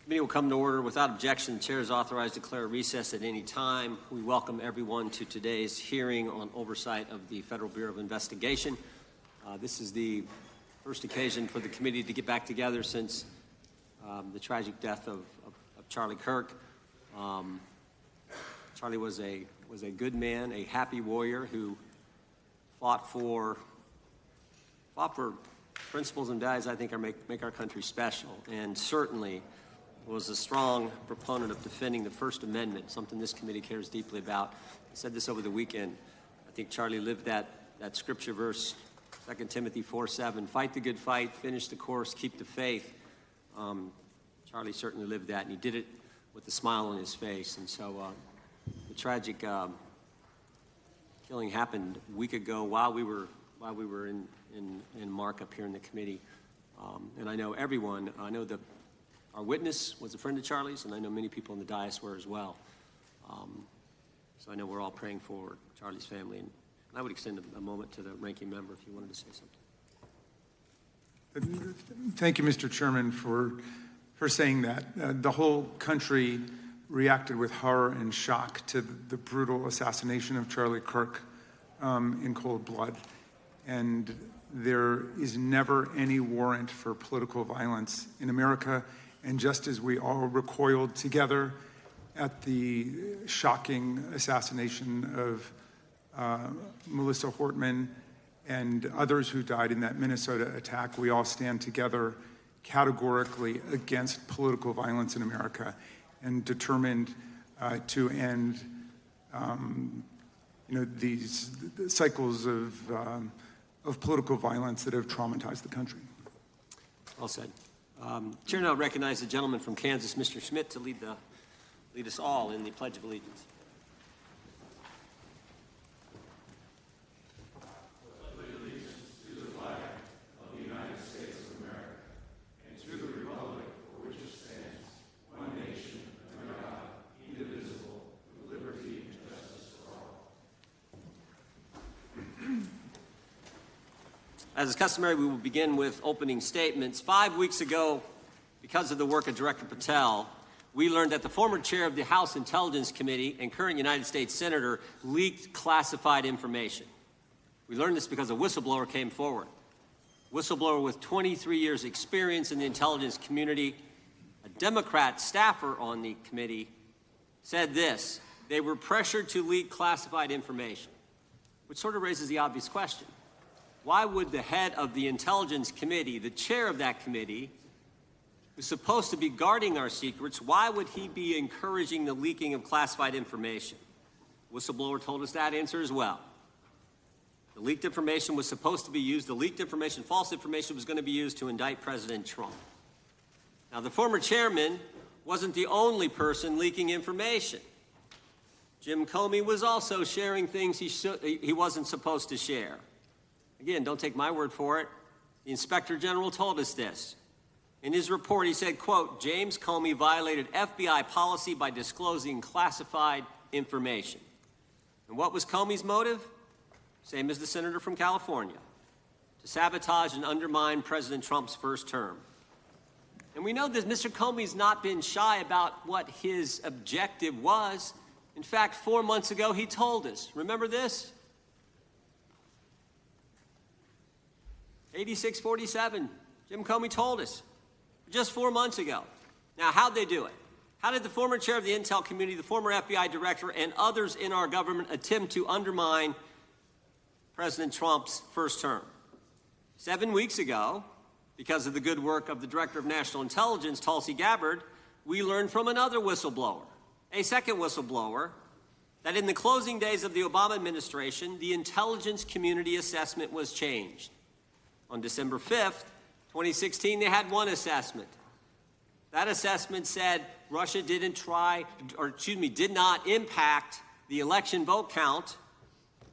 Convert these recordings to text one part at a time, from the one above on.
Meeting will come to order. Without objection, the chair is authorized to declare a recess at any time. We welcome everyone to today's hearing on oversight of the Federal Bureau of Investigation. This is the first occasion for the committee to get back together since the tragic death of Charlie Kirk. Charlie was a good man, a happy warrior who fought for principles and values I think make our country special, and certainly was a strong proponent of defending the First Amendment, something this committee cares deeply about. I said this over the weekend. I think Charlie lived that scripture verse, 2 Timothy 4:7, fight the good fight, finish the course, keep the faith. Charlie certainly lived that, and he did it with a smile on his face. And so the tragic killing happened a week ago while we were in markup here in the committee. And I know our witness was a friend of Charlie's, and I know many people in the dais were as well. So I know we're all praying for Charlie's family. And I would extend a moment to the ranking member if you wanted to say something. Thank you, Mr. Chairman, for saying that. The whole country reacted with horror and shock to the brutal assassination of Charlie Kirk in cold blood. And there is never any warrant for political violence in America. And just as we all recoiled together at the shocking assassination of Melissa Hortman and others who died in that Minnesota attack, we all stand together categorically against political violence in America and determined to end these cycles of political violence that have traumatized the country. Well said. Chair now recognizes the gentleman from Kansas, Mr. Schmidt, to lead us all in the Pledge of Allegiance. As is customary, we will begin with opening statements. 5 weeks ago, because of the work of Director Patel, we learned that the former chair of the House Intelligence Committee and current United States Senator leaked classified information. We learned this because a whistleblower came forward. A whistleblower with 23 years' experience in the intelligence community, a Democrat staffer on the committee, said this: they were pressured to leak classified information, which sort of raises the obvious question. Why would the head of the Intelligence Committee, the chair of that committee, who's supposed to be guarding our secrets, why would he be encouraging the leaking of classified information? Whistleblower told us that answer as well. The leaked information was supposed to be used, the leaked information, false information, was going to be used to indict President Trump. Now, the former chairman wasn't the only person leaking information. Jim Comey was also sharing things he wasn't supposed to share. Again, don't take my word for it. The Inspector General told us this. In his report, he said, quote, James Comey violated FBI policy by disclosing classified information. And what was Comey's motive? Same as the senator from California: to sabotage and undermine President Trump's first term. And we know that Mr. Comey's not been shy about what his objective was. In fact, 4 months ago, he told us. Remember this? 8647. Jim Comey told us just 4 months ago. Now, how'd they do it? How did the former chair of the Intel community, the former FBI director, and others in our government attempt to undermine President Trump's first term? 7 weeks ago, because of the good work of the Director of National Intelligence, Tulsi Gabbard, we learned from another whistleblower, a second whistleblower, that in the closing days of the Obama administration, the intelligence community assessment was changed. On December 5th, 2016, they had one assessment. That assessment said Russia did not impact the election vote count.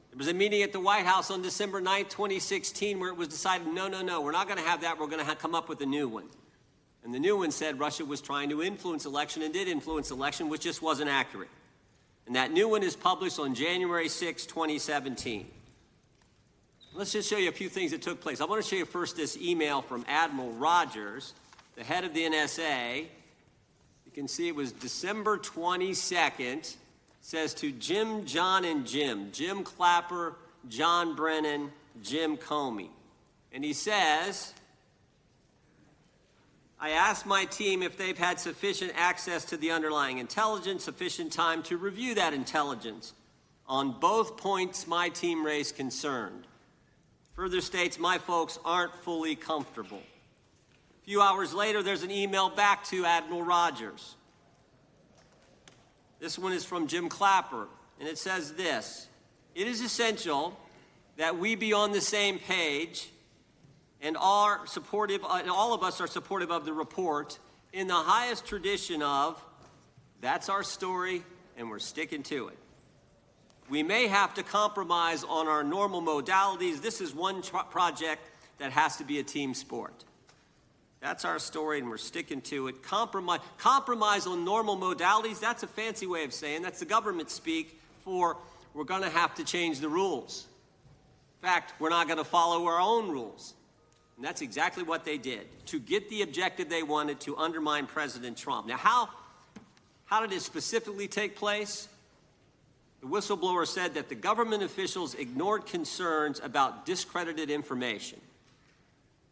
There was a meeting at the White House on December 9th, 2016, where it was decided, no, we're not going to have that. We're going to come up with a new one. And the new one said Russia was trying to influence election and did influence election, which just wasn't accurate. And that new one is published on January 6, 2017. Let's just show you a few things that took place. I want to show you first this email from Admiral Rogers, the head of the NSA, can see it was December 22nd. Says to Jim, John, and Jim. Jim Clapper, John Brennan, Jim Comey. And he says, I asked my team if they've had sufficient access to the underlying intelligence, sufficient time to review that intelligence. On both points, my team raised concern. Further states, my folks aren't fully comfortable. A few hours later, there's an email back to Admiral Rogers. This one is from Jim Clapper, and it says this: it is essential that we be on the same page and all of us are supportive of the report in the highest tradition of, that's our story and we're sticking to it. We may have to compromise on our normal modalities. This is one project that has to be a team sport. That's our story and we're sticking to it. Compromise on normal modalities, that's a fancy way of saying, that's the government speak for we're going to have to change the rules. In fact, we're not going to follow our own rules. And that's exactly what they did to get the objective they wanted, to undermine President Trump. Now, how did it specifically take place? The whistleblower said that the government officials ignored concerns about discredited information.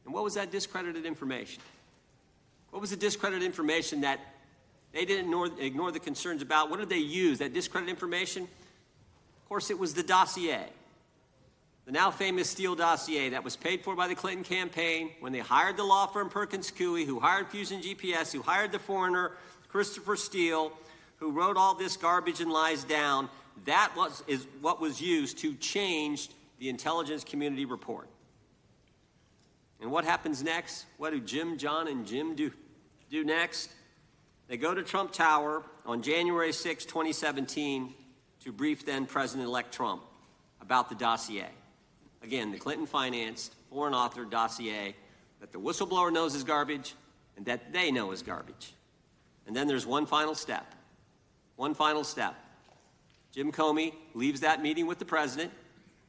And what was that discredited information? What was the discredited information that they didn't ignore the concerns about? What did they use, that discredited information? Of course, it was the dossier. The now famous Steele dossier that was paid for by the Clinton campaign when they hired the law firm Perkins Coie, who hired Fusion GPS, who hired the foreigner Christopher Steele, who wrote all this garbage and lies down. That is what was used to change the intelligence community report. And what happens next? What do Jim, John, and Jim do next? They go to Trump Tower on January 6, 2017, to brief then President-elect Trump about the dossier. Again, the Clinton-financed, foreign-authored dossier that the whistleblower knows is garbage and that they know is garbage. And then there's one final step. One final step. Jim Comey leaves that meeting with the president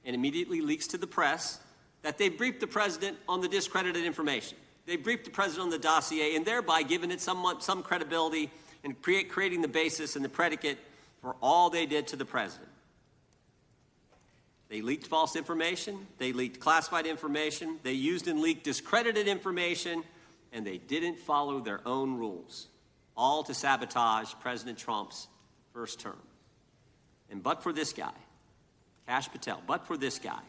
and immediately leaks to the press that they briefed the president on the discredited information. They briefed the president on the dossier and thereby giving it some credibility and creating the basis and the predicate for all they did to the president. They leaked false information, they leaked classified information, they used and leaked discredited information, and they didn't follow their own rules, all to sabotage President Trump's first term. And but for this guy, Kash Patel, but for this guy,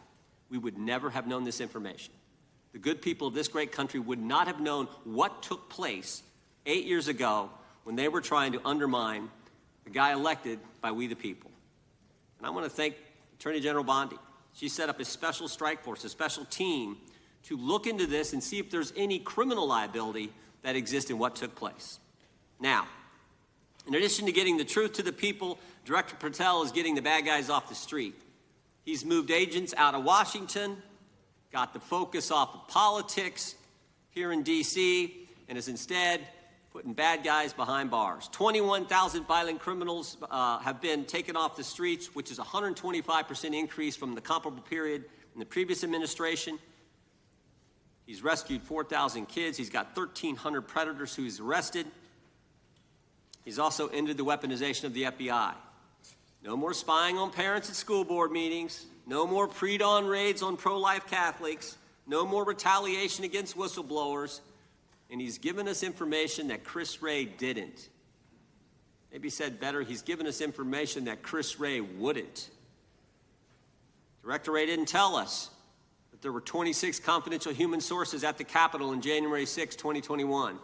we would never have known this information. The good people of this great country would not have known what took place 8 years ago when they were trying to undermine the guy elected by we the people. And I want to thank Attorney General Bondi. She set up a special strike force, a special team, to look into this and see if there's any criminal liability that exists in what took place. Now, in addition to getting the truth to the people, Director Patel is getting the bad guys off the street. He's moved agents out of Washington, got the focus off of politics here in D.C., and is instead putting bad guys behind bars. 21,000 violent criminals have been taken off the streets, which is a 125% increase from the comparable period in the previous administration. He's rescued 4,000 kids. He's got 1,300 predators who he's arrested. He's also ended the weaponization of the FBI. No more spying on parents at school board meetings. No more pre-dawn raids on pro-life Catholics. No more retaliation against whistleblowers. And he's given us information that Chris Wray didn't. Maybe said better, he's given us information that Chris Wray wouldn't. Director Wray didn't tell us that there were 26 confidential human sources at the Capitol on January 6, 2021,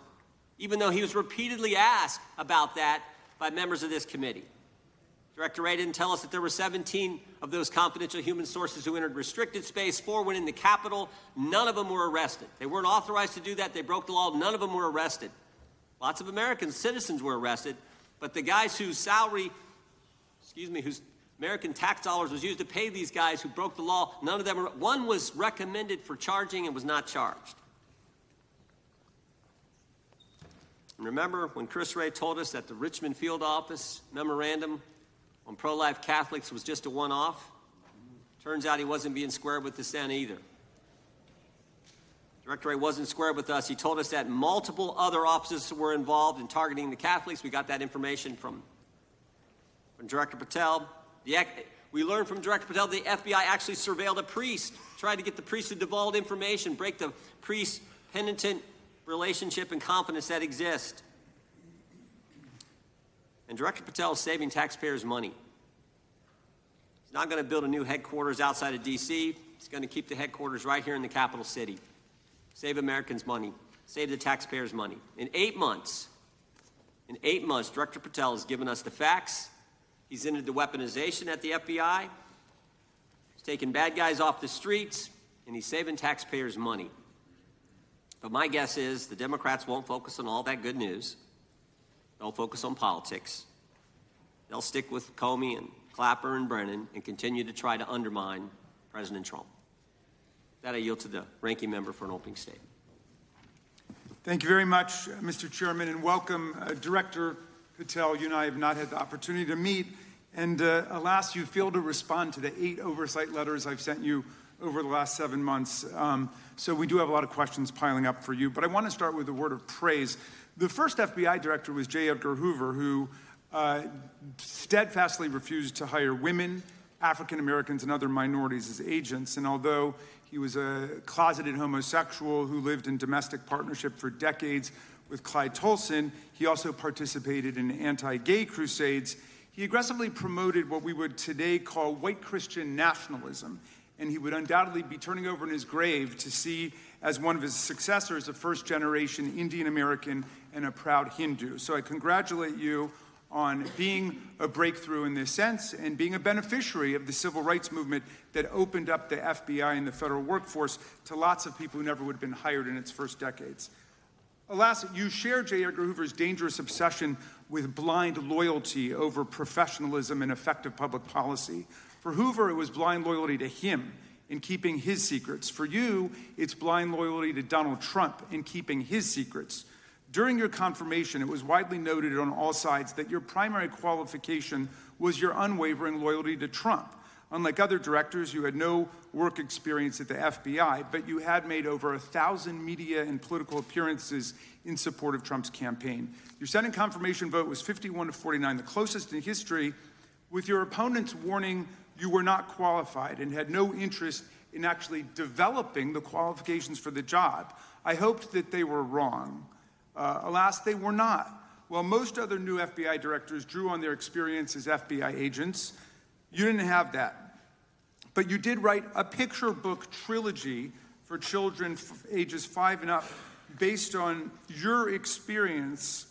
even though he was repeatedly asked about that by members of this committee. Director Wray didn't tell us that there were 17 of those confidential human sources who entered restricted space. 4 went in the Capitol. None of them were arrested. They weren't authorized to do that. They broke the law. None of them were arrested. Lots of American citizens were arrested, but the guys whose whose American tax dollars was used to pay these guys who broke the law, none of them were. One was recommended for charging and was not charged. And remember when Chris Wray told us that the Richmond field office memorandum on pro-life Catholics was just a one-off? Turns out he wasn't being square with the Senate either. Director Wray wasn't square with us. He told us that multiple other officers were involved in targeting the Catholics. We got that information from Director Patel. We learned from Director Patel the FBI actually surveilled a priest, tried to get the priest to divulge information, break the priest-penitent relationship and confidence that exists. And Director Patel is saving taxpayers' money. He's not going to build a new headquarters outside of D.C. He's going to keep the headquarters right here in the capital city. Save Americans money. Save the taxpayers' money. In 8 months, Director Patel has given us the facts. He's ended the weaponization at the FBI. He's taken bad guys off the streets, and he's saving taxpayers' money. But my guess is the Democrats won't focus on all that good news. They'll focus on politics. They'll stick with Comey and Clapper and Brennan and continue to try to undermine President Trump. With that, I yield to the ranking member for an opening statement. Thank you very much, Mr. Chairman, and welcome, Director Patel. You and I have not had the opportunity to meet, and alas, you failed to respond to the 8 oversight letters I've sent you over the last 7 months. So we do have a lot of questions piling up for you, but I want to start with a word of praise. The first FBI director was J. Edgar Hoover, who steadfastly refused to hire women, African Americans, and other minorities as agents. And although he was a closeted homosexual who lived in domestic partnership for decades with Clyde Tolson, he also participated in anti-gay crusades. He aggressively promoted what we would today call white Christian nationalism, and he would undoubtedly be turning over in his grave to see as one of his successors a first-generation Indian American and a proud Hindu. So I congratulate you on being a breakthrough in this sense and being a beneficiary of the civil rights movement that opened up the FBI and the federal workforce to lots of people who never would have been hired in its first decades. Alas, you share J. Edgar Hoover's dangerous obsession with blind loyalty over professionalism and effective public policy. For Hoover, it was blind loyalty to him in keeping his secrets. For you, it's blind loyalty to Donald Trump in keeping his secrets. During your confirmation, it was widely noted on all sides that your primary qualification was your unwavering loyalty to Trump. Unlike other directors, you had no work experience at the FBI, but you had made over 1,000 media and political appearances in support of Trump's campaign. Your Senate confirmation vote was 51-49, the closest in history, with your opponents warning you were not qualified and had no interest in actually developing the qualifications for the job. I hoped that they were wrong. Alas, they were not. While most other new FBI directors drew on their experience as FBI agents, you didn't have that. But you did write a picture book trilogy for children ages 5 and up based on your experience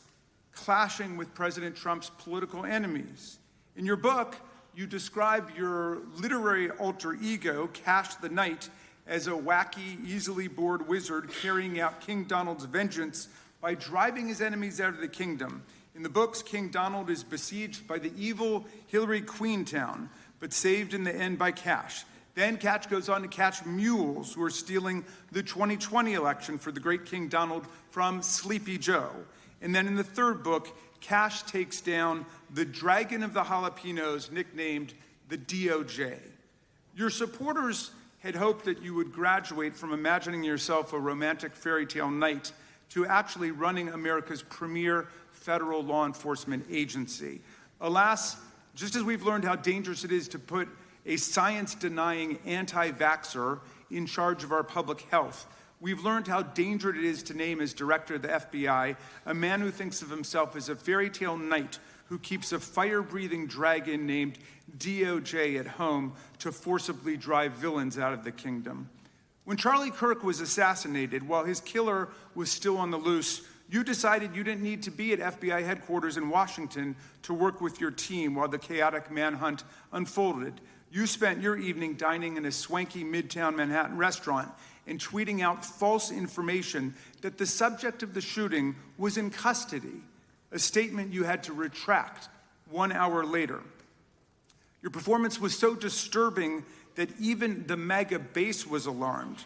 clashing with President Trump's political enemies. In your book, you describe your literary alter ego, Kash the Knight, as a wacky, easily bored wizard carrying out King Donald's vengeance by driving his enemies out of the kingdom. In the books, King Donald is besieged by the evil Hillary Queentown, but saved in the end by Kash. Then Kash goes on to catch mules who are stealing the 2020 election for the great King Donald from Sleepy Joe. And then in the third book, Kash takes down the Dragon of the Jalapenos, nicknamed the DOJ. Your supporters had hoped that you would graduate from imagining yourself a romantic fairy tale knight to actually running America's premier federal law enforcement agency. Alas, just as we've learned how dangerous it is to put a science-denying anti-vaxxer in charge of our public health, we've learned how dangerous it is to name as director of the FBI a man who thinks of himself as a fairy tale knight who keeps a fire-breathing dragon named DOJ at home to forcibly drive villains out of the kingdom. When Charlie Kirk was assassinated, while his killer was still on the loose, you decided you didn't need to be at FBI headquarters in Washington to work with your team while the chaotic manhunt unfolded. You spent your evening dining in a swanky Midtown Manhattan restaurant and tweeting out false information that the subject of the shooting was in custody, a statement you had to retract 1 hour later. Your performance was so disturbing that even the MAGA base was alarmed.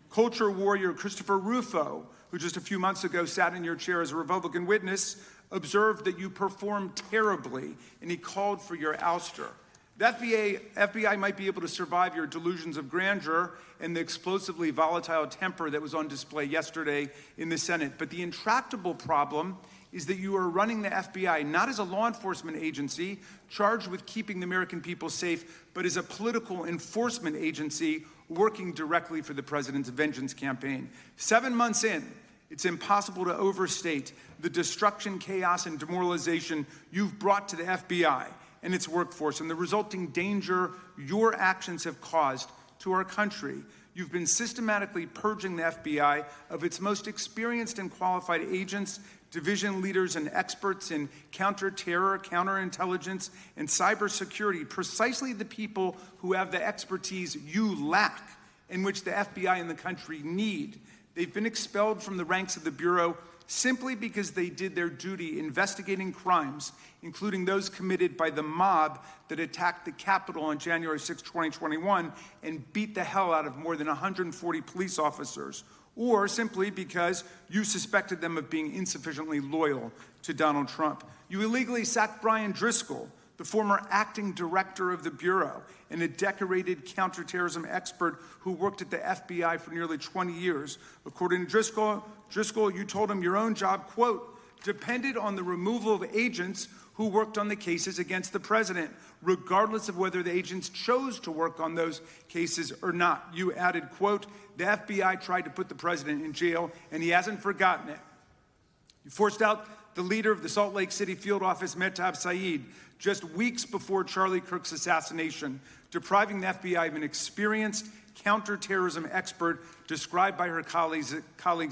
Culture warrior Christopher Rufo, who just a few months ago sat in your chair as a Republican witness, observed that you performed terribly, and he called for your ouster. The FBI might be able to survive your delusions of grandeur and the explosively volatile temper that was on display yesterday in the Senate. But the intractable problem is that you are running the FBI not as a law enforcement agency charged with keeping the American people safe, but as a political enforcement agency working directly for the president's vengeance campaign. 7 months in, it's impossible to overstate the destruction, chaos, and demoralization you've brought to the FBI and its workforce and the resulting danger your actions have caused to our country. You've been systematically purging the FBI of its most experienced and qualified agents, division leaders, and experts in counterterror, counterintelligence, and cybersecurity, precisely the people who have the expertise you lack and which the FBI and the country need. They've been expelled from the ranks of the Bureau simply because they did their duty investigating crimes, including those committed by the mob that attacked the Capitol on January 6, 2021, and beat the hell out of more than 140 police officers, or simply because you suspected them of being insufficiently loyal to Donald Trump. You illegally sacked Brian Driscoll, the former acting director of the Bureau and a decorated counterterrorism expert who worked at the FBI for nearly 20 years. According to Driscoll, you told him your own job, quote, depended on the removal of agents who worked on the cases against the president, regardless of whether the agents chose to work on those cases or not. You added, quote, the FBI tried to put the president in jail, and he hasn't forgotten it. You forced out the leader of the Salt Lake City field office, Mehtab Saeed, just weeks before Charlie Kirk's assassination, depriving the FBI of an experienced counterterrorism expert described by her colleagues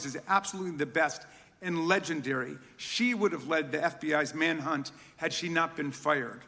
as absolutely the best and legendary. She would have led the FBI's manhunt had she not been fired.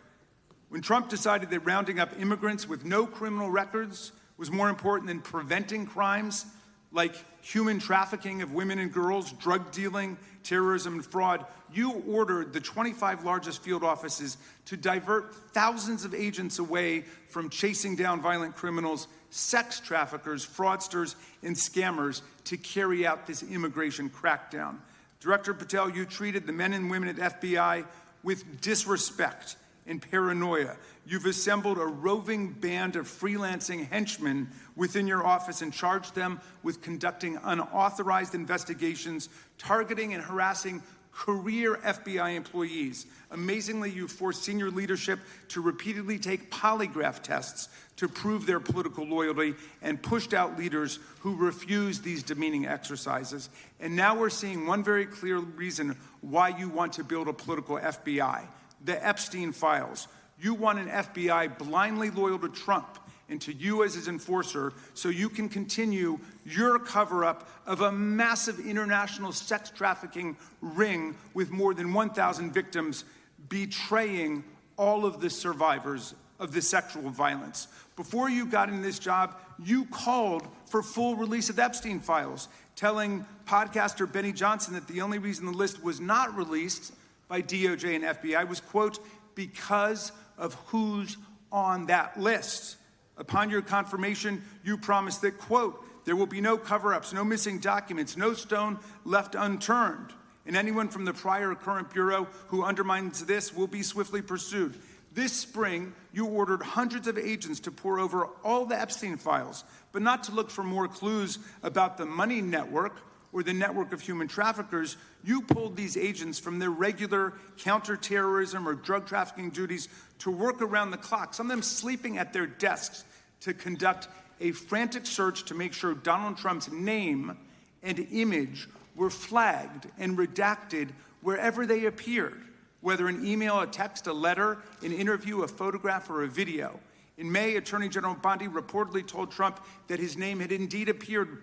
When Trump decided that rounding up immigrants with no criminal records was more important than preventing crimes like human trafficking of women and girls, drug dealing, terrorism, and fraud, you ordered the 25 largest field offices to divert thousands of agents away from chasing down violent criminals, sex traffickers, fraudsters, and scammers to carry out this immigration crackdown. Director Patel, you treated the men and women at FBI with disrespect and paranoia. You've assembled a roving band of freelancing henchmen within your office and charged them with conducting unauthorized investigations, targeting and harassing career FBI employees. Amazingly, you forced senior leadership to repeatedly take polygraph tests to prove their political loyalty and pushed out leaders who refused these demeaning exercises. And now we're seeing one very clear reason why you want to build a political FBI. The Epstein files. You want an FBI blindly loyal to Trump and to you as his enforcer so you can continue your cover-up of a massive international sex trafficking ring with more than 1,000 victims betraying all of the survivors of the sexual violence. Before you got in this job, you called for full release of the Epstein files, telling podcaster Benny Johnson that the only reason the list was not released by DOJ and FBI was, quote, because of who's on that list. Upon your confirmation, you promised that, quote, there will be no cover-ups, no missing documents, no stone left unturned, and anyone from the prior or current Bureau who undermines this will be swiftly pursued. This spring, you ordered hundreds of agents to pore over all the Epstein files, but not to look for more clues about the money network or the network of human traffickers. You pulled these agents from their regular counterterrorism or drug trafficking duties to work around the clock, some of them sleeping at their desks, to conduct a frantic search to make sure Donald Trump's name and image were flagged and redacted wherever they appeared, whether an email, a text, a letter, an interview, a photograph, or a video. In May, Attorney General Bondi reportedly told Trump that his name had indeed appeared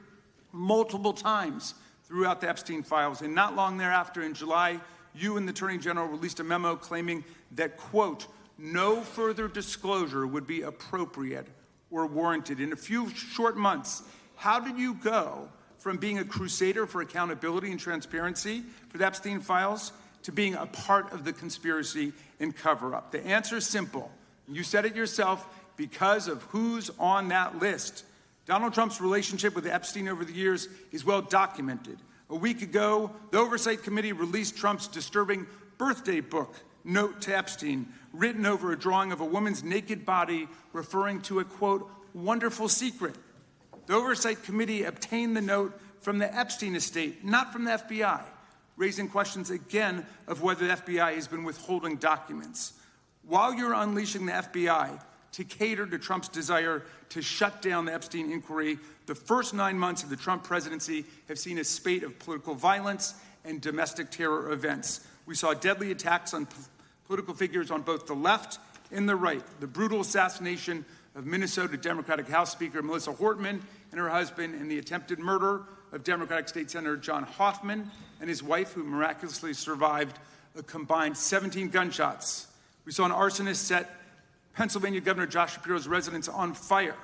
multiple times throughout the Epstein files. And not long thereafter, in July, you and the Attorney General released a memo claiming that, quote, no further disclosure would be appropriate or warranted. In a few short months, how did you go from being a crusader for accountability and transparency for the Epstein files to being a part of the conspiracy and cover-up? The answer is simple. You said it yourself, because of who's on that list. Donald Trump's relationship with Epstein over the years is well documented. A week ago, the Oversight Committee released Trump's disturbing birthday book note to Epstein, written over a drawing of a woman's naked body, referring to a, quote, wonderful secret. The Oversight Committee obtained the note from the Epstein estate, not from the FBI, raising questions again of whether the FBI has been withholding documents. While you're unleashing the FBI to cater to Trump's desire to shut down the Epstein inquiry, the first 9 months of the Trump presidency have seen a spate of political violence and domestic terror events. We saw deadly attacks on political figures on both the left and the right. The brutal assassination of Minnesota Democratic House Speaker Melissa Hortman and her husband, and the attempted murder of Democratic State Senator John Hoffman and his wife, who miraculously survived a combined 17 gunshots. We saw an arsonist set Pennsylvania Governor Josh Shapiro's residence on fire.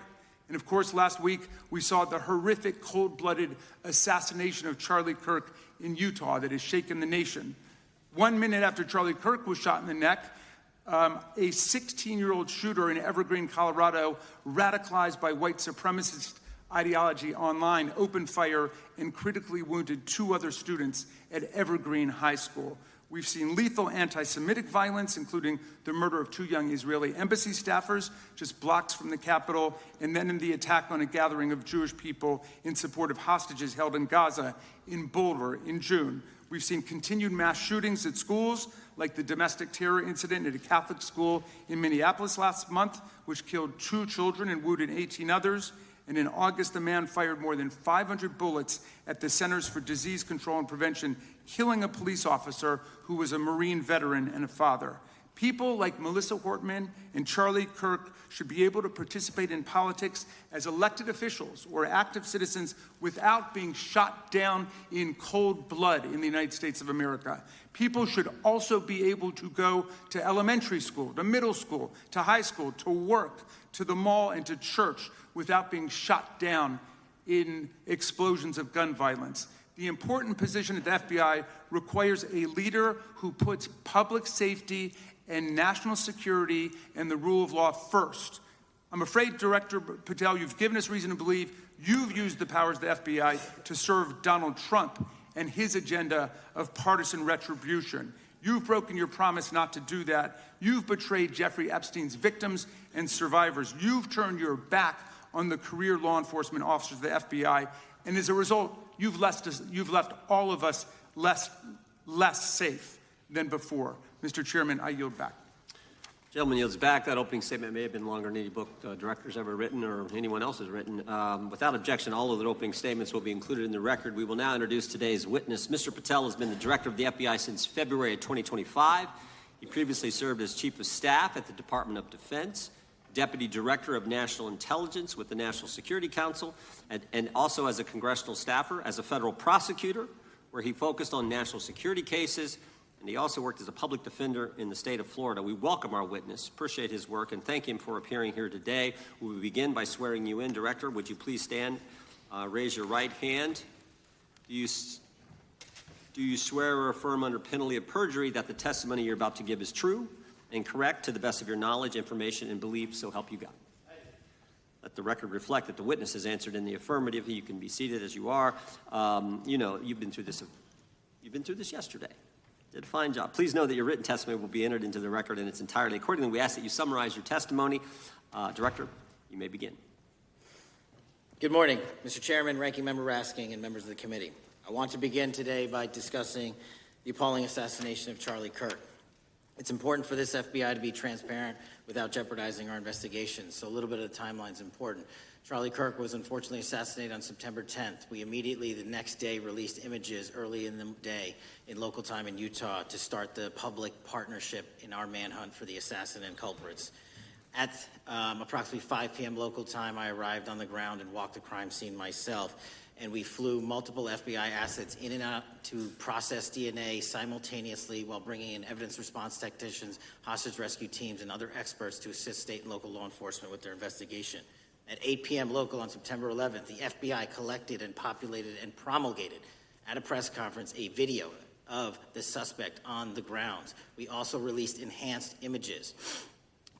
And of course, last week, we saw the horrific, cold-blooded assassination of Charlie Kirk in Utah that has shaken the nation. 1 minute after Charlie Kirk was shot in the neck, a 16-year-old shooter in Evergreen, Colorado, radicalized by white supremacist ideology online, opened fire and critically wounded 2 other students at Evergreen High School. We've seen lethal anti-Semitic violence, including the murder of 2 young Israeli embassy staffers just blocks from the Capitol, and then in the attack on a gathering of Jewish people in support of hostages held in Gaza in Boulder in June. We've seen continued mass shootings at schools, like the domestic terror incident at a Catholic school in Minneapolis last month, which killed 2 children and wounded 18 others. And in August, a man fired more than 500 bullets at the Centers for Disease Control and Prevention, killing a police officer who was a Marine veteran and a father. People like Melissa Hortman and Charlie Kirk should be able to participate in politics as elected officials or active citizens without being shot down in cold blood in the United States of America. People should also be able to go to elementary school, to middle school, to high school, to work, to the mall, and to church without being shot down in explosions of gun violence. The important position at the FBI requires a leader who puts public safety and national security and the rule of law first. I'm afraid, Director Patel, you've given us reason to believe you've used the powers of the FBI to serve Donald Trump and his agenda of partisan retribution. You've broken your promise not to do that. You've betrayed Jeffrey Epstein's victims and survivors. You've turned your back on the career law enforcement officers of the FBI, and as a result, you've left all of us less safe than before. Mr. Chairman, I yield back. Gentleman yields back. That opening statement may have been longer than any book director's ever written or anyone else has written. Without objection, all of the opening statements will be included in the record. We will now introduce today's witness. Mr. Patel has been the director of the FBI since February of 2025. He previously served as Chief of Staff at the Department of Defense, Deputy Director of National Intelligence with the National Security Council, and also as a congressional staffer, as a federal prosecutor, where he focused on national security cases, and he also worked as a public defender in the state of Florida. We welcome our witness, appreciate his work, and thank him for appearing here today. We will begin by swearing you in. Director, would you please stand, raise your right hand. Do you swear or affirm under penalty of perjury that the testimony you're about to give is true and correct to the best of your knowledge, information, and belief, so help you God? Let the record reflect that the witness has answered in the affirmative. You can be seated as you are. You've been through this yesterday. Did a fine job. Please know that your written testimony will be entered into the record in its entirety. Accordingly, we ask that you summarize your testimony. Director, you may begin. Good morning, Mr. Chairman, Ranking Member Raskin, and members of the committee. I want to begin today by discussing the appalling assassination of Charlie Kirk. It's important for this FBI to be transparent without jeopardizing our investigation, so a little bit of the timeline is important. Charlie Kirk was unfortunately assassinated on September 10th. We immediately, the next day, released images early in the day in local time in Utah to start the public partnership in our manhunt for the assassin and culprits. At approximately 5 p.m. local time, I arrived on the ground and walked the crime scene myself, and we flew multiple FBI assets in and out to process DNA simultaneously while bringing in evidence response technicians, hostage rescue teams, and other experts to assist state and local law enforcement with their investigation. At 8 p.m. local on September 11th, the FBI collected and populated and promulgated at a press conference a video of the suspect on the grounds. We also released enhanced images.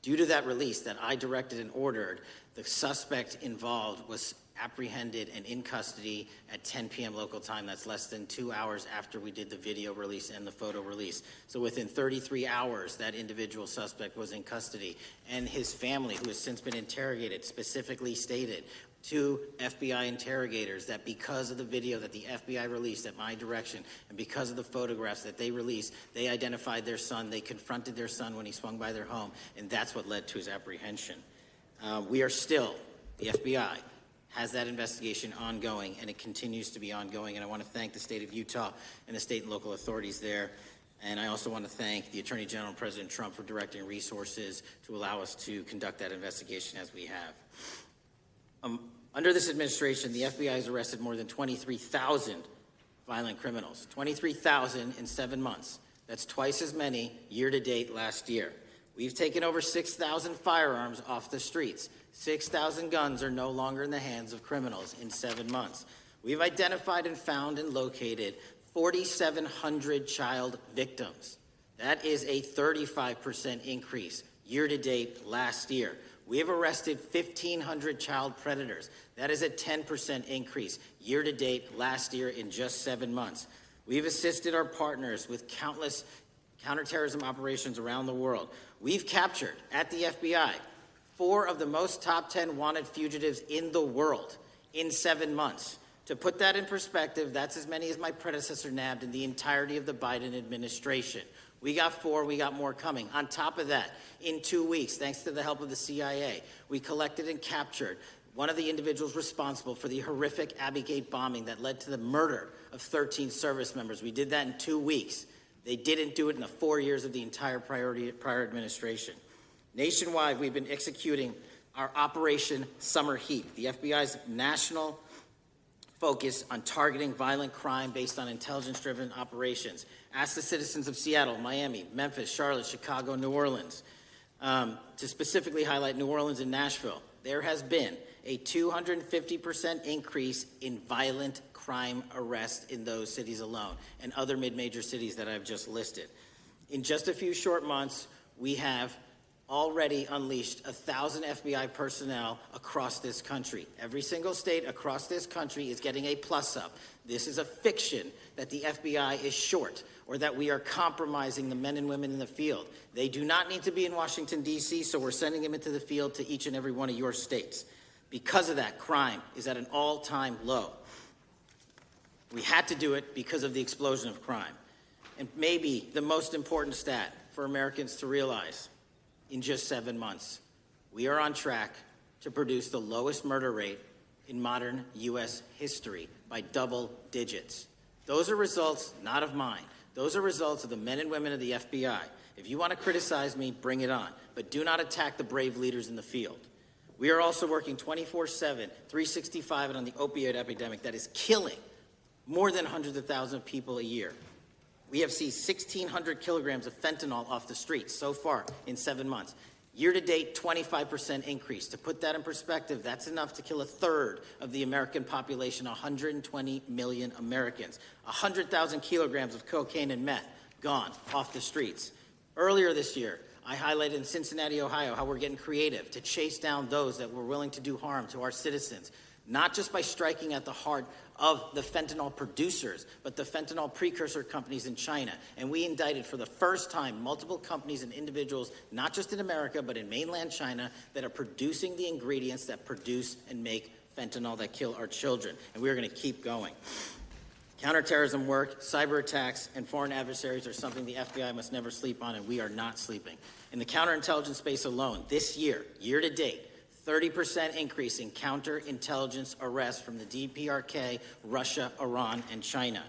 Due to that release that I directed and ordered, the suspect involved was apprehended and in custody at 10 p.m. local time. That's less than 2 hours after we did the video release and the photo release. So within 33 hours, that individual suspect was in custody. And his family, who has since been interrogated, specifically stated to FBI interrogators that because of the video that the FBI released at my direction and because of the photographs that they released, they identified their son, they confronted their son when he swung by their home, and that's what led to his apprehension. We are still, the FBI has that investigation ongoing, and it continues to be ongoing, and I want to thank the state of Utah and the state and local authorities there. And I also want to thank the Attorney General and President Trump for directing resources to allow us to conduct that investigation as we have. Under this administration, the FBI has arrested more than 23,000 violent criminals. 23,000 in 7 months. That's twice as many year-to-date last year. We've taken over 6,000 firearms off the streets. 6,000 guns are no longer in the hands of criminals in 7 months. We've identified and found and located 4,700 child victims. That is a 35% increase year-to-date last year. We have arrested 1,500 child predators. That is a 10% increase year-to-date last year in just 7 months. We've assisted our partners with countless counterterrorism operations around the world. We've captured, at the FBI, 4 of the most top 10 wanted fugitives in the world in 7 months. To put that in perspective, that's as many as my predecessor nabbed in the entirety of the Biden administration. We got 4, we got more coming. On top of that, in 2 weeks, thanks to the help of the CIA, we collected and captured one of the individuals responsible for the horrific Abbey Gate bombing that led to the murder of 13 service members. We did that in 2 weeks. They didn't do it in the 4 years of the entire prior administration. Nationwide, we've been executing our Operation Summer Heat, the FBI's national focus on targeting violent crime based on intelligence-driven operations. Ask the citizens of Seattle, Miami, Memphis, Charlotte, Chicago, New Orleans. To specifically highlight New Orleans and Nashville, there has been a 250% increase in violent crime arrests in those cities alone and other mid-major cities that I've just listed. In just a few short months, we have already unleashed 1,000 FBI personnel across this country. Every single state across this country is getting a plus-up. This is a fiction that the FBI is short or that we are compromising the men and women in the field. They do not need to be in Washington, D.C., so we're sending them into the field to each and every one of your states. Because of that, crime is at an all-time low. We had to do it because of the explosion of crime. And maybe the most important stat for Americans to realize, in just 7 months, we are on track to produce the lowest murder rate in modern U.S. history by double digits. Those are results not of mine. Those are results of the men and women of the FBI. If you want to criticize me, bring it on. But do not attack the brave leaders in the field. We are also working 24/7, 365 on the opioid epidemic that is killing more than hundreds of thousands of people a year. We have seized 1,600 kilograms of fentanyl off the streets so far in 7 months. Year-to-date, 25% increase. To put that in perspective, that's enough to kill a third of the American population, 120 million Americans. 100,000 kilograms of cocaine and meth gone off the streets. Earlier this year, I highlighted in Cincinnati, Ohio, how we're getting creative to chase down those that were willing to do harm to our citizens, not just by striking at the heart of the fentanyl producers, but the fentanyl precursor companies in China. And we indicted for the first time multiple companies and individuals, not just in America, but in mainland China, that are producing the ingredients that produce and make fentanyl that kill our children. And we're going to keep going. Counterterrorism work, cyber attacks, and foreign adversaries are something the FBI must never sleep on, and we are not sleeping. In the counterintelligence space alone, this year, year-to-date, 30% increase in counterintelligence arrests from the DPRK, Russia, Iran, and China.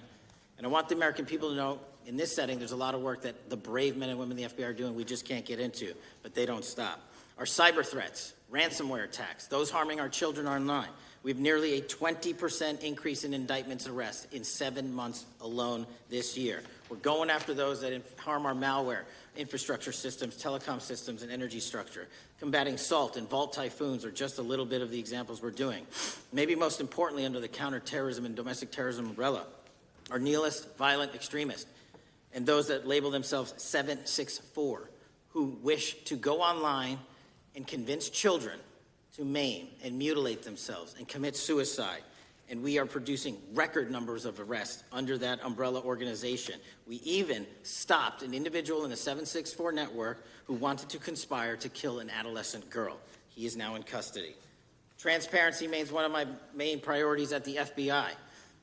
And I want the American people to know, in this setting, there's a lot of work that the brave men and women of the FBI are doing we just can't get into, but they don't stop. Our cyber threats, ransomware attacks, those harming our children online. We have nearly a 20% increase in indictments and arrests in 7 months alone this year. We're going after those that harm our malware, infrastructure systems, telecom systems, and energy structure. Combating SALT and Vault typhoons are just a little bit of the examples we're doing. Maybe most importantly, under the counterterrorism and domestic terrorism umbrella, are nihilist, violent extremists, and those that label themselves 764, who wish to go online and convince children to maim and mutilate themselves and commit suicide. And we are producing record numbers of arrests under that umbrella organization. We even stopped an individual in the 764 network who wanted to conspire to kill an adolescent girl. He is now in custody. Transparency remains one of my main priorities at the FBI,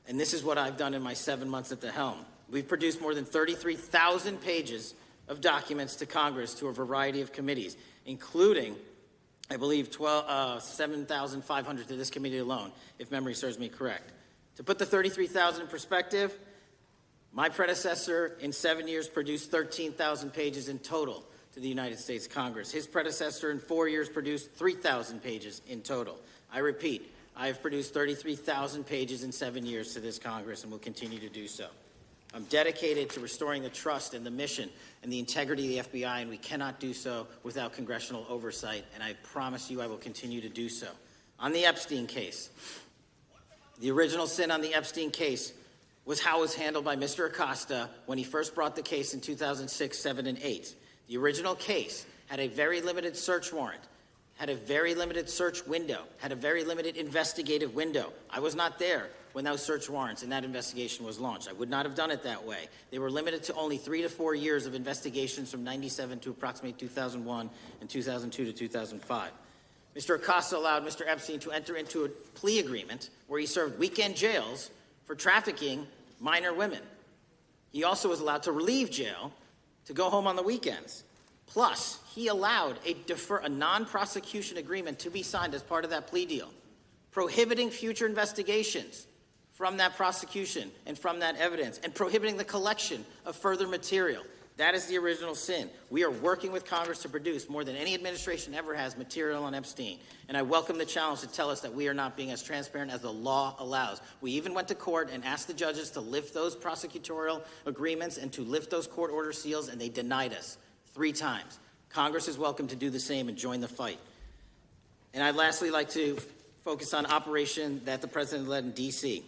and this is what I've done in my 7 months at the helm. We've produced more than 33,000 pages of documents to Congress to a variety of committees, including, I believe, 7,500 to this committee alone, if memory serves me correct. To put the 33,000 in perspective, my predecessor in 7 years produced 13,000 pages in total to the United States Congress. His predecessor in 4 years produced 3,000 pages in total. I repeat, I have produced 33,000 pages in 7 years to this Congress and will continue to do so. I'm dedicated to restoring the trust and the mission and the integrity of the FBI, and we cannot do so without congressional oversight, and I promise you I will continue to do so. On the Epstein case, the original sin on the Epstein case was how it was handled by Mr. Acosta when he first brought the case in 2006, 7, and 8. The original case had a very limited search warrant, had a very limited search window, had a very limited investigative window. I was not there when those search warrants and that investigation was launched. I would not have done it that way. They were limited to only 3 to 4 years of investigations from 97 to approximately 2001 and 2002 to 2005. Mr. Acosta allowed Mr. Epstein to enter into a plea agreement where he served weekend jails for trafficking minor women. He also was allowed to leave jail to go home on the weekends. Plus, he allowed a non-prosecution agreement to be signed as part of that plea deal, prohibiting future investigations from that prosecution and from that evidence, and prohibiting the collection of further material. That is the original sin. We are working with Congress to produce more than any administration ever has material on Epstein. And I welcome the challenge to tell us that we are not being as transparent as the law allows. We even went to court and asked the judges to lift those prosecutorial agreements and to lift those court order seals, and they denied us 3 times. Congress is welcome to do the same and join the fight. And I'd lastly like to focus on operation that the president led in D.C.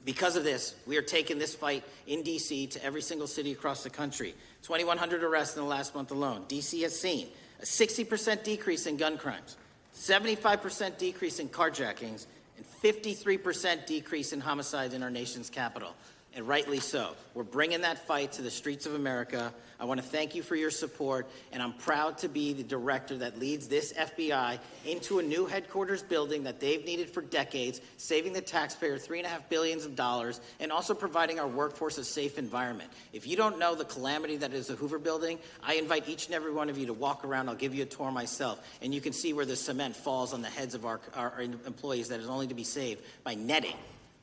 Because of this, we are taking this fight in D.C. to every single city across the country. 2,100 arrests in the last month alone. D.C. has seen a 60% decrease in gun crimes, 75% decrease in carjackings, and 53% decrease in homicides in our nation's capital. And rightly so. We're bringing that fight to the streets of America. I want to thank you for your support, and I'm proud to be the director that leads this FBI into a new headquarters building that they've needed for decades, saving the taxpayer $3.5 billion, and also providing our workforce a safe environment. If you don't know the calamity that is the Hoover Building, I invite each and every one of you to walk around. I'll give you a tour myself, and you can see where the cement falls on the heads of our employees that is only to be saved by netting.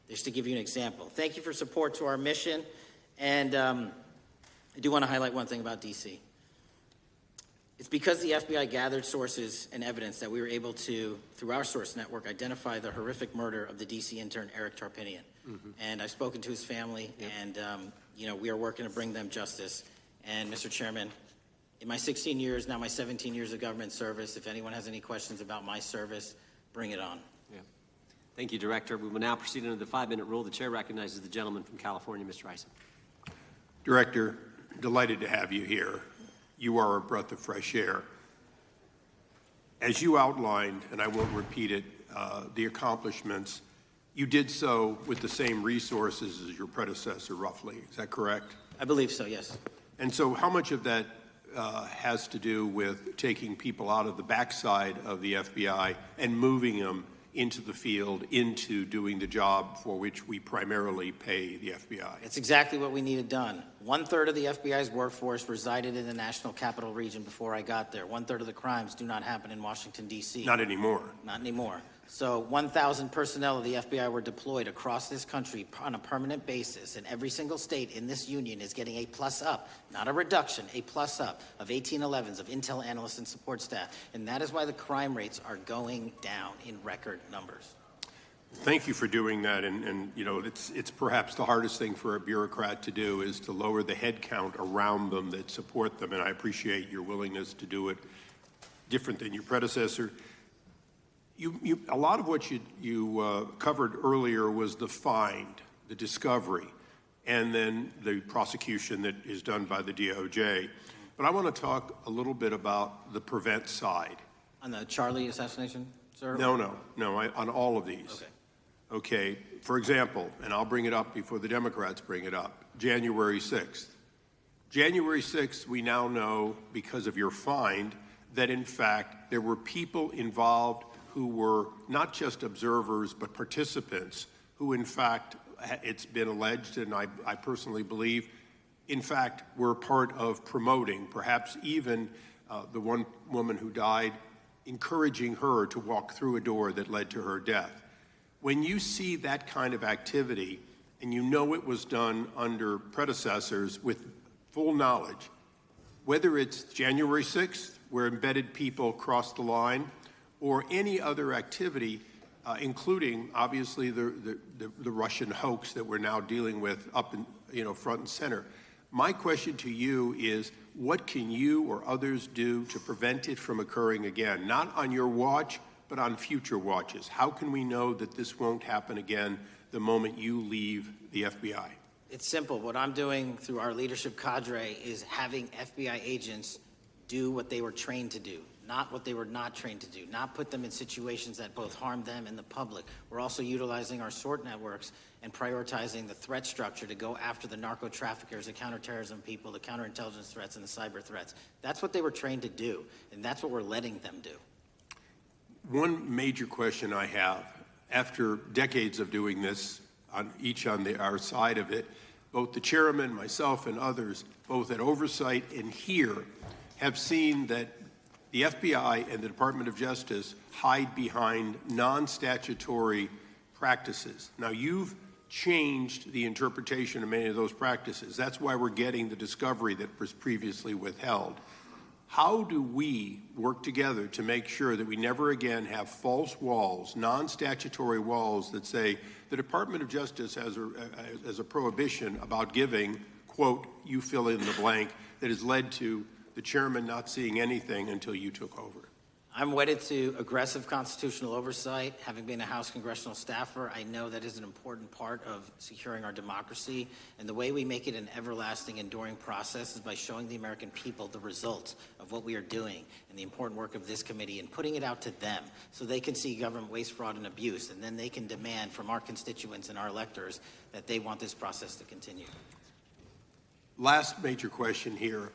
Just to give you an example. Thank you for support to our mission. And I do want to highlight one thing about D.C. It's because the FBI gathered sources and evidence that we were able to, through our source network, identify the horrific murder of the D.C. intern, Eric Tarpinian. Mm-hmm. And I've spoken to his family, and we are working to bring them justice. And Mr. Chairman, in my 16 years, now my 17 years of government service, if anyone has any questions about my service, bring it on. Thank you, Director. We will now proceed under the 5-minute rule. The chair recognizes the gentleman from California, Mr. Ison. Director, delighted to have you here. You are a breath of fresh air. As you outlined, and I won't repeat it, the accomplishments, you did so with the same resources as your predecessor, roughly. Is that correct? I believe so, yes. And so how much of that has to do with taking people out of the backside of the FBI and moving them into the field, into doing the job for which we primarily pay the FBI? It's exactly what we needed done. 1/3 of the FBI's workforce resided in the National Capital Region before I got there. 1/3 of the crimes do not happen in Washington, D.C. Not anymore. Not anymore. So 1,000 personnel of the FBI were deployed across this country on a permanent basis, and every single state in this union is getting a plus up, not a reduction, a plus up of 1811s of intel analysts and support staff. And that is why the crime rates are going down in record numbers. Thank you for doing that, and it's perhaps the hardest thing for a bureaucrat to do is to lower the head count around them that support them, and I appreciate your willingness to do it different than your predecessor. A lot of what you covered earlier was the find, the discovery, and then the prosecution that is done by the DOJ. But I want to talk a little bit about the prevent side. On the Charlie assassination? sir? No, on all of these. Okay. Okay, for example, and I'll bring it up before the Democrats bring it up, January 6th. January 6th, we now know, because of your find, that in fact there were people involved who were not just observers but participants who in fact, it's been alleged, and I personally believe, in fact, were part of promoting, perhaps even the one woman who died, encouraging her to walk through a door that led to her death. When you see that kind of activity, and you know it was done under predecessors with full knowledge, whether it's January 6th, where embedded people crossed the line, or any other activity, including, obviously, the Russian hoax that we're now dealing with up in, front and center. My question to you is, what can you or others do to prevent it from occurring again? Not on your watch, but on future watches. How can we know that this won't happen again the moment you leave the FBI? It's simple. What I'm doing through our leadership cadre is having FBI agents do what they were trained to do, not what they were not trained to do, not put them in situations that both harm them and the public. We're also utilizing our SORT networks and prioritizing the threat structure to go after the narco traffickers, the counterterrorism people, the counterintelligence threats, and the cyber threats. That's what they were trained to do, and that's what we're letting them do. One major question I have, after decades of doing this, on our side of it, both the chairman, myself, and others, both at Oversight and here, have seen that the FBI and the Department of Justice hide behind non-statutory practices. Now, you've changed the interpretation of many of those practices. That's why we're getting the discovery that was previously withheld. How do we work together to make sure that we never again have false walls, non-statutory walls that say the Department of Justice has a prohibition about giving, quote, you fill in the blank, that has led to the chairman not seeing anything until you took over? I'm wedded to aggressive constitutional oversight. Having been a House congressional staffer, I know that is an important part of securing our democracy. And the way we make it an everlasting, enduring process is by showing the American people the results of what we are doing and the important work of this committee and putting it out to them so they can see government waste, fraud, and abuse. And then they can demand from our constituents and our electors that they want this process to continue. Last major question here.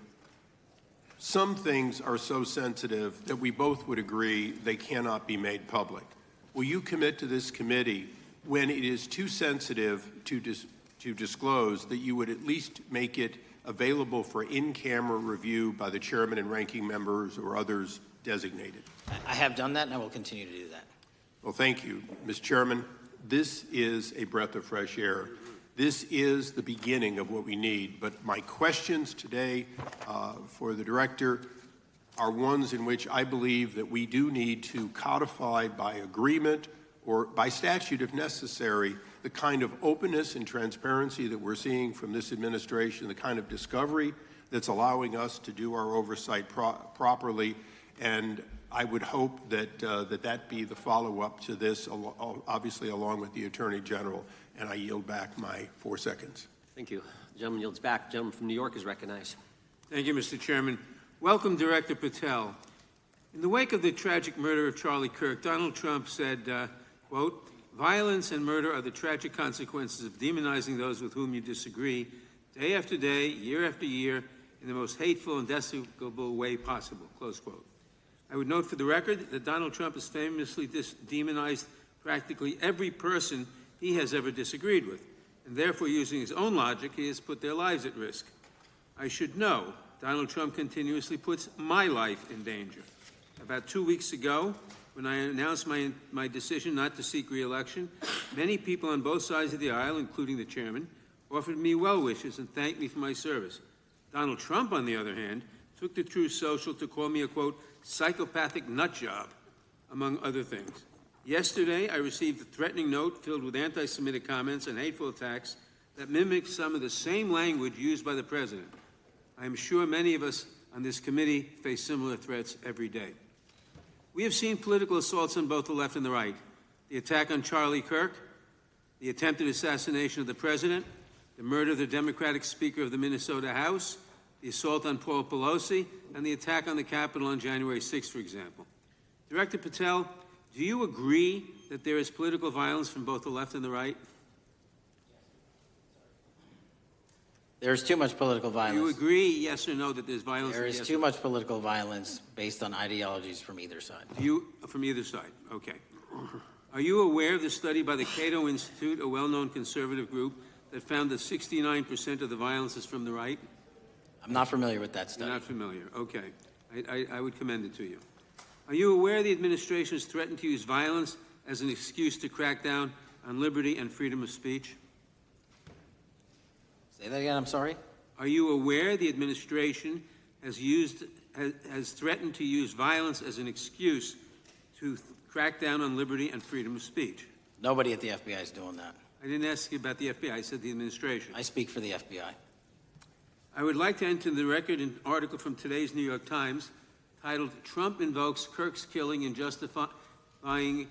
Some things are so sensitive that we both would agree they cannot be made public. Will you commit to this committee, when it is too sensitive to disclose, that you would at least make it available for in-camera review by the chairman and ranking members or others designated? I have done that, and I will continue to do that. Well, thank you, Mr. Chairman. This is a breath of fresh air. This is the beginning of what we need. But my questions today for the director are ones in which I believe that we do need to codify by agreement or by statute if necessary the kind of openness and transparency that we're seeing from this administration, the kind of discovery that's allowing us to do our oversight properly. And I would hope that that be the follow-up to this, obviously along with the Attorney General. And I yield back my 4 seconds. Thank you. The gentleman yields back. The gentleman from New York is recognized. Thank you, Mr. Chairman. Welcome, Director Patel. In the wake of the tragic murder of Charlie Kirk, Donald Trump said, quote, violence and murder are the tragic consequences of demonizing those with whom you disagree, day after day, year after year, in the most hateful and despicable way possible, close quote. I would note for the record that Donald Trump has famously demonized practically every person he has ever disagreed with, and therefore, using his own logic, he has put their lives at risk. I should know Donald Trump continuously puts my life in danger. About 2 weeks ago, when I announced my decision not to seek re-election, many people on both sides of the aisle, including the chairman, offered me well wishes and thanked me for my service. Donald Trump, on the other hand, took to Truth Social to call me a, quote, psychopathic nutjob, among other things. Yesterday, I received a threatening note filled with anti-Semitic comments and hateful attacks that mimic some of the same language used by the president. I am sure many of us on this committee face similar threats every day. We have seen political assaults on both the left and the right. The attack on Charlie Kirk, the attempted assassination of the president, the murder of the Democratic Speaker of the Minnesota House, the assault on Paul Pelosi, and the attack on the Capitol on January 6th, for example. Director Patel, Do you agree that there is political violence from both the left and the right? There is too much political Do violence. you agree, yes or no, that there's violence? There is yes too or- much political violence based on ideologies from either side. From either side, okay. Are you aware of the study by the Cato Institute, a well-known conservative group, that found that 69% of the violence is from the right? I'm not familiar with that You're study. not familiar, okay. I would commend it to you. Are you aware the administration has threatened to use violence as an excuse to crack down on liberty and freedom of speech? Say that again, I'm sorry? Are you aware the administration has threatened to use violence as an excuse to crack down on liberty and freedom of speech? Nobody at the FBI is doing that. I didn't ask you about the FBI, I said the administration. I speak for the FBI. I would like to enter the record an article from today's New York Times titled, "Trump Invokes Kirk's Killing and Justifying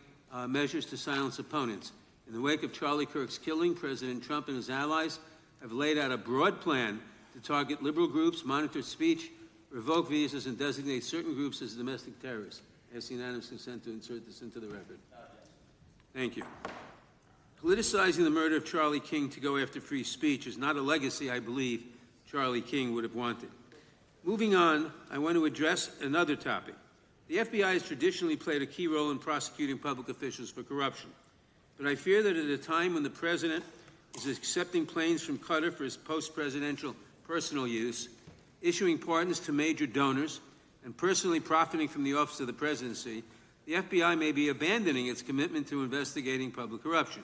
Measures to Silence Opponents." In the wake of Charlie Kirk's killing, President Trump and his allies have laid out a broad plan to target liberal groups, monitor speech, revoke visas, and designate certain groups as domestic terrorists. I ask unanimous consent to insert this into the record. Thank you. Politicizing the murder of Charlie King to go after free speech is not a legacy I believe Charlie King would have wanted. Moving on, I want to address another topic. The FBI has traditionally played a key role in prosecuting public officials for corruption. But I fear that at a time when the president is accepting planes from Qatar for his post-presidential personal use, issuing pardons to major donors, and personally profiting from the office of the presidency, the FBI may be abandoning its commitment to investigating public corruption.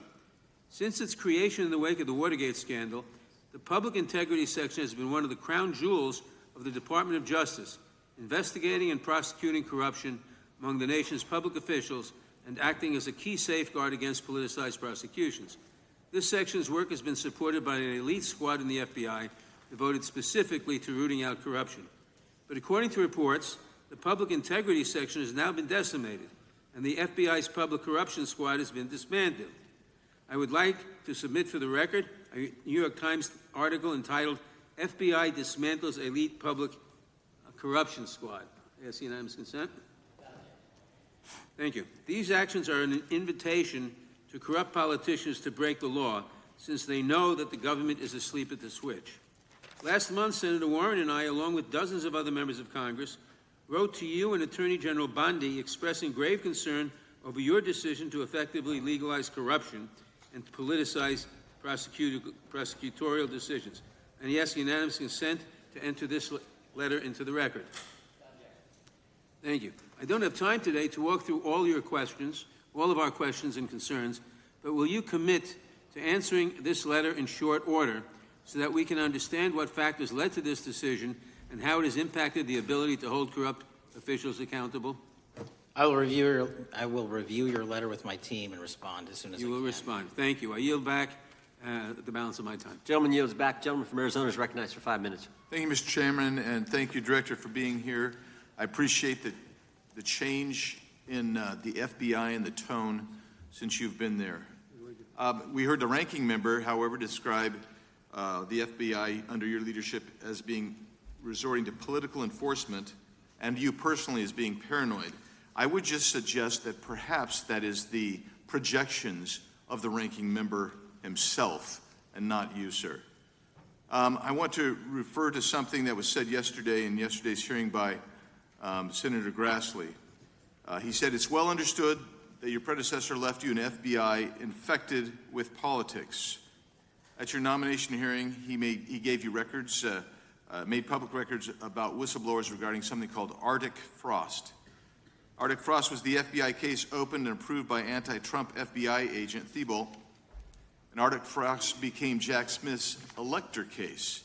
Since its creation in the wake of the Watergate scandal, the Public Integrity Section has been one of the crown jewels of the Department of Justice, investigating and prosecuting corruption among the nation's public officials and acting as a key safeguard against politicized prosecutions. This section's work has been supported by an elite squad in the FBI devoted specifically to rooting out corruption. But according to reports, the Public Integrity Section has now been decimated, and the FBI's Public Corruption Squad has been disbanded. I would like to submit for the record a New York Times article entitled, "FBI Dismantles Elite Public Corruption Squad." I ask unanimous consent. Thank you. These actions are an invitation to corrupt politicians to break the law, since they know that the government is asleep at the switch. Last month, Senator Warren and I, along with dozens of other members of Congress, wrote to you and Attorney General Bondi expressing grave concern over your decision to effectively legalize corruption and to politicize prosecutorial decisions. And he asks unanimous consent to enter this letter into the record. Thank you. I don't have time today to walk through all your questions, all of our questions and concerns, but will you commit to answering this letter in short order so that we can understand what factors led to this decision and how it has impacted the ability to hold corrupt officials accountable? I will review your letter with my team and respond as soon as I can. You will respond. Thank you. I yield back the balance of my time. Gentleman yields back. Gentleman from Arizona is recognized for 5 minutes. Thank you, Mr. Chairman, and thank you, Director, for being here. I appreciate the change in the FBI and the tone since you've been there. We heard the ranking member, however, describe the FBI under your leadership as being resorting to political enforcement and you personally as being paranoid. I would just suggest that perhaps that is the projections of the ranking member himself and not you, sir. I want to refer to something that was said yesterday in yesterday's hearing by Senator Grassley. He said, "It's well understood that your predecessor left you an FBI infected with politics." At your nomination hearing, he gave you records, made public records about whistleblowers regarding something called Arctic Frost. Arctic Frost was the FBI case opened and approved by anti-Trump FBI agent Thibault, and Arctic Frost became Jack Smith's elector case.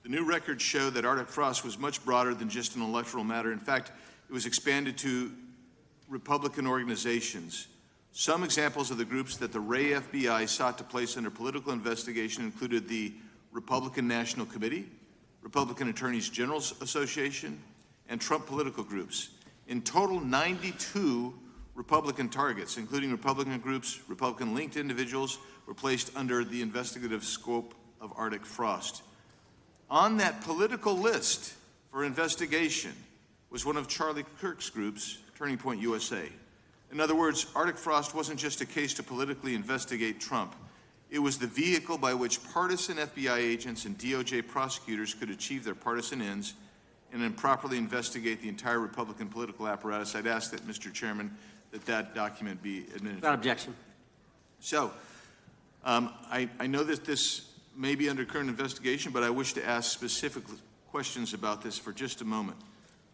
The new records show that Arctic Frost was much broader than just an electoral matter. In fact, it was expanded to Republican organizations. Some examples of the groups that the Ray FBI sought to place under political investigation included the Republican National Committee, Republican Attorneys General's Association, and Trump political groups. In total, 92 Republican targets, including Republican groups, Republican-linked individuals, were placed under the investigative scope of Arctic Frost. On that political list for investigation was one of Charlie Kirk's groups, Turning Point USA. In other words, Arctic Frost wasn't just a case to politically investigate Trump. It was the vehicle by which partisan FBI agents and DOJ prosecutors could achieve their partisan ends and improperly investigate the entire Republican political apparatus. I'd ask that, Mr. Chairman, that document be administered. Without objection. So, I know that this may be under current investigation, but I wish to ask specific questions about this for just a moment.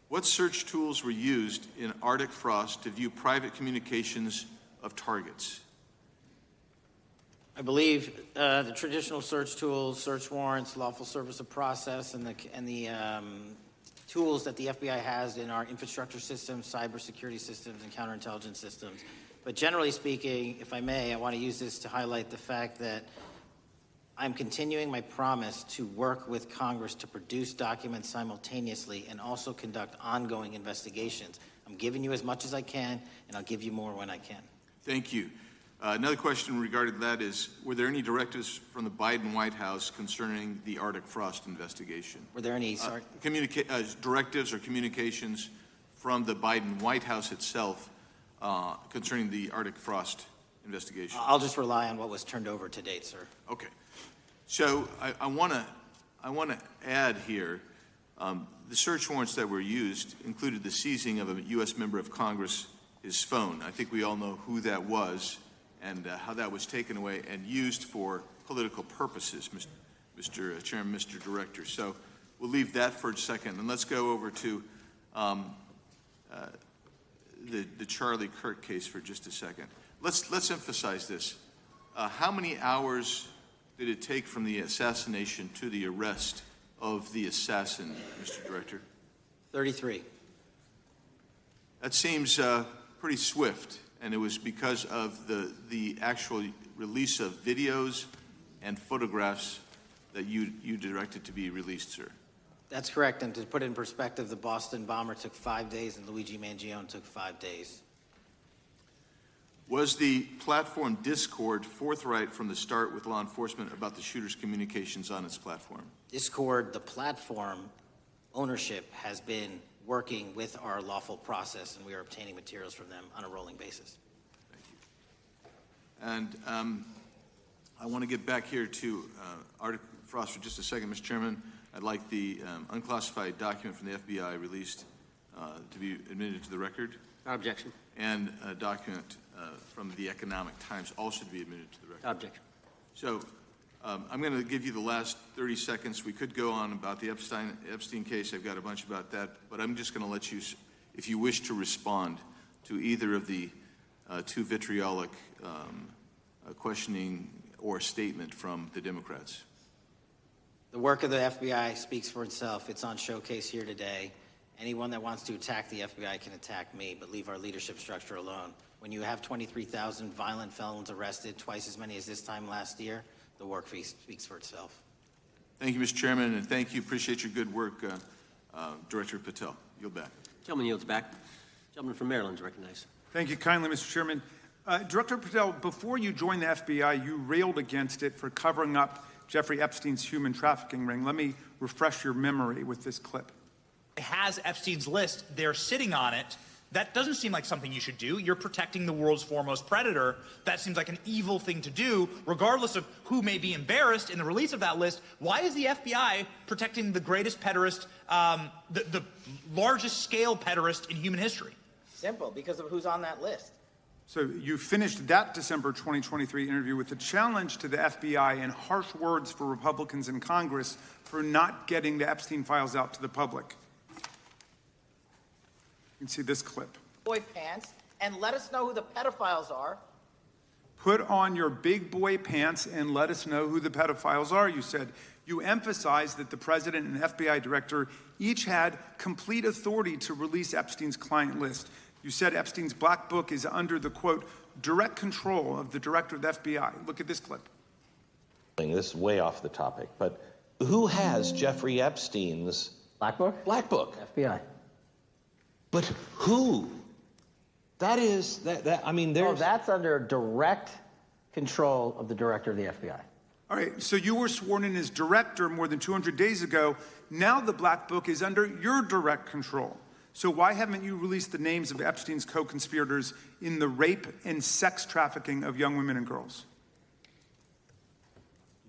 What search tools were used in Arctic Frost to view private communications of targets? I believe the traditional search tools, search warrants, lawful service of process, and the tools that the FBI has in our infrastructure systems, cybersecurity systems, and counterintelligence systems. But generally speaking, if I may, I want to use this to highlight the fact that I'm continuing my promise to work with Congress to produce documents simultaneously and also conduct ongoing investigations. I'm giving you as much as I can, and I'll give you more when I can. Thank you. Another question regarding that is, were there any directives from the Biden White House concerning the Arctic Frost investigation? Were there any directives or communications from the Biden White House itself concerning the Arctic Frost investigation? I'll just rely on what was turned over to date, sir. Okay. So I want to add here, the search warrants that were used included the seizing of a U.S. member of Congress, his phone. I think we all know who that was and how that was taken away and used for political purposes, Mr. Chairman, Mr. Director. So we'll leave that for a second, and let's go over to the Charlie Kirk case for just a second. Let's emphasize this. How many hours did it take from the assassination to the arrest of the assassin, Mr. Director? 33. That seems pretty swift, and it was because of the actual release of videos and photographs that you directed to be released, sir. That's correct, and to put it in perspective, the Boston bomber took 5 days and Luigi Mangione took 5 days. Was the platform Discord forthright from the start with law enforcement about the shooter's communications on its platform? Discord, the platform ownership, has been working with our lawful process, and we are obtaining materials from them on a rolling basis. Thank you. And I want to get back here to Arctic Frost for just a second, Mr. Chairman. I'd like the unclassified document from the FBI released to be admitted to the record. Without objection. And a document from the Economic Times also to be admitted to the record. Without objection. So I'm going to give you the last 30 seconds. We could go on about the Epstein case. I've got a bunch about that. But I'm just going to let you, if you wish to respond to either of the two vitriolic questioning or statement from the Democrats. The work of the FBI speaks for itself. It's on showcase here today. Anyone that wants to attack the FBI can attack me, but leave our leadership structure alone. When you have 23,000 violent felons arrested, twice as many as this time last year, the work speaks for itself. Thank you, Mr. Chairman, and thank you. Appreciate your good work, Director Patel. Yield back. Gentleman yields back. Gentleman from Maryland is recognized. Thank you kindly, Mr. Chairman. Director Patel, before you joined the FBI, you railed against it for covering up Jeffrey Epstein's human trafficking ring. Let me refresh your memory with this clip. Has Epstein's list, they're sitting on it. That doesn't seem like something you should do. You're protecting the world's foremost predator. That seems like an evil thing to do, regardless of who may be embarrassed in the release of that list. Why is the FBI protecting the greatest pederast, the largest scale pederast in human history? Simple, because of who's on that list. So you finished that December 2023 interview with a challenge to the FBI and harsh words for Republicans in Congress for not getting the Epstein files out to the public. You can see this clip. Boy pants, and let us know who the pedophiles are. Put on your big boy pants and let us know who the pedophiles are, you said. You emphasized that the president and FBI director each had complete authority to release Epstein's client list. You said Epstein's black book is under the, quote, direct control of the director of the FBI. Look at this clip. This is way off the topic, but who has Jeffrey Epstein's Black Book? black book? FBI. But who? That is, I mean, Oh, there's... that's under direct control of the director of the FBI. All right, so you were sworn in as director more than 200 days ago. Now the black book is under your direct control. So why haven't you released the names of Epstein's co-conspirators in the rape and sex trafficking of young women and girls?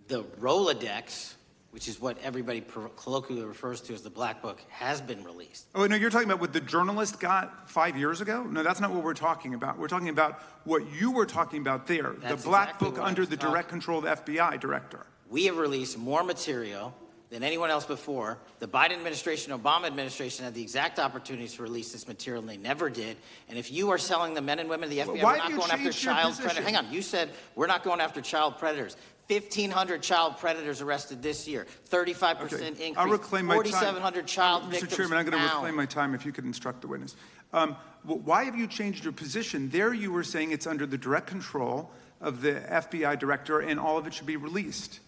The Rolodex, which is what everybody colloquially refers to as the Black Book, has been released. Oh, no, you're talking about what the journalist got 5 years ago? No, that's not what we're talking about. We're talking about what you were talking about there, That's the Black exactly Book what I under was the talking. direct control of the FBI director. We have released more material than anyone else before. The Biden administration, Obama administration had the exact opportunities to release this material, and they never did. And if you are selling the men and women of the FBI, Why we're have not you going after changed your child position? predators. Hang on, you said we're not going after child predators. 1,500 child predators arrested this year, 35% increase. I'll reclaim my time. 4,700 child victims Mr. Chairman, I'm going to found. reclaim my time if you could instruct the witness. Why have you changed your position? There you were saying it's under the direct control of the FBI director and all of it should be released.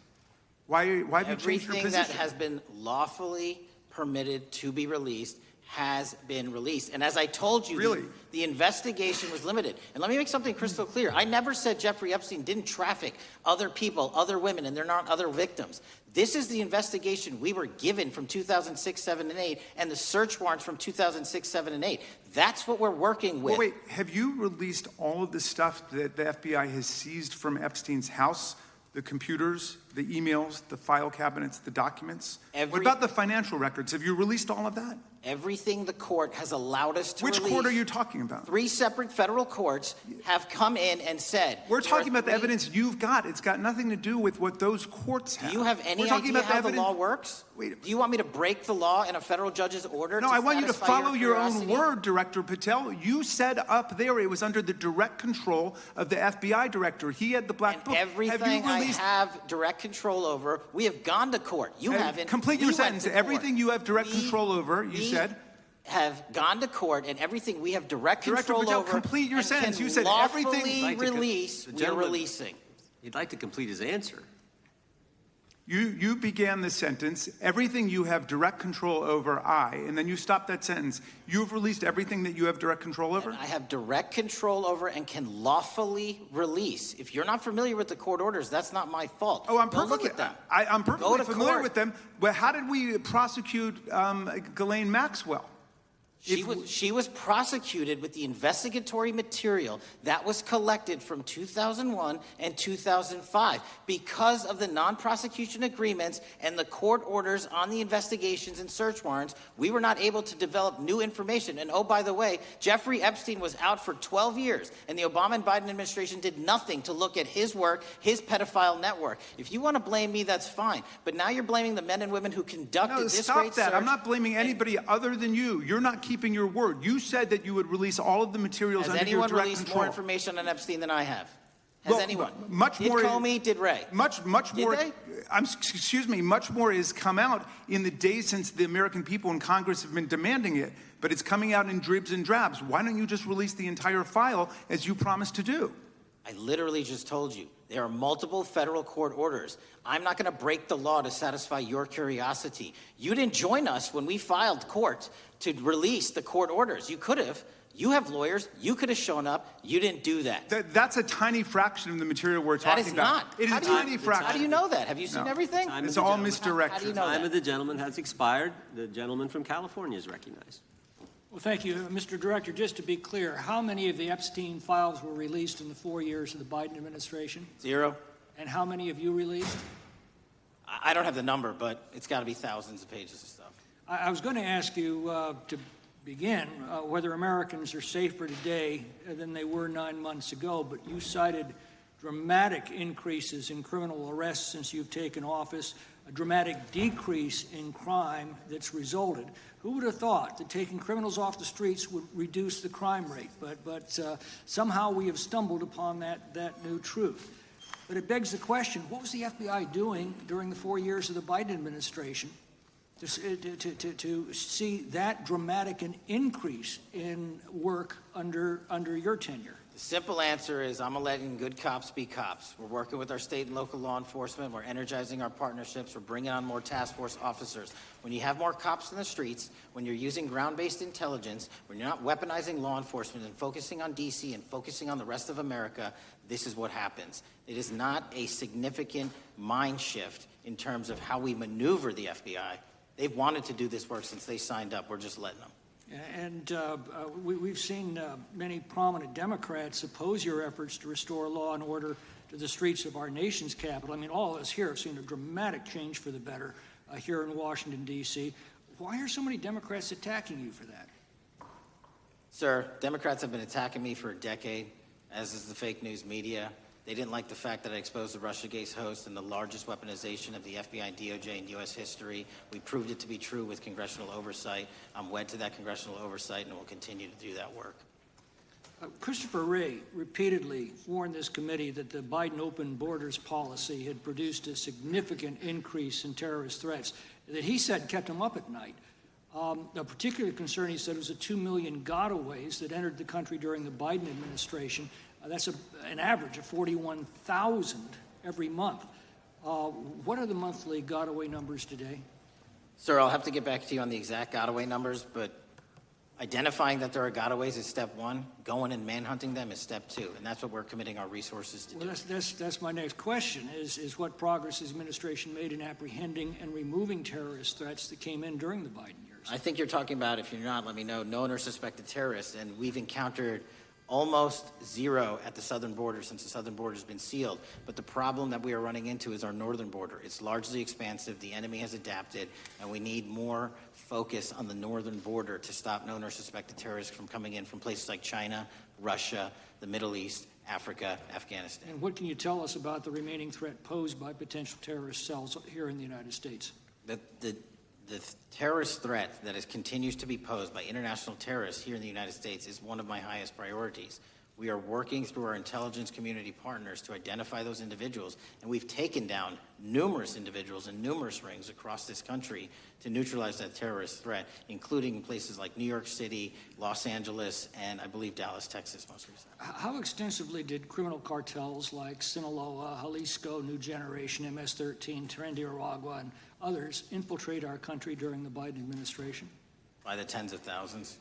Why have you changed your Everything position? that has been lawfully permitted to be released has been released. And as I told you, Really? the investigation was limited. And let me make something crystal clear. I never said Jeffrey Epstein didn't traffic other people, other women, and they're not other victims. This is the investigation we were given from 2006, 7, and 8, and the search warrants from 2006, 7, and 8. That's what we're working with. Wait, have you released all of the stuff that the FBI has seized from Epstein's house? The computers, the emails, the file cabinets, the documents? What about the financial records? Have you released all of that? Everything the court has allowed us to Which release. court are you talking about? 3 separate federal courts have come in and said... We're talking about the 3 evidence you've got. It's got nothing to do with what those courts have. Do you have any We're talking idea about how the evidence- law works? Wait. Do you want me to break the law in a federal judge's order? No, I want you to satisfy follow your own curiosity? word, Director Patel. You said up there it was under the direct control of the FBI director. He had the Black Book. Everything I have direct control over, we have gone to court. You haven't. Complete We your went sentence. to court. Everything you have direct control over, you said. Have gone to court, and everything we have direct Director control Patel, over. complete your and sentence. can You said lawfully everything- release. The We're gentleman- releasing. He'd like to complete his answer. You began the sentence, everything you have direct control over, and then you stopped that sentence. You've released everything that you have direct control over? And I have direct control over and can lawfully release. If you're not familiar with the court orders, that's not my fault. Oh, I'm Go perfectly, look at them. I'm Go perfectly to familiar court. with them. But how did we prosecute Ghislaine Maxwell? She was prosecuted with the investigatory material that was collected from 2001 and 2005. Because of the non-prosecution agreements and the court orders on the investigations and search warrants, we were not able to develop new information. And oh, by the way, Jeffrey Epstein was out for 12 years, and the Obama and Biden administration did nothing to look at his work, his pedophile network. If you want to blame me, that's fine. But now you're blaming the men and women who conducted this stop great that. search. I'm not blaming anybody other than you. You're not keeping your word. You said that you would release all of the materials Has under your anyone direct released control. more information on Epstein than I have? Has Well, anyone? much did more- Comey, did Ray? Much more. they? Excuse me. Much more has come out in the days since the American people and Congress have been demanding it. But it's coming out in dribs and drabs. Why don't you just release the entire file as you promised to do? I literally just told you. There are multiple federal court orders. I'm not going to break the law to satisfy your curiosity. You didn't join us when we filed court to release the court orders. You could have. You have lawyers. You could have shown up. You didn't do that. That's a tiny fraction of the material we're That talking is about. not. It is How a do you- tiny fraction. How do you know that? Have you seen No. everything? Time It's of the all gentleman. misdirection. How do you know Time that? of the gentleman has expired. The gentleman from California is recognized. Well, thank you. Mr. Director, just to be clear, how many of the Epstein files were released in the 4 years of the Biden administration? 0. And how many have you released? I don't have the number, but it's got to be thousands of pages of stuff. I was going to ask you to begin whether Americans are safer today than they were 9 months ago, but you cited dramatic increases in criminal arrests since you've taken office, a dramatic decrease in crime that's resulted. Who would have thought that taking criminals off the streets would reduce the crime rate? But somehow we have stumbled upon that new truth. But it begs the question, what was the FBI doing during the 4 years of the Biden administration to see that dramatic an increase in work under your tenure? The simple answer is I'm letting good cops be cops. We're working with our state and local law enforcement. We're energizing our partnerships. We're bringing on more task force officers. When you have more cops in the streets, when you're using ground-based intelligence, when you're not weaponizing law enforcement and focusing on D.C. and focusing on the rest of America, this is what happens. It is not a significant mind shift in terms of how we maneuver the FBI. They've wanted to do this work since they signed up. We're just letting them. And we've seen many prominent Democrats oppose your efforts to restore law and order to the streets of our nation's capital. I mean, all of us here have seen a dramatic change for the better here in Washington, D.C. Why are so many Democrats attacking you for that? Sir, Democrats have been attacking me for a decade, as is the fake news media. They didn't like the fact that I exposed the Russiagate host and the largest weaponization of the FBI and DOJ in U.S. history. We proved it to be true with congressional oversight. I'm wed to that congressional oversight and will continue to do that work. Christopher Wray repeatedly warned this committee that the Biden open borders policy had produced a significant increase in terrorist threats that he said kept him up at night. A particular concern, he said, was the 2 million gotaways that entered the country during the Biden administration. That's an average of 41,000 every month. What are the monthly gotaway numbers today? Sir, I'll have to get back to you on the exact gotaway numbers, but identifying that there are gotaways is step one. Going and manhunting them is step two, and that's what we're committing our resources to do. Well, that's my next question, is what progress has the administration made in apprehending and removing terrorist threats that came in during the Biden years? I think you're talking about, if you're not, let me know, known or suspected terrorists, and we've encountered almost zero at the southern border since the southern border has been sealed. But the problem that we are running into is our northern border. It's largely expansive. The enemy has adapted, and we need more focus on the northern border to stop known or suspected terrorists from coming in from places like China, Russia, the Middle East, Africa, Afghanistan. And what can you tell us about the remaining threat posed by potential terrorist cells here in the United States? The terrorist threat that continues to be posed by international terrorists here in the United States is one of my highest priorities. We are working through our intelligence community partners to identify those individuals, and we've taken down numerous individuals in numerous rings across this country to neutralize that terrorist threat, including places like New York City, Los Angeles, and I believe Dallas, Texas most recently. How extensively did criminal cartels like Sinaloa, Jalisco, New Generation, MS-13, Tren de Aragua, and others infiltrate our country during the Biden administration? By the tens of thousands.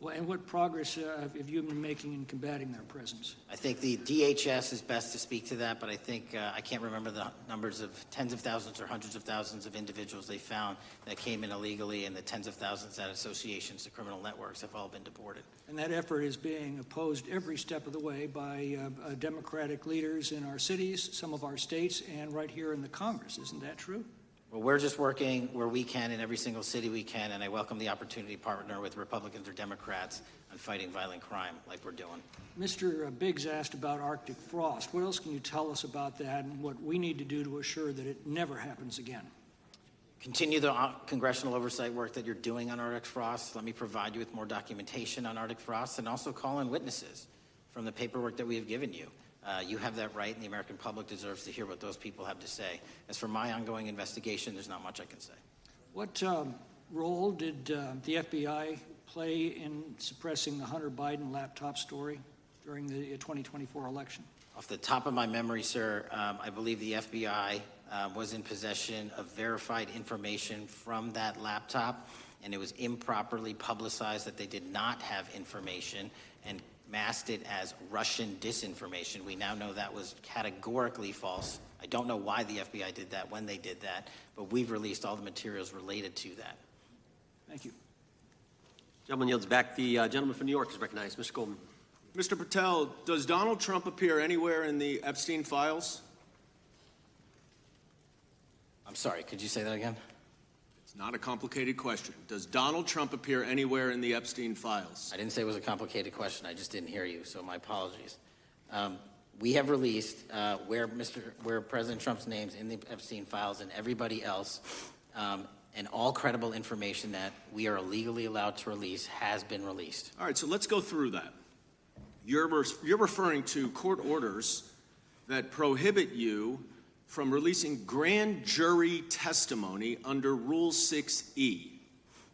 Well, and what progress have you been making in combating their presence? I think the DHS is best to speak to that, but I think I can't remember the numbers of tens of thousands or hundreds of thousands of individuals they found that came in illegally, and the tens of thousands that associations to criminal networks have all been deported. And that effort is being opposed every step of the way by Democratic leaders in our cities, some of our states, and right here in the Congress. Isn't that true? Well, we're just working where we can in every single city we can, and I welcome the opportunity to partner with Republicans or Democrats on fighting violent crime like we're doing. Mr. Biggs asked about Arctic frost. What else can you tell us about that and what we need to do to assure that it never happens again? Continue the congressional oversight work that you're doing on Arctic frost. Let me provide you with more documentation on Arctic frost, and also call in witnesses from the paperwork that we have given you. You have that right, and the American public deserves to hear what those people have to say. As for my ongoing investigation, there's not much I can say. What role did the FBI play in suppressing the Hunter Biden laptop story during the 2024 election? Off the top of my memory, sir, I believe the FBI was in possession of verified information from that laptop, and it was improperly publicized that they did not have information and masked it as Russian disinformation. We now know that was categorically false. I don't know why the FBI did that, when they did that, but we've released all the materials related to that. Thank you. Gentleman yields back. The gentleman from New York is recognized. Mr. Goldman. Mr. Patel, does Donald Trump appear anywhere in the Epstein files? I'm sorry, could you say that again? It's not a complicated question. Does Donald Trump appear anywhere in the Epstein files? I didn't say it was a complicated question. I just didn't hear you, so my apologies. We have released where President Trump's name's in the Epstein files and everybody else, and all credible information that we are legally allowed to release has been released. All right, so let's go through that. You're referring to court orders that prohibit you from releasing grand jury testimony under Rule 6E.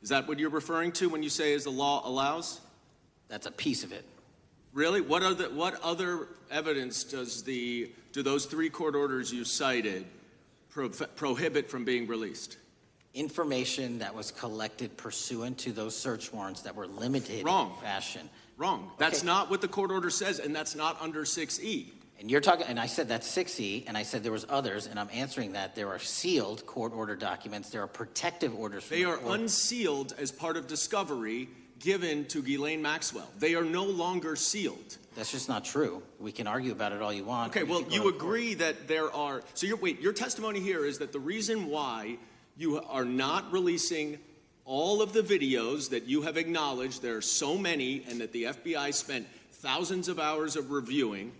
Is that what you're referring to when you say as the law allows? That's a piece of it. Really? What other evidence do those three court orders you cited prohibit from being released? Information that was collected pursuant to those search warrants that were limited Wrong. in fashion. Wrong. Okay. That's not what the court order says, and that's not under 6E. And you're talking, and I said that's 6E, and I said there was others, and I'm answering that. There are sealed court order documents. There are protective orders. They are unsealed as part of discovery, given to Ghislaine Maxwell. They are no longer sealed. That's just not true. We can argue about it all you want. Okay, well, you agree that there are, so your testimony here is that the reason why you are not releasing all of the videos that you have acknowledged, there are so many, and that the FBI spent thousands of hours of reviewing,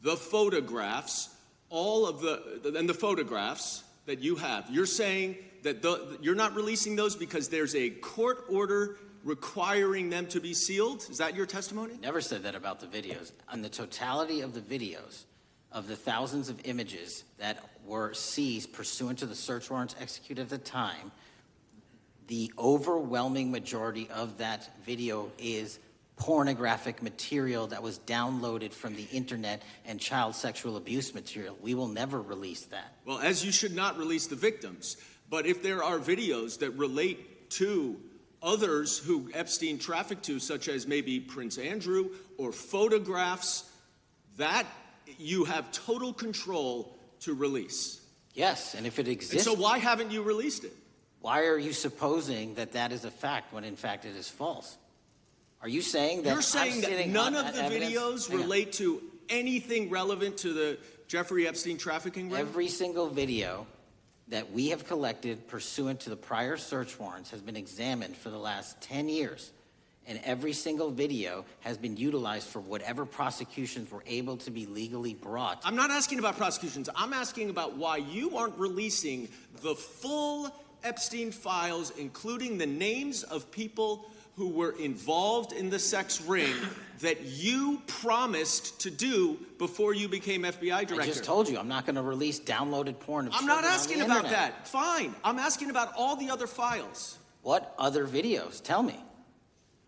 the photographs, and the photographs that you have. You're saying that you're not releasing those because there's a court order requiring them to be sealed? Is that your testimony? Never said that about the videos. On the totality of the videos, of the thousands of images that were seized pursuant to the search warrants executed at the time, the overwhelming majority of that video is pornographic material that was downloaded from the internet and child sexual abuse material. We will never release that. Well, as you should not release the victims. But if there are videos that relate to others who Epstein trafficked to, such as maybe Prince Andrew, or photographs, that you have total control to release. Yes, and if it exists... And so why haven't you released it? Why are you supposing that that is a fact when in fact it is false? Are you saying that... You're saying that none of the videos relate to anything relevant to the Jeffrey Epstein trafficking ring? Every single video that we have collected pursuant to the prior search warrants has been examined for the last 10 years. And every single video has been utilized for whatever prosecutions were able to be legally brought. I'm not asking about prosecutions. I'm asking about why you aren't releasing the full Epstein files, including the names of people who were involved in the sex ring that you promised to do before you became FBI director. I just told you, I'm not going to release downloaded porn of I'm children not asking on the about internet. that. Fine. I'm asking about all the other files. What other videos? Tell me.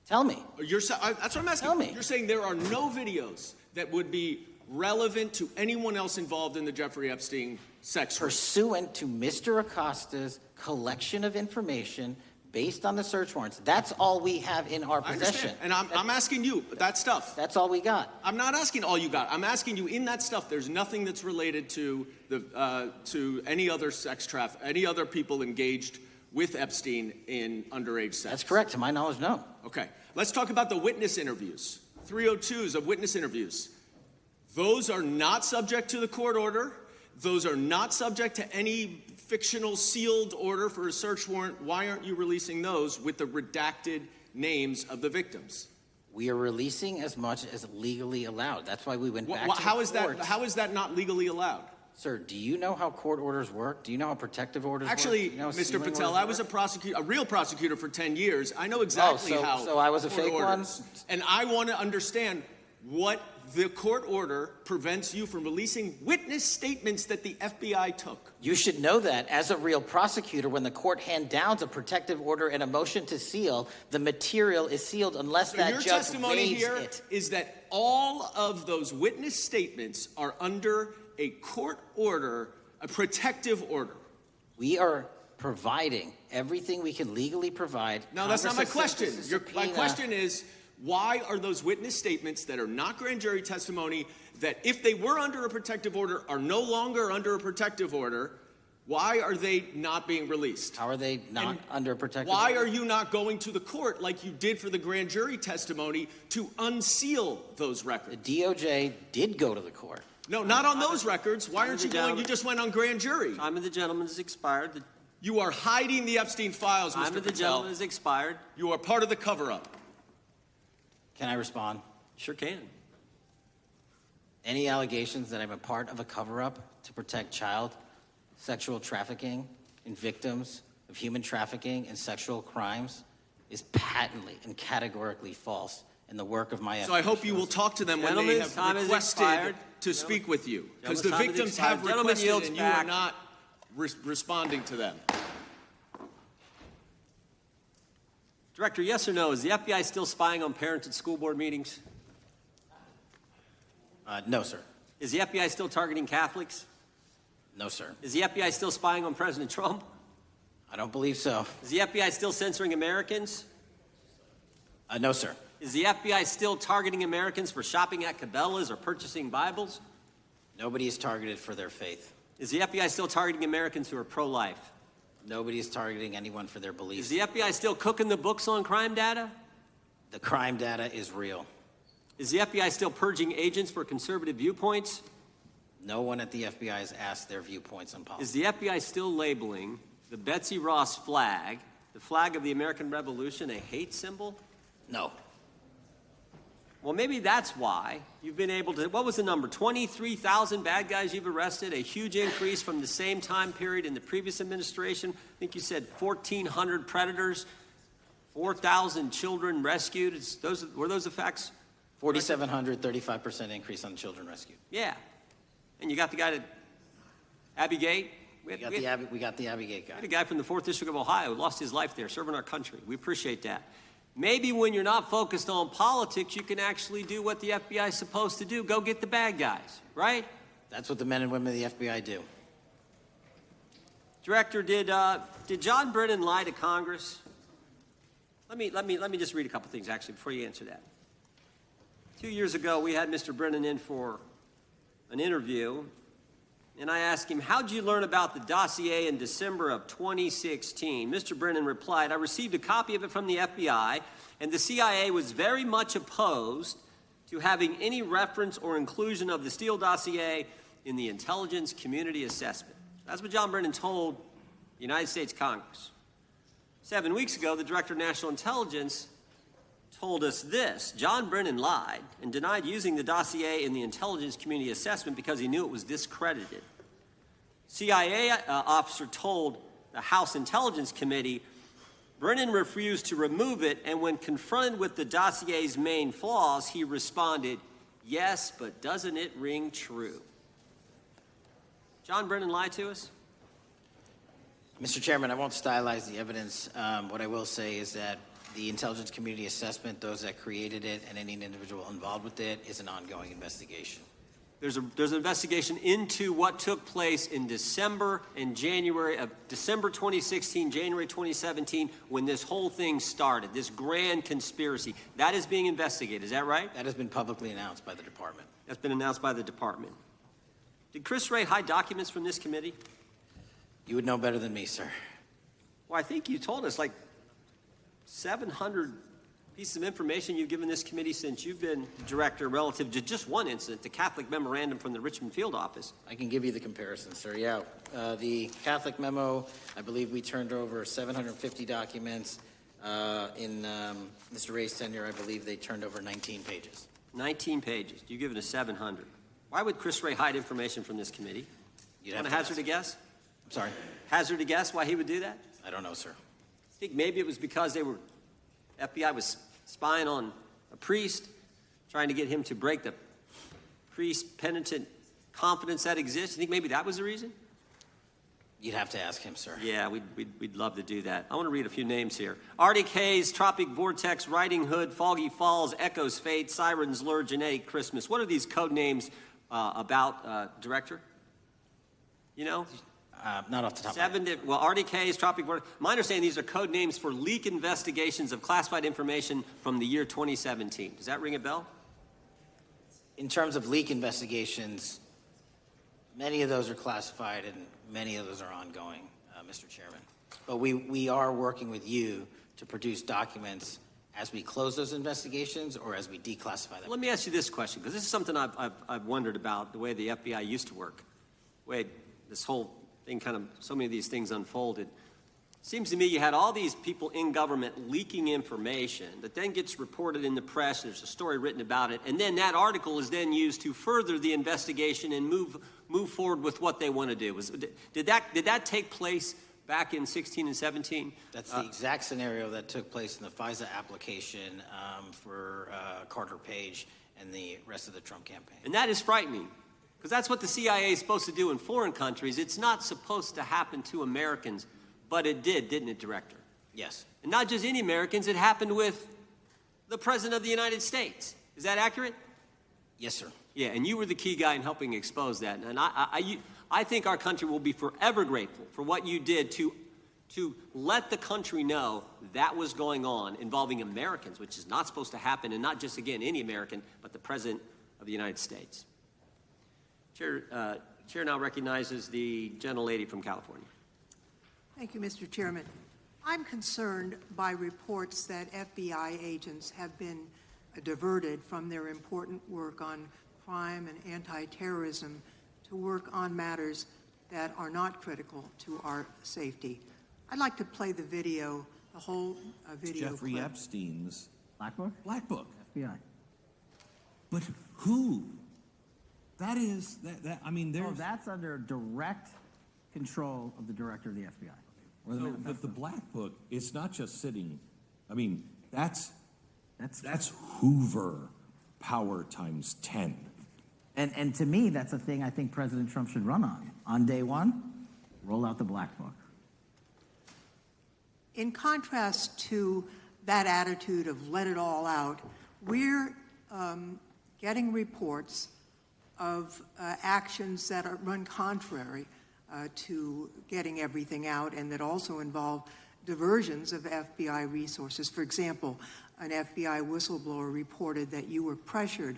Tell me. That's what I'm asking. Tell me. You're saying there are no videos that would be relevant to anyone else involved in the Jeffrey Epstein sex ring. Pursuant to Mr. Acosta's collection of information based on the search warrants. That's all we have in our possession. And I'm asking you, that stuff. That's all we got. I'm not asking all you got. I'm asking you, in that stuff, there's nothing that's related to any other sex traffic, any other people engaged with Epstein in underage sex. That's correct. To my knowledge, no. Okay. Let's talk about the witness interviews. 302s of witness interviews. Those are not subject to the court order. Those are not subject to any fictional sealed order for a search warrant. Why aren't you releasing those with the redacted names of the victims? We are releasing as much as legally allowed. That's why we went back to the court. How is that not legally allowed? Sir, do you know how court orders work? Do you know how protective orders Actually, work? Do you know how Mr. sealing Patel, orders I was work? a real prosecutor for 10 years. I know exactly how. So I was a court fake one? orders. And I want to understand what the court order prevents you from releasing witness statements that the FBI took. You should know that as a real prosecutor, when the court hand downs a protective order and a motion to seal, the material is sealed unless So that your judge testimony waives here it. is that all of those witness statements are under a court order, a protective order. We are providing everything we can legally provide. No, that's not my Congress has question. sent us a My subpoena. question is, why are those witness statements that are not grand jury testimony, that if they were under a protective order are no longer under a protective order, why are they not being released? How are they not under a protective Why order? are you not going to the court like you did for the grand jury testimony to unseal those records? The DOJ did go to the court. No, not on those records. Why aren't you going? You just went on grand jury. Time of the gentleman has expired. You are hiding the Epstein files, Time Mr. of the Patel. gentleman has expired. You are part of the cover-up. Can I respond? Sure can. Any allegations that I'm a part of a cover-up to protect child sexual trafficking and victims of human trafficking and sexual crimes is patently and categorically false in the work of my So I hope you will talk to them when they Gentlemen's time have has requested expired. to speak with you. Because the Gentlemen's time has victims have expired. Gentleman requested yields and you are back. not responding to them. Director, yes or no, is the FBI still spying on parents at school board meetings? No, sir. Is the FBI still targeting Catholics? No, sir. Is the FBI still spying on President Trump? I don't believe so. Is the FBI still censoring Americans? No, sir. Is the FBI still targeting Americans for shopping at Cabela's or purchasing Bibles? Nobody is targeted for their faith. Is the FBI still targeting Americans who are pro-life? Nobody is targeting anyone for their Is beliefs. the FBI still cooking the books on crime data? The crime data is real. Is the FBI still purging agents for conservative viewpoints? No one at the FBI has asked their viewpoints on policy. Is the FBI still labeling the Betsy Ross flag, the flag of the American Revolution, a hate symbol? No. Well, maybe that's why you've been able to, what was the number, 23,000 bad guys you've arrested, a huge increase from the same time period in the previous administration. I think you said 1,400 predators, 4,000 children rescued. Were those the facts? 4,700, 35% increase on children rescued. Yeah. And you got the guy that, Abbey Gate? We got the Abbey Gate guy. We had a guy from the 4th District of Ohio who lost his life there serving our country. We appreciate that. Maybe when you're not focused on politics, you can actually do what the FBI is supposed to do. Go get the bad guys, right? That's what the men and women of the FBI do. Director, did John Brennan lie to Congress? Let me just read a couple things, actually, before you answer that. 2 years ago, we had Mr. Brennan in for an interview, and I asked him, how'd you learn about the dossier in December of 2016? Mr. Brennan replied, I received a copy of it from the FBI, and the CIA was very much opposed to having any reference or inclusion of the Steele dossier in the intelligence community assessment. That's what John Brennan told the United States Congress. 7 weeks ago, the Director of National Intelligence told us this. John Brennan lied and denied using the dossier in the intelligence community assessment because he knew it was discredited. CIA officer told the House Intelligence Committee Brennan refused to remove it, and when confronted with the dossier's main flaws, he responded, yes, but doesn't it ring true? John Brennan lied to us? Mr. Chairman, I won't stylize the evidence. What I will say is that the intelligence community assessment, those that created it and any individual involved with it, is an ongoing investigation. There's an investigation into what took place in December and January of December 2016, January 2017, when this whole thing started, this grand conspiracy. That is being investigated, is that right? That has been publicly announced by the department. That's been announced by the department. Did Chris Wray hide documents from this committee? You would know better than me, sir. Well, I think you told us like 700 pieces of information you've given this committee since you've been director relative to just one incident, the Catholic memorandum from the Richmond field office. I can give you the comparison, sir. Yeah, the Catholic memo, I believe we turned over 750 documents. In Mr. Ray's tenure, I believe they turned over 19 pages. 19 pages. You give it a 700. Why would Chris Wray hide information from this committee? You'd Want have to to hazard a guess? I'm sorry? Hazard a guess why he would do that? I don't know, sir. I think maybe it was because FBI was spying on a priest, trying to get him to break the priest penitent confidence that exists. You think maybe that was the reason? You'd have to ask him, sir. Yeah, we'd love to do that. I want to read a few names here. Arctic Haze, Tropic Vortex, Riding Hood, Foggy Falls, Echoes Fate, Sirens Lure, Genetic Christmas. What are these code names about, Director? You know? Not off the top of my head. Well, Arctic Haze, Tropic Vortex. My understanding, these are code names for leak investigations of classified information from the year 2017. Does that ring a bell? In terms of leak investigations, many of those are classified and many of those are ongoing, Mr. Chairman. But we are working with you to produce documents as we close those investigations or as we declassify them. Let me ask you this question, because this is something I've wondered about, the way the FBI used to work. The way this whole thing so many of these things unfolded. Seems to me you had all these people in government leaking information that then gets reported in the press, there's a story written about it, and then that article is then used to further the investigation and move forward with what they want to do. Did that take place back in 16 and 17? That's the exact scenario that took place in the FISA application for Carter Page and the rest of the Trump campaign. And that is frightening, because that's what the CIA is supposed to do in foreign countries. It's not supposed to happen to Americans, but it did, didn't it, Director? Yes. And not just any Americans, it happened with the President of the United States. Is that accurate? Yes, sir. Yeah, and you were the key guy in helping expose that. And I think our country will be forever grateful for what you did to let the country know that was going on involving Americans, which is not supposed to happen, and not just, again, any American, but the President of the United States. Chair now recognizes the gentlelady from California. Thank you, Mr. Chairman. I'm concerned by reports that FBI agents have been diverted from their important work on crime and anti-terrorism to work on matters that are not critical to our safety. I'd like to play the video, the whole video Jeffrey clip. Epstein's Black Book? Black Book. FBI. But who? That is, I mean, there's... Oh, that's under direct control of the director of the FBI. Or the So, manifesto. but the Black Book, it's not just sitting, I mean, that's Hoover power times 10. And to me, that's a thing I think President Trump should run on. On day one, roll out the Black Book. In contrast to that attitude of let it all out, we're getting reports of actions that run contrary to getting everything out and that also involve diversions of FBI resources. For example, an FBI whistleblower reported that you were pressured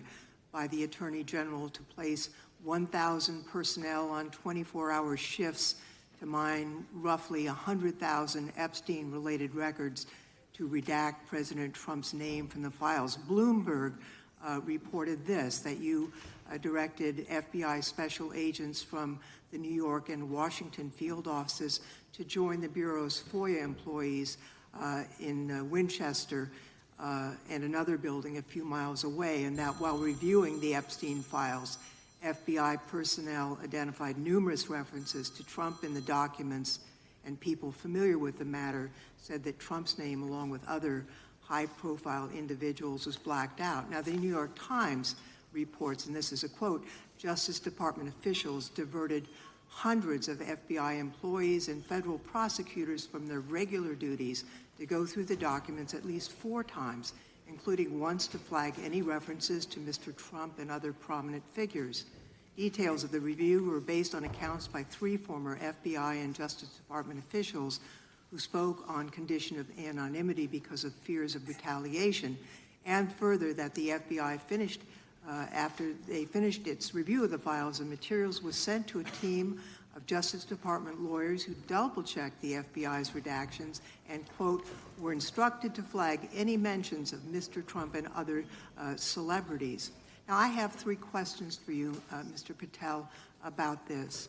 by the Attorney General to place 1,000 personnel on 24-hour shifts to mine roughly 100,000 Epstein-related records to redact President Trump's name from the files. Bloomberg reported this, that you directed FBI special agents from the New York and Washington field offices to join the Bureau's FOIA employees in Winchester and another building a few miles away, and that while reviewing the Epstein files, FBI personnel identified numerous references to Trump in the documents, and people familiar with the matter said that Trump's name, along with other high-profile individuals, was blacked out. Now, the New York Times reports, and this is a quote, Justice Department officials diverted hundreds of FBI employees and federal prosecutors from their regular duties to go through the documents at least 4 times, including once to flag any references to Mr. Trump and other prominent figures. Details of the review were based on accounts by 3 former FBI and Justice Department officials who spoke on condition of anonymity because of fears of retaliation, and further that the FBI finished after they finished its review of the files and materials, was sent to a team of Justice Department lawyers who double-checked the FBI's redactions and, quote, were instructed to flag any mentions of Mr. Trump and other celebrities. Now, I have 3 questions for you, Mr. Patel, about this.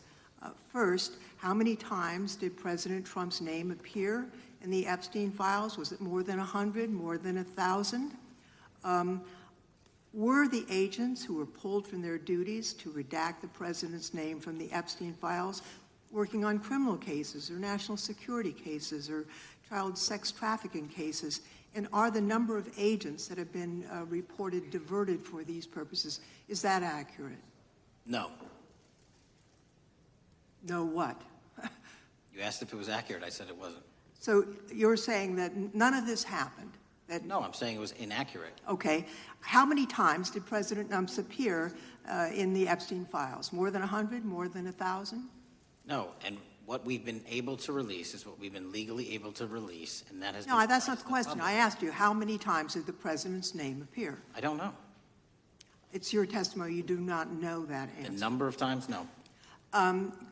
First, how many times did President Trump's name appear in the Epstein files? Was it more than 100, more than 1,000? Were the agents who were pulled from their duties to redact the president's name from the Epstein files working on criminal cases or national security cases or child sex trafficking cases? And are the number of agents that have been reported diverted for these purposes, is that accurate? No. No what? You asked if it was accurate. I said it wasn't. So you're saying that none of this happened? No, I'm saying it was inaccurate. Okay. How many times did President Trump appear in the Epstein files? More than 100? More than 1,000? No, and what we've been able to release is what we've been legally able to release, and that has No, been that's not the to question. public. I asked you, how many times did the president's name appear? I don't know. It's your testimony. You do not know that answer. The number of times, no.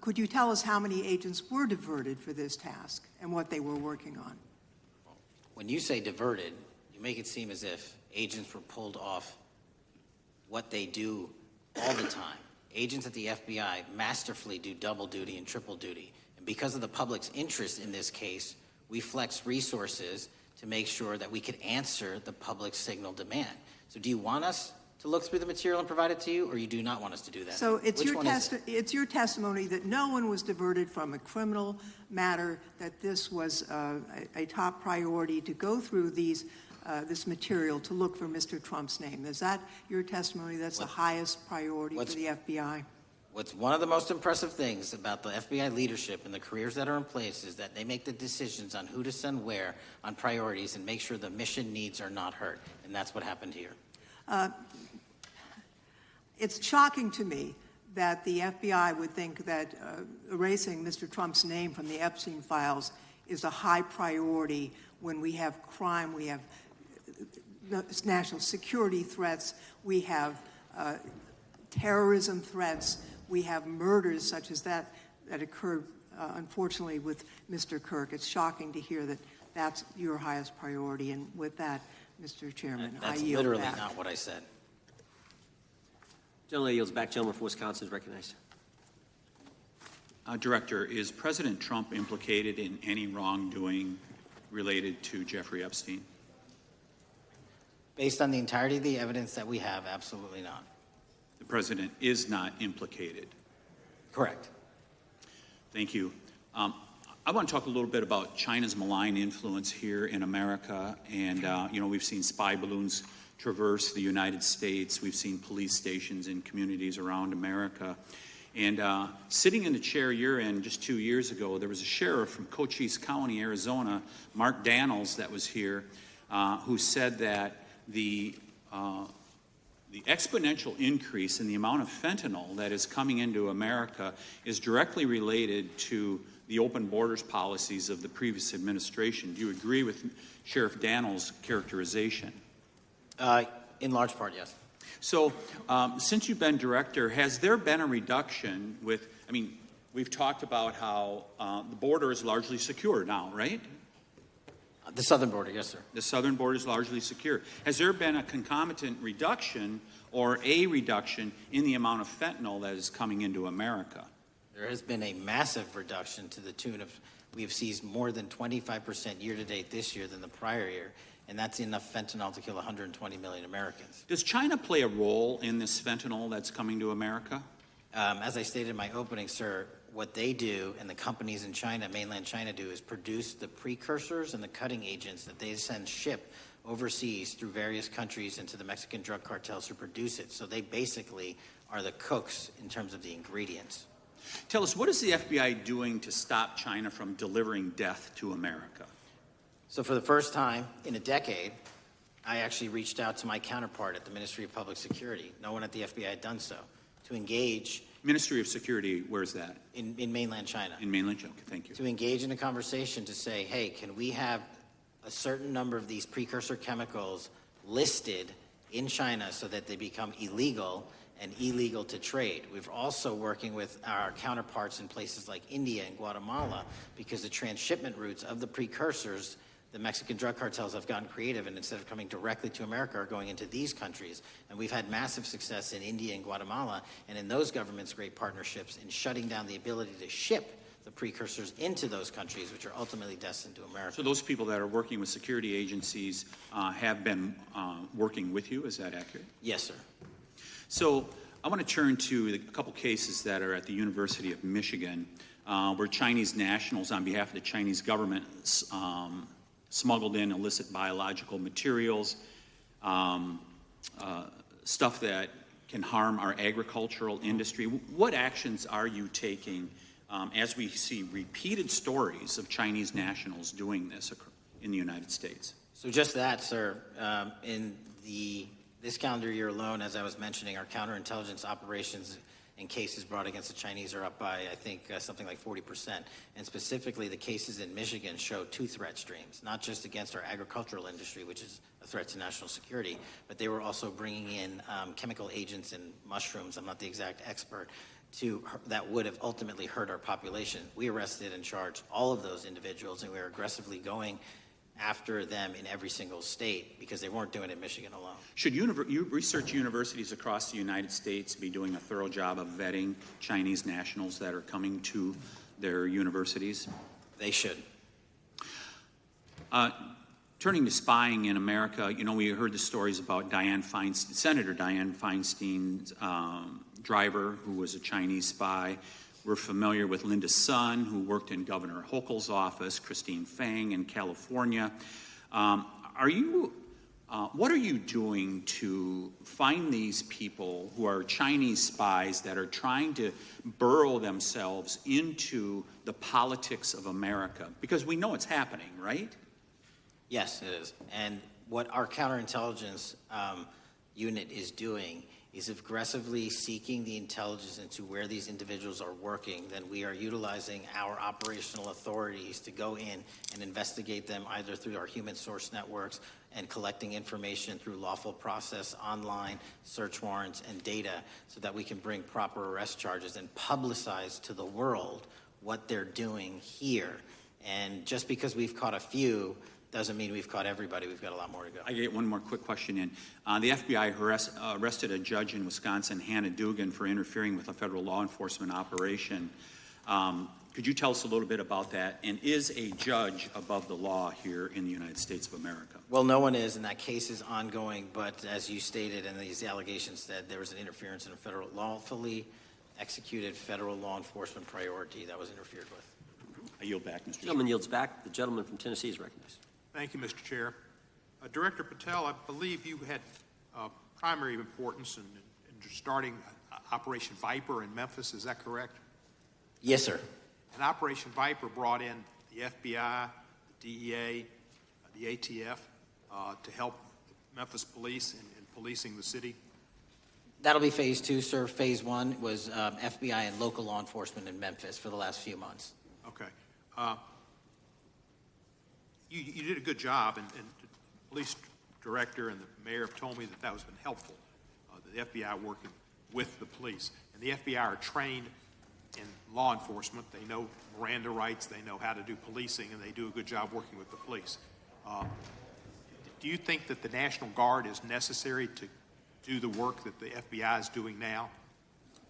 Could you tell us how many agents were diverted for this task and what they were working on? When you say diverted, you make it seem as if agents were pulled off what they do all the time. Agents at the FBI masterfully do double duty and triple duty. And because of the public's interest in this case, we flex resources to make sure that we could answer the public's signal demand. So do you want us to look through the material and provide it to you, or you do not want us to do that? So it's Which your testimony that no one was diverted from a criminal matter, that this was a top priority to go through this material to look for Mr. Trump's name. Is that your testimony? That's the highest priority for the FBI? What's one of the most impressive things about the FBI leadership and the careers that are in place is that they make the decisions on who to send where on priorities and make sure the mission needs are not hurt. And that's what happened here. It's shocking to me that the FBI would think that erasing Mr. Trump's name from the Epstein files is a high priority when we have crime, we have national security threats, we have terrorism threats, we have murders such as that occurred, unfortunately, with Mr. Kirk. It's shocking to hear that that's your highest priority. And with that, Mr. Chairman, I That's yield literally back. not what I said. Gentleman yields back. Gentleman from Wisconsin is recognized. Director, is President Trump implicated in any wrongdoing related to Jeffrey Epstein? Based on the entirety of the evidence that we have, absolutely not. The president is not implicated. Correct. Thank you. I want to talk a little bit about China's malign influence here in America. And, we've seen spy balloons traverse the United States. We've seen police stations in communities around America. And sitting in the chair you're in just 2 years ago, there was a sheriff from Cochise County, Arizona, Mark Daniels, that was here, who said that the exponential increase in the amount of fentanyl that is coming into America is directly related to the open borders policies of the previous administration. Do you agree with Sheriff Daniels' characterization? In large part, yes. So, since you've been director, has there been a reduction with, we've talked about how the border is largely secure now, right? The southern border, yes, sir. The southern border is largely secure. Has there been a concomitant reduction or a reduction in the amount of fentanyl that is coming into America? There has been a massive reduction to the tune of, we have seized more than 25% year-to-date this year than the prior year, and that's enough fentanyl to kill 120 million Americans. Does China play a role in this fentanyl that's coming to America? As I stated in my opening, sir, what they do and the companies in China, mainland China, do is produce the precursors and the cutting agents that they ship overseas through various countries into the Mexican drug cartels who produce it. So they basically are the cooks in terms of the ingredients. Tell us, what is the FBI doing to stop China from delivering death to America? So for the first time in a decade, I actually reached out to my counterpart at the Ministry of Public Security. No one at the FBI had done so, to engage. Ministry of Security, where's that? In mainland China. In mainland China, thank you. To engage in a conversation to say, hey, can we have a certain number of these precursor chemicals listed in China so that they become illegal and illegal to trade. We're also working with our counterparts in places like India and Guatemala because the transshipment routes of the precursors, the Mexican drug cartels have gotten creative, and instead of coming directly to America are going into these countries. And we've had massive success in India and Guatemala, and in those governments, great partnerships in shutting down the ability to ship the precursors into those countries, which are ultimately destined to America. So those people that are working with security agencies have been working with you, is that accurate? Yes, sir. So I want to turn to a couple cases that are at the University of Michigan, where Chinese nationals, on behalf of the Chinese government, smuggled in illicit biological materials, stuff that can harm our agricultural industry. What actions are you taking as we see repeated stories of Chinese nationals doing this in the United States? So just that, sir. In this calendar year alone, as I was mentioning, our counterintelligence operations and cases brought against the Chinese are up by, I think, something like 40%. And specifically, the cases in Michigan show two threat streams, not just against our agricultural industry, which is a threat to national security, but they were also bringing in chemical agents and mushrooms, I'm not the exact expert, that would have ultimately hurt our population. We arrested and charged all of those individuals, and we are aggressively going after them in every single state because they weren't doing it in Michigan alone. Should research universities across the United States be doing a thorough job of vetting Chinese nationals that are coming to their universities? They should. Turning to spying in America, we heard the stories about Senator Dianne Feinstein's driver, who was a Chinese spy. We're familiar with Linda Sun, who worked in Governor Hochul's office, Christine Fang in California. What are you doing to find these people who are Chinese spies that are trying to burrow themselves into the politics of America? Because we know it's happening, right? Yes, it is. And what our counterintelligence unit is doing is aggressively seeking the intelligence into where these individuals are working. Then we are utilizing our operational authorities to go in and investigate them either through our human source networks and collecting information through lawful process, online, search warrants, and data so that we can bring proper arrest charges and publicize to the world what they're doing here. And just because we've caught a few doesn't mean we've caught everybody. We've got a lot more to go. I get one more quick question in. The FBI arrested a judge in Wisconsin, Hannah Dugan, for interfering with a federal law enforcement operation. Could you tell us a little bit about that? And is a judge above the law here in the United States of America? Well, no one is, and that case is ongoing. But as you stated, and these allegations said, there was an interference in a federal lawfully executed federal law enforcement priority that was interfered with. I yield back, Mr. Chairman. Gentleman yields back. The gentleman from Tennessee is recognized. Thank you, Mr. Chair. Director Patel, I believe you had primary importance in starting Operation Viper in Memphis. Is that correct? Yes, sir. And Operation Viper brought in the FBI, the DEA, the ATF to help the Memphis police in policing the city. That'll be phase 2, sir. Phase 1 was FBI and local law enforcement in Memphis for the last few months. Okay. You did a good job, and the police director and the mayor have told me that has been helpful, the FBI working with the police. And the FBI are trained in law enforcement. They know Miranda rights, they know how to do policing, and they do a good job working with the police. Do you think that the National Guard is necessary to do the work that the FBI is doing now?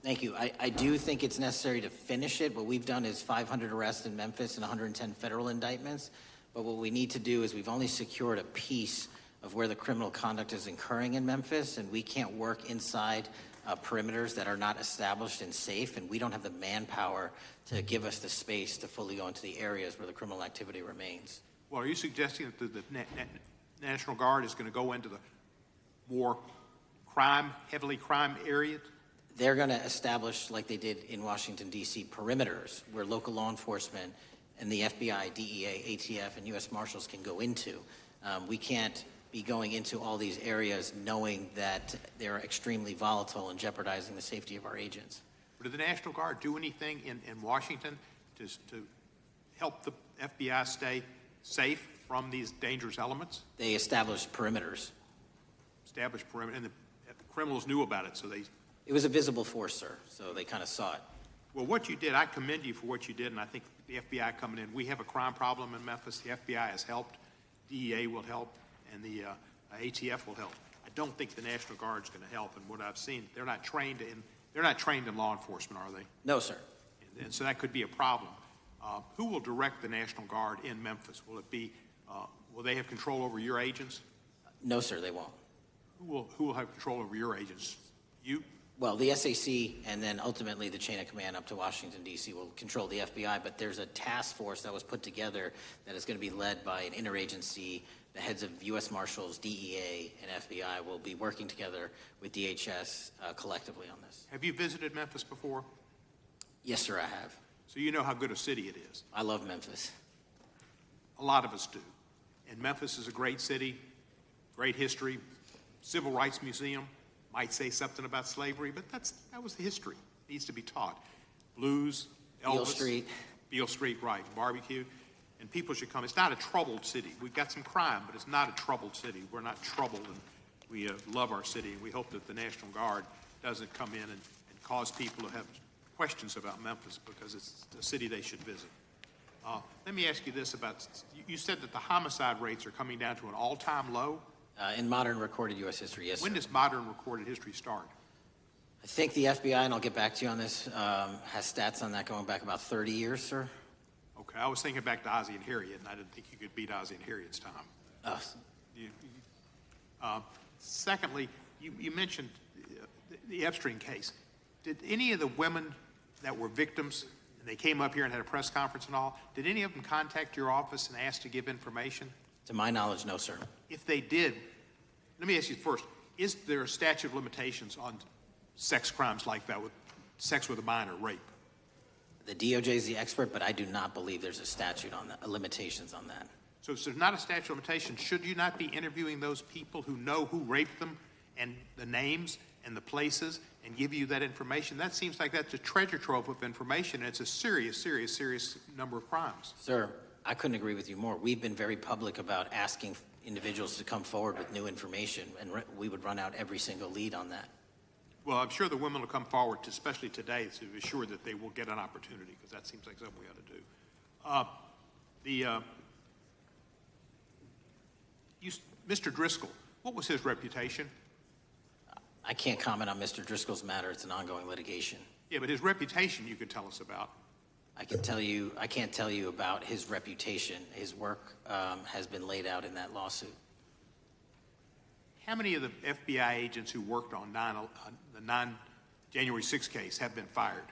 Thank you. I do think it's necessary to finish it. What we've done is 500 arrests in Memphis and 110 federal indictments. But what we need to do is we've only secured a piece of where the criminal conduct is occurring in Memphis, and we can't work inside perimeters that are not established and safe, and we don't have the manpower to give us the space to fully go into the areas where the criminal activity remains. Well, are you suggesting that the National Guard is going to go into the more heavily crime areas? They're going to establish, like they did in Washington, D.C., perimeters where local law enforcement and the FBI, DEA, ATF, and U.S. Marshals can go into. We can't be going into all these areas knowing that they're extremely volatile and jeopardizing the safety of our agents. Did the National Guard do anything in Washington to help the FBI stay safe from these dangerous elements? They established perimeters. Established perimeter, and the criminals knew about it, so they... It was a visible force, sir, so they kind of saw it. Well, what you did, I commend you for what you did, and I think the FBI coming in, we have a crime problem in Memphis. The FBI has helped, DEA will help, and the ATF will help. I don't think the National Guard is going to help, and what I've seen, they're not trained in law enforcement, are they? No, sir. And so that could be a problem. Who will direct the National Guard in Memphis? Will it be, will they have control over your agents? No, sir, they won't. Who will have control over your agents? You? Well, the SAC and then ultimately the chain of command up to Washington, D.C. will control the FBI, but there's a task force that was put together that is going to be led by an interagency. The heads of U.S. Marshals, DEA, and FBI will be working together with DHS collectively on this. Have you visited Memphis before? Yes, sir, I have. So you know how good a city it is. I love Memphis. A lot of us do. And Memphis is a great city, great history, civil rights museum. Might say something about slavery, but that was the history. It needs to be taught. Blues, Elvis. Beale Street. Beale Street, right. Barbecue. And people should come. It's not a troubled city. We've got some crime, but it's not a troubled city. We're not troubled, and we love our city, and we hope that the National Guard doesn't come in and cause people to have questions about Memphis because it's a city they should visit. Let me ask you this about, you said that the homicide rates are coming down to an all-time low? In modern recorded U.S. history, yes, When sir. does modern recorded history start? I think the FBI, and I'll get back to you on this, has stats on that going back about 30 years, sir. Okay, I was thinking back to Ozzie and Harriet, and I didn't think you could beat Ozzie and Harriet's time. Secondly, you mentioned the Epstein case. Did any of the women that were victims, and they came up here and had a press conference and all, did any of them contact your office and ask to give information? To my knowledge, no, sir. If they did, let me ask you first, is there a statute of limitations on sex crimes like that, with sex with a minor, rape? The DOJ is the expert, but I do not believe there's a statute on that, limitations on that. So if there's not a statute of limitations, should you not be interviewing those people who know who raped them and the names and the places and give you that information? That seems like that's a treasure trove of information, and it's a serious, serious, serious number of crimes. Sir, I couldn't agree with you more. We've been very public about asking individuals to come forward with new information, and we would run out every single lead on that. Well, I'm sure the women will come forward, especially today, to be sure that they will get an opportunity, because that seems like something we ought to do. Mr. Driscoll, what was his reputation? I can't comment on Mr. Driscoll's matter. It's an ongoing litigation. Yeah, but his reputation you could tell us about. I can't tell you about his reputation. His work has been laid out in that lawsuit. How many of the FBI agents who worked on the January 6th case have been fired?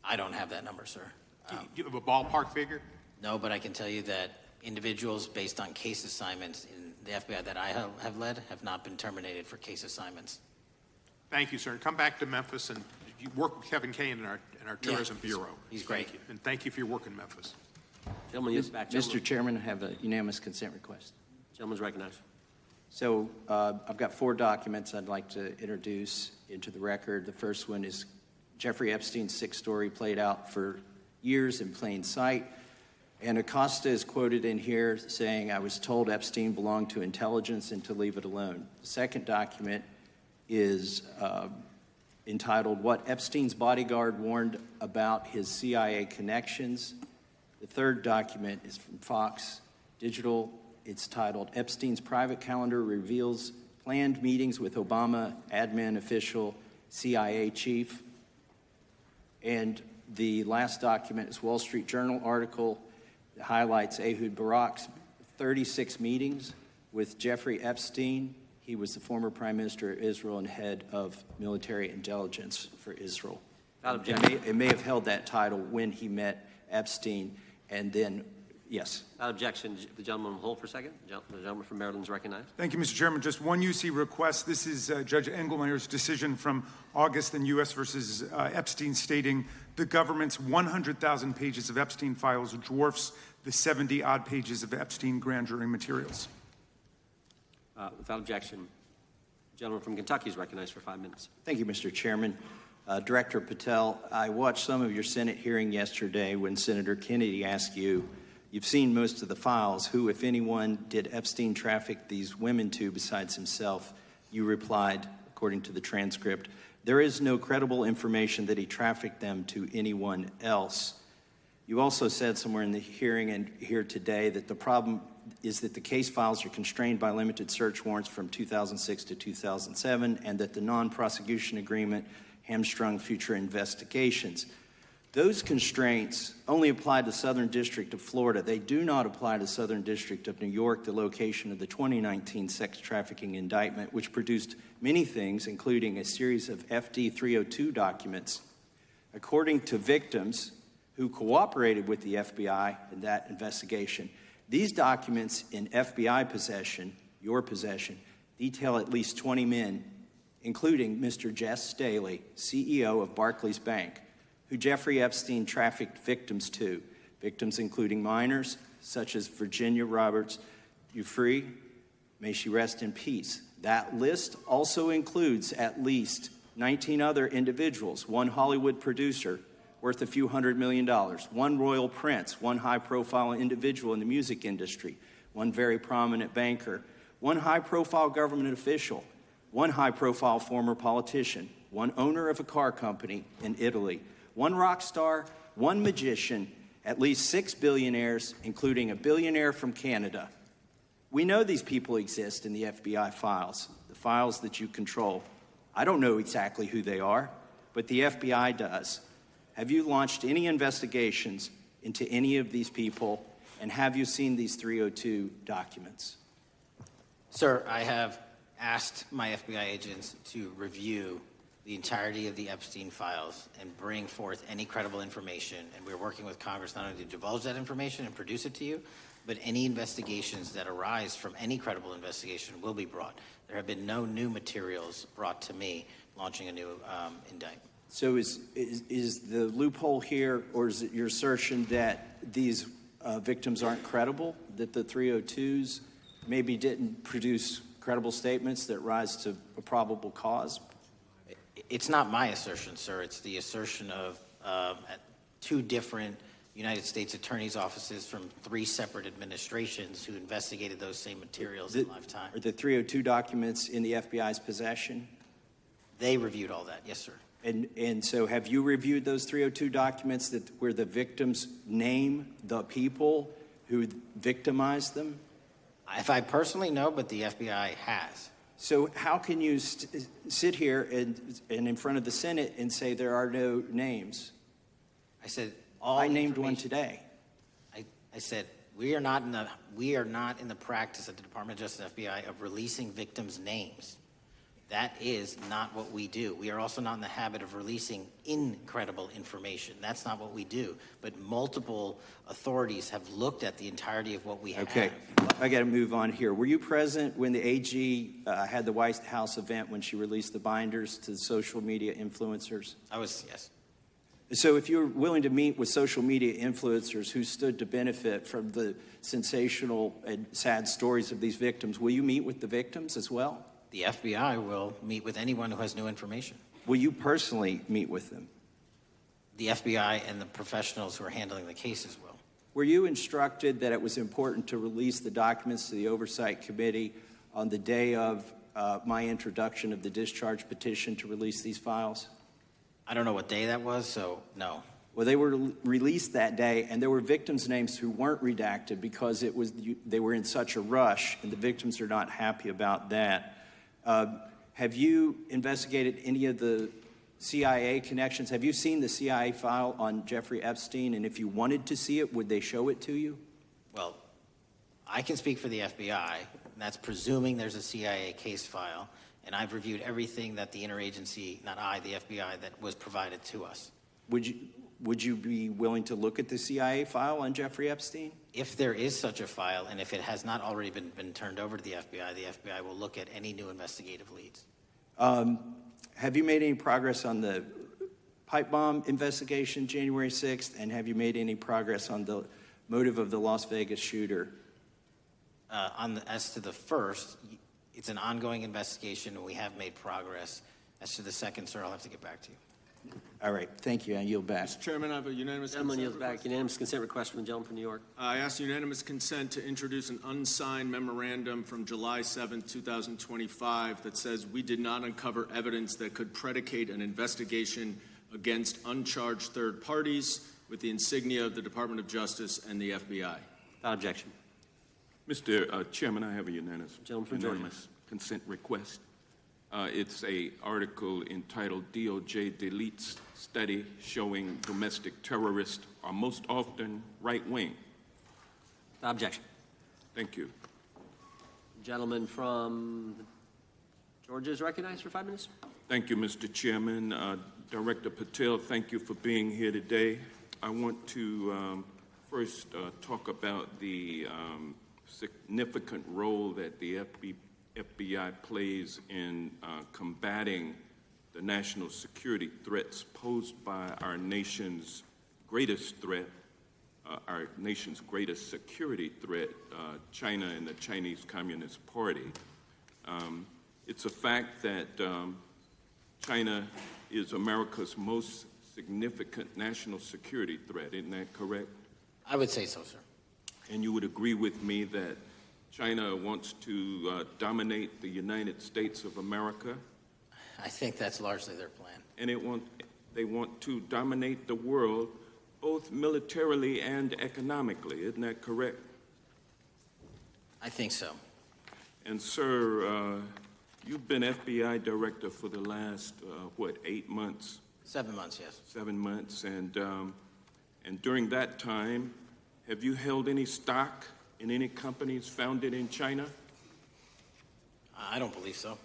I don't have that number, sir. Do you have a ballpark figure? No, but I can tell you that individuals based on case assignments in the FBI that I have led have not been terminated for case assignments. Thank you, sir. Come back to Memphis, and you work with Kevin Kane in our Tourism Bureau. He's great. Thank you. And thank you for your work in Memphis. Gentleman, yes, back. Mr. Chairman, I have a unanimous consent request. Gentleman's recognized. So I've got 4 documents I'd like to introduce into the record. The first one is Jeffrey Epstein's 6th story played out for years in plain sight. And Acosta is quoted in here saying, "I was told Epstein belonged to intelligence and to leave it alone." The second document is entitled, "What Epstein's Bodyguard Warned About His CIA Connections." The third document is from Fox Digital. It's titled, "Epstein's Private Calendar Reveals Planned Meetings with Obama Admin Official CIA Chief." And the last document is Wall Street Journal article that highlights Ehud Barak's 36 meetings with Jeffrey Epstein. He was the former Prime Minister of Israel and head of military intelligence for Israel. It may have held that title when he met Epstein, and then, yes. Without objection, the gentleman will hold for a second. The gentleman from Maryland is recognized. Thank you, Mr. Chairman. Just one UC request. This is Judge Engelmeyer's decision from August in U.S. versus Epstein, stating the government's 100,000 pages of Epstein files dwarfs the 70-odd pages of Epstein grand jury materials. Without objection, the gentleman from Kentucky is recognized for 5 minutes. Thank you, Mr. Chairman. Director Patel, I watched some of your Senate hearing yesterday when Senator Kennedy asked you, "You've seen most of the files. Who, if anyone, did Epstein traffic these women to besides himself?" You replied, according to the transcript, "There is no credible information that he trafficked them to anyone else." You also said somewhere in the hearing and here today that the problem is that the case files are constrained by limited search warrants from 2006 to 2007 and that the non-prosecution agreement hamstrung future investigations. Those constraints only apply to the Southern District of Florida. They do not apply to the Southern District of New York, the location of the 2019 sex trafficking indictment, which produced many things, including a series of FD 302 documents. According to victims who cooperated with the FBI in that investigation, these documents in FBI possession, your possession, detail at least 20 men, including Mr. Jess Staley, CEO of Barclays Bank, who Jeffrey Epstein trafficked victims to, victims including minors such as Virginia Roberts Giuffre, may she rest in peace. That list also includes at least 19 other individuals, one Hollywood producer worth a few $100 million, one royal prince, one high-profile individual in the music industry, one very prominent banker, one high-profile government official, one high-profile former politician, one owner of a car company in Italy, one rock star, one magician, at least 6 billionaires, including a billionaire from Canada. We know these people exist in the FBI files, the files that you control. I don't know exactly who they are, but the FBI does. Have you launched any investigations into any of these people, and have you seen these 302 documents? Sir, I have asked my FBI agents to review the entirety of the Epstein files and bring forth any credible information, and we're working with Congress not only to divulge that information and produce it to you, but any investigations that arise from any credible investigation will be brought. There have been no new materials brought to me launching a new indictment. So is the loophole here, or is it your assertion that these victims aren't credible, that the 302s maybe didn't produce credible statements that rise to a probable cause? It's not my assertion, sir. It's the assertion of 2 different United States attorneys' offices from 3 separate administrations who investigated those same materials in lifetime. Are the 302 documents in the FBI's possession? They reviewed all that, yes, sir. And so have you reviewed those 302 documents where the victims name the people who victimized them? If I personally know, but the FBI has. So how can you sit here and in front of the Senate and say there are no names? I said I named one today. I said we are not in the practice at the Department of Justice FBI of releasing victims' names. That is not what we do. We are also not in the habit of releasing incredible information. That's not what we do. But multiple authorities have looked at the entirety of what we have. Okay, I got to move on here. Were you present when the AG had the White House event when she released the binders to the social media influencers? I was, yes. So if you're willing to meet with social media influencers who stood to benefit from the sensational and sad stories of these victims, will you meet with the victims as well? The FBI will meet with anyone who has new information. Will you personally meet with them? The FBI and the professionals who are handling the cases will. Were you instructed that it was important to release the documents to the Oversight Committee on the day of my introduction of the discharge petition to release these files? I don't know what day that was, so no. Well, they were released that day, and there were victims' names who weren't redacted because they were in such a rush, and the victims are not happy about that. Have you investigated any of the CIA connections? Have you seen the CIA file on Jeffrey Epstein? And if you wanted to see it, would they show it to you? Well, I can speak for the FBI, and that's presuming there's a CIA case file, and I've reviewed everything that the interagency, not I, the FBI, that was provided to us. Would you be willing to look at the CIA file on Jeffrey Epstein? If there is such a file, and if it has not already been turned over to the FBI will look at any new investigative leads. Have you made any progress on the pipe bomb investigation January 6th, and have you made any progress on the motive of the Las Vegas shooter? As to the first, it's an ongoing investigation, and we have made progress. As to the second, sir, I'll have to get back to you. All right, thank you. I yield back. Mr. Chairman, I have a unanimous Gentleman consent yields back. request. Unanimous consent request from the gentleman from New York. I ask unanimous consent to introduce an unsigned memorandum from July 7, 2025 that says we did not uncover evidence that could predicate an investigation against uncharged third parties with the insignia of the Department of Justice and the FBI. Without objection. Mr. Chairman, I have a Gentleman from Georgia. unanimous consent request. It's an article entitled DOJ Deletes Study Showing Domestic Terrorists Are Most Often Right-Wing. Without objection. Thank you. Gentleman from Georgia is recognized for 5 minutes. Thank you, Mr. Chairman. Director Patel, thank you for being here today. I want to first talk about the significant role that the FBI plays in combating the national security threats posed by our nation's greatest threat, our nation's greatest security threat, China and the Chinese Communist Party. It's a fact that China is America's most significant national security threat, isn't that correct? I would say so, sir. And you would agree with me that China wants to dominate the United States of America? I think that's largely their plan. And they want to dominate the world both militarily and economically, isn't that correct? I think so. And sir, you've been FBI director for the last, 8 months? 7 months, yes. 7 months, and during that time, have you held any stock in any companies founded in China? I don't believe so.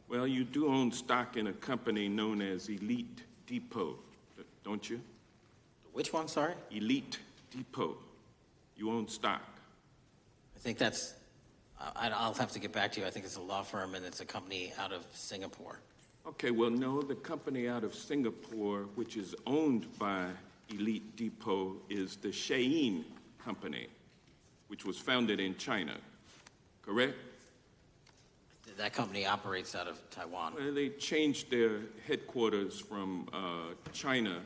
Well, you do own stock in a company known as Elite Depot, don't you? Which one, sorry? Elite Depot. You own stock. I think that's, I'll have to get back to you. I think it's a law firm and it's a company out of Singapore. Okay, well, no, the company out of Singapore, which is owned by Elite Depot, is the Shein Company, which was founded in China, correct? That company operates out of Taiwan. Well, they changed their headquarters from China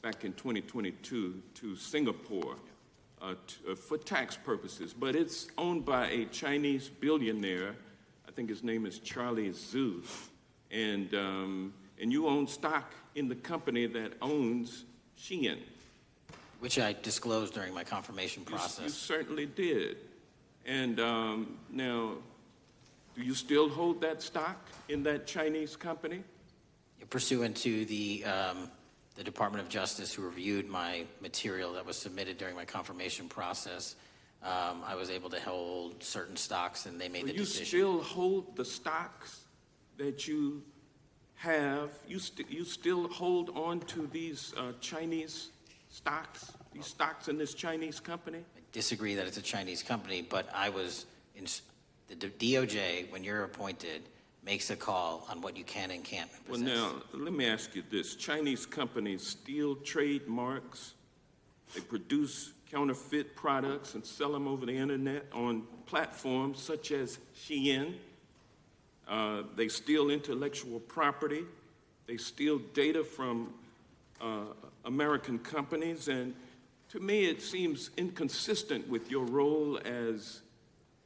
back in 2022 to Singapore for tax purposes, but it's owned by a Chinese billionaire. I think his name is Charlie Zhu, and you own stock in the company that owns Shein. Which I disclosed during my confirmation process. You certainly did. And now, do you still hold that stock in that Chinese company? Pursuant to the Department of Justice, who reviewed my material that was submitted during my confirmation process, I was able to hold certain stocks, and they made the decision. You still hold the stocks that you have? You still hold on to these Chinese stocks, these stocks in this Chinese company? I disagree that it's a Chinese company, but I was in the DOJ, when you're appointed, makes a call on what you can and can't possess. Well, now, let me ask you this. Chinese companies steal trademarks. They produce counterfeit products and sell them over the internet on platforms such as Shein. They steal intellectual property. They steal data from American companies. And to me, it seems inconsistent with your role as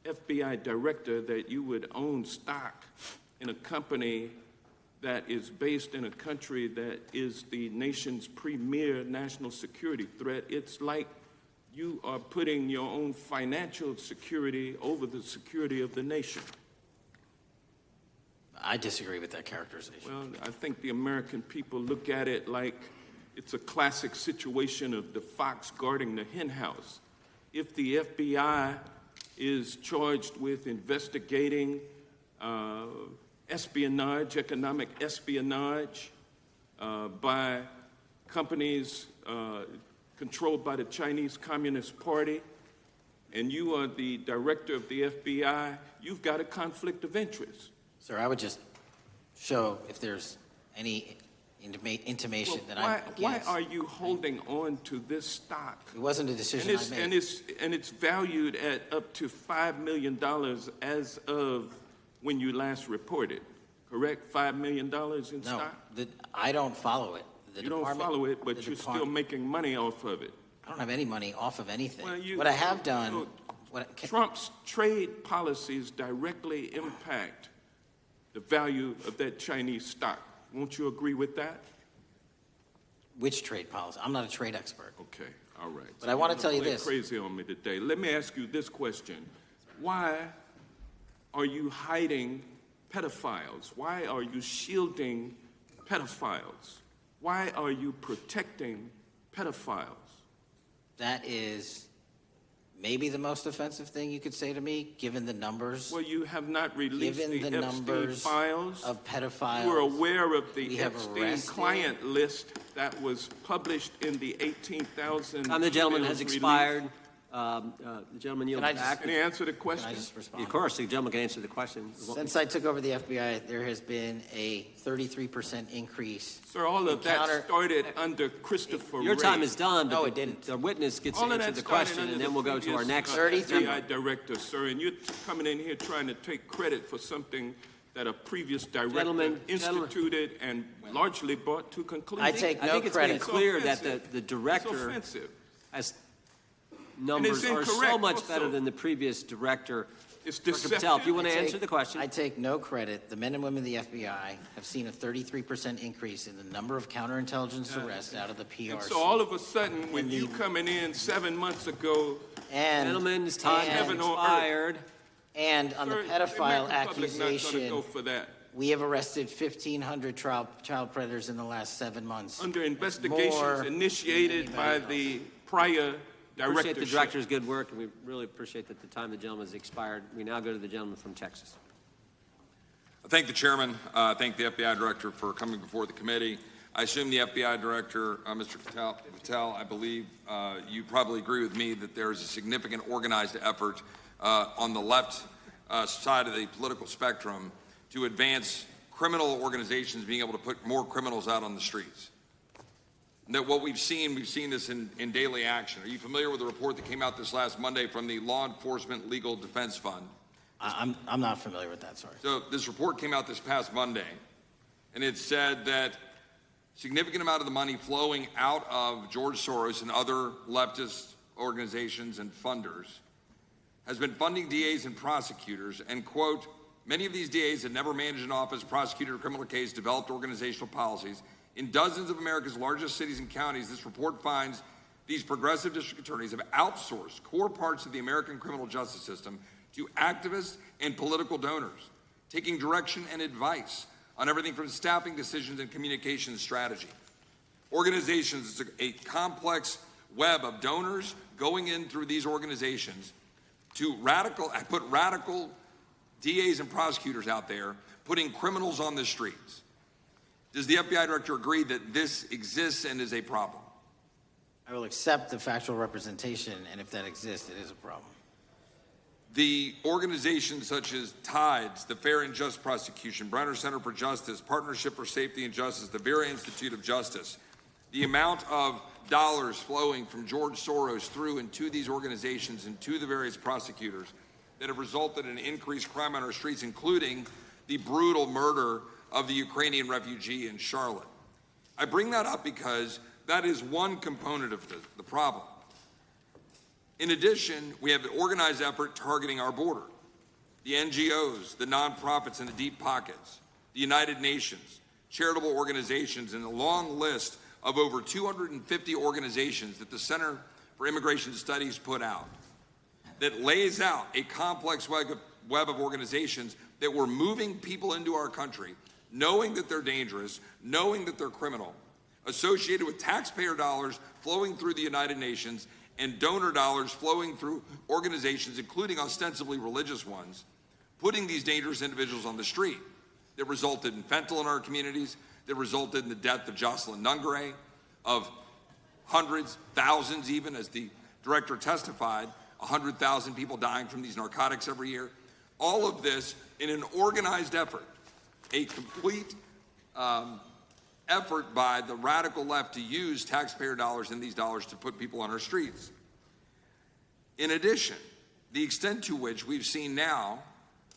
FBI director that you would own stock in a company that is based in a country that is the nation's premier national security threat. It's like you are putting your own financial security over the security of the nation. I disagree with that characterization. Well, I think the American people look at it like it's a classic situation of the fox guarding the hen house. If the FBI is charged with investigating espionage, economic espionage by companies controlled by the Chinese Communist Party, and you are the director of the FBI, you've got a conflict of interest. Sir, I would just show if there's any intimation that I'm against. Why are you holding on to this stock? It wasn't a decision I made. And it's valued at up to $5 million as of when you last reported, correct? $5 million in stock? No, I don't follow it. You don't follow it, but you're still making money off of it. I don't have any money off of anything. Well, what I have done... Trump's trade policies directly impact the value of that Chinese stock. Won't you agree with that? Which trade policy? I'm not a trade expert. Okay, all right. But I want to tell you this. Crazy on me today. Let me ask you this question. Why are you hiding pedophiles? Why are you shielding pedophiles? Why are you protecting pedophiles? That is maybe the most offensive thing you could say to me, given the numbers. Well, you have not released the Epstein numbers files of pedophiles. You were aware of the Epstein client list that was published in the 18,000. Time the gentleman has expired. The gentleman yields back. Can he answer the question? Can I just respond? Of course, the gentleman can answer the question. Since I took over the FBI, there has been a 33% increase. Sir, all of that started under Christopher Your Wray. time is done, but No, it didn't. The witness gets All to of answer that the started question, under and then we'll go to our next. FBI director, sir, and you're coming in here trying to take credit for something that a previous director instituted and largely brought to conclusion. I take no I think it's credit. been clear that the director has numbers are so much better than the previous director. It's Dr. Patel, if you want to I take- answer the question. I take no credit. The men and women of the FBI have seen a 33% increase in the number of counterintelligence arrests out of the PRC. And so all of a sudden, when you coming in 7 months ago, Gentlemen's time has expired. And on the pedophile accusation, go for that. we have arrested 1,500 child predators in the last 7 months. Under That's investigations more initiated than by anybody the prior Appreciate the directorship. director's good work, and we really appreciate that the time the gentleman has expired. We now go to the gentleman from Texas. I thank the chairman. I thank the FBI director for coming before the committee. I assume the FBI director, Mr. Patel, I believe you probably agree with me that there is a significant organized effort on the left side of the political spectrum to advance criminal organizations being able to put more criminals out on the streets. That what we've seen this in daily action. Are you familiar with the report that came out this last Monday from the Law Enforcement Legal Defense Fund? I'm not familiar with that, sorry. So this report came out this past Monday, and it said that significant amount of the money flowing out of George Soros and other leftist organizations and funders has been funding DAs and prosecutors, and, quote, many of these DAs had never managed an office, prosecuted a criminal case, developed organizational policies, In dozens of America's largest cities and counties, this report finds these progressive district attorneys have outsourced core parts of the American criminal justice system to activists and political donors, taking direction and advice on everything from staffing decisions and communication strategy. Organizations, it's a complex web of donors going in through these organizations to put radical DAs and prosecutors out there, putting criminals on the streets. Does the FBI director agree that this exists and is a problem? I will accept the factual representation, and if that exists, it is a problem. The organizations such as TIDES, the Fair and Just Prosecution, Brenner Center for Justice, Partnership for Safety and Justice, the Vera Institute of Justice, the amount of dollars flowing from George Soros through and to these organizations and to the various prosecutors that have resulted in increased crime on our streets, including the brutal murder of the Ukrainian refugee in Charlotte. I bring that up because that is one component of the problem. In addition, we have the organized effort targeting our border, the NGOs, the nonprofits, and the deep pockets, the United Nations, charitable organizations, and a long list of over 250 organizations that the Center for Immigration Studies put out that lays out a complex web of organizations that were moving people into our country, knowing that they're dangerous, knowing that they're criminal, associated with taxpayer dollars flowing through the United Nations and donor dollars flowing through organizations, including ostensibly religious ones, putting these dangerous individuals on the street that resulted in fentanyl in our communities, that resulted in the death of Jocelyn Nungare, of hundreds, thousands even, as the director testified, 100,000 people dying from these narcotics every year. All of this in an organized effort, a complete effort by the radical left to use taxpayer dollars and these dollars to put people on our streets. In addition, the extent to which we've seen now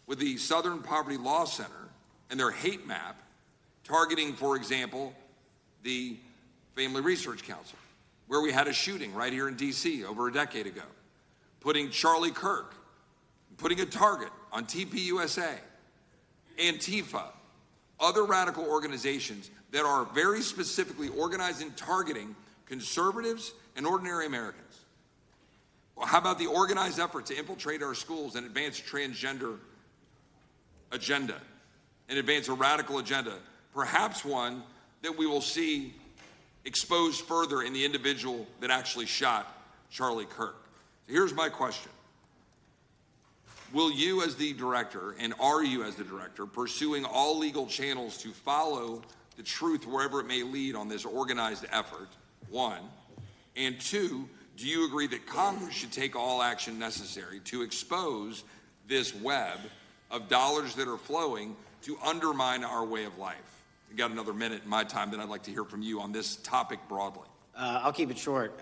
with the Southern Poverty Law Center and their hate map targeting, for example, the Family Research Council, where we had a shooting right here in D.C. over a decade ago, putting Charlie Kirk, putting a target on TPUSA, Antifa, other radical organizations that are very specifically organized in targeting conservatives and ordinary Americans. Well, how about the organized effort to infiltrate our schools and advance a transgender agenda and advance a radical agenda, perhaps one that we will see exposed further in the individual that actually shot Charlie Kirk? So here's my question. Will you as the director, and are you as the director, pursuing all legal channels to follow the truth wherever it may lead on this organized effort, one? And two, do you agree that Congress should take all action necessary to expose this web of dollars that are flowing to undermine our way of life? We got another minute in my time, then I'd like to hear from you on this topic broadly. I'll keep it short.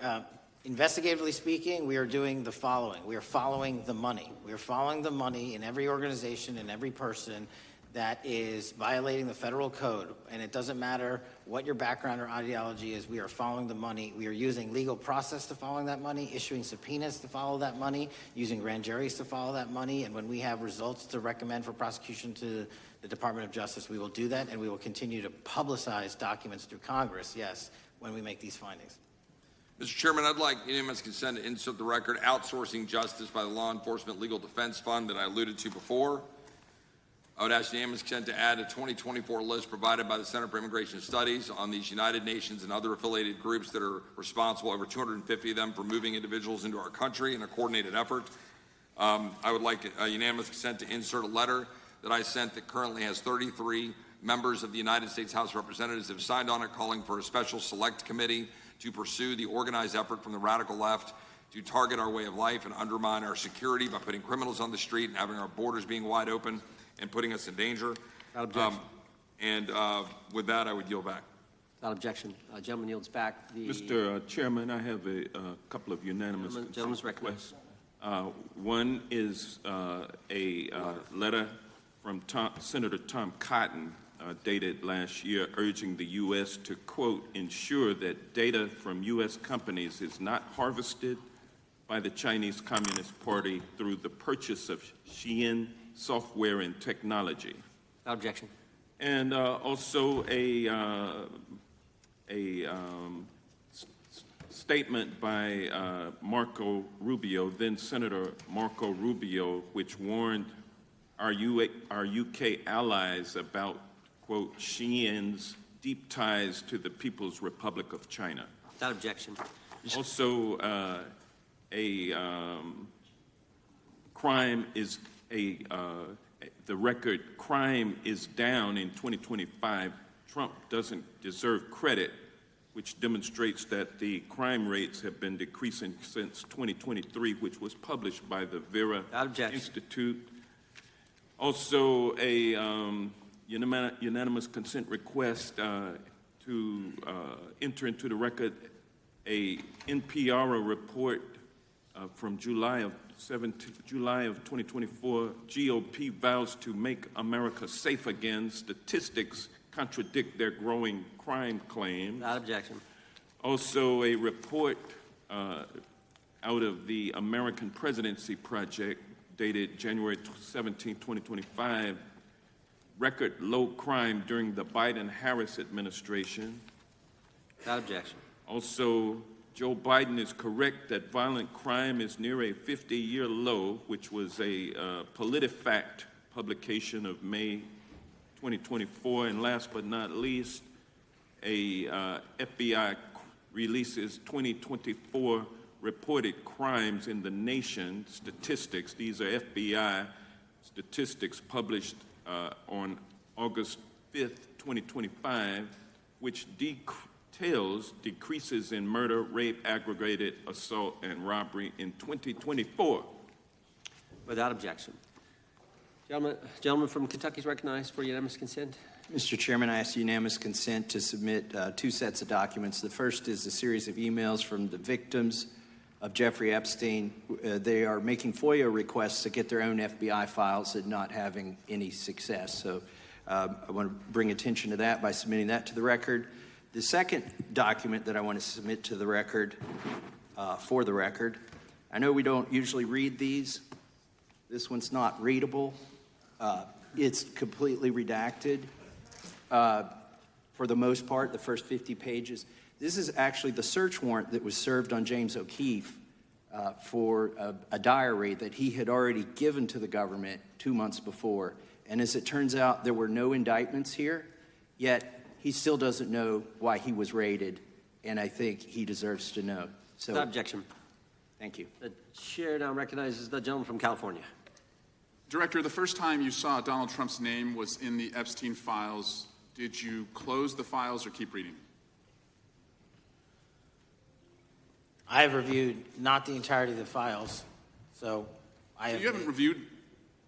Investigatively speaking, we are doing the following. We are following the money. We are following the money in every organization and every person that is violating the federal code. And it doesn't matter what your background or ideology is, we are following the money. We are using legal process to follow that money, issuing subpoenas to follow that money, using grand juries to follow that money. And when we have results to recommend for prosecution to the Department of Justice, we will do that, and we will continue to publicize documents through Congress, yes, when we make these findings. Mr. Chairman, I'd like unanimous consent to insert the record outsourcing justice by the Law Enforcement Legal Defense Fund that I alluded to before. I would ask unanimous consent to add a 2024 list provided by the Center for Immigration Studies on these United Nations and other affiliated groups that are responsible, over 250 of them, for moving individuals into our country in a coordinated effort. I would like unanimous consent to insert a letter that I sent that currently has 33 members of the United States House of Representatives have signed on it, calling for a special select committee to pursue the organized effort from the radical left to target our way of life and undermine our security by putting criminals on the street and having our borders being wide open and putting us in danger. Without objection. With that, I would yield back. Without objection. Gentleman yields back. Mr. Chairman, I have a couple of unanimous Gentleman's requests. One is a letter from Senator Tom Cotton, dated last year, urging the U.S. to, quote, ensure that data from U.S. companies is not harvested by the Chinese Communist Party through the purchase of Xi'an software and technology. Without objection. And also a statement by Marco Rubio, then Senator Marco Rubio, which warned our UK allies about, quote, Xi'an's deep ties to the People's Republic of China. Without objection. Also, crime is the record crime is down in 2025. Trump doesn't deserve credit, which demonstrates that the crime rates have been decreasing since 2023, which was published by the Vera Institute. Also, a unanimous consent request to enter into the record a NPR report from July of 2024. GOP vows to make America safe again. Statistics contradict their growing crime claims. Without objection. Also, a report out of the American Presidency Project dated January 17, 2025, record low crime during the Biden-Harris administration. Without objection. Also, Joe Biden is correct that violent crime is near a 50-year low, which was a PolitiFact publication of May 2024. And last but not least, a FBI releases 2024 reported crimes in the nation statistics. These are FBI statistics published on August 5th, 2025, which details decreases in murder, rape, aggravated assault, and robbery in 2024. Without objection. Gentleman from Kentucky is recognized for unanimous consent. Mr. Chairman, I ask unanimous consent to submit two sets of documents. The first is a series of emails from the victims of Jeffrey Epstein. They are making FOIA requests to get their own FBI files and not having any success. So I want to bring attention to that by submitting that to the record. The second document that I want to submit to the record, for the record, I know we don't usually read these. This one's not readable. It's completely redacted for the most part, the first 50 pages. This is actually the search warrant that was served on James O'Keefe for a diary that he had already given to the government 2 months before. And as it turns out, there were no indictments here, yet he still doesn't know why he was raided, and I think he deserves to know. So, Without objection. Thank you. The chair now recognizes the gentleman from California. Director, the first time you saw Donald Trump's name was in the Epstein files. Did you close the files or keep reading? I have reviewed not the entirety of the files, so you haven't reviewed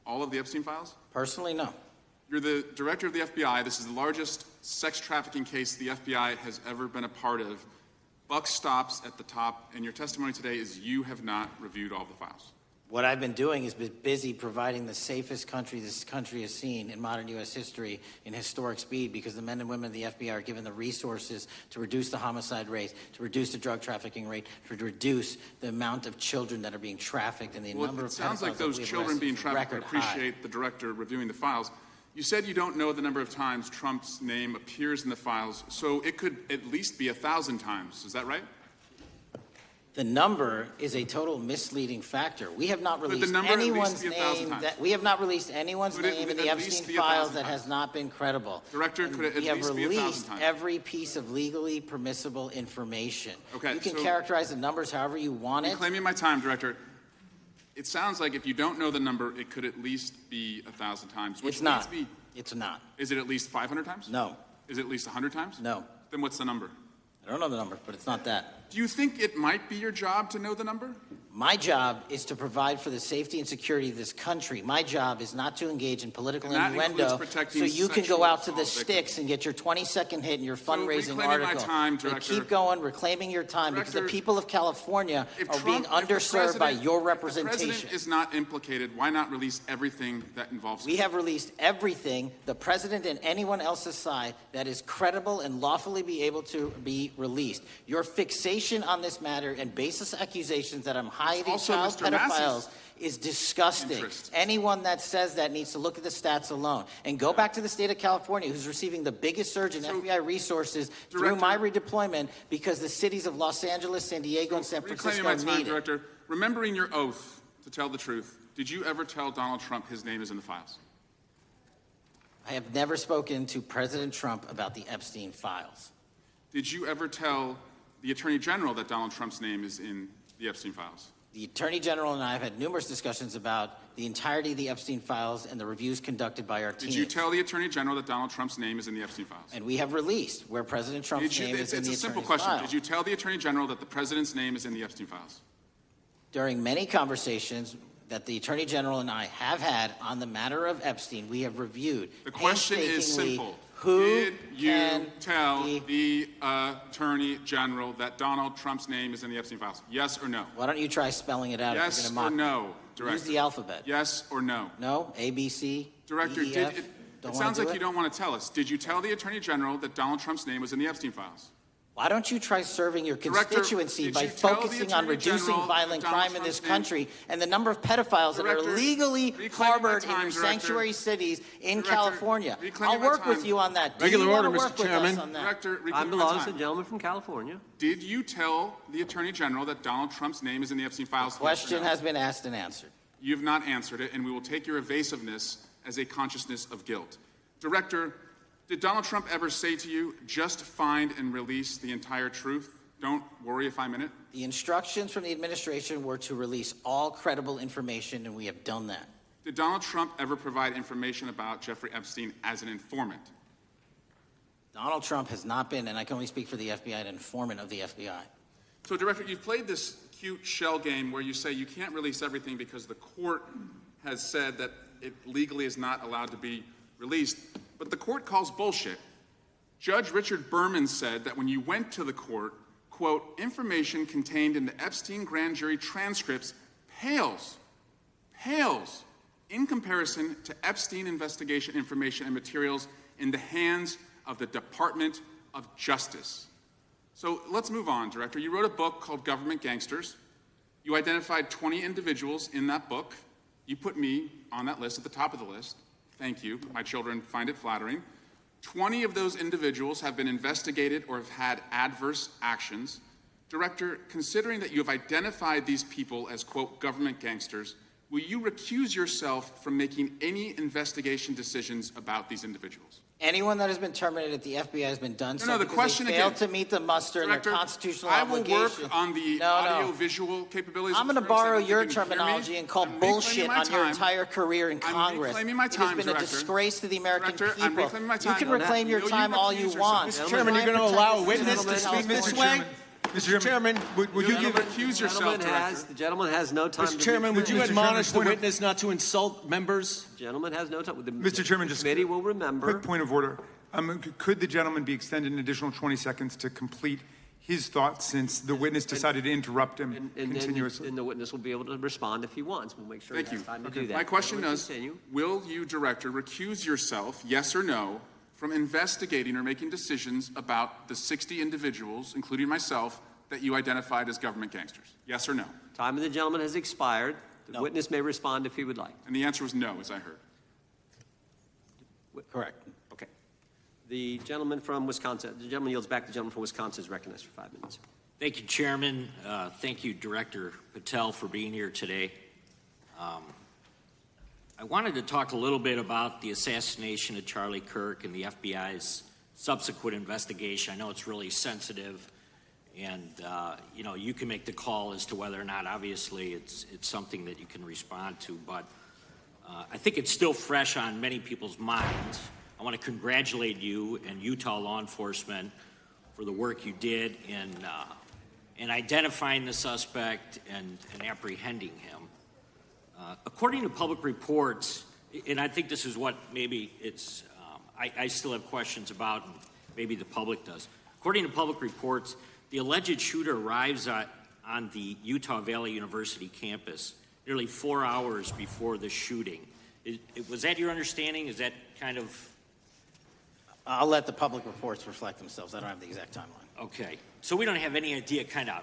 all of the Epstein files? Personally, no. You're the director of the FBI. This is the largest sex trafficking case the FBI has ever been a part of. Buck stops at the top, and your testimony today is you have not reviewed all the files. What I've been doing is been busy providing the safest country this country has seen in modern U.S. history in historic speed, because the men and women of the FBI are given the resources to reduce the homicide rate, to reduce the drug trafficking rate, to reduce the amount of children that are being trafficked and the number of pedophiles. It sounds like those children being trafficked would appreciate the director reviewing the files. You said you don't know the number of times Trump's name appears in the files, so it could at least be 1,000 times. Is that right? The number is a total misleading factor. We have not released anyone's name in the Epstein files that has not been credible. Director, could it at least be 1,000 times? We have released every piece of legally permissible information. Okay, you can so characterize the numbers however you want it. Reclaiming my time, Director. It sounds like if you don't know the number, it could at least be 1,000 times. It's not. It's not. Is it at least 500 times? No. Is it at least 100 times? No. Then what's the number? I don't know the number, but it's not that. Do you think it might be your job to know the number? My job is to provide for the safety and security of this country. My job is not to engage in political innuendo so you can go out to the sticks and get your 20-second hit in your fundraising article. Keep going, reclaiming your time, because the people of California are being underserved by your representation. If the president is not implicated, why not release everything that involves him? We have released everything, the president and anyone else's side, that is credible and lawfully be able to be released. Your fixation on this matter and baseless accusations that I'm hiding also child Mr. Massey's pedophiles is disgusting. interest. Anyone that says that needs to look at the stats alone. And go back to the state of California, who's receiving the biggest surge in FBI resources through my redeployment because the cities of Los Angeles, San Diego, and San Reclaiming Francisco my time, need it. Director. Remembering your oath to tell the truth, did you ever tell Donald Trump his name is in the files? I have never spoken to President Trump about the Epstein files. Did you ever tell the Attorney General that Donald Trump's name is in the Epstein files? The Attorney General and I have had numerous discussions about the entirety of the Epstein files and the reviews conducted by our team. Did you tell the Attorney General that Donald Trump's name is in the Epstein files? And we have released where President Trump's name is in the It's a simple attorney's question. file. Did you tell the Attorney General that the President's name is in the Epstein files? During many conversations that the Attorney General and I have had on the matter of Epstein, we have reviewed. The question is painstakingly simple. Who Did you can tell the Attorney General that Donald Trump's name is in the Epstein files? Yes or no? Why don't you try spelling it out? Yes if or you're gonna mock no, me? Director? Use the alphabet. Yes or no? No? A, B, C, Director, D, E, F? it Don't sounds wanna like do you don't want to tell us. Did you tell the Attorney General that Donald Trump's name was in the Epstein files? Why don't you try serving your Director, constituency did by you tell the focusing on Attorney reducing General violent that Donald crime in this Trump's name- country and the number of pedophiles that Director, are legally reclaiming my harbored in time, your Director. sanctuary cities in Director, California? reclaiming I'll my work with time. you on that. Do Regular you order, wanna Mr. work with Chairman. us on that? Director, Time reclaiming my belongs to time. the gentleman from California. Did you tell the Attorney General that Donald Trump's name is in the Epstein files? Question has been asked and answered. You have not answered it, and we will take your evasiveness as a consciousness of guilt. Director, did Donald Trump ever say to you, just find and release the entire truth? Don't worry if I'm in it. The instructions from the administration were to release all credible information, and we have done that. Did Donald Trump ever provide information about Jeffrey Epstein as an informant? Donald Trump has not been, and I can only speak for the FBI, an informant of the FBI. So, Director, you've played this cute shell game where you say you can't release everything because the court has said that it legally is not allowed to be released, but the court calls bullshit. Judge Richard Berman said that when you went to the court, quote, information contained in the Epstein grand jury transcripts pales in comparison to Epstein investigation information and materials in the hands of the Department of Justice. So let's move on, Director. You wrote a book called Government Gangsters. You identified 20 individuals in that book. You put me on that list at the top of the list. Thank you. My children find it flattering. 20 of those individuals have been investigated or have had adverse actions. Director, considering that you have identified these people as, quote, government gangsters, will you recuse yourself from making any investigation decisions about these individuals? Anyone that has been terminated at the FBI has been done so the because question they failed again. to meet the muster in their Director, constitutional I will obligation. work on the audio-visual capabilities. I'm of going to the borrow service. I your don't think you can hear me. terminology and call I'm reclaiming bullshit my on your time. entire career in I'm Congress. reclaiming my It time, has been Director. a disgrace to the American Director, I'm people. reclaiming my You time. can reclaim your Will you time all you recuse want. yourself? Mr. Chairman, you're going to allow a witness to speak this way? Mr. Chairman, would you give recuse yourself, The gentleman has no time. Mr. Chairman, would you Mr. admonish the Chairman, point of- witness not to insult members? The gentleman has no time. Mr. Chairman, just committee will remember. quick point of order. Could the gentleman be extended an additional 20 seconds to complete his thoughts since the witness decided to interrupt him continuously? And the witness will be able to respond if he wants. We'll make sure Thank he has you. time to do that. My question Gentleman, is, continue. will you, Director, recuse yourself, yes or no, from investigating or making decisions about the 60 individuals, including myself, that you identified as government gangsters? Yes or no? Time of the gentleman has expired. The witness may respond if he would like. And the answer was no, as I heard. Correct. Okay. The gentleman from Wisconsin, the gentleman yields back. The gentleman from Wisconsin is recognized for 5 minutes. Thank you, Chairman. Thank you, Director Patel, for being here today. I wanted to talk a little bit about the assassination of Charlie Kirk and the FBI's subsequent investigation. I know it's really sensitive, and you can make the call as to whether or not, obviously, it's something that you can respond to, but I think it's still fresh on many people's minds. I want to congratulate you and Utah law enforcement for the work you did in identifying the suspect and apprehending him. According to public reports, and I think this is what maybe it's, I still have questions about, and maybe the public does. According to public reports, the alleged shooter arrives on the Utah Valley University campus nearly 4 hours before the shooting. Was that your understanding? Is that kind of... I'll let the public reports reflect themselves. I don't have the exact timeline. Okay. So we don't have any idea kind of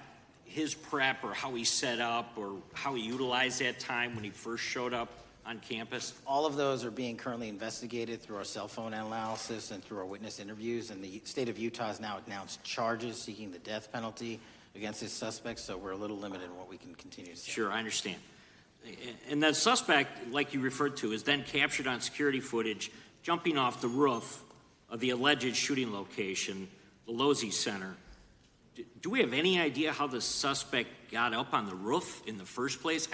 his prep or how he set up or how he utilized that time when he first showed up on campus? All of those are being currently investigated through our cell phone analysis and through our witness interviews, and the state of Utah has now announced charges seeking the death penalty against his suspects, so we're a little limited in what we can continue to say. Sure, I understand. And the suspect, like you referred to, is then captured on security footage jumping off the roof of the alleged shooting location, the Losey Center. Do we have any idea how the suspect got up on the roof in the first place?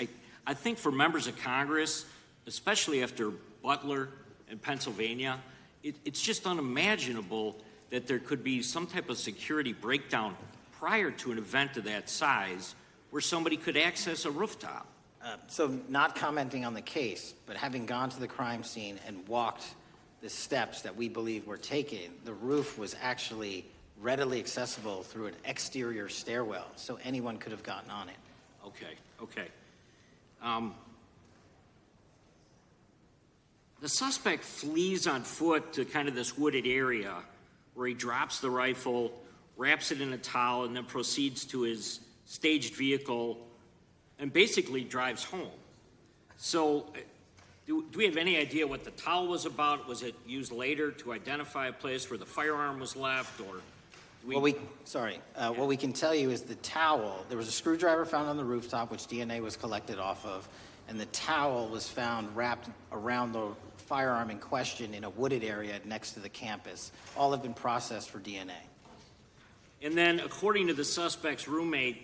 I think for members of Congress, especially after Butler and Pennsylvania, it's just unimaginable that there could be some type of security breakdown prior to an event of that size where somebody could access a rooftop. So not commenting on the case, but having gone to the crime scene and walked the steps that we believe were taken, the roof was actually readily accessible through an exterior stairwell, so anyone could have gotten on it. Okay. The suspect flees on foot to kind of this wooded area where he drops the rifle, wraps it in a towel, and then proceeds to his staged vehicle and basically drives home. So do we have any idea what the towel was about? Was it used later to identify a place where the firearm was left, or What we can tell you is the towel, there was a screwdriver found on the rooftop, which DNA was collected off of, and the towel was found wrapped around the firearm in question in a wooded area next to the campus. All have been processed for DNA. And then, according to the suspect's roommate,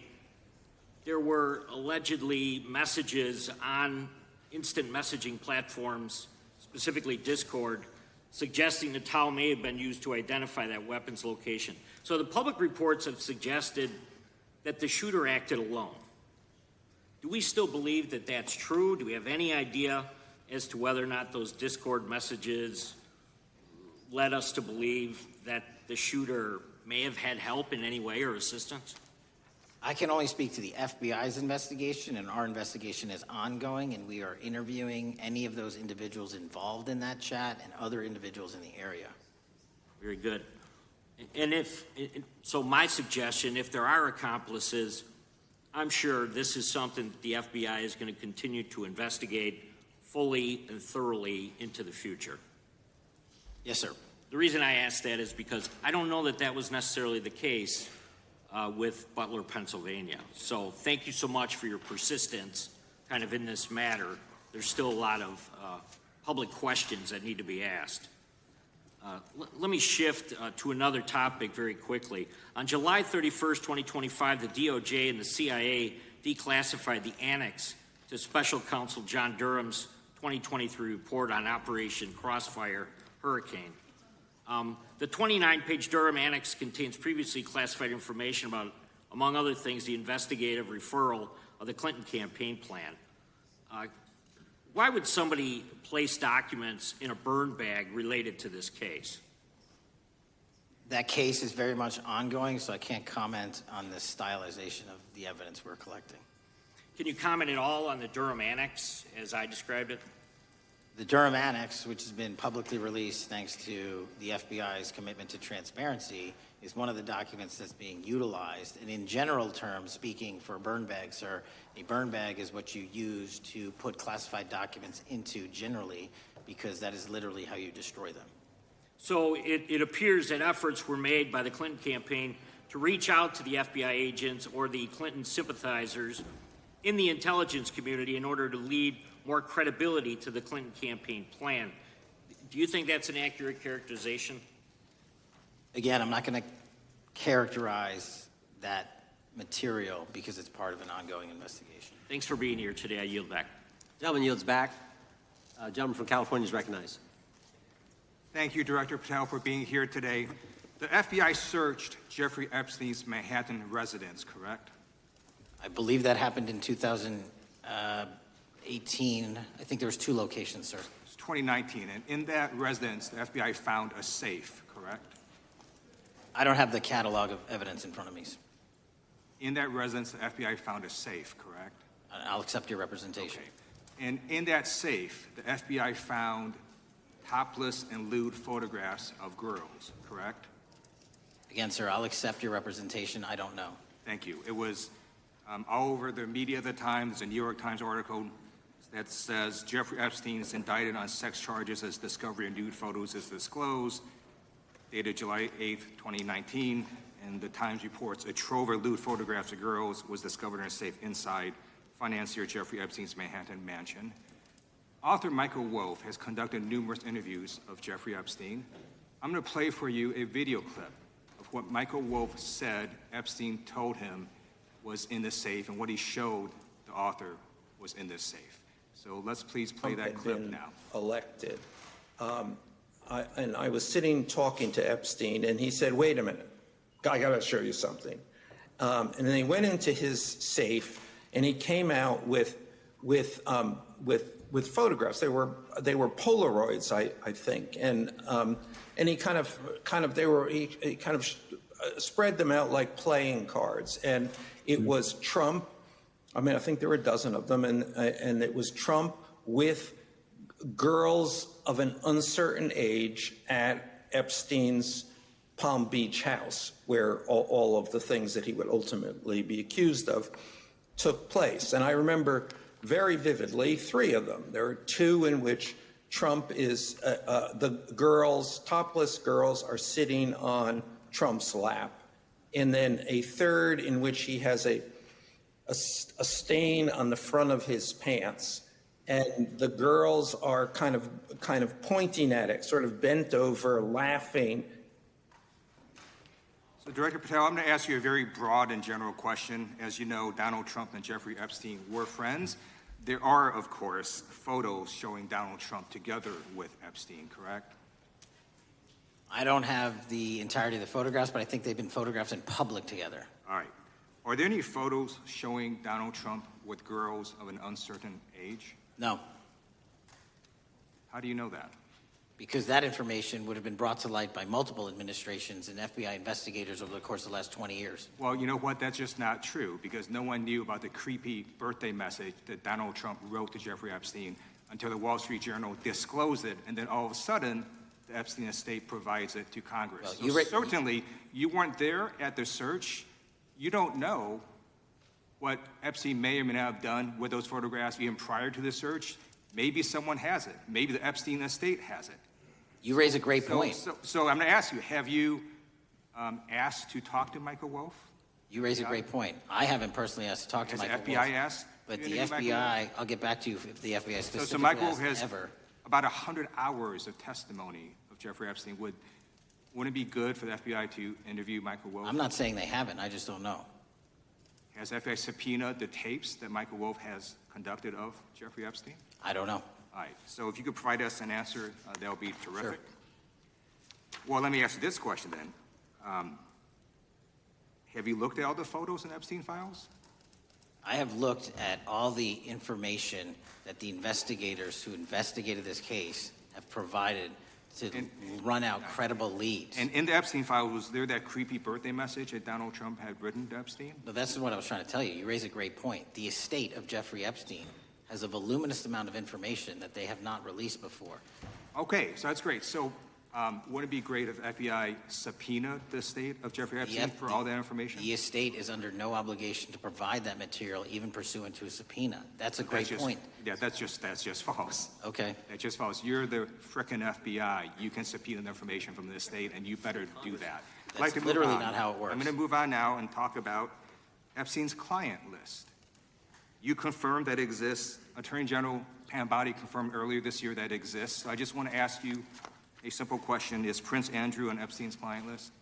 there were allegedly messages on instant messaging platforms, specifically Discord, suggesting the towel may have been used to identify that weapon's location. So the public reports have suggested that the shooter acted alone. Do we still believe that that's true? Do we have any idea as to whether or not those Discord messages led us to believe that the shooter may have had help in any way or assistance? I can only speak to the FBI's investigation, and our investigation is ongoing, and we are interviewing any of those individuals involved in that chat and other individuals in the area. Very good. And so my suggestion, if there are accomplices, I'm sure this is something that the FBI is going to continue to investigate fully and thoroughly into the future. Yes, sir. The reason I ask that is because I don't know that that was necessarily the case with Butler, Pennsylvania. So thank you so much for your persistence kind of in this matter. There's still a lot of public questions that need to be asked. Let me shift to another topic very quickly. On July 31st, 2025, the DOJ and the CIA declassified the annex to Special Counsel John Durham's 2023 report on Operation Crossfire Hurricane. The 29-page Durham Annex contains previously classified information about, among other things, the investigative referral of the Clinton campaign plan. Why would somebody place documents in a burn bag related to this case? That case is very much ongoing, so I can't comment on the stylization of the evidence we're collecting. Can you comment at all on the Durham Annex as I described it? The Durham Annex, which has been publicly released thanks to the FBI's commitment to transparency, is one of the documents that's being utilized. And in general terms, speaking for a burn bag, sir, a burn bag is what you use to put classified documents into generally, because that is literally how you destroy them. So it appears that efforts were made by the Clinton campaign to reach out to the FBI agents or the Clinton sympathizers in the intelligence community in order to lead more credibility to the Clinton campaign plan. Do you think that's an accurate characterization? Again, I'm not going to characterize that material because it's part of an ongoing investigation. Thanks for being here today. I yield back. Gentleman yields back. Gentleman from California is recognized. Thank you, Director Patel, for being here today. The FBI searched Jeffrey Epstein's Manhattan residence, correct? I believe that happened in 2018. I think there was 2 locations, sir. It's 2019, and in that residence, the FBI found a safe, correct? I don't have the catalog of evidence in front of me. In that residence, the FBI found a safe, correct? I'll accept your representation. Okay. And in that safe, the FBI found topless and lewd photographs of girls, correct? Again, sir, I'll accept your representation. I don't know. Thank you. It was All over the media at the time, there's a New York Times article that says Jeffrey Epstein is indicted on sex charges as discovery of nude photos is disclosed, dated July 8th, 2019, and the Times reports a trove of lewd photographs of girls was discovered in a safe inside financier Jeffrey Epstein's Manhattan mansion. Author Michael Wolff has conducted numerous interviews of Jeffrey Epstein. I'm going to play for you a video clip of what Michael Wolff said Epstein told him was in the safe and what he showed the author was in this safe. So let's please play that clip now. Elected. And I was sitting talking to Epstein, and he said, "Wait a minute, I got to show you something." And then he went into his safe, and he came out with photographs. They were Polaroids, I think, and he kind of spread them out like playing cards, and it was Trump. I mean, I think there were a dozen of them, and it was Trump with girls of an uncertain age at Epstein's Palm Beach house, where all of the things that he would ultimately be accused of took place. And I remember very vividly 3 of them. There are 2 in which Trump is, the girls, topless girls, are sitting on Trump's lap. And then a 3rd in which he has a stain on the front of his pants, and the girls are kind of pointing at it, sort of bent over, laughing. So, Director Patel, I'm going to ask you a very broad and general question. As you know, Donald Trump and Jeffrey Epstein were friends. There are, of course, photos showing Donald Trump together with Epstein, correct? I don't have the entirety of the photographs, but I think they've been photographed in public together. All right. Are there any photos showing Donald Trump with girls of an uncertain age? No. How do you know that? Because that information would have been brought to light by multiple administrations and FBI investigators over the course of the last 20 years. Well, you know what? That's just not true, because no one knew about the creepy birthday message that Donald Trump wrote to Jeffrey Epstein until the Wall Street Journal disclosed it, and then all of a sudden, the Epstein estate provides it to Congress. Well, so certainly, you weren't there at the search. You don't know what Epstein may or may not have done with those photographs even prior to the search. Maybe someone has it. Maybe the Epstein estate has it. You raise a great point. So I'm going to ask you, have you asked to talk to Michael Wolff? You raise a great point. I haven't personally asked to talk to Michael Wolff. Has the FBI asked? But the FBI, I'll get back to you if the FBI specifically so Michael Wolff has ever. About 100 hours of testimony of Jeffrey Epstein. Wouldn't it be good for the FBI to interview Michael Wolff? I'm not saying they haven't. I just don't know. Has FBI subpoenaed the tapes that Michael Wolff has conducted of Jeffrey Epstein? I don't know. All right. So if you could provide us an answer, that would be terrific. Sure. Well, let me ask you this question then. Have you looked at all the photos in Epstein files? I have looked at all the information that the investigators who investigated this case have provided to run out credible leads. And in the Epstein file, was there that creepy birthday message that Donald Trump had written to Epstein? No, that's what I was trying to tell you. You raise a great point. The estate of Jeffrey Epstein has a voluminous amount of information that they have not released before. Okay, so that's great. So wouldn't it be great if FBI subpoenaed the estate of Jeffrey Epstein for all that information? The estate is under no obligation to provide that material, even pursuant to a subpoena. That's a great point. Yeah, that's just false. Okay. That's just false. You're the frickin' FBI. You can subpoena the information from the estate, and you better do that. That's literally not how it works. I'm going to move on now and talk about Epstein's client list. You confirmed that it exists. Attorney General Pam Bondi confirmed earlier this year that it exists. So I just want to ask you a simple question. Is Prince Andrew on Epstein's client list?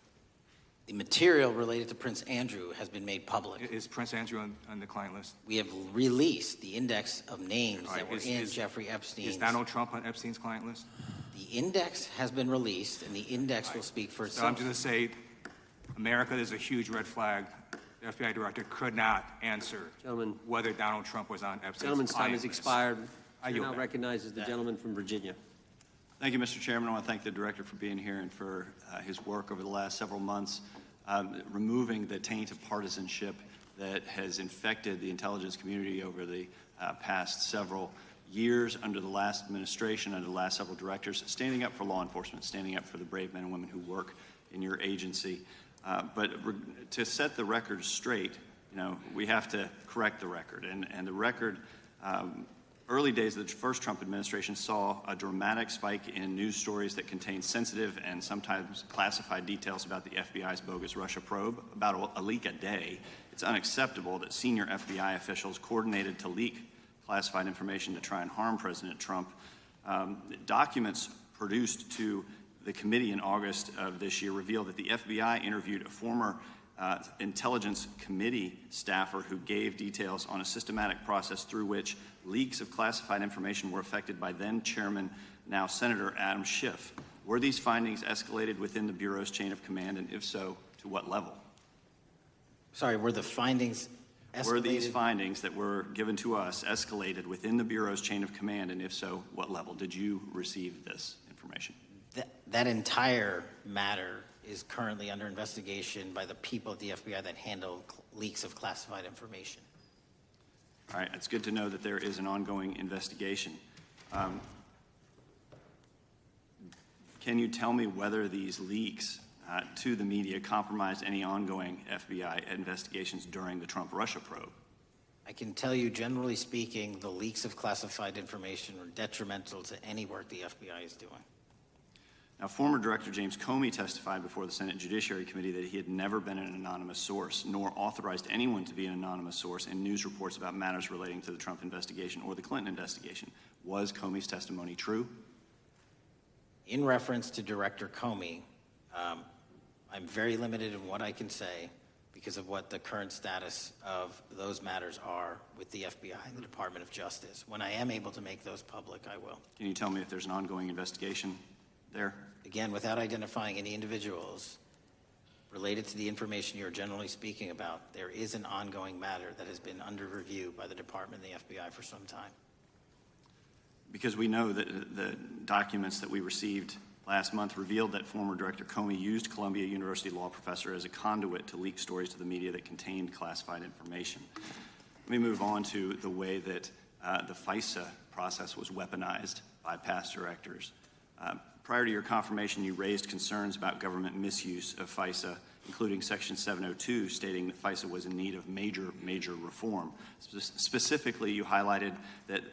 The material related to Prince Andrew has been made public. Is Prince Andrew on the client list? We have released the index of names that were in Jeffrey Epstein's. Is Donald Trump on Epstein's client list? The index has been released, and the index will speak for itself. So I'm just going to say, America is a huge red flag. The FBI director could not answer whether Donald Trump was on Epstein's client list. Gentleman's time has expired. I Chair now yield back. recognizes the gentleman from Virginia. Thank you, Mr. Chairman. I want to thank the director for being here and for his work over the last several months, removing the taint of partisanship that has infected the intelligence community over the past several years under the last administration, under the last several directors, standing up for law enforcement, standing up for the brave men and women who work in your agency. But to set the record straight, we have to correct the record. And the record, early days of the first Trump administration saw a dramatic spike in news stories that contained sensitive and sometimes classified details about the FBI's bogus Russia probe, about a leak a day. It's unacceptable that senior FBI officials coordinated to leak classified information to try and harm President Trump. Documents produced to the committee in August of this year revealed that the FBI interviewed a former Intelligence Committee staffer who gave details on a systematic process through which leaks of classified information were affected by then Chairman, now Senator Adam Schiff. Were these findings escalated within the Bureau's chain of command, and if so, to what level? Sorry, were the findings escalated? Were these findings that were given to us escalated within the Bureau's chain of command, and if so, what level? Did you receive this information? That entire matter is currently under investigation by the people at the FBI that handle leaks of classified information. All right, it's good to know that there is an ongoing investigation. Can you tell me whether these leaks to the media compromised any ongoing FBI investigations during the Trump-Russia probe? I can tell you, generally speaking, the leaks of classified information are detrimental to any work the FBI is doing. Now, former Director James Comey testified before the Senate Judiciary Committee that he had never been an anonymous source, nor authorized anyone to be an anonymous source in news reports about matters relating to the Trump investigation or the Clinton investigation. Was Comey's testimony true? In reference to Director Comey, I'm very limited in what I can say because of what the current status of those matters are with the FBI and the Department of Justice. When I am able to make those public, I will. Can you tell me if there's an ongoing investigation there? Again, without identifying any individuals related to the information you're generally speaking about, there is an ongoing matter that has been under review by the Department and the FBI for some time. Because we know that the documents that we received last month revealed that former Director Comey used Columbia University law professor as a conduit to leak stories to the media that contained classified information. Let me move on to the way that the FISA process was weaponized by past directors. Prior to your confirmation, you raised concerns about government misuse of FISA, including Section 702, stating that FISA was in need of major reform. Specifically, you highlighted that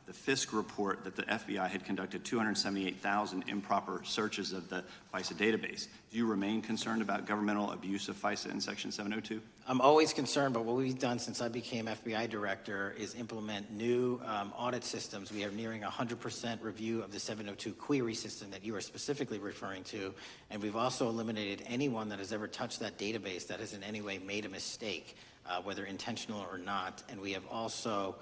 the Fisk report that the FBI had conducted 278,000 improper searches of the FISA database. Do you remain concerned about governmental abuse of FISA in Section 702? I'm always concerned, but what we've done since I became FBI director is implement new audit systems. We are nearing 100% review of the 702 query system that you are specifically referring to, and we've also eliminated anyone that has ever touched that database that has in any way made a mistake, whether intentional or not, and we have also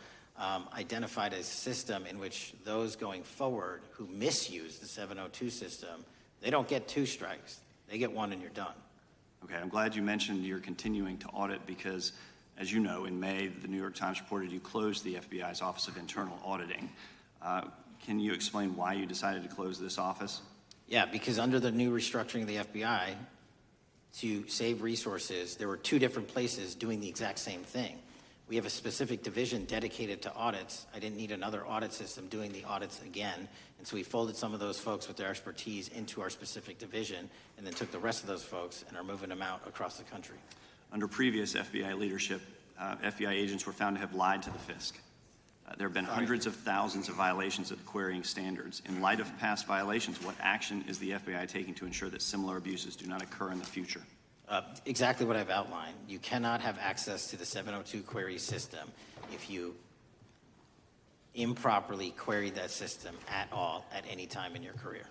identified a system in which those going forward who misuse the 702 system, they don't get 2 strikes. They get 1 and you're done. Okay, I'm glad you mentioned you're continuing to audit because, as you know, in May, the New York Times reported you closed the FBI's Office of Internal Auditing. Can you explain why you decided to close this office? Yeah, because under the new restructuring of the FBI, to save resources, there were 2 different places doing the exact same thing. We have a specific division dedicated to audits. I didn't need another audit system doing the audits again. And so we folded some of those folks with their expertise into our specific division and then took the rest of those folks and are moving them out across the country. Under previous FBI leadership, FBI agents were found to have lied to the Fisk. There have been hundreds of thousands of violations of the querying standards. In light of past violations, what action is the FBI taking to ensure that similar abuses do not occur in the future? Exactly what I've outlined. You cannot have access to the 702 query system if you improperly queried that system at all at any time in your career.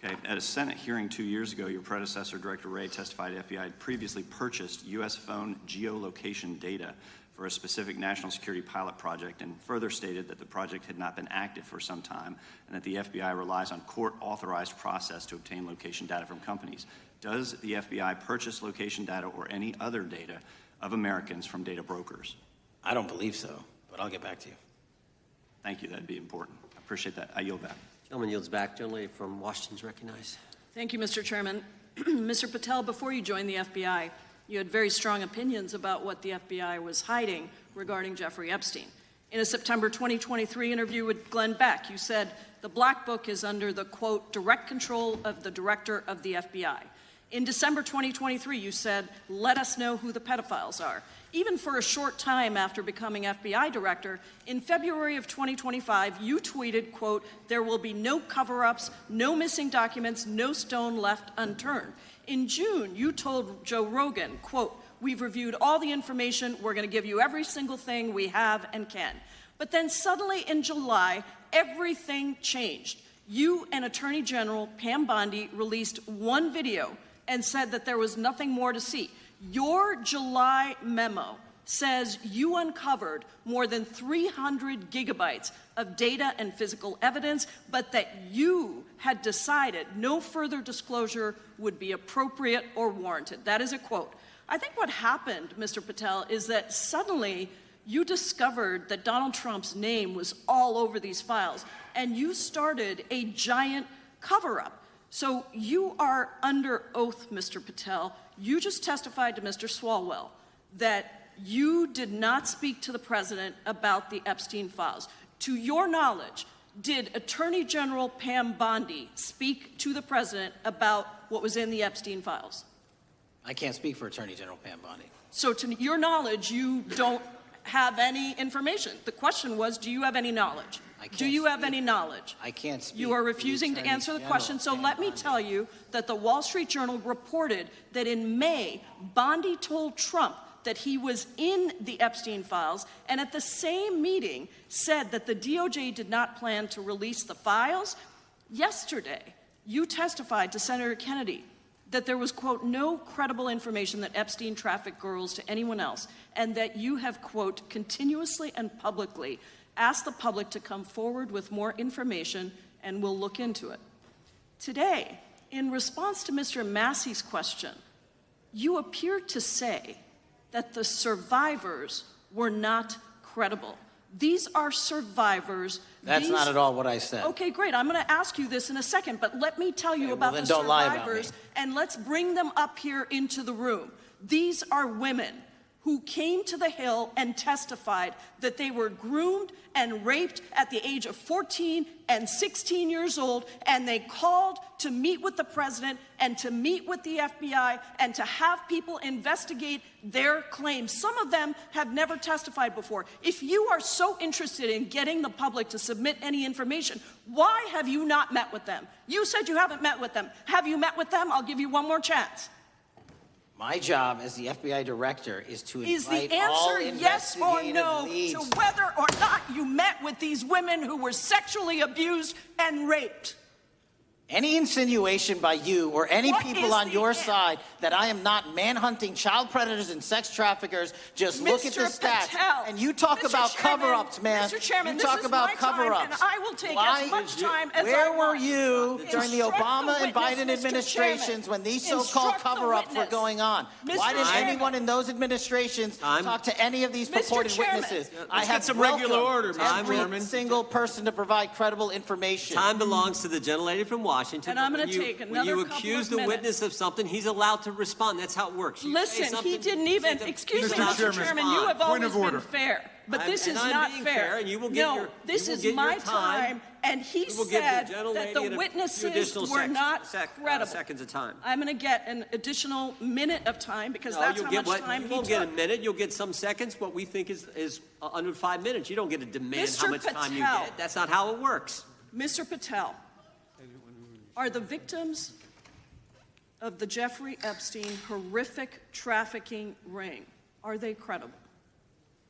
Okay. At a Senate hearing 2 years ago, your predecessor, Director Wray, testified the FBI had previously purchased U.S. phone geolocation data for a specific national security pilot project and further stated that the project had not been active for some time and that the FBI relies on court-authorized process to obtain location data from companies. Does the FBI purchase location data or any other data of Americans from data brokers? I don't believe so, but I'll get back to you. Thank you. That'd be important. I appreciate that. I yield back. Gentleman yields back. Gentleman from Washington is recognized. Thank you, Mr. Chairman. Mr. Patel, before you joined the FBI, you had very strong opinions about what the FBI was hiding regarding Jeffrey Epstein. In a September 2023 interview with Glenn Beck, you said, "The Black Book is under the, quote, direct control of the director of the FBI. In December 2023, you said, let us know who the pedophiles are. Even for a short time after becoming FBI director, in February of 2025, you tweeted, quote, there will be no cover-ups, no missing documents, no stone left unturned. In June, you told Joe Rogan, quote, we've reviewed all the information, we're going to give you every single thing we have and can. But then suddenly in July, everything changed. You and Attorney General Pam Bondi released one video and said that there was nothing more to see. Your July memo says you uncovered more than 300 gigabytes of data and physical evidence, but that you had decided no further disclosure would be appropriate or warranted. That is a quote. I think what happened, Mr. Patel, is that suddenly you discovered that Donald Trump's name was all over these files, and you started a giant cover-up. So you are under oath, Mr. Patel. You just testified to Mr. Swalwell that you did not speak to the president about the Epstein files. To your knowledge, did Attorney General Pam Bondi speak to the president about what was in the Epstein files? I can't speak for Attorney General Pam Bondi. So to your knowledge, you don't have any information. The question was, do you have any knowledge? Do you have any knowledge? I can't speak. You are refusing to answer the question, so let me tell you that the Wall Street Journal reported that in May, Bondi told Trump that he was in the Epstein files, and at the same meeting said that the DOJ did not plan to release the files. Yesterday, you testified to Senator Kennedy that there was, quote, no credible information that Epstein trafficked girls to anyone else, and that you have, quote, continuously and publicly asked the public to come forward with more information, and we'll look into it. Today, in response to Mr. Massey's question, you appear to say that the survivors were not credible. These are survivors. That's not at all what I said. Okay, great. I'm going to ask you this in a second, but let me tell you about the don't lie about survivors, me. and let's bring them up here into the room. These are women who came to the Hill and testified that they were groomed and raped at the age of 14 and 16 years old, and they called to meet with the president and to meet with the FBI and to have people investigate their claims. Some of them have never testified before. If you are so interested in getting the public to submit any information, why have you not met with them? You said you haven't met with them. Have you met with them? I'll give you one more chance. My job as the FBI director is to invite Is the all answer yes or investigative no leads. to whether or not you met with these women who were sexually abused and raped? Any insinuation by you or any What people is on the your end? side that I am not manhunting child predators and sex traffickers, just look at the Mr. stats. Patel, And you talk Mr. about Chairman, cover-ups, man. Mr. Chairman, you this talk is about my time, cover-ups. and I will take Why- as much time as Where I were want. you during the Instruct Obama the and Biden witness, Mr. administrations Chairman. when these so-called Instruct the cover-ups were witness. going on? Mr. Why didn't Chairman. anyone in those administrations talk to any of these Mr. purported Chairman. witnesses? Let's I get have some regular welcomed order, Mr. every Chairman. single person to provide credible information. Time belongs to the gentlelady from Washington. And I'm but gonna when you- take when another you couple accuse of the minutes. witness of something, he's allowed to respond. That's how it works. You say Listen, something, he didn't even, say that- excuse he's me, allowed to Mr. Chairman, you respond. have Point always of been order. fair, but this And is I'm not being fair. fair, and you will get No, your- this you will is get my your time, time, and he We will give said the that gentlelady the a few witnesses additional were not credible. seconds of time. I'm going to get an additional minute of time because No, that's you'll how get much what time you he won't get a took. minute. You'll get some seconds. What we think is under 5 minutes. You don't get to demand how Mr. much time you Patel. get. That's not how it works. Mr. Patel, are the victims of the Jeffrey Epstein horrific trafficking ring, are they credible?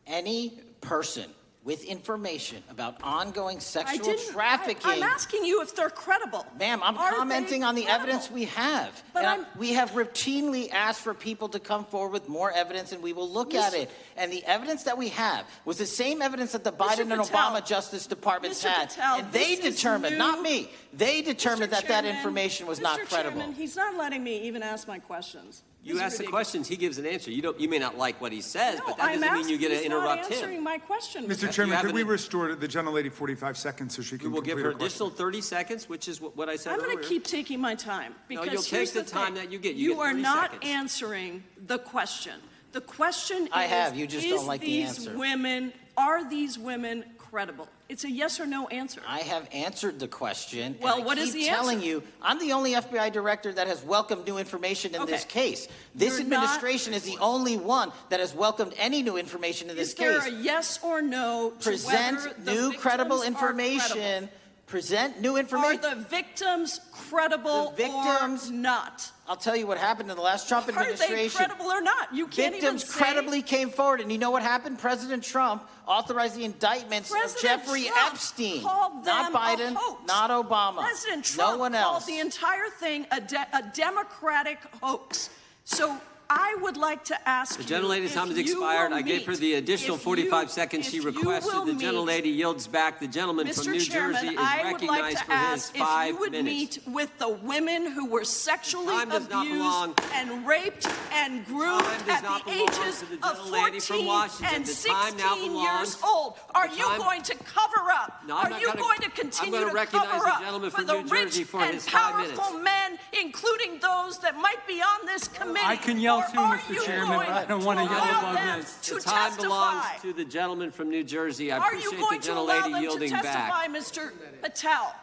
Any person with information about ongoing I sexual didn't. trafficking. I'm asking you if they're credible. Ma'am, I'm Are commenting they on the credible? evidence we have. But And we have routinely asked for people to come forward with more evidence, and we will look at it. And the evidence that we have was the same evidence that the Biden and Patel, Obama Justice Departments Mr. had. Patel, And they this is determined, new. not me, they determined that that Chairman, information was not Mr. credible. Chairman, he's not letting me even ask my questions. You This is ask the ridiculous. questions, he gives an answer. You may not like what he says, but that I'm doesn't mean you asking, get to he's not interrupt answering him. my question. Mr. You Chairman, have could we an- restore the gentlelady 45 seconds so she We can will give complete her her question? additional 30 seconds, which is what I said I'm earlier. going to keep taking my time No, because you'll take here's the time thing. that you get. You get are 30 not seconds. answering the question. The question I is, have. You just don't like the these answer. women, are these women credible? It's a yes or no answer. I have answered the question. Well, and what is the answer? I keep telling you, I'm the only FBI director that has welcomed new information in this case. This administration is the only one that has welcomed any new information in this case. Is there a yes or no to Present whether the new credible victims are information. credible? Present new information. Are the victims credible or not? I'll tell you what happened in the last Trump administration. Are they credible or not? You can't Victims even say. credibly came forward, and you know what happened? President Trump authorized the indictments of Jeffrey Trump Epstein. called them Not Biden, a hoax. not Obama. President Trump no one else. called the entire thing a Democratic hoax. So I would like to ask the gentlelady's time has expired. I gave her the additional 45 seconds she requested. The gentlelady yields back. The gentleman from New Jersey is recognized for his 5 minutes. If you would meet with the women who were sexually abused and raped and groomed at the ages of 14 and 16 years old. Are you going to cover up? Are you going to continue to cover up for the rich and powerful men, including those that might be on this committee? I can yell too, Mr. Chairman, but I don't want to yell above this. The time belongs to the gentleman from New Jersey. I appreciate the gentlelady yielding back. Are you going to allow them to testify, Mr. Patel?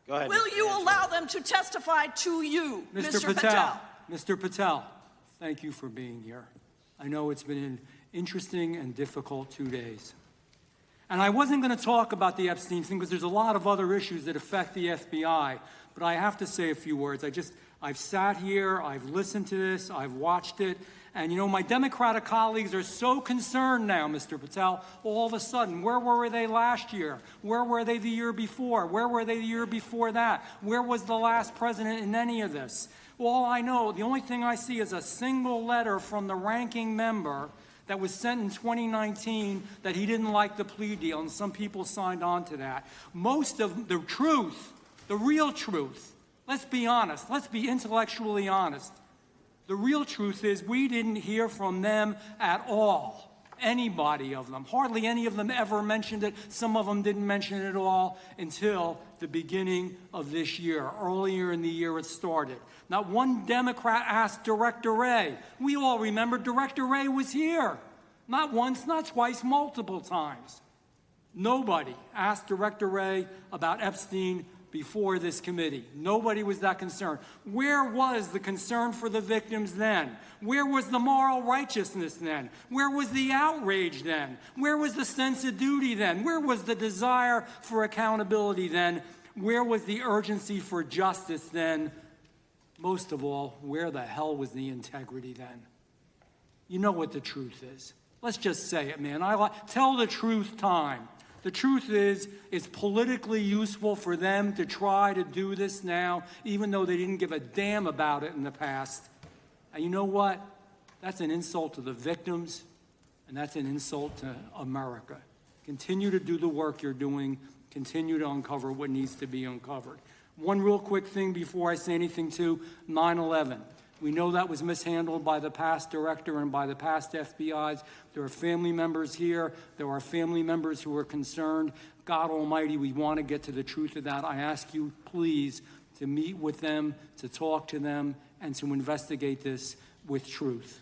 Go ahead. Will you allow them to testify to you, Mr. Patel? Mr. Patel, thank you for being here. I know it's been an interesting and difficult 2 days. And I wasn't going to talk about the Epstein thing because there's a lot of other issues that affect the FBI, but I have to say a few words. I've sat here, I've listened to this, I've watched it, and you know, my Democratic colleagues are so concerned now, Mr. Patel, all of a sudden. Where were they last year? Where were they the year before? Where were they the year before that? Where was the last president in any of this? All I know, the only thing I see is a single letter from the ranking member that was sent in 2019 that he didn't like the plea deal, and some people signed on to that. Most of the truth, the real truth, let's be honest, let's be intellectually honest. The real truth is we didn't hear from them at all, anybody of them. Hardly any of them ever mentioned it. Some of them didn't mention it at all until the beginning of this year. Earlier in the year it started. Not one Democrat asked Director Wray. We all remember Director Wray was here. Not once, not twice, multiple times. Nobody asked Director Wray about Epstein before this committee. Nobody was that concerned. Where was the concern for the victims then? Where was the moral righteousness then? Where was the outrage then? Where was the sense of duty then? Where was the desire for accountability then? Where was the urgency for justice then? Most of all, where the hell was the integrity then? You know what the truth is. Let's just say it, man. Tell the truth time. The truth is, it's politically useful for them to try to do this now, even though they didn't give a damn about it in the past. And you know what? That's an insult to the victims, and that's an insult to America. Continue to do the work you're doing. Continue to uncover what needs to be uncovered. One real quick thing before I say anything to 9/11. We know that was mishandled by the past director and by the past FBIs. There are family members here. There are family members who are concerned. God Almighty, we want to get to the truth of that. I ask you, please, to meet with them, to talk to them, and to investigate this with truth.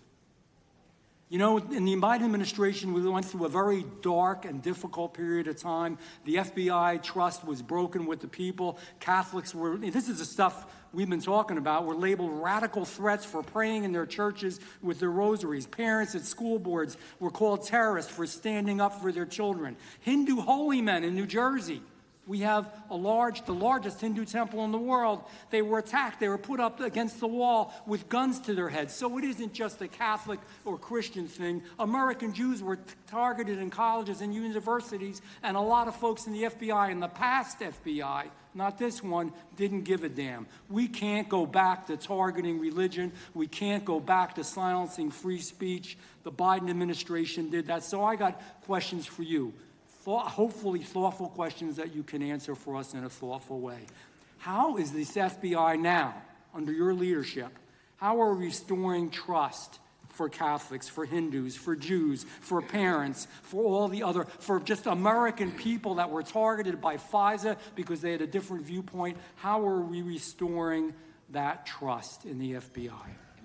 You know, in the Biden administration, we went through a very dark and difficult period of time. The FBI trust was broken with the people. Catholics were, this is the stuff we've been talking about, were labeled radical threats for praying in their churches with their rosaries. Parents at school boards were called terrorists for standing up for their children. Hindu holy men in New Jersey. We have the largest Hindu temple in the world. They were attacked. They were put up against the wall with guns to their heads. So it isn't just a Catholic or Christian thing. American Jews were targeted in colleges and universities, and a lot of folks in the FBI, in the past FBI, not this one, didn't give a damn. We can't go back to targeting religion. We can't go back to silencing free speech. The Biden administration did that. So I got questions for you. Hopefully thoughtful questions that you can answer for us in a thoughtful way. How is this FBI now, under your leadership, how are we restoring trust for Catholics, for Hindus, for Jews, for parents, for all the other, for just American people that were targeted by FISA because they had a different viewpoint? How are we restoring that trust in the FBI?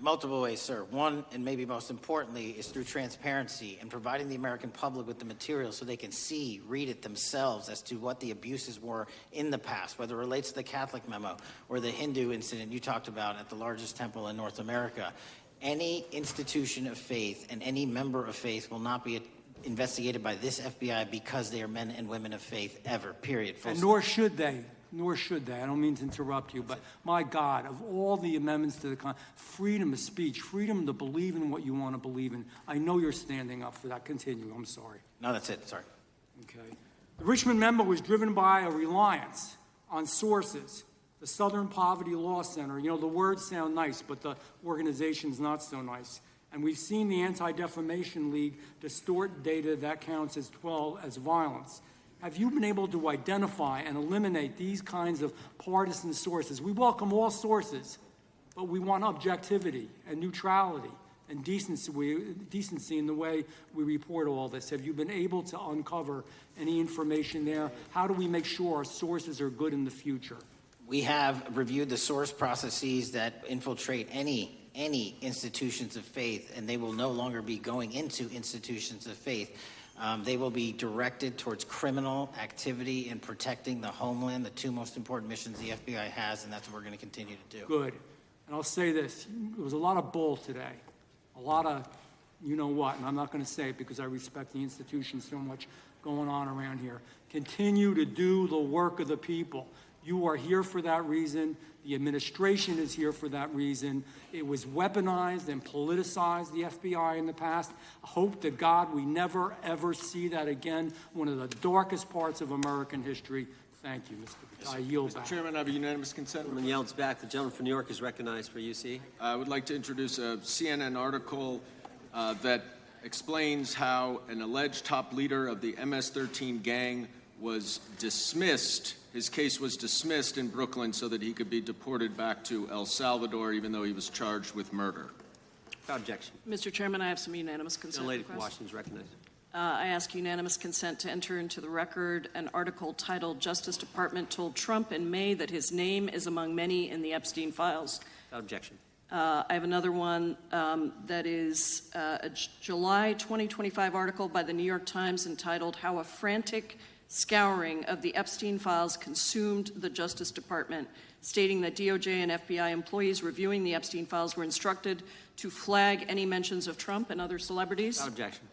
Multiple ways, sir. One, and maybe most importantly, is through transparency and providing the American public with the material so they can see, read it themselves as to what the abuses were in the past, whether it relates to the Catholic memo or the Hindu incident you talked about at the largest temple in North America. Any institution of faith and any member of faith will not be investigated by this FBI because they are men and women of faith ever, period. And nor should they. Nor should they. I don't mean to interrupt you, but my God, of all the amendments to the freedom of speech, freedom to believe in what you want to believe in, I know you're standing up for that. Continue. I'm sorry. No, that's it. Sorry. Okay. The Richmond memo was driven by a reliance on sources. The Southern Poverty Law Center. You know, the words sound nice, but the organization's not so nice. And we've seen the Anti-Defamation League distort data that counts as violence. Have you been able to identify and eliminate these kinds of partisan sources? We welcome all sources, but we want objectivity and neutrality and decency in the way we report all this. Have you been able to uncover any information there? How do we make sure our sources are good in the future? We have reviewed the source processes that infiltrate any institutions of faith, and they will no longer be going into institutions of faith. They will be directed towards criminal activity and protecting the homeland, the two most important missions the FBI has, and that's what we're going to continue to do. Good. And I'll say this. There was a lot of bull today. A lot of you-know-what, and I'm not going to say it because I respect the institution so much going on around here. Continue to do the work of the people. You are here for that reason. The administration is here for that reason. It was weaponized and politicized, the FBI, in the past. I hope to God we never, ever see that again. One of the darkest parts of American history. Thank you, Mr. Patel. I yield back. Mr. Chairman, I have a unanimous consent. Gentleman yields back. The gentleman from New York is recognized for UC. I would like to introduce a CNN article that explains how an alleged top leader of the MS-13 gang was dismissed. His case was dismissed in Brooklyn so that he could be deported back to El Salvador, even though he was charged with murder. Without objection. Mr. Chairman, I have some unanimous consent. The lady from requests. Washington is recognized. I ask unanimous consent to enter into the record an article titled "Justice Department Told Trump in May that his name is among many in the Epstein files." Without objection. I have another one that is a July 2025 article by the New York Times entitled "How a Frantic Scouring of the Epstein Files Consumed the Justice Department," stating that DOJ and FBI employees reviewing the Epstein files were instructed to flag any mentions of Trump and other celebrities. Without objection.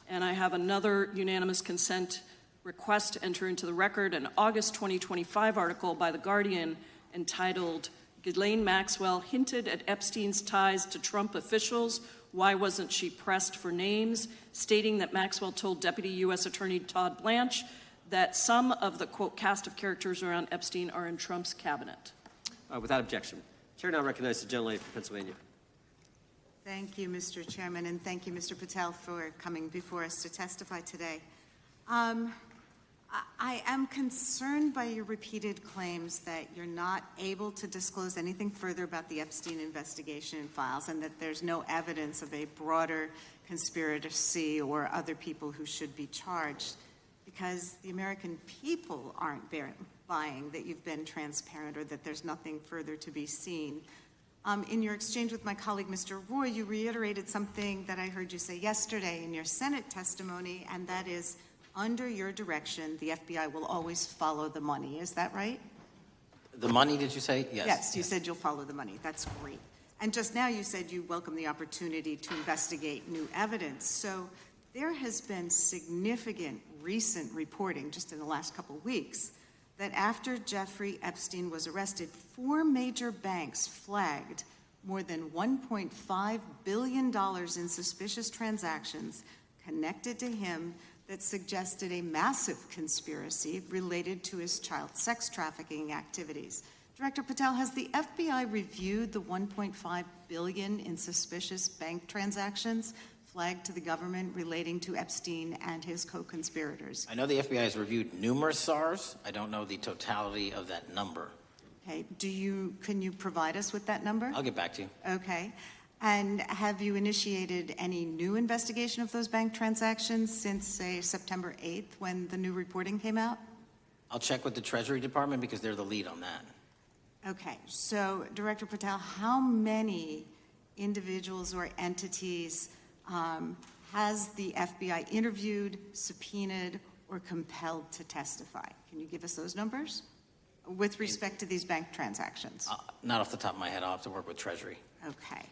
And I have another unanimous consent request to enter into the record an August 2025 article by The Guardian entitled "Ghislaine Maxwell Hinted at Epstein's Ties to Trump Officials. Why wasn't she pressed for names?" stating that Maxwell told Deputy U.S. Attorney Todd Blanche that some of the, quote, cast of characters around Epstein are in Trump's cabinet. Without objection. Chair now recognizes the gentlelady from Pennsylvania. Thank you, Mr. Chairman, and thank you, Mr. Patel, for coming before us to testify today. I am concerned by your repeated claims that you're not able to disclose anything further about the Epstein investigation and files, and that there's no evidence of a broader conspiracy or other people who should be charged, because the American people aren't buying that you've been transparent or that there's nothing further to be seen. In your exchange with my colleague, Mr. Roy, you reiterated something that I heard you say yesterday in your Senate testimony, and that is, under your direction, the FBI will always follow the money. Is that right? The money, did you say? Yes. Yes, you said you'll follow the money. That's great. And just now you said you welcome the opportunity to investigate new evidence. So there has been significant recent reporting just in the last couple of weeks that after Jeffrey Epstein was arrested, 4 major banks flagged more than $1.5 billion in suspicious transactions connected to him that suggested a massive conspiracy related to his child sex trafficking activities. Director Patel, has the FBI reviewed the $1.5 billion in suspicious bank transactions flagged to the government relating to Epstein and his co-conspirators? I know the FBI has reviewed numerous SARs. I don't know the totality of that number. Okay, can you provide us with that number? I'll get back to you. Okay. And have you initiated any new investigation of those bank transactions since, say, September 8th when the new reporting came out? I'll check with the Treasury Department because they're the lead on that. Okay, so Director Patel, how many individuals or entities has the FBI interviewed, subpoenaed, or compelled to testify? Can you give us those numbers with respect to these bank transactions? Not off the top of my head. I'll have to work with Treasury. Okay.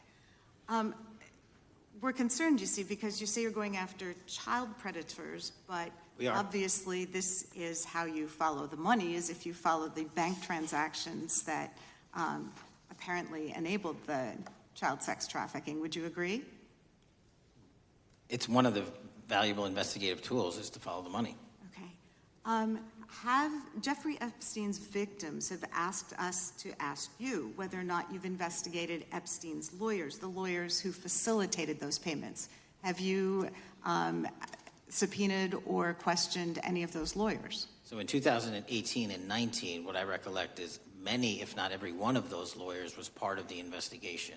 We're concerned, you see, because you say you're going after child predators, but We are. obviously this is how you follow the money, is if you follow the bank transactions that apparently enabled the child sex trafficking. Would you agree? It's one of the valuable investigative tools is to follow the money. Okay. Have Jeffrey Epstein's victims have asked us to ask you whether or not you've investigated Epstein's lawyers, the lawyers who facilitated those payments. Have you subpoenaed or questioned any of those lawyers? So in 2018 and 19, what I recollect is many, if not every one of those lawyers was part of the investigation.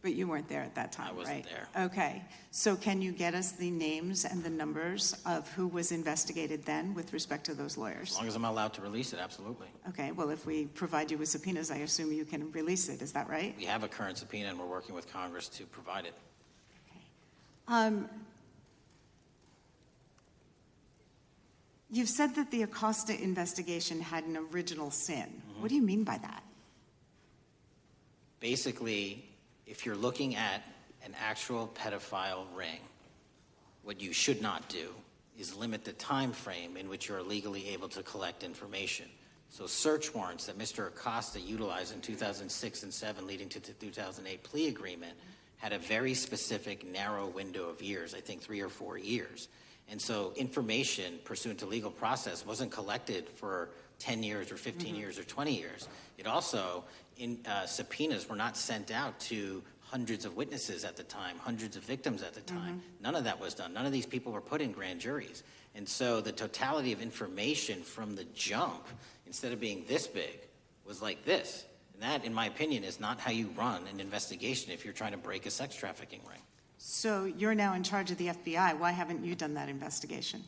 But you weren't there at that time, I wasn't right? there. Okay. So can you get us the names and the numbers of who was investigated then with respect to those lawyers? As long as I'm allowed to release it, absolutely. Okay. Well, if we provide you with subpoenas, I assume you can release it. Is that right? We have a current subpoena, and we're working with Congress to provide it. You've said that the Acosta investigation had an original sin. Mm-hmm. What do you mean by that? Basically, if you're looking at an actual pedophile ring, what you should not do is limit the time frame in which you're legally able to collect information. So search warrants that Mr. Acosta utilized in 2006 and 7 leading to the 2008 plea agreement had a very specific narrow window of years, I think 3 or 4 years. And so information pursuant to legal process wasn't collected for 10 years or 15 years or 20 years. It also, subpoenas were not sent out to hundreds of witnesses at the time, hundreds of victims at the time. None of that was done. None of these people were put in grand juries. And so the totality of information from the jump, instead of being this big, was like this. And that, in my opinion, is not how you run an investigation if you're trying to break a sex trafficking ring. So you're now in charge of the FBI. Why haven't you done that investigation?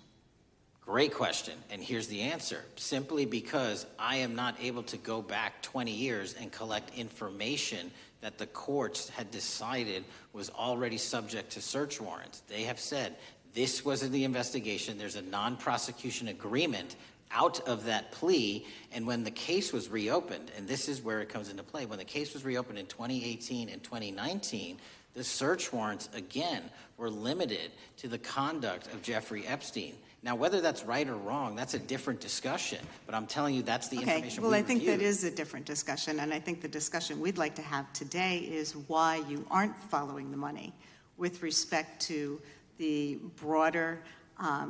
Great question, and here's the answer. Simply because I am not able to go back 20 years and collect information that the courts had decided was already subject to search warrants. They have said, this wasn't the investigation, there's a non-prosecution agreement out of that plea, and when the case was reopened, and this is where it comes into play, when the case was reopened in 2018 and 2019, the search warrants, again, were limited to the conduct of Jeffrey Epstein. Now, whether that's right or wrong, that's a different discussion, but I'm telling you that's the information well, we I think reviewed. that is a different discussion, and I think the discussion we'd like to have today is why you aren't following the money with respect to the broader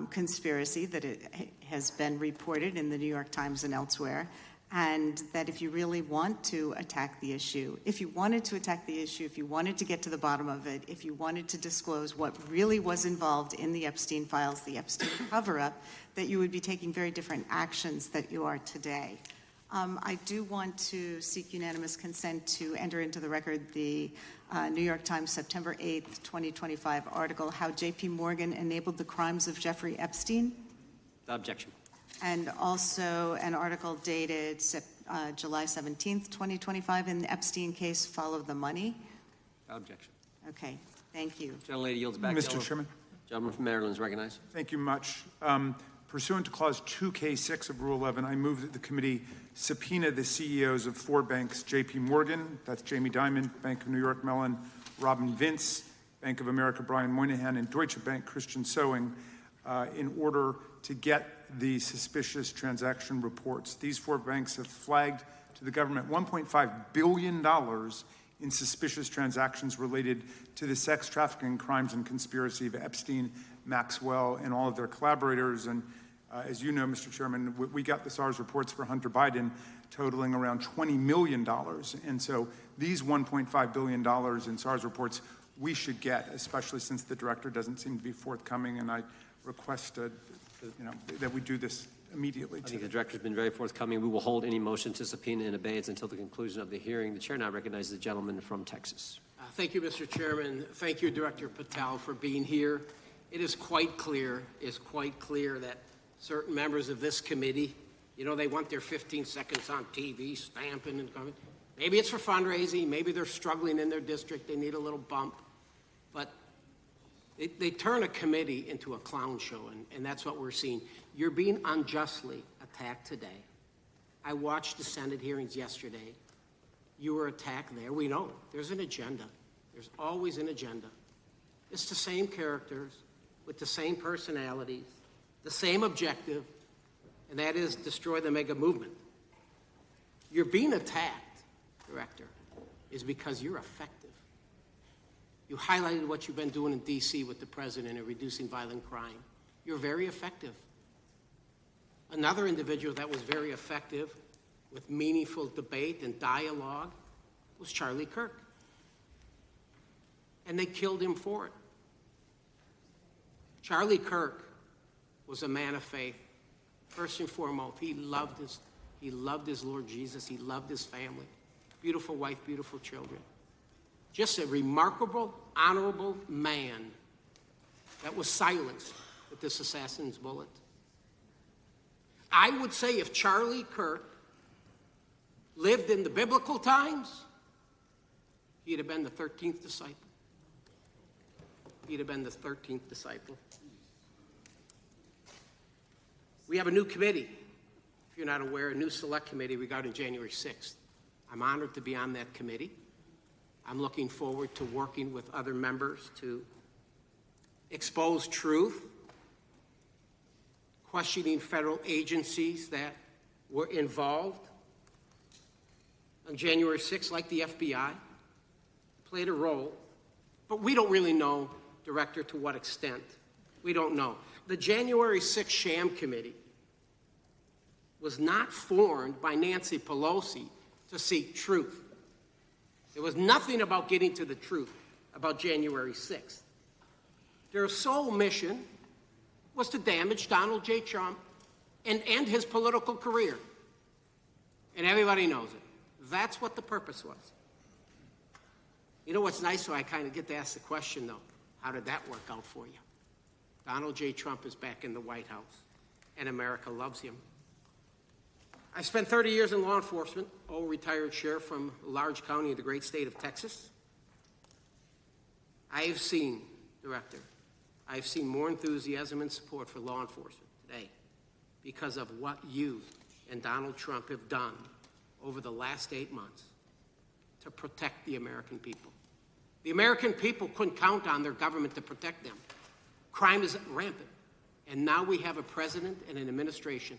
conspiracy that it has been reported in the New York Times and elsewhere, and that if you really want to attack the issue, if you wanted to attack the issue, if you wanted to get to the bottom of it, if you wanted to disclose what really was involved in the Epstein files, the Epstein cover-up, that you would be taking very different actions that you are today. I do want to seek unanimous consent to enter into the record the New York Times September 8th, 2025 article, How J.P. Morgan Enabled the Crimes of Jeffrey Epstein. Objection. And also an article dated July 17th, 2025 in the Epstein case, Follow the Money. Objection. Okay, thank you. Gentlelady yields back. Mr. Chairman. Gentleman from Maryland is recognized. Thank you much. Pursuant to Clause 2K6 of Rule 11, I move that the committee subpoena the CEOs of 4 banks, J.P. Morgan, that's Jamie Dimon, Bank of New York Mellon, Robin Vince, Bank of America, Brian Moynihan, and Deutsche Bank, Christian Sowing, in order to get the suspicious transaction reports. These 4 banks have flagged to the government $1.5 billion in suspicious transactions related to the sex trafficking crimes and conspiracy of Epstein, Maxwell, and all of their collaborators. And as you know, Mr. Chairman, we got the SARS reports for Hunter Biden totaling around $20 million. And so these $1.5 billion in SARS reports we should get, especially since the director doesn't seem to be forthcoming. And I request that we do this immediately. I think the director's been very forthcoming. We will hold any motion to subpoena in abeyance until the conclusion of the hearing. The chair now recognizes the gentleman from Texas. Thank you, Mr. Chairman. Thank you, Director Patel, for being here. It is quite clear that certain members of this committee, they want their 15 seconds on TV, stamping and coming. Maybe it's for fundraising, maybe they're struggling in their district, they need a little bump. But they turn a committee into a clown show, and that's what we're seeing. You're being unjustly attacked today. I watched the Senate hearings yesterday. You were attacked there. We know there's an agenda. There's always an agenda. It's the same characters with the same personalities, the same objective, and that is destroy the mega movement. You're being attacked, Director, is because you're effective. You highlighted what you've been doing in D.C. with the president in reducing violent crime. You're very effective. Another individual that was very effective with meaningful debate and dialogue was Charlie Kirk. And they killed him for it. Charlie Kirk was a man of faith. First and foremost, he loved his Lord Jesus. He loved his family. Beautiful wife, beautiful children. Just a remarkable, honorable man that was silenced with this assassin's bullet. I would say if Charlie Kirk lived in the biblical times, he'd have been the 13th disciple. He'd have been the 13th disciple. We have a new committee, if you're not aware, a new select committee regarding January 6th. I'm honored to be on that committee. I'm looking forward to working with other members to expose truth, questioning federal agencies that were involved on January 6th, like the FBI, played a role, but we don't really know, Director, to what extent. We don't know. The January 6th sham committee was not formed by Nancy Pelosi to seek truth. There was nothing about getting to the truth about January 6th. Their sole mission was to damage Donald J. Trump and end his political career. And everybody knows it. That's what the purpose was. You know what's nice, so I kind of get to ask the question, though, how did that work out for you? Donald J. Trump is back in the White House, and America loves him. I spent 30 years in law enforcement, retired sheriff from a large county in the great state of Texas. I have seen, Director, I have seen more enthusiasm and support for law enforcement today because of what you and Donald Trump have done over the last 8 months to protect the American people. The American people couldn't count on their government to protect them. Crime is rampant. And now we have a president and an administration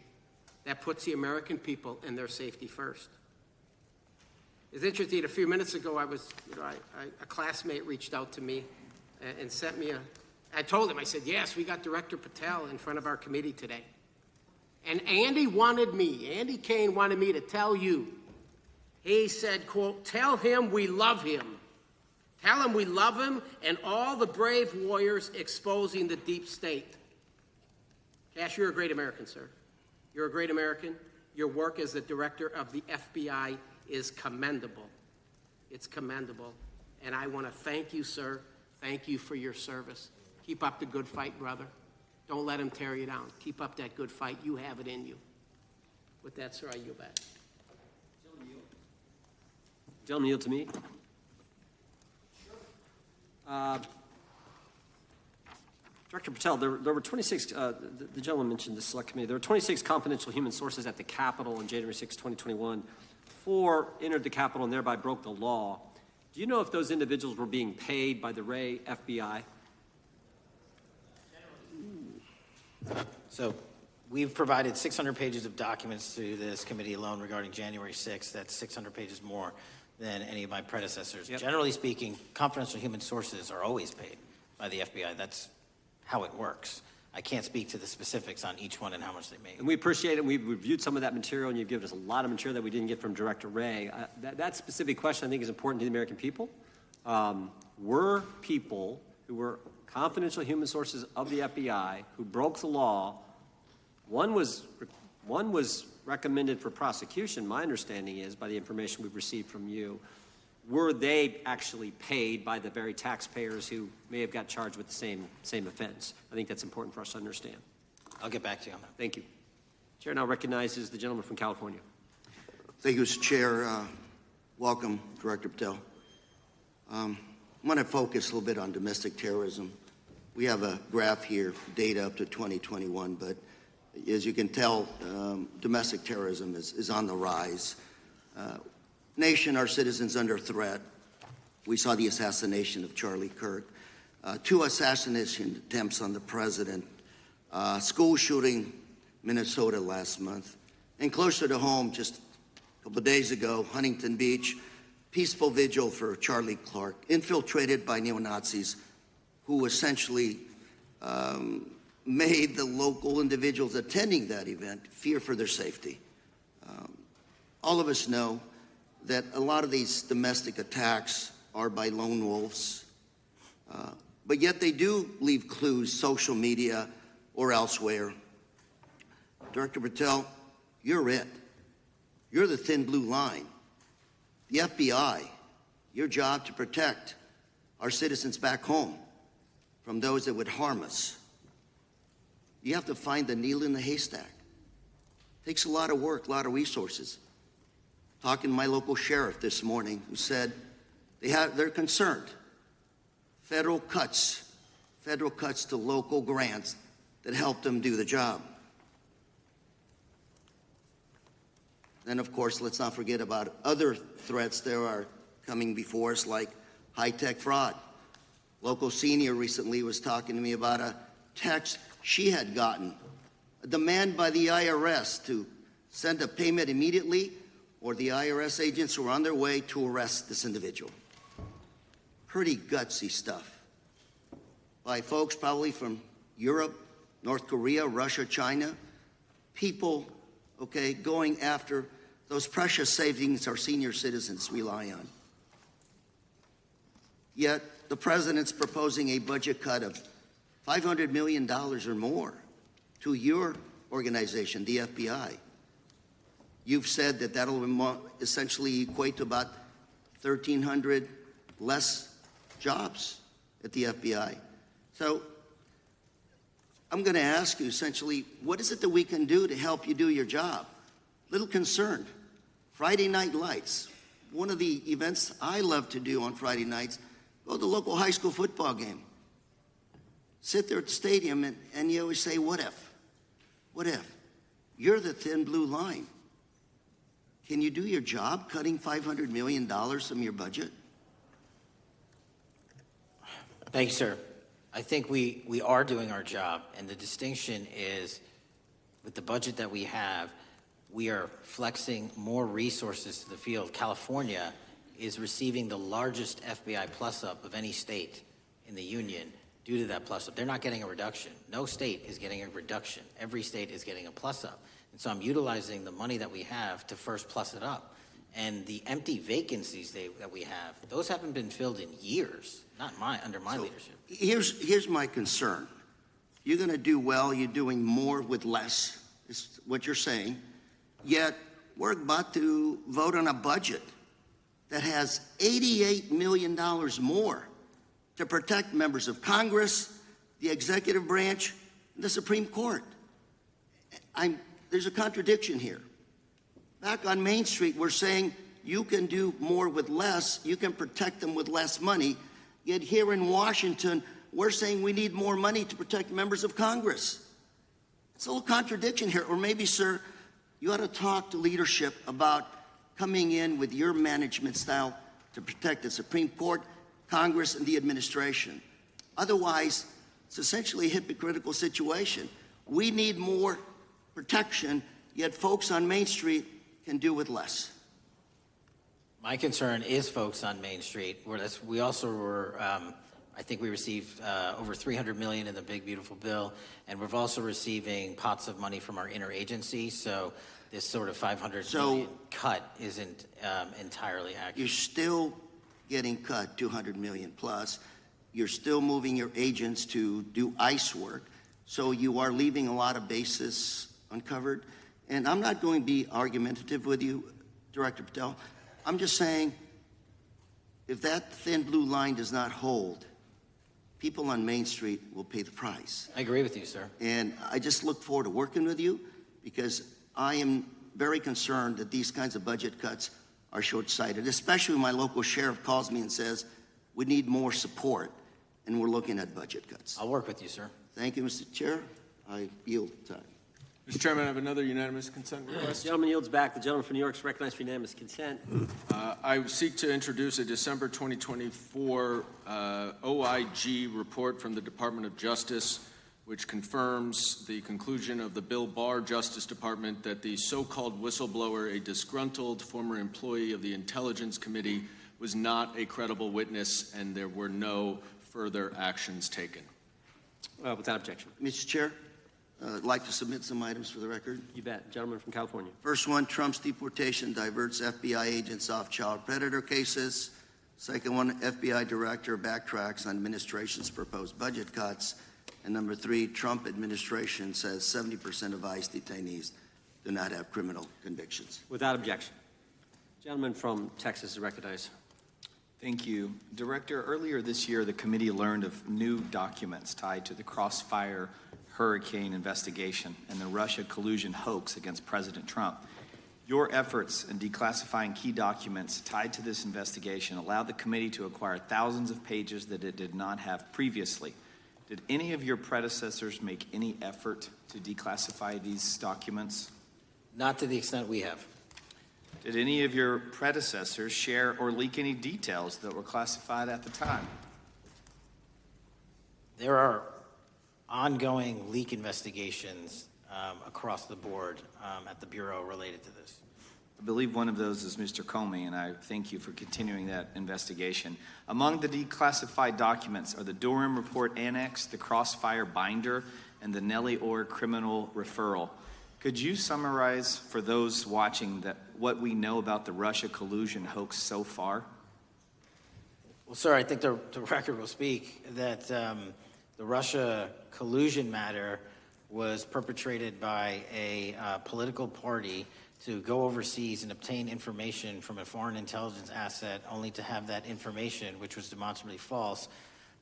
that puts the American people and their safety first. It's interesting, a few minutes ago, a classmate reached out to me and sent me I told him, I said, yes, we got Director Patel in front of our committee today. And Andy Kane wanted me to tell you, he said, quote, tell him we love him. Tell him we love him and all the brave warriors exposing the deep state. Cash, you're a great American, sir. You're a great American. Your work as the director of the FBI is commendable. It's commendable. And I want to thank you, sir. Thank you for your service. Keep up the good fight, brother. Don't let him tear you down. Keep up that good fight. You have it in you. With that, sir, I yield back. Gentleman yield to me. Director Patel, there were 26, the gentleman mentioned the select committee, there were 26 confidential human sources at the Capitol on January 6, 2021. 4 entered the Capitol and thereby broke the law. Do you know if those individuals were being paid by the Ray FBI? So we've provided 600 pages of documents to this committee alone regarding January 6th. That's 600 pages more than any of my predecessors. Yep. Generally speaking, confidential human sources are always paid by the FBI. That's how it works. I can't speak to the specifics on each one and how much they make. And we appreciate it. We've reviewed some of that material, and you've given us a lot of material that we didn't get from Director Ray. That specific question, I think, is important to the American people. Were people who were confidential human sources of the FBI who broke the law, one was recommended for prosecution, my understanding is, by the information we've received from you. Were they actually paid by the very taxpayers who may have got charged with the same offense? I think that's important for us to understand. I'll get back to you on that. Thank you. Chair now recognizes the gentleman from California. Thank you, Mr. Chair. Welcome, Director Patel. I want to focus a little bit on domestic terrorism. We have a graph here, data up to 2021, but as you can tell, domestic terrorism is on the rise. Nation, our citizens under threat. We saw the assassination of Charlie Kirk, 2 assassination attempts on the president, school shooting, Minnesota last month, and closer to home, just a couple of days ago, Huntington Beach, peaceful vigil for Charlie Kirk, infiltrated by neo-Nazis who essentially made the local individuals attending that event fear for their safety. All of us know that a lot of these domestic attacks are by lone wolves, but yet they do leave clues, social media or elsewhere. Director Patel, you're it. You're the thin blue line. The FBI, your job to protect our citizens back home from those that would harm us. You have to find the needle in the haystack. Takes a lot of work, a lot of resources. Talking to my local sheriff this morning, who said they're concerned. Federal cuts to local grants that help them do the job. Then, of course, let's not forget about other threats that are coming before us, like high-tech fraud. Local senior recently was talking to me about a text she had gotten, a demand by the IRS to send a payment immediately, or the IRS agents were on their way to arrest this individual. Pretty gutsy stuff by folks probably from Europe, North Korea, Russia, China. People, okay, going after those precious savings our senior citizens rely on. Yet the president's proposing a budget cut of $500 million or more to your organization, the FBI. You've said that that'll essentially equate to about 1,300 less jobs at the FBI. So I'm going to ask you essentially, what is it that we can do to help you do your job? Little concerned. Friday night lights. One of the events I love to do on Friday nights, go to the local high school football game. Sit there at the stadium and you always say, what if? What if? You're the thin blue line. Can you do your job cutting $500 million from your budget? Thank you, sir. I think we are doing our job, and the distinction is with the budget that we have, we are flexing more resources to the field. California is receiving the largest FBI plus-up of any state in the union due to that plus-up. They're not getting a reduction. No state is getting a reduction. Every state is getting a plus-up. And so I'm utilizing the money that we have to first plus it up. And the empty vacancies that we have, those haven't been filled in years, not under my leadership. Here's my concern. You're going to do well. You're doing more with less, is what you're saying. Yet we're about to vote on a budget that has $88 million more to protect members of Congress, the executive branch, and the Supreme Court. There's a contradiction here. Back on Main Street, we're saying you can do more with less, you can protect them with less money, yet here in Washington, we're saying we need more money to protect members of Congress. It's a little contradiction here. Or maybe, sir, you ought to talk to leadership about coming in with your management style to protect the Supreme Court, Congress, and the administration. Otherwise, it's essentially a hypocritical situation. We need more protection, yet folks on Main Street can do with less. My concern is folks on Main Street. We also were, I think we received over $300 million in the big, beautiful bill, and we're also receiving pots of money from our interagency, so this sort of $500 million cut isn't entirely accurate. You're still getting cut $200 million plus. You're still moving your agents to do ICE work, so you are leaving a lot of bases uncovered. And I'm not going to be argumentative with you, Director Patel. I'm just saying, if that thin blue line does not hold, people on Main Street will pay the price. I agree with you, sir. And I just look forward to working with you, because I am very concerned that these kinds of budget cuts are short-sighted, especially when my local sheriff calls me and says, we need more support, and we're looking at budget cuts. I'll work with you, sir. Thank you, Mr. Chair. I yield time. Mr. Chairman, I have another unanimous consent request. The gentleman yields back. The gentleman from New York is recognized for unanimous consent. I seek to introduce a December 2024 OIG report from the Department of Justice, which confirms the conclusion of the Bill Barr Justice Department that the so-called whistleblower, a disgruntled former employee of the Intelligence Committee, was not a credible witness, and there were no further actions taken. Without objection. Mr. Chair, I'd like to submit some items for the record. You bet. Gentleman from California. First one, Trump's deportation diverts FBI agents off child predator cases. Second one, FBI director backtracks on administration's proposed budget cuts. And number three, Trump administration says 70% of ICE detainees do not have criminal convictions. Without objection. Gentleman from Texas is recognized. Thank you. Director, earlier this year, the committee learned of new documents tied to the Crossfire Hurricane investigation and the Russia collusion hoax against President Trump. Your efforts in declassifying key documents tied to this investigation allowed the committee to acquire thousands of pages that it did not have previously. Did any of your predecessors make any effort to declassify these documents? Not to the extent we have. Did any of your predecessors share or leak any details that were classified at the time? There are ongoing leak investigations across the board at the Bureau related to this. I believe one of those is Mr. Comey, and I thank you for continuing that investigation. Among the declassified documents are the Durham Report Annex, the Crossfire Binder, and the Nellie Orr Criminal Referral. Could you summarize for those watching what we know about the Russia collusion hoax so far? Well, sir, I think the record will speak that the Russia collusion matter was perpetrated by a political party to go overseas and obtain information from a foreign intelligence asset, only to have that information, which was demonstrably false,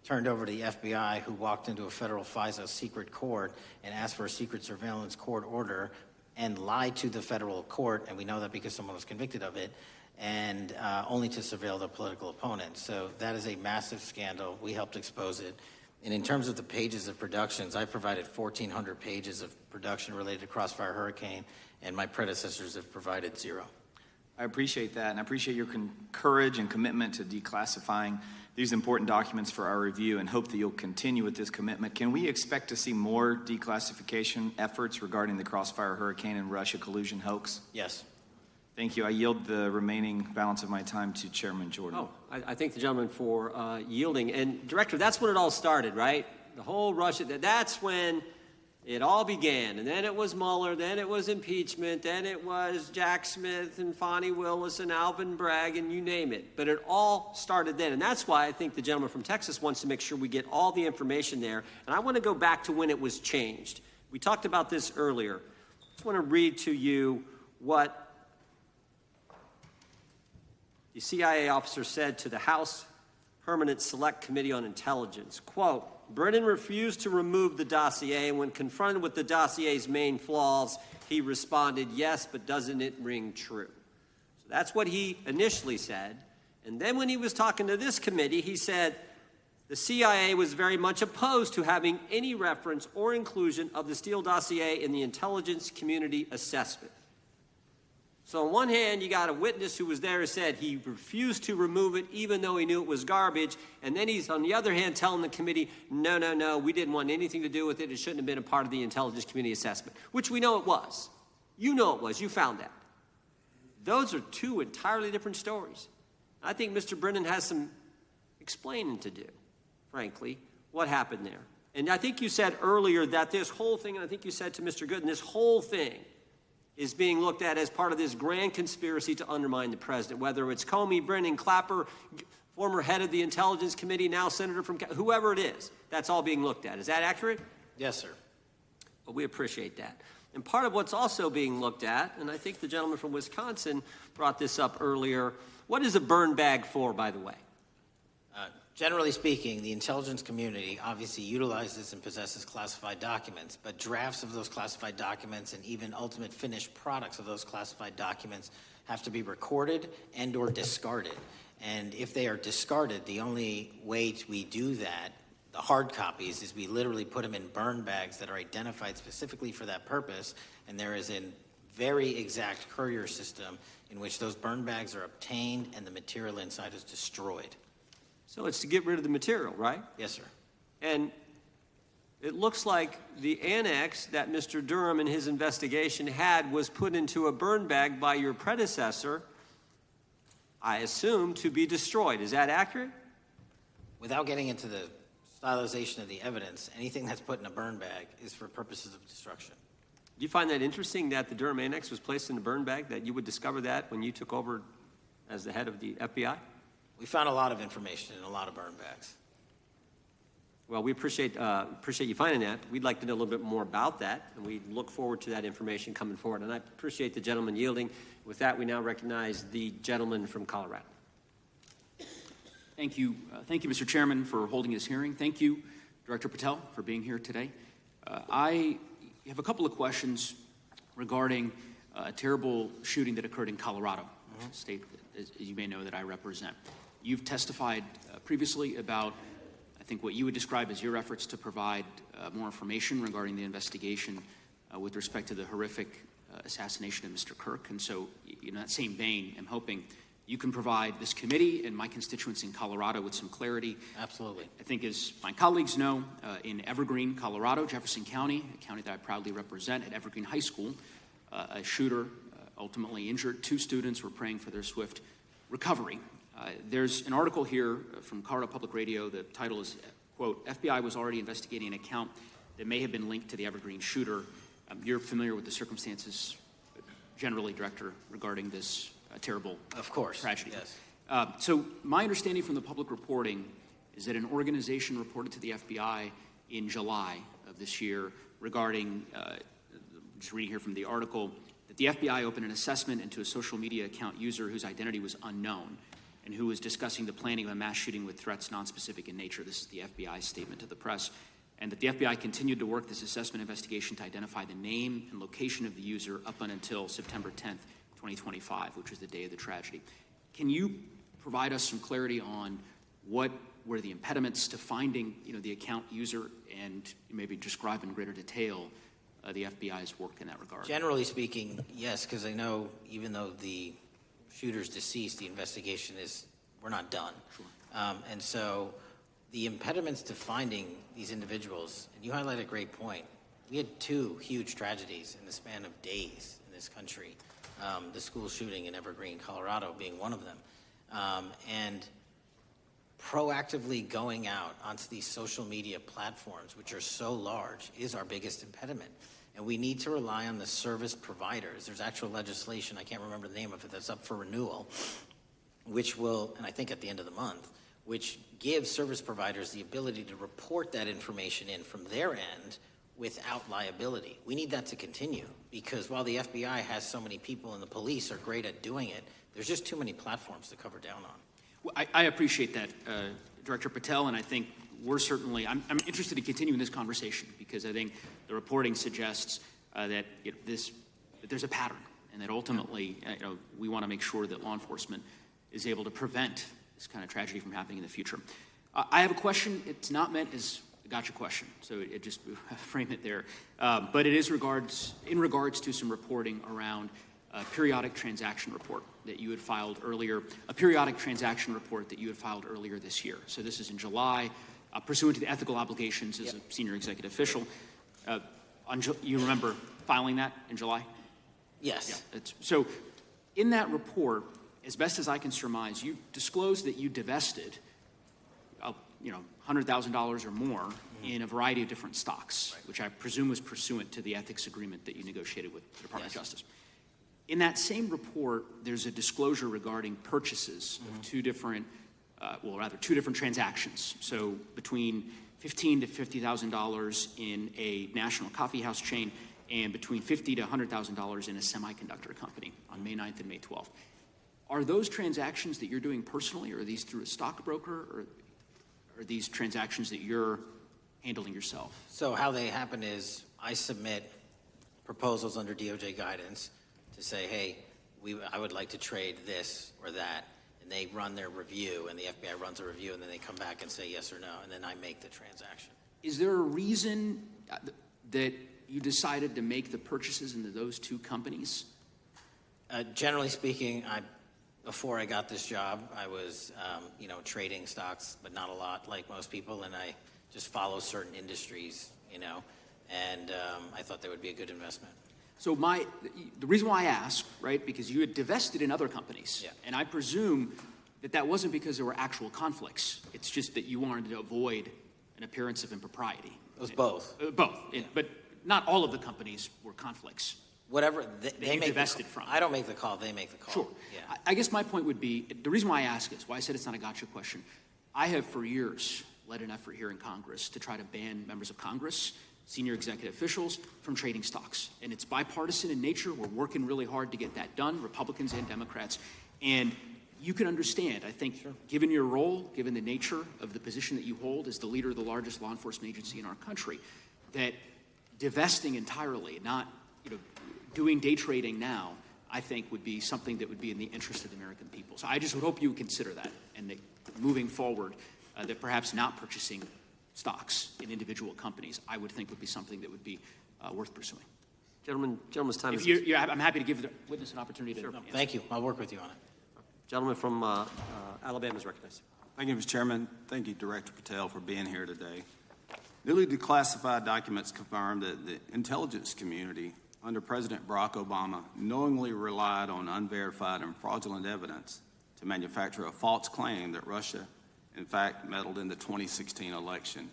turned over to the FBI, who walked into a federal FISA secret court and asked for a secret surveillance court order and lied to the federal court, and we know that because someone was convicted of it, and only to surveil their political opponent. So that is a massive scandal. We helped expose it. And in terms of the pages of productions, I provided 1,400 pages of production related to Crossfire Hurricane, and my predecessors have provided 0. I appreciate that, and I appreciate your courage and commitment to declassifying these important documents for our review, and hope that you'll continue with this commitment. Can we expect to see more declassification efforts regarding the Crossfire Hurricane and Russia collusion hoax? Yes. Thank you. I yield the remaining balance of my time to Chairman Jordan. Oh, I thank the gentleman for yielding. And Director, that's when it all started, right? The whole Russia, that's when it all began. And then it was Mueller, then it was impeachment, then it was Jack Smith and Fonnie Willis and Alvin Bragg and you name it. But it all started then. And that's why I think the gentleman from Texas wants to make sure we get all the information there. And I want to go back to when it was changed. We talked about this earlier. I just want to read to you what the CIA officer said to the House Permanent Select Committee on Intelligence. Quote, Brennan refused to remove the dossier, and when confronted with the dossier's main flaws, he responded, yes, but doesn't it ring true? So that's what he initially said. And then when he was talking to this committee, he said the CIA was very much opposed to having any reference or inclusion of the Steele dossier in the intelligence community assessment. So on one hand, you got a witness who was there who said he refused to remove it even though he knew it was garbage. And then he's, on the other hand, telling the committee, no, we didn't want anything to do with it. It shouldn't have been a part of the intelligence community assessment, which we know it was. You know it was. You found that. Those are two entirely different stories. I think Mr. Brennan has some explaining to do, frankly, what happened there. And I think you said earlier that this whole thing, and I think you said to Mr. Gooden, this whole thing is being looked at as part of this grand conspiracy to undermine the president, whether it's Comey, Brennan, Clapper, former head of the Intelligence Committee, now senator from, whoever it is, that's all being looked at. Is that accurate? Yes, sir. Well, we appreciate that. And part of what's also being looked at, and I think the gentleman from Wisconsin brought this up earlier, what is a burn bag for, by the way? Generally speaking, the intelligence community obviously utilizes and possesses classified documents, but drafts of those classified documents and even ultimate finished products of those classified documents have to be recorded and or discarded. And if they are discarded, the only way we do that, the hard copies, is we literally put them in burn bags that are identified specifically for that purpose, and there is a very exact courier system in which those burn bags are obtained and the material inside is destroyed. So it's to get rid of the material, right? Yes, sir. And it looks like the annex that Mr. Durham in his investigation had was put into a burn bag by your predecessor, I assume, to be destroyed. Is that accurate? Without getting into the stylization of the evidence, anything that's put in a burn bag is for purposes of destruction. Do you find that interesting that the Durham annex was placed in a burn bag, that you would discover that when you took over as the head of the FBI? We found a lot of information in a lot of burn bags. Well, we appreciate you finding that. We'd like to know a little bit more about that, and we look forward to that information coming forward. And I appreciate the gentleman yielding. With that, we now recognize the gentleman from Colorado. Thank you, Mr. Chairman, for holding this hearing. Thank you, Director Patel, for being here today. I have a couple of questions regarding a terrible shooting that occurred in Colorado, a state, as you may know, that I represent. You've testified previously about, I think, what you would describe as your efforts to provide more information regarding the investigation with respect to the horrific assassination of Mr. Kirk. And so, in that same vein, I'm hoping you can provide this committee and my constituents in Colorado with some clarity. Absolutely. I think, as my colleagues know, in Evergreen, Colorado, Jefferson County, a county that I proudly represent, at Evergreen High School, a shooter ultimately injured 2 students. Were praying for their swift recovery. There's an article here from Colorado Public Radio. The title is, quote, FBI was already investigating an account that may have been linked to the Evergreen shooter. You're familiar with the circumstances generally, Director, regarding this terrible tragedy. Yes. So my understanding from the public reporting is that an organization reported to the FBI in July of this year regarding, just reading here from the article, that the FBI opened an assessment into a social media account user whose identity was unknown and who was discussing the planning of a mass shooting with threats nonspecific in nature. This is the FBI's statement to the press. And that the FBI continued to work this assessment investigation to identify the name and location of the user up until September 10th, 2025, which was the day of the tragedy. Can you provide us some clarity on what were the impediments to finding, the account user, and maybe describe in greater detail the FBI's work in that regard? Generally speaking, yes, because I know even though the shooter's deceased, the investigation we're not done. Sure. And so the impediments to finding these individuals, and you highlight a great point. We had 2 huge tragedies in the span of days in this country. The school shooting in Evergreen, Colorado being one of them. And proactively going out onto these social media platforms, which are so large, is our biggest impediment. And we need to rely on the service providers. There's actual legislation, I can't remember the name of it, that's up for renewal, which will, and I think at the end of the month, which gives service providers the ability to report that information in from their end without liability. We need that to continue, because while the FBI has so many people and the police are great at doing it, there's just too many platforms to cover down on. Well, I appreciate that, Director Patel, and I think we're certainly, I'm interested in continuing this conversation, because I think the reporting suggests that there's a pattern, and that ultimately we want to make sure that law enforcement is able to prevent this kind of tragedy from happening in the future. I have a question. It's not meant as a gotcha question, so it just frame it there. But it is in regards to some reporting around a periodic transaction report that you had filed earlier, this year. So this is in July, pursuant to the ethical obligations as a senior executive official. You remember filing that in July? Yes. Yeah, so in that report, as best as I can surmise, you disclosed that you divested, $100,000 or more in a variety of different stocks, which I presume was pursuant to the ethics agreement that you negotiated with the Department of Justice. In that same report, there's a disclosure regarding purchases of 2 different transactions. So between $15,000 to $50,000 in a national coffee house chain, and between $50,000 to $100,000 in a semiconductor company on May 9th and May 12th. Are those transactions that you're doing personally, or are these through a stockbroker, or are these transactions that you're handling yourself? So how they happen is I submit proposals under DOJ guidance to say, hey, I would like to trade this or that, and they run their review, and the FBI runs a review, and then they come back and say yes or no, and then I make the transaction. Is there a reason that you decided to make the purchases into those two companies? Generally speaking, before I got this job, I was, trading stocks, but not a lot, like most people, and I just follow certain industries, and I thought they would be a good investment. So the reason why I ask, right, because you had divested in other companies, and I presume that wasn't because there were actual conflicts. It's just that you wanted to avoid an appearance of impropriety. It was both. Both, but not all of the companies were conflicts. Whatever they make divested from. I don't make the call; they make the call. Sure. Yeah. I guess my point would be, the reason why I ask is, why I said it's not a gotcha question. I have for years led an effort here in Congress to try to ban members of Congress, senior executive officials, from trading stocks. And it's bipartisan in nature. We're working really hard to get that done, Republicans and Democrats. And you can understand, I think, given your role, given the nature of the position that you hold as the leader of the largest law enforcement agency in our country, that divesting entirely, not doing day trading now, I think would be something that would be in the interest of the American people. So I just would hope you would consider that, and that moving forward, that perhaps not purchasing stocks in individual companies, I would think would be something that would be worth pursuing. Gentleman's time is... I'm happy to give the witness an opportunity to... Sure. Thank you. I'll work with you on it. Gentleman from Alabama is recognized. Thank you, Mr. Chairman. Thank you, Director Patel, for being here today. Newly declassified documents confirm that the intelligence community under President Barack Obama knowingly relied on unverified and fraudulent evidence to manufacture a false claim that Russia, in fact, meddled in the 2016 election.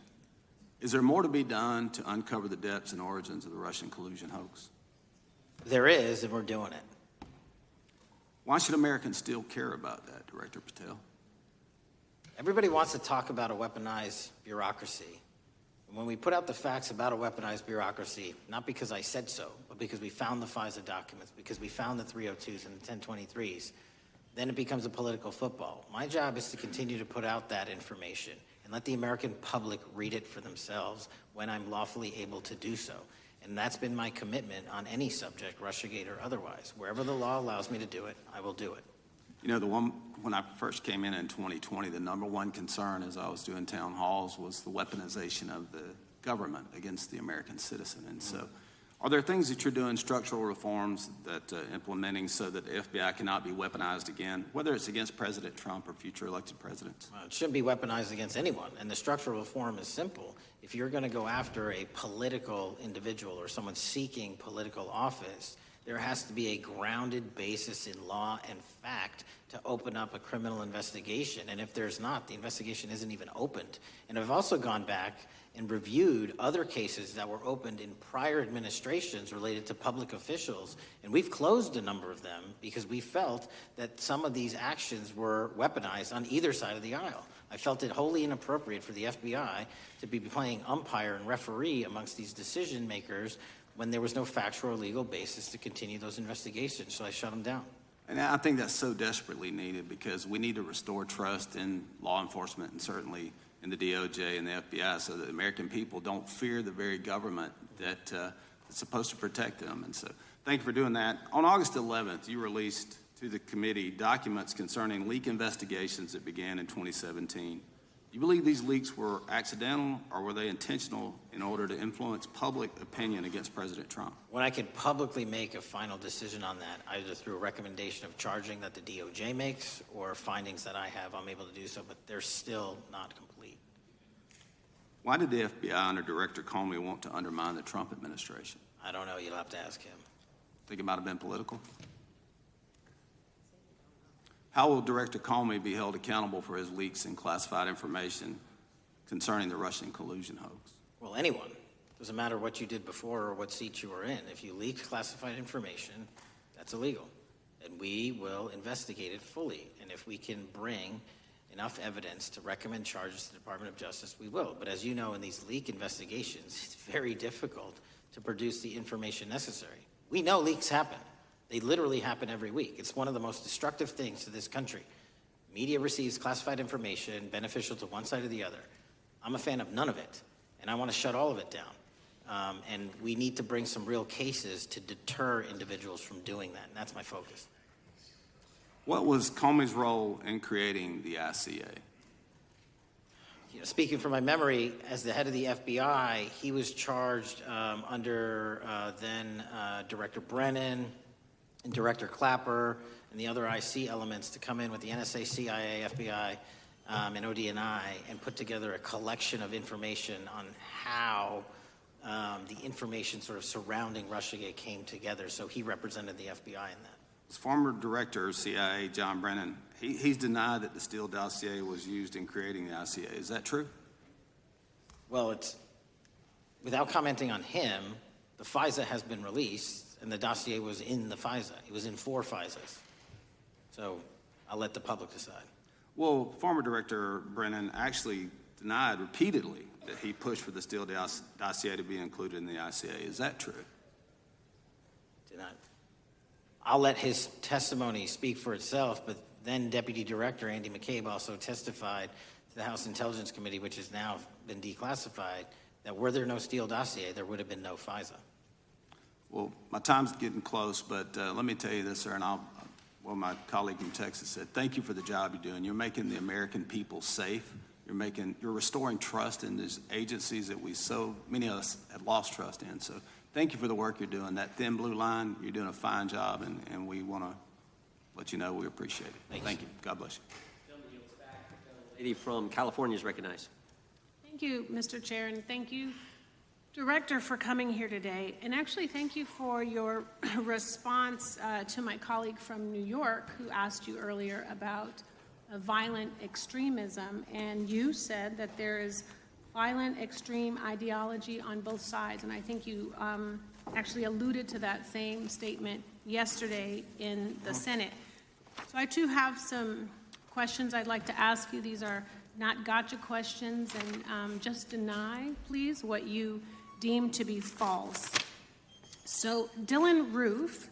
Is there more to be done to uncover the depths and origins of the Russian collusion hoax? There is, and we're doing it. Why should Americans still care about that, Director Patel? Everybody wants to talk about a weaponized bureaucracy. When we put out the facts about a weaponized bureaucracy, not because I said so, but because we found the FISA documents, because we found the 302s and the 1023s, then it becomes a political football. My job is to continue to put out that information and let the American public read it for themselves when I'm lawfully able to do so. And that's been my commitment on any subject, Russiagate or otherwise. Wherever the law allows me to do it, I will do it. When I first came in 2020, the number one concern as I was doing town halls was the weaponization of the government against the American citizen. And so are there things that you're doing, structural reforms that implementing so that the FBI cannot be weaponized again, whether it's against President Trump or future elected presidents? It shouldn't be weaponized against anyone. And the structural reform is simple. If you're going to go after a political individual or someone seeking political office, there has to be a grounded basis in law and fact to open up a criminal investigation. And if there's not, the investigation isn't even opened. And I've also gone back and reviewed other cases that were opened in prior administrations related to public officials. And we've closed a number of them because we felt that some of these actions were weaponized on either side of the aisle. I felt it wholly inappropriate for the FBI to be playing umpire and referee amongst these decision makers when there was no factual or legal basis to continue those investigations, so I shut them down. And I think that's so desperately needed because we need to restore trust in law enforcement and certainly in the DOJ and the FBI so that American people don't fear the very government that is supposed to protect them. And so thank you for doing that. On August 11th, you released to the committee documents concerning leak investigations that began in 2017. You believe these leaks were accidental or were they intentional in order to influence public opinion against President Trump? When I can publicly make a final decision on that, either through a recommendation of charging that the DOJ makes or findings that I have, I'm able to do so, but they're still not complete. Why did the FBI under Director Comey want to undermine the Trump administration? I don't know. You'll have to ask him. Think it might have been political? How will Director Comey be held accountable for his leaks and classified information concerning the Russian collusion hoax? Well, anyone. Doesn't matter what you did before or what seat you were in. If you leaked classified information, that's illegal. And we will investigate it fully. And if we can bring enough evidence to recommend charges to the Department of Justice, we will. But as you know, in these leak investigations, it's very difficult to produce the information necessary. We know leaks happen. They literally happen every week. It's one of the most destructive things to this country. Media receives classified information beneficial to one side or the other. I'm a fan of none of it, and I want to shut all of it down. And we need to bring some real cases to deter individuals from doing that, and that's my focus. What was Comey's role in creating the ICA? Speaking from my memory, as the head of the FBI, he was charged under then Director Brennan and Director Clapper and the other IC elements to come in with the NSA, CIA, FBI, and ODNI and put together a collection of information on how the information sort of surrounding Russiagate came together. So he represented the FBI in that. As former director of CIA, John Brennan, he's denied that the Steele dossier was used in creating the ICA. Is that true? Well, it's without commenting on him, the FISA has been released, and the dossier was in the FISA. It was in 4 FISAs. So I'll let the public decide. Well, former Director Brennan actually denied repeatedly that he pushed for the Steele dossier to be included in the ICA. Is that true? Denied. I'll let his testimony speak for itself, but then Deputy Director Andy McCabe also testified to the House Intelligence Committee, which has now been declassified, that were there no Steele dossier, there would have been no FISA. Well, my time's getting close, but let me tell you this, sir, and my colleague from Texas said, thank you for the job you're doing. You're making the American people safe. You're restoring trust in these agencies that so many of us have lost trust in. So thank you for the work you're doing. That thin blue line, you're doing a fine job, and we want to let you know we appreciate it. Thank you. God bless you. The lady from California is recognized. Thank you, Mr. Chair, and thank you, Director, for coming here today. And actually, thank you for your response to my colleague from New York who asked you earlier about violent extremism. And you said that there is violent extreme ideology on both sides. And I think you actually alluded to that same statement yesterday in the Senate. So I too have some questions I'd like to ask you. These are not gotcha questions, and just deny, please, what you deem to be false. So Dylan Roof,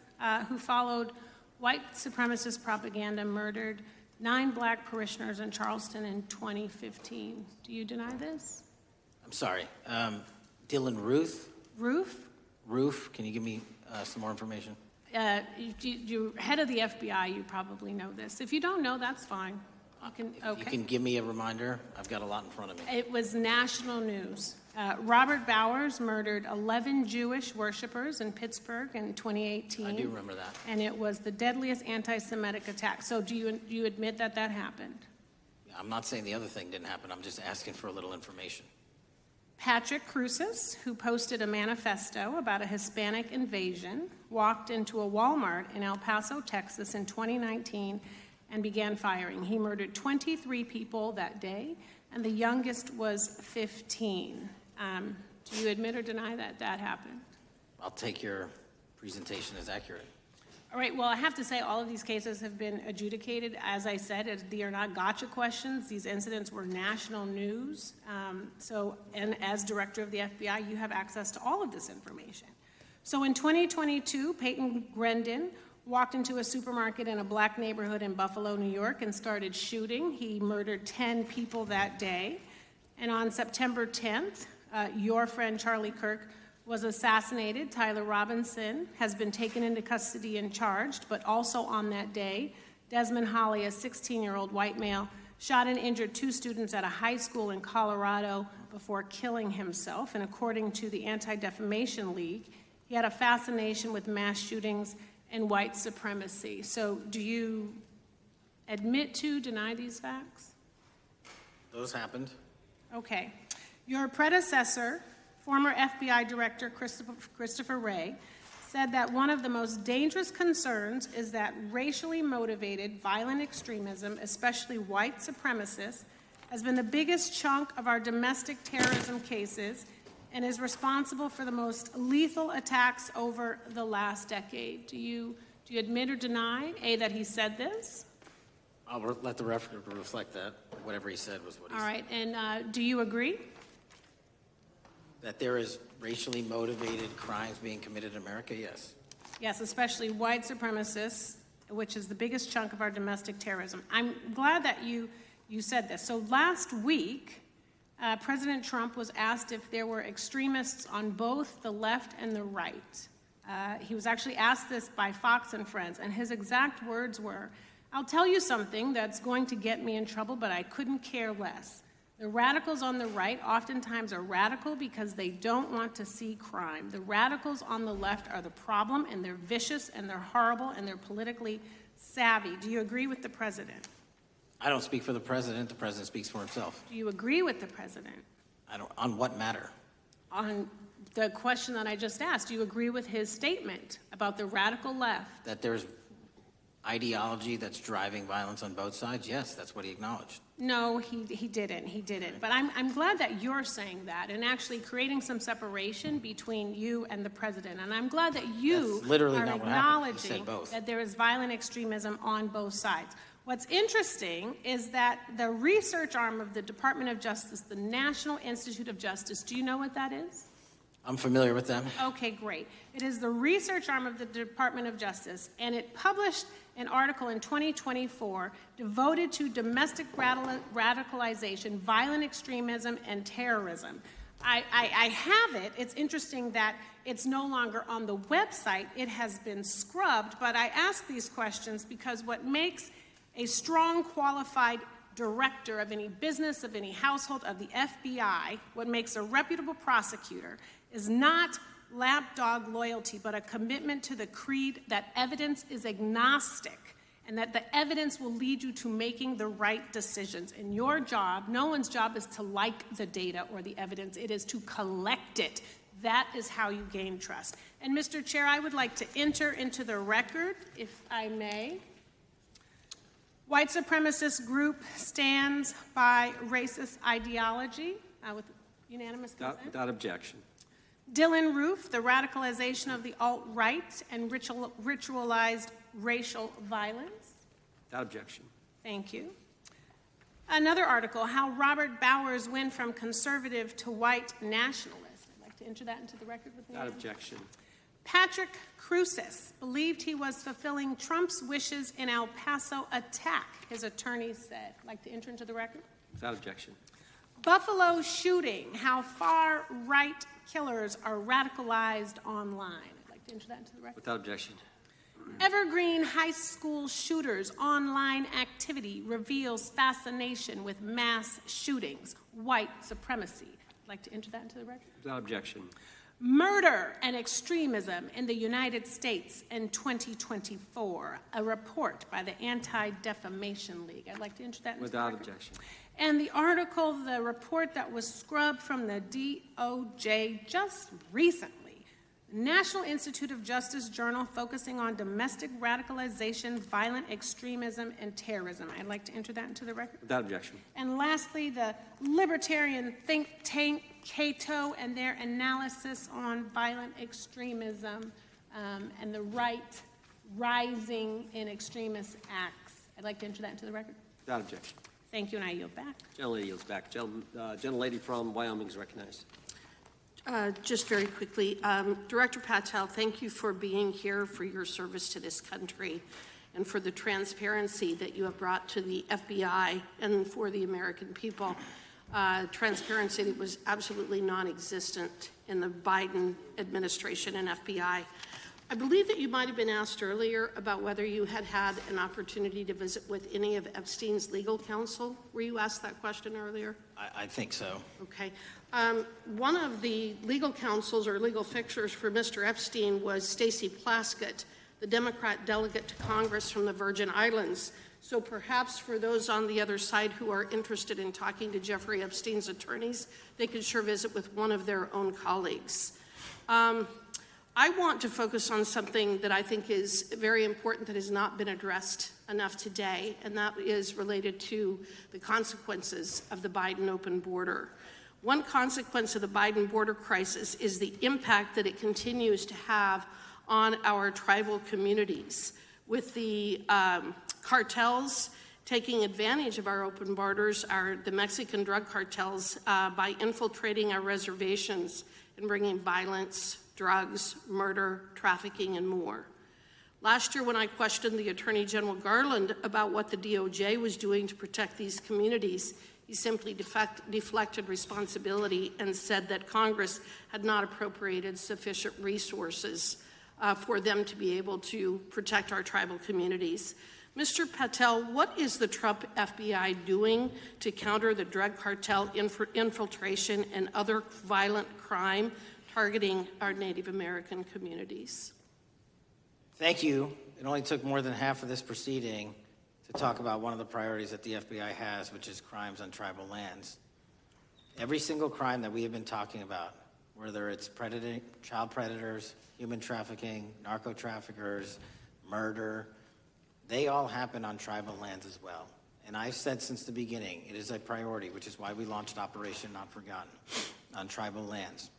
who followed white supremacist propaganda, murdered 9 black parishioners in Charleston in 2015. Do you deny this? I'm sorry. Dylan Ruth? Roof? Roof, can you give me some more information? You're head of the FBI, you probably know this. If you don't know, that's fine. You can give me a reminder. I've got a lot in front of me. It was national news. Robert Bowers murdered 11 Jewish worshipers in Pittsburgh in 2018. I do remember that. And it was the deadliest anti-Semitic attack. So do you admit that that happened? I'm not saying the other thing didn't happen. I'm just asking for a little information. Patrick Cruces, who posted a manifesto about a Hispanic invasion, walked into a Walmart in El Paso, Texas in 2019 and began firing. He murdered 23 people that day, and the youngest was 15. Do you admit or deny that that happened? I'll take your presentation as accurate. All right, well, I have to say all of these cases have been adjudicated. As I said, they are not gotcha questions. These incidents were national news. And as director of the FBI, you have access to all of this information. So in 2022, Peyton Grendon walked into a supermarket in a black neighborhood in Buffalo, New York, and started shooting. He murdered 10 people that day. And on September 10th, your friend Charlie Kirk was assassinated. Tyler Robinson has been taken into custody and charged, but also on that day, Desmond Holley, a 16-year-old white male, shot and injured 2 students at a high school in Colorado before killing himself. And according to the Anti-Defamation League, he had a fascination with mass shootings and white supremacy. So do you admit to, deny these facts? Those happened. Okay. Your predecessor, former FBI Director Christopher Wray, said that one of the most dangerous concerns is that racially motivated violent extremism, especially white supremacists, has been the biggest chunk of our domestic terrorism cases and is responsible for the most lethal attacks over the last decade. Do you admit or deny, A, that he said this? I'll let the record reflect that. Whatever he said was what he said. All right, and do you agree? That there is racially motivated crimes being committed in America, yes. Yes, especially white supremacists, which is the biggest chunk of our domestic terrorism. I'm glad that you said this. So last week, President Trump was asked if there were extremists on both the left and the right. He was actually asked this by Fox and Friends, and his exact words were, I'll tell you something that's going to get me in trouble, but I couldn't care less. The radicals on the right oftentimes are radical because they don't want to see crime. The radicals on the left are the problem, and they're vicious, and they're horrible, and they're politically savvy. Do you agree with the president? I don't speak for the president. The president speaks for himself. Do you agree with the president? I don't. On what matter? On the question that I just asked, do you agree with his statement about the radical left? That there's ideology that's driving violence on both sides? Yes, that's what he acknowledged. No, he didn't. He didn't. But I'm glad that you're saying that and actually creating some separation between you and the president. And I'm glad that you That's literally are not what happened. He said acknowledging both. that there is violent extremism on both sides. What's interesting is that the research arm of the Department of Justice, the National Institute of Justice, do you know what that is? I'm familiar with them. Okay, great. It is the research arm of the Department of Justice, and it published an article in 2024 devoted to domestic radicalization, violent extremism, and terrorism. I have it. It's interesting that it's no longer on the website. It has been scrubbed, but I ask these questions because what makes a strong, qualified director of any business, of any household, of the FBI, what makes a reputable prosecutor is not lapdog loyalty, but a commitment to the creed that evidence is agnostic and that the evidence will lead you to making the right decisions. And your job, no one's job is to like the data or the evidence, it is to collect it. That is how you gain trust. And Mr. Chair, I would like to enter into the record, if I may. White supremacist group stands by racist ideology with unanimous consent. Without objection. Dylan Roof, the radicalization of the alt-right and ritualized racial violence. Without objection. Thank you. Another article, how Robert Bowers went from conservative to white nationalist. I'd like to enter that into the record with me. Without objection. Patrick Cruces believed he was fulfilling Trump's wishes in El Paso attack, his attorneys said. I'd like to enter into the record. Without objection. Buffalo shooting, how far-right killers are radicalized online. I'd like to enter that into the record. Without objection. Evergreen High School shooters' online activity reveals fascination with mass shootings, white supremacy. I'd like to enter that into the record. Without objection. Murder and extremism in the United States in 2024, a report by the Anti-Defamation League. I'd like to enter that into the record. Without objection. And the article, the report that was scrubbed from the DOJ just recently, National Institute of Justice Journal focusing on domestic radicalization, violent extremism, and terrorism. I'd like to enter that into the record. Without objection. And lastly, the libertarian think tank Cato and their analysis on violent extremism and the right rising in extremist acts. I'd like to enter that into the record. Without objection. Thank you, and I yield back. Gentlelady yields back. Gentlelady from Wyoming is recognized. Just very quickly, Director Patel, thank you for being here, for your service to this country, and for the transparency that you have brought to the FBI and for the American people. Transparency that was absolutely non-existent in the Biden administration and FBI. I believe that you might have been asked earlier about whether you had had an opportunity to visit with any of Epstein's legal counsel. Were you asked that question earlier? I think so. Okay. One of the legal counsels or legal fixers for Mr. Epstein was Stacey Plaskett, the Democrat delegate to Congress from the Virgin Islands. So perhaps for those on the other side who are interested in talking to Jeffrey Epstein's attorneys, they could sure visit with one of their own colleagues. I want to focus on something that I think is very important that has not been addressed enough today, and that is related to the consequences of the Biden open border. One consequence of the Biden border crisis is the impact that it continues to have on our tribal communities, with the cartels taking advantage of our open borders, the Mexican drug cartels, by infiltrating our reservations and bringing violence, drugs, murder, trafficking, and more. Last year, when I questioned the Attorney General Garland about what the DOJ was doing to protect these communities, he simply deflected responsibility and said that Congress had not appropriated sufficient resources for them to be able to protect our tribal communities. Mr. Patel, what is the Trump FBI doing to counter the drug cartel infiltration and other violent crime targeting our Native American communities? Thank you. It only took more than half of this proceeding to talk about one of the priorities that the FBI has, which is crimes on tribal lands. Every single crime that we have been talking about, whether it's child predators, human trafficking, narco traffickers, murder, they all happen on tribal lands as well. And I've said since the beginning, it is a priority, which is why we launched Operation Not Forgotten on tribal lands.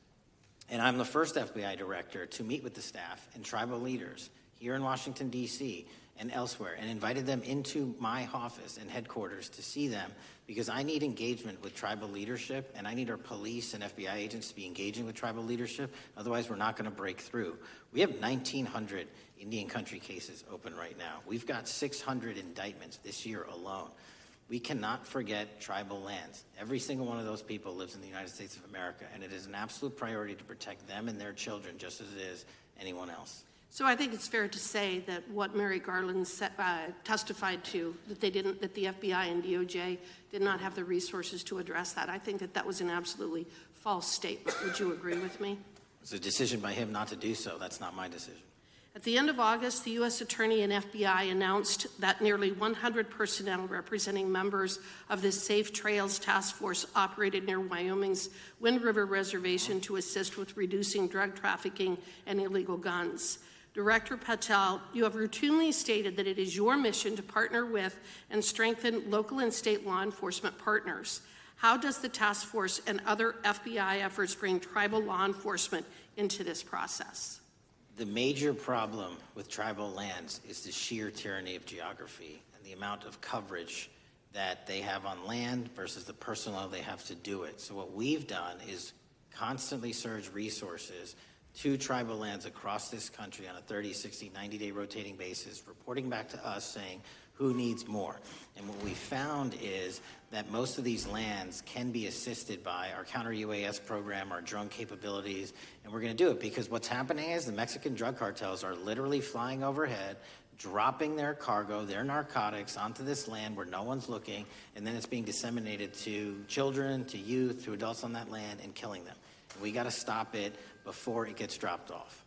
And I'm the first FBI director to meet with the staff and tribal leaders here in Washington, D.C. and elsewhere, and invited them into my office and headquarters to see them, because I need engagement with tribal leadership, and I need our police and FBI agents to be engaging with tribal leadership. Otherwise, we're not going to break through. We have 1,900 Indian country cases open right now. We've got 600 indictments this year alone. We cannot forget tribal lands. Every single one of those people lives in the United States of America, and it is an absolute priority to protect them and their children just as it is anyone else. So I think it's fair to say that what Mary Garland testified to, that the FBI and DOJ did not have the resources to address that. I think that was an absolutely false statement. Would you agree with me? It's a decision by him not to do so. That's not my decision. At the end of August, the U.S. Attorney and FBI announced that nearly 100 personnel representing members of the Safe Trails Task Force operated near Wyoming's Wind River Reservation to assist with reducing drug trafficking and illegal guns. Director Patel, you have routinely stated that it is your mission to partner with and strengthen local and state law enforcement partners. How does the task force and other FBI efforts bring tribal law enforcement into this process? The major problem with tribal lands is the sheer tyranny of geography and the amount of coverage that they have on land versus the personnel they have to do it. So what we've done is constantly surge resources to tribal lands across this country on a 30, 60, 90-day rotating basis, reporting back to us saying who needs more. And what we found is that most of these lands can be assisted by our counter-UAS program, our drone capabilities, and we're going to do it because what's happening is the Mexican drug cartels are literally flying overhead, dropping their cargo, their narcotics onto this land where no one's looking, and then it's being disseminated to children, to youth, to adults on that land, and killing them. And we got to stop it before it gets dropped off.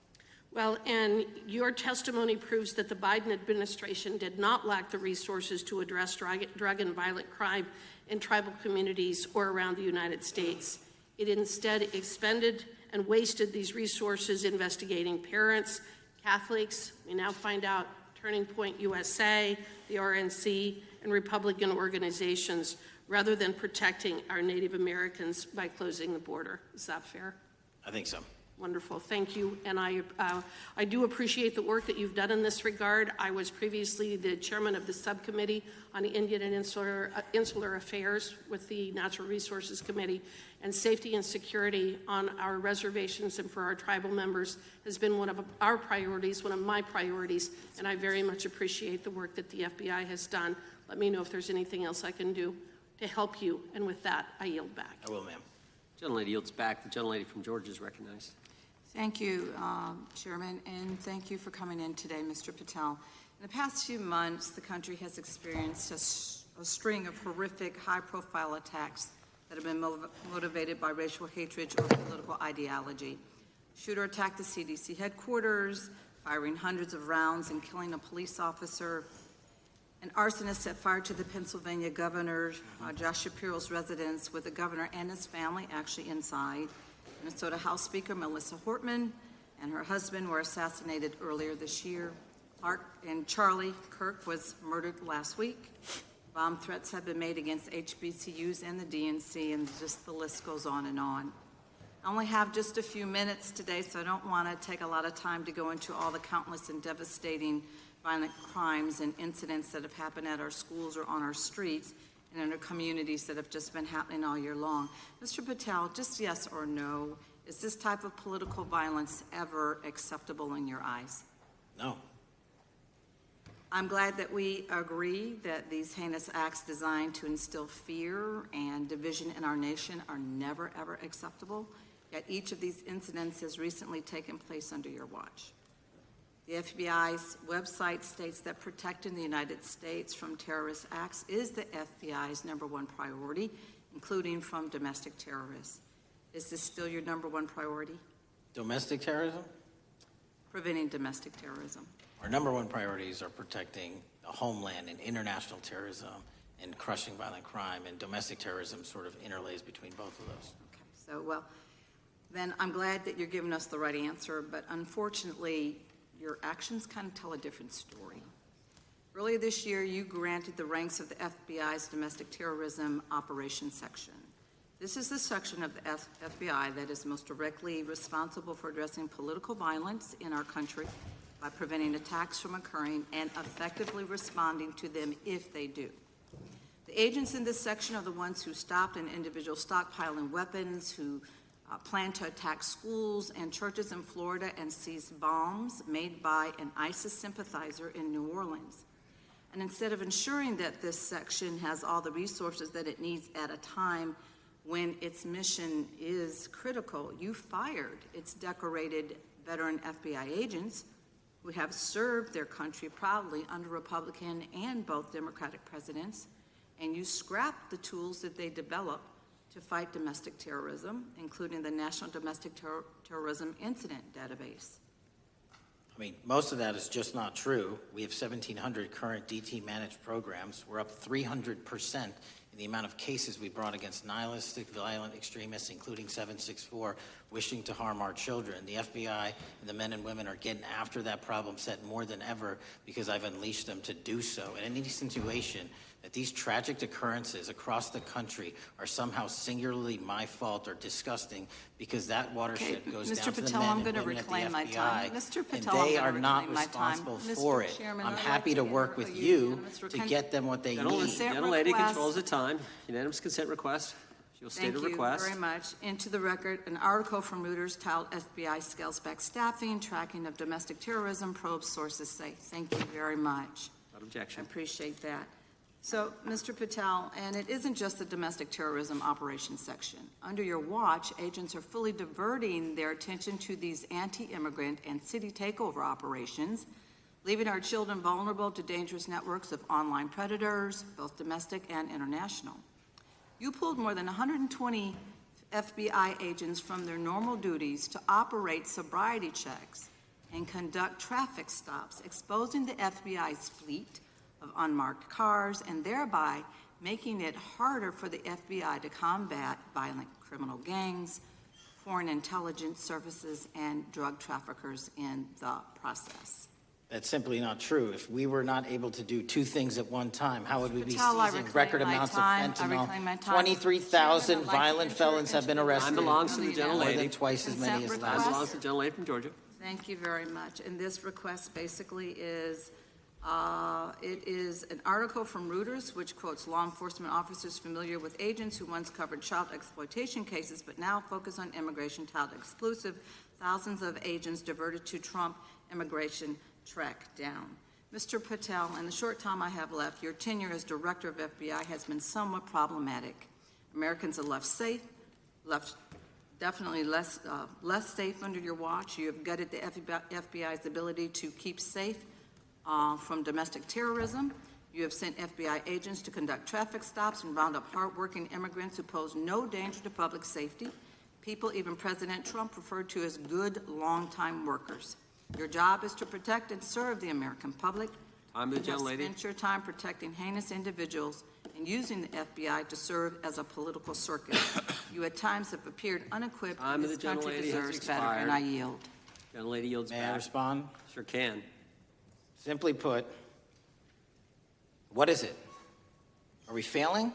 Well, and your testimony proves that the Biden administration did not lack the resources to address drug and violent crime in tribal communities or around the United States. It instead expended and wasted these resources investigating parents, Catholics, we now find out Turning Point USA, the RNC, and Republican organizations, rather than protecting our Native Americans by closing the border. Is that fair? I think so. Wonderful, thank you. And I do appreciate the work that you've done in this regard. I was previously the chairman of the subcommittee on Indian and Insular Affairs with the Natural Resources Committee, and safety and security on our reservations and for our tribal members has been one of our priorities, one of my priorities, and I very much appreciate the work that the FBI has done. Let me know if there's anything else I can do to help you, and with that, I yield back. I will, ma'am. Gentlelady yields back. The gentlelady from Georgia is recognized. Thank you, Chairman, and thank you for coming in today, Mr. Patel. In the past few months, the country has experienced a string of horrific, high-profile attacks that have been motivated by racial hatred or political ideology. Shooter attacked the CDC headquarters, firing hundreds of rounds and killing a police officer. An arsonist set fire to the Pennsylvania governor, Josh Shapiro's residence, with the governor and his family actually inside. Minnesota House Speaker Melissa Hortman and her husband were assassinated earlier this year. Charlie Kirk was murdered last week. Bomb threats have been made against HBCUs and the DNC, and just the list goes on and on. I only have just a few minutes today, so I don't want to take a lot of time to go into all the countless and devastating violent crimes and incidents that have happened at our schools or on our streets and in our communities that have just been happening all year long. Mr. Patel, just yes or no, is this type of political violence ever acceptable in your eyes? No. I'm glad that we agree that these heinous acts designed to instill fear and division in our nation are never, ever acceptable, yet each of these incidents has recently taken place under your watch. The FBI's website states that protecting the United States from terrorist acts is the FBI's #1 priority, including from domestic terrorists. Is this still your #1 priority? Domestic terrorism? Preventing domestic terrorism. Our #1 priorities are protecting the homeland and international terrorism and crushing violent crime, and domestic terrorism sort of interlays between both of those. Okay, so, well, then I'm glad that you're giving us the right answer, but unfortunately, your actions kind of tell a different story. Earlier this year, you granted the ranks of the FBI's Domestic Terrorism Operations Section. This is the section of the FBI that is most directly responsible for addressing political violence in our country by preventing attacks from occurring and effectively responding to them if they do. The agents in this section are the ones who stopped an individual stockpiling weapons, who planned to attack schools and churches in Florida and seized bombs made by an ISIS sympathizer in New Orleans. And instead of ensuring that this section has all the resources that it needs at a time when its mission is critical, you fired its decorated veteran FBI agents who have served their country proudly under Republican and both Democratic presidents, and you scrapped the tools that they developed to fight domestic terrorism, including the National Domestic Terrorism Incident Database. I mean, most of that is just not true. We have 1,700 current DT managed programs. We're up 300% in the amount of cases we brought against nihilistic, violent extremists, including 764, wishing to harm our children. The FBI and the men and women are getting after that problem set more than ever because I've unleashed them to do so. And any situation that these tragic occurrences across the country are somehow singularly my fault or disgusting because that watershed goes down to the men and women at the FBI, and they are not responsible for it. I'm happy to work with you to get them what they need. Gentlelady controls the time. Unanimous consent request. You'll state a request. Thank you very much. Into the record, an article from Reuters titled FBI Scales Back Staffing, Tracking of Domestic Terrorism, Probes Sources Say. Thank you very much. Without objection. I appreciate that. So, Mr. Patel, and it isn't just the domestic terrorism operations section. Under your watch, agents are fully diverting their attention to these anti-immigrant and city takeover operations, leaving our children vulnerable to dangerous networks of online predators, both domestic and international. You pulled more than 120 FBI agents from their normal duties to operate sobriety checks and conduct traffic stops, exposing the FBI's fleet of unmarked cars and thereby making it harder for the FBI to combat violent criminal gangs, foreign intelligence services, and drug traffickers in the process. That's simply not true. If we were not able to do two things at one time, how would we be seizing record amounts of fentanyl? 23,000 violent felons have been arrested. Time belongs to the gentlelady. More than twice as many as last. Time belongs to the gentlelady from Georgia. Thank you very much. And this request basically is, it is an article from Reuters which quotes law enforcement officers familiar with agents who once covered child exploitation cases but now focus on immigration child exclusive. Thousands of agents diverted to Trump immigration track down. Mr. Patel, in the short time I have left, your tenure as director of FBI has been somewhat problematic. Americans are left safe, definitely less safe under your watch. You have gutted the FBI's ability to keep safe from domestic terrorism. You have sent FBI agents to conduct traffic stops and round up hardworking immigrants who pose no danger to public safety. People even President Trump referred to as good, long-time workers. Your job is to protect and serve the American public. Time to the gentlelady. You have spent your time protecting heinous individuals and using the FBI to serve as a political circus. You at times have appeared unequipped. Time to the this country gentlelady has deserves better, expired. and I yield. Gentlelady yields back. May I respond? Sure can. Simply put, what is it? Are we failing?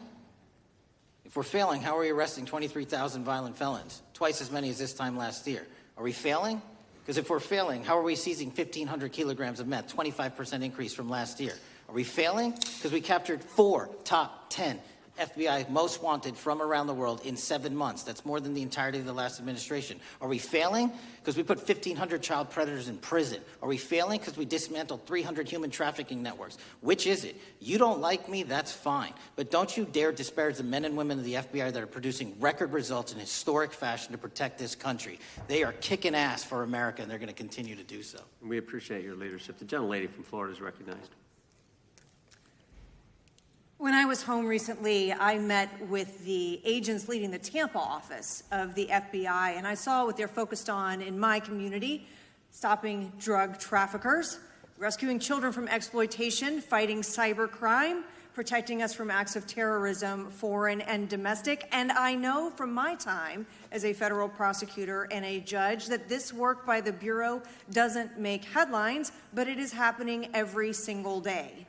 If we're failing, how are we arresting 23,000 violent felons? Twice as many as this time last year. Are we failing? Because if we're failing, how are we seizing 1,500 kilograms of meth, 25% increase from last year? Are we failing? Because we captured 4 top 10 FBI most wanted from around the world in 7 months. That's more than the entirety of the last administration. Are we failing because we put 1,500 child predators in prison? Are we failing because we dismantled 300 human trafficking networks? Which is it? You don't like me, that's fine. But don't you dare disparage the men and women of the FBI that are producing record results in historic fashion to protect this country. They are kicking ass for America, and they're going to continue to do so. And we appreciate your leadership. The gentlelady from Florida is recognized. When I was home recently, I met with the agents leading the Tampa office of the FBI, and I saw what they're focused on in my community: stopping drug traffickers, rescuing children from exploitation, fighting cybercrime, protecting us from acts of terrorism, foreign and domestic. And I know from my time as a federal prosecutor and a judge that this work by the Bureau doesn't make headlines, but it is happening every single day.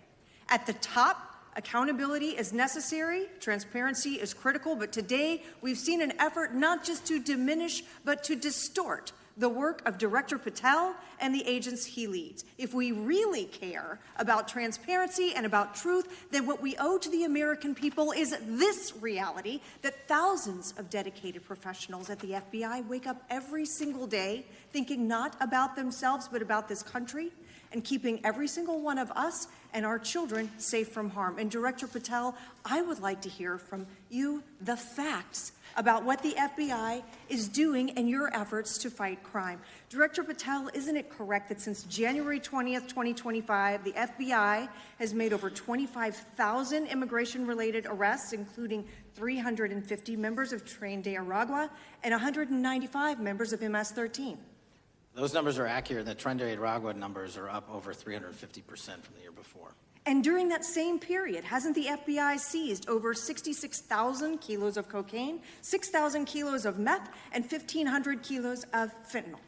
At the top, accountability is necessary, transparency is critical, but today we've seen an effort not just to diminish, but to distort the work of Director Patel and the agents he leads. If we really care about transparency and about truth, then what we owe to the American people is this reality: that thousands of dedicated professionals at the FBI wake up every single day thinking not about themselves, but about this country, and keeping every single one of us and our children safe from harm. And Director Patel, I would like to hear from you the facts about what the FBI is doing in your efforts to fight crime. Director Patel, isn't it correct that since January 20th, 2025, the FBI has made over 25,000 immigration-related arrests, including 350 members of Tren de Aragua and 195 members of MS-13? Those numbers are accurate. The Tren de Aragua numbers are up over 350% from the year before. And during that same period, hasn't the FBI seized over 66,000 kilos of cocaine, 6,000 kilos of meth, and 1,500 kilos of fentanyl?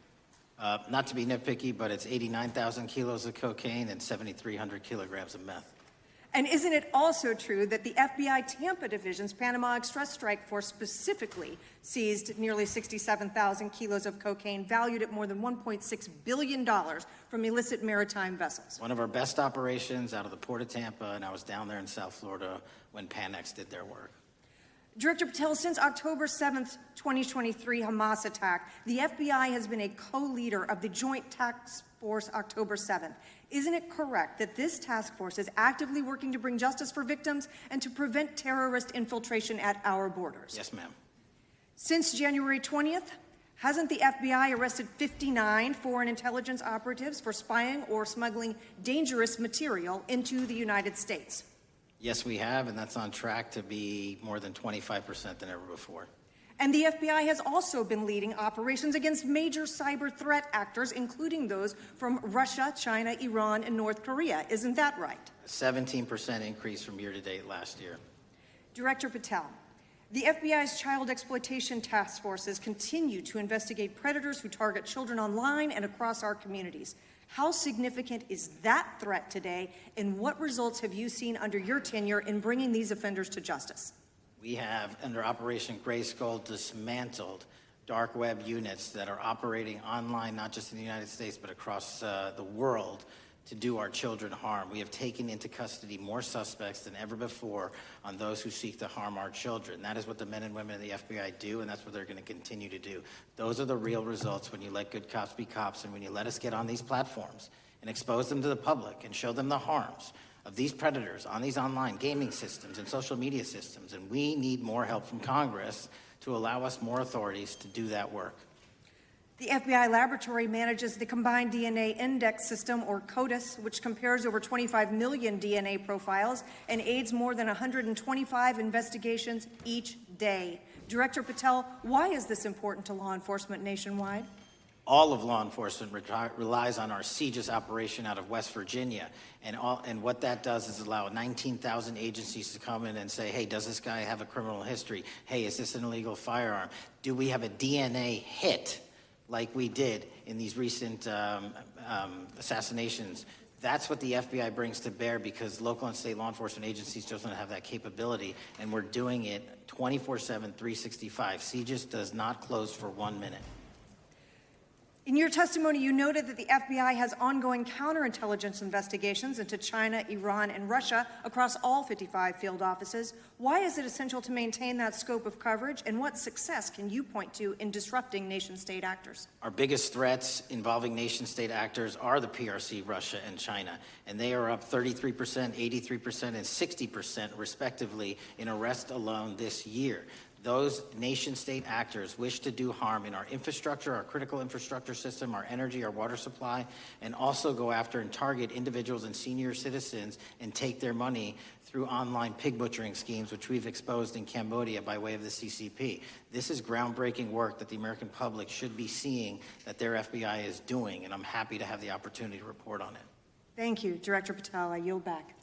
Not to be nitpicky, but it's 89,000 kilos of cocaine and 7,300 kilograms of meth. And isn't it also true that the FBI Tampa Division's Panama Express Strike Force specifically seized nearly 67,000 kilos of cocaine valued at more than $1.6 billion from illicit maritime vessels? One of our best operations out of the Port of Tampa, and I was down there in South Florida when Panex did their work. Director Patel, since October 7th, 2023 Hamas attack, the FBI has been a co-leader of the Joint Task Force October 7th. Isn't it correct that this task force is actively working to bring justice for victims and to prevent terrorist infiltration at our borders? Yes, ma'am. Since January 20th, hasn't the FBI arrested 59 foreign intelligence operatives for spying or smuggling dangerous material into the United States? Yes, we have, and that's on track to be more than 25% than ever before. And the FBI has also been leading operations against major cyber threat actors, including those from Russia, China, Iran, and North Korea. Isn't that right? A 17% increase from year-to-date last year. Director Patel, the FBI's child exploitation task forces continue to investigate predators who target children online and across our communities. How significant is that threat today, and what results have you seen under your tenure in bringing these offenders to justice? We have, under Operation Gray Skull, dismantled dark web units that are operating online, not just in the United States, but across the world, to do our children harm. We have taken into custody more suspects than ever before on those who seek to harm our children. That is what the men and women of the FBI do, and that's what they're going to continue to do. Those are the real results when you let good cops be cops, and when you let us get on these platforms and expose them to the public and show them the harms of these predators on these online gaming systems and social media systems. And we need more help from Congress to allow us more authorities to do that work. The FBI laboratory manages the Combined DNA Index System, or CODIS, which compares over 25 million DNA profiles and aids more than 125 investigations each day. Director Patel, why is this important to law enforcement nationwide? All of law enforcement relies on our CJIS operation out of West Virginia. And what that does is allow 19,000 agencies to come in and say, hey, does this guy have a criminal history? Hey, is this an illegal firearm? Do we have a DNA hit like we did in these recent assassinations? That's what the FBI brings to bear, because local and state law enforcement agencies just don't have that capability, and we're doing it 24/7, 365. CJIS does not close for 1 minute. In your testimony, you noted that the FBI has ongoing counterintelligence investigations into China, Iran, and Russia across all 55 field offices. Why is it essential to maintain that scope of coverage, and what success can you point to in disrupting nation-state actors? Our biggest threats involving nation-state actors are the PRC, Russia, and China, and they are up 33%, 83%, and 60%, respectively, in arrests alone this year. Those nation-state actors wish to do harm in our infrastructure, our critical infrastructure system, our energy, our water supply, and also go after and target individuals and senior citizens and take their money through online pig butchering schemes, which we've exposed in Cambodia by way of the CCP. This is groundbreaking work that the American public should be seeing that their FBI is doing, and I'm happy to have the opportunity to report on it. Thank you. Director Patel, I yield back.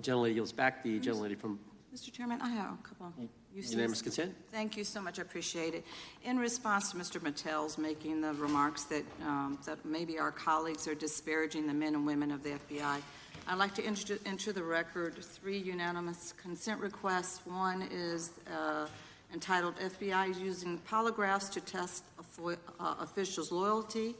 Gentlelady yields back. The gentlelady from Mr. Chairman, I have a couple. Unanimous consent. Thank you so much. I appreciate it. In response to Mr. Mattel's making the remarks that that maybe our colleagues are disparaging the men and women of the FBI, I'd like to enter the record 3 unanimous consent requests. One is entitled FBI using polygraphs to test officials' loyalty.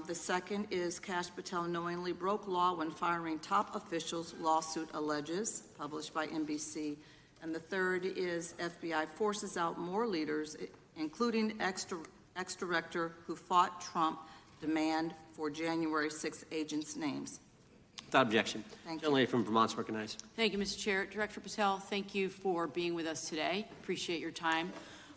The second is Kash Patel knowingly broke law when firing top officials, lawsuit alleges, published by NBC. And the third is FBI forces out more leaders, including ex-director who fought Trump, demand for January 6 agents' names. Without objection. Thank you. Gentlelady from Vermont's recognized. Thank you, Mr. Chair. Director Patel, thank you for being with us today. Appreciate your time.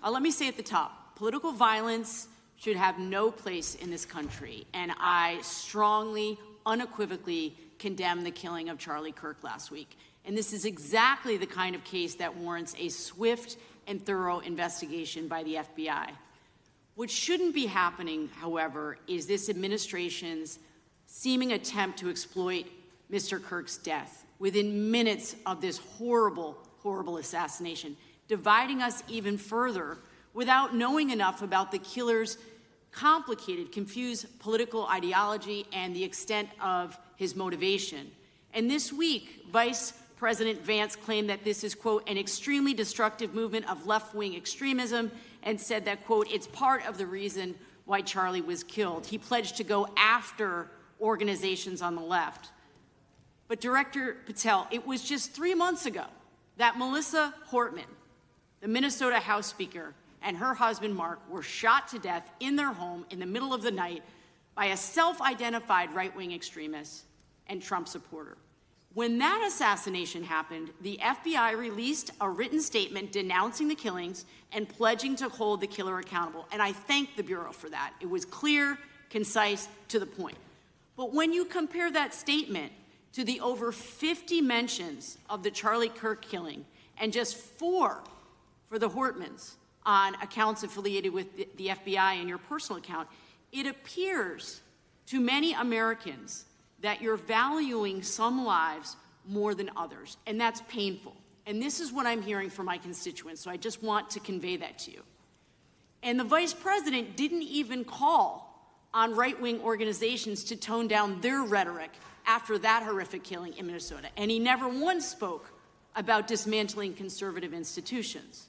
Let me say at the top, political violence should have no place in this country, and I strongly, unequivocally condemn the killing of Charlie Kirk last week. And this is exactly the kind of case that warrants a swift and thorough investigation by the FBI. What shouldn't be happening, however, is this administration's seeming attempt to exploit Mr. Kirk's death within minutes of this horrible, horrible assassination, dividing us even further without knowing enough about the killer's complicated, confused political ideology and the extent of his motivation. And this week, Vice President Vance claimed that this is, quote, an extremely destructive movement of left-wing extremism, and said that, quote, it's part of the reason why Charlie was killed. He pledged to go after organizations on the left. But Director Patel, it was just 3 months ago that Melissa Hortman, the Minnesota House Speaker, and her husband Mark were shot to death in their home in the middle of the night by a self-identified right-wing extremist and Trump supporter. When that assassination happened, the FBI released a written statement denouncing the killings and pledging to hold the killer accountable. And I thank the Bureau for that. It was clear, concise, to the point. But when you compare that statement to the over 50 mentions of the Charlie Kirk killing and just 4 for the Hortmans on accounts affiliated with the FBI and your personal account, it appears to many Americans that you're valuing some lives more than others, and that's painful. And this is what I'm hearing from my constituents, so I just want to convey that to you. And the Vice President didn't even call on right-wing organizations to tone down their rhetoric after that horrific killing in Minnesota, and he never once spoke about dismantling conservative institutions.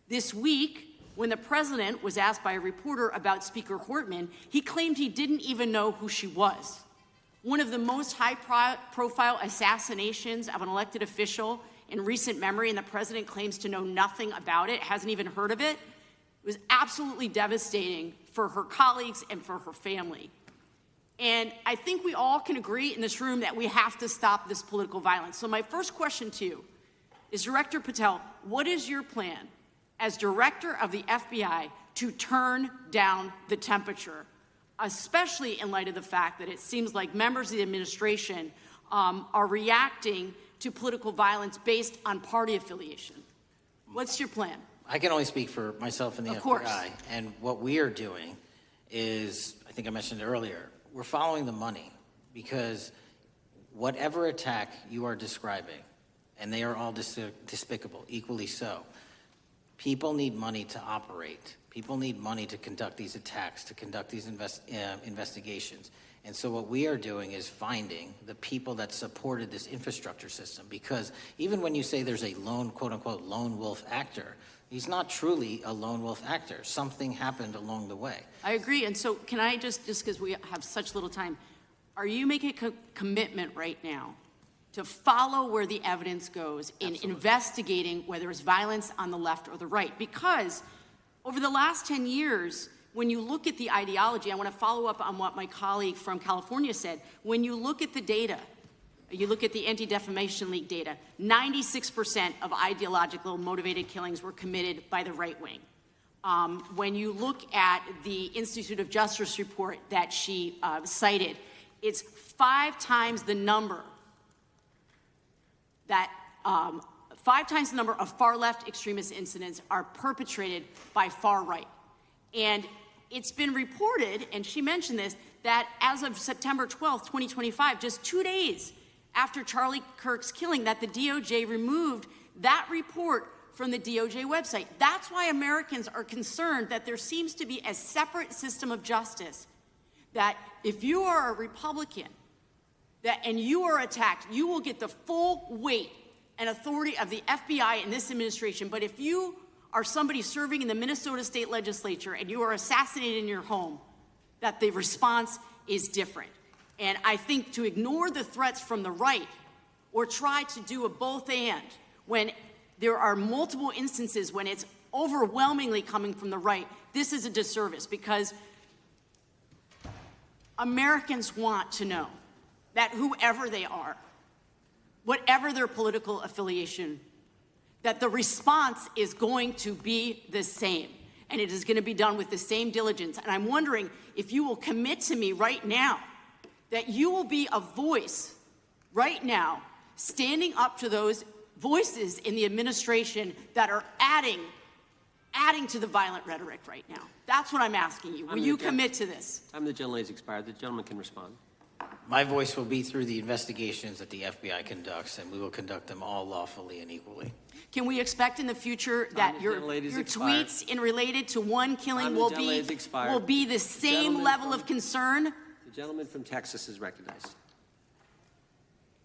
This week, when the President was asked by a reporter about Speaker Hortman, he claimed he didn't even know who she was. One of the most high-profile assassinations of an elected official in recent memory, and the President claims to know nothing about it, hasn't even heard of it. It was absolutely devastating for her colleagues and for her family. And I think we all can agree in this room that we have to stop this political violence. So my first question to you is, Director Patel, what is your plan as Director of the FBI to turn down the temperature, especially in light of the fact that it seems like members of the administration are reacting to political violence based on party affiliation? What's your plan? I can only speak for myself and the Of FBI. course. And what we are doing is, I think I mentioned earlier, we're following the money, because whatever attack you are describing, and they are all despicable, equally so, people need money to operate. People need money to conduct these attacks, to conduct these investigations. And so what we are doing is finding the people that supported this infrastructure system, because even when you say there's a lone, quote unquote, lone wolf actor, He's not truly a lone wolf actor. Something happened along the way. I agree. And so can I just because we have such little time, are you making a commitment right now to follow where the evidence goes in investigating whether it's violence on the left or the right? Because over the last 10 years, when you look at the ideology, I want to follow up on what my colleague from California said. When you look at the data, you look at the Anti-Defamation League data, 96% of ideological motivated killings were committed by the right wing. When you look at the Institute of Justice report that she cited, it's 5 times the number that 5 times the number of far-left extremist incidents are perpetrated by far right. And it's been reported, and she mentioned this, that as of September 12th, 2025, just 2 days after Charlie Kirk's killing, that the DOJ removed that report from the DOJ website. That's why Americans are concerned that there seems to be a separate system of justice, that if you are a Republican and you are attacked, you will get the full weight and authority of the FBI in this administration. But if you are somebody serving in the Minnesota State Legislature and you are assassinated in your home, that the response is different. And I think to ignore the threats from the right or try to do a both and when there are multiple instances when it's overwhelmingly coming from the right, this is a disservice, because Americans want to know that whoever they are, whatever their political affiliation, that the response is going to be the same, and it is going to be done with the same diligence. And I'm wondering if you will commit to me right now that you will be a voice right now standing up to those voices in the administration that are adding to the violent rhetoric right now. That's what I'm asking you. Will you commit to this? Time of the gentlelady's expired. The gentleman can respond. My voice will be through the investigations that the FBI conducts, and we will conduct them all lawfully and equally. Can we expect in the future that your tweets in related to one killing will be the same level of concern? The gentleman from Texas is recognized.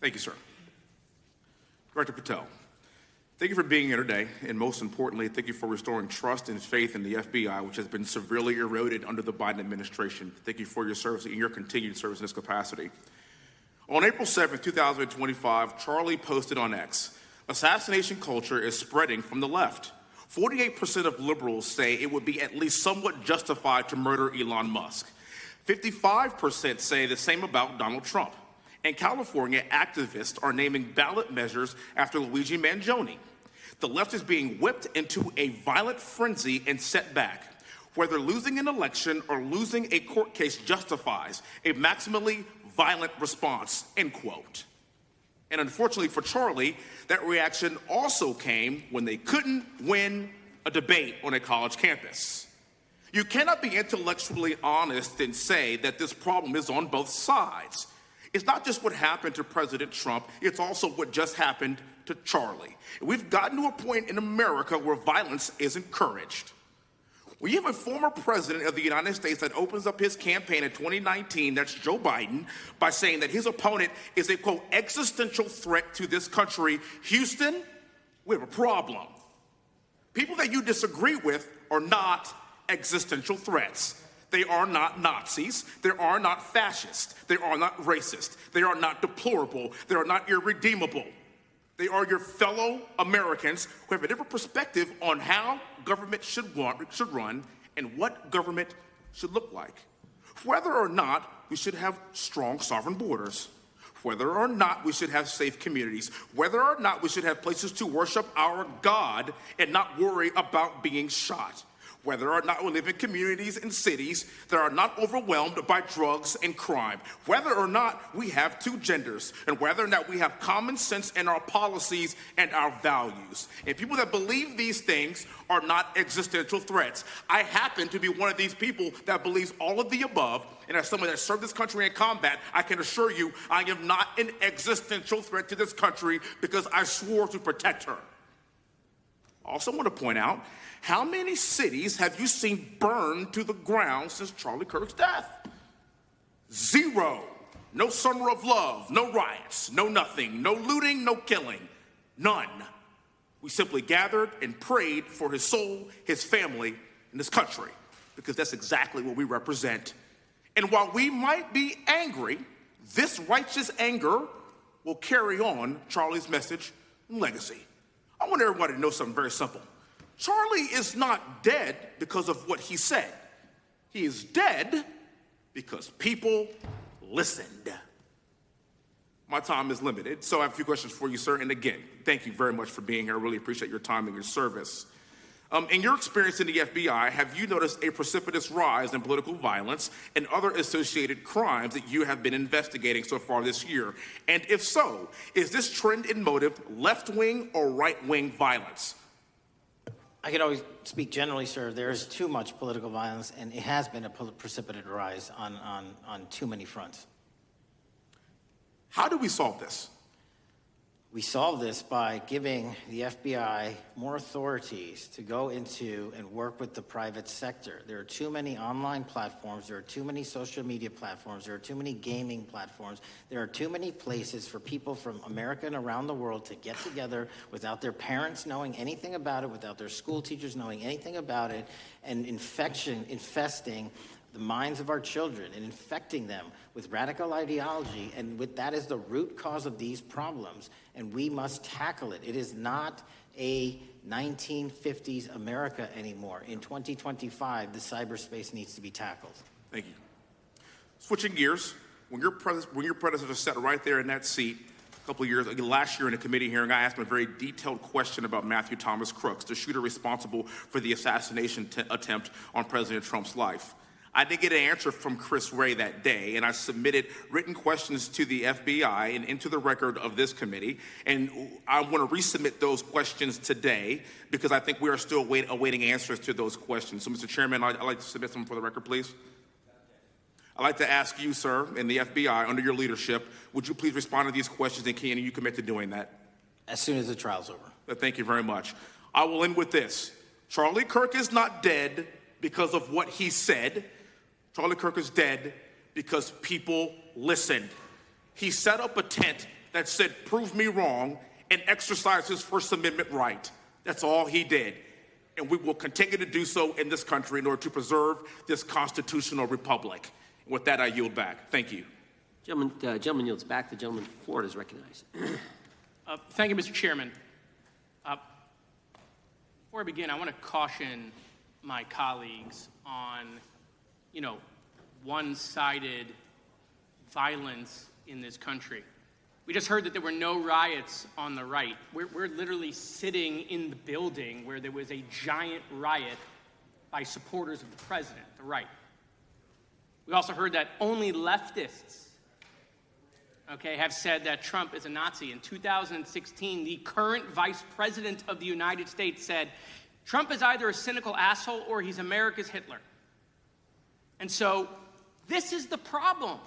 Thank you, sir. Director Patel, thank you for being here today, and most importantly, thank you for restoring trust and faith in the FBI, which has been severely eroded under the Biden administration. Thank you for your service and your continued service in this capacity. On April 7th, 2025, Charlie posted on X, "Assassination culture is spreading from the left. 48% of liberals say it would be at least somewhat justified to murder Elon Musk. 55% say the same about Donald Trump. And California activists are naming ballot measures after Luigi Mangione. The left is being whipped into a violent frenzy and set back. Whether losing an election or losing a court case justifies a maximally violent response," end quote. And unfortunately for Charlie, that reaction also came when they couldn't win a debate on a college campus. You cannot be intellectually honest and say that this problem is on both sides. It's not just what happened to President Trump, it's also what just happened to Charlie. We've gotten to a point in America where violence is encouraged. When you have a former president of the United States that opens up his campaign in 2019, that's Joe Biden, by saying that his opponent is a, quote, existential threat to this country, Houston, we have a problem. People that you disagree with are not existential threats. They are not Nazis. They are not fascist. They are not racist. They are not deplorable. They are not irredeemable. They are your fellow Americans who have a different perspective on how government should run and what government should look like. Whether or not we should have strong sovereign borders, whether or not we should have safe communities, whether or not we should have places to worship our God and not worry about being shot, whether or not we live in communities and cities that are not overwhelmed by drugs and crime, whether or not we have two genders, and whether or not we have common sense in our policies and our values. And people that believe these things are not existential threats. I happen to be one of these people that believes all of the above, and as someone that served this country in combat, I can assure you I am not an existential threat to this country because I swore to protect her. I also want to point out, how many cities have you seen burned to the ground since Charlie Kirk's death? 0. No summer of love, no riots, no nothing, no looting, no killing. None. We simply gathered and prayed for his soul, his family, and his country, because that's exactly what we represent. And while we might be angry, this righteous anger will carry on Charlie's message and legacy. I want everybody to know something very simple. Charlie is not dead because of what he said. He is dead because people listened. My time is limited, so I have a few questions for you, sir. And again, thank you very much for being here. I really appreciate your time and your service. In your experience in the FBI, have you noticed a precipitous rise in political violence and other associated crimes that you have been investigating so far this year? And if so, is this trend in motive left-wing or right-wing violence? I can always speak generally, sir. There is too much political violence, and it has been a precipitous rise on too many fronts. How do we solve this? We solve this by giving the FBI more authorities to go into and work with the private sector. There are too many online platforms. There are too many social media platforms. There are too many gaming platforms. There are too many places for people from America and around the world to get together without their parents knowing anything about it, without their school teachers knowing anything about it, and infesting the minds of our children and infecting them with radical ideology, and that is the root cause of these problems, and we must tackle it. It is not a 1950s America anymore. In 2025, the cyberspace needs to be tackled. Thank you. Switching gears, when your predecessor sat right there in that seat a couple of years, last year in a committee hearing, I asked him a very detailed question about Matthew Thomas Crooks, the shooter responsible for the assassination attempt on President Trump's life. I didn't get an answer from Chris Wray that day, and I submitted written questions to the FBI and into the record of this committee, and I want to resubmit those questions today because I think we are still awaiting answers to those questions. So, Mr. Chairman, I'd like to submit them for the record, please. I'd like to ask you, sir, and the FBI, under your leadership, would you please respond to these questions, and can you commit to doing that? As soon as the trial's over. Thank you very much. I will end with this. Charlie Kirk is not dead because of what he said. Charlie Kirk is dead because people listened. He set up a tent that said, "Prove me wrong," and exercised his First Amendment right. That's all he did. And we will continue to do so in this country in order to preserve this constitutional republic. And with that, I yield back. Thank you. Gentleman yields back. The gentleman from Florida is recognized. Thank you, Mr. Chairman. Before I begin, I want to caution my colleagues on one-sided violence in this country. We just heard that there were no riots on the right. We're literally sitting in the building where there was a giant riot by supporters of the president, the right. We also heard that only leftists, have said that Trump is a Nazi. In 2016, the current vice president of the United States said, Trump is either a cynical asshole or he's America's Hitler. And so this is the problem.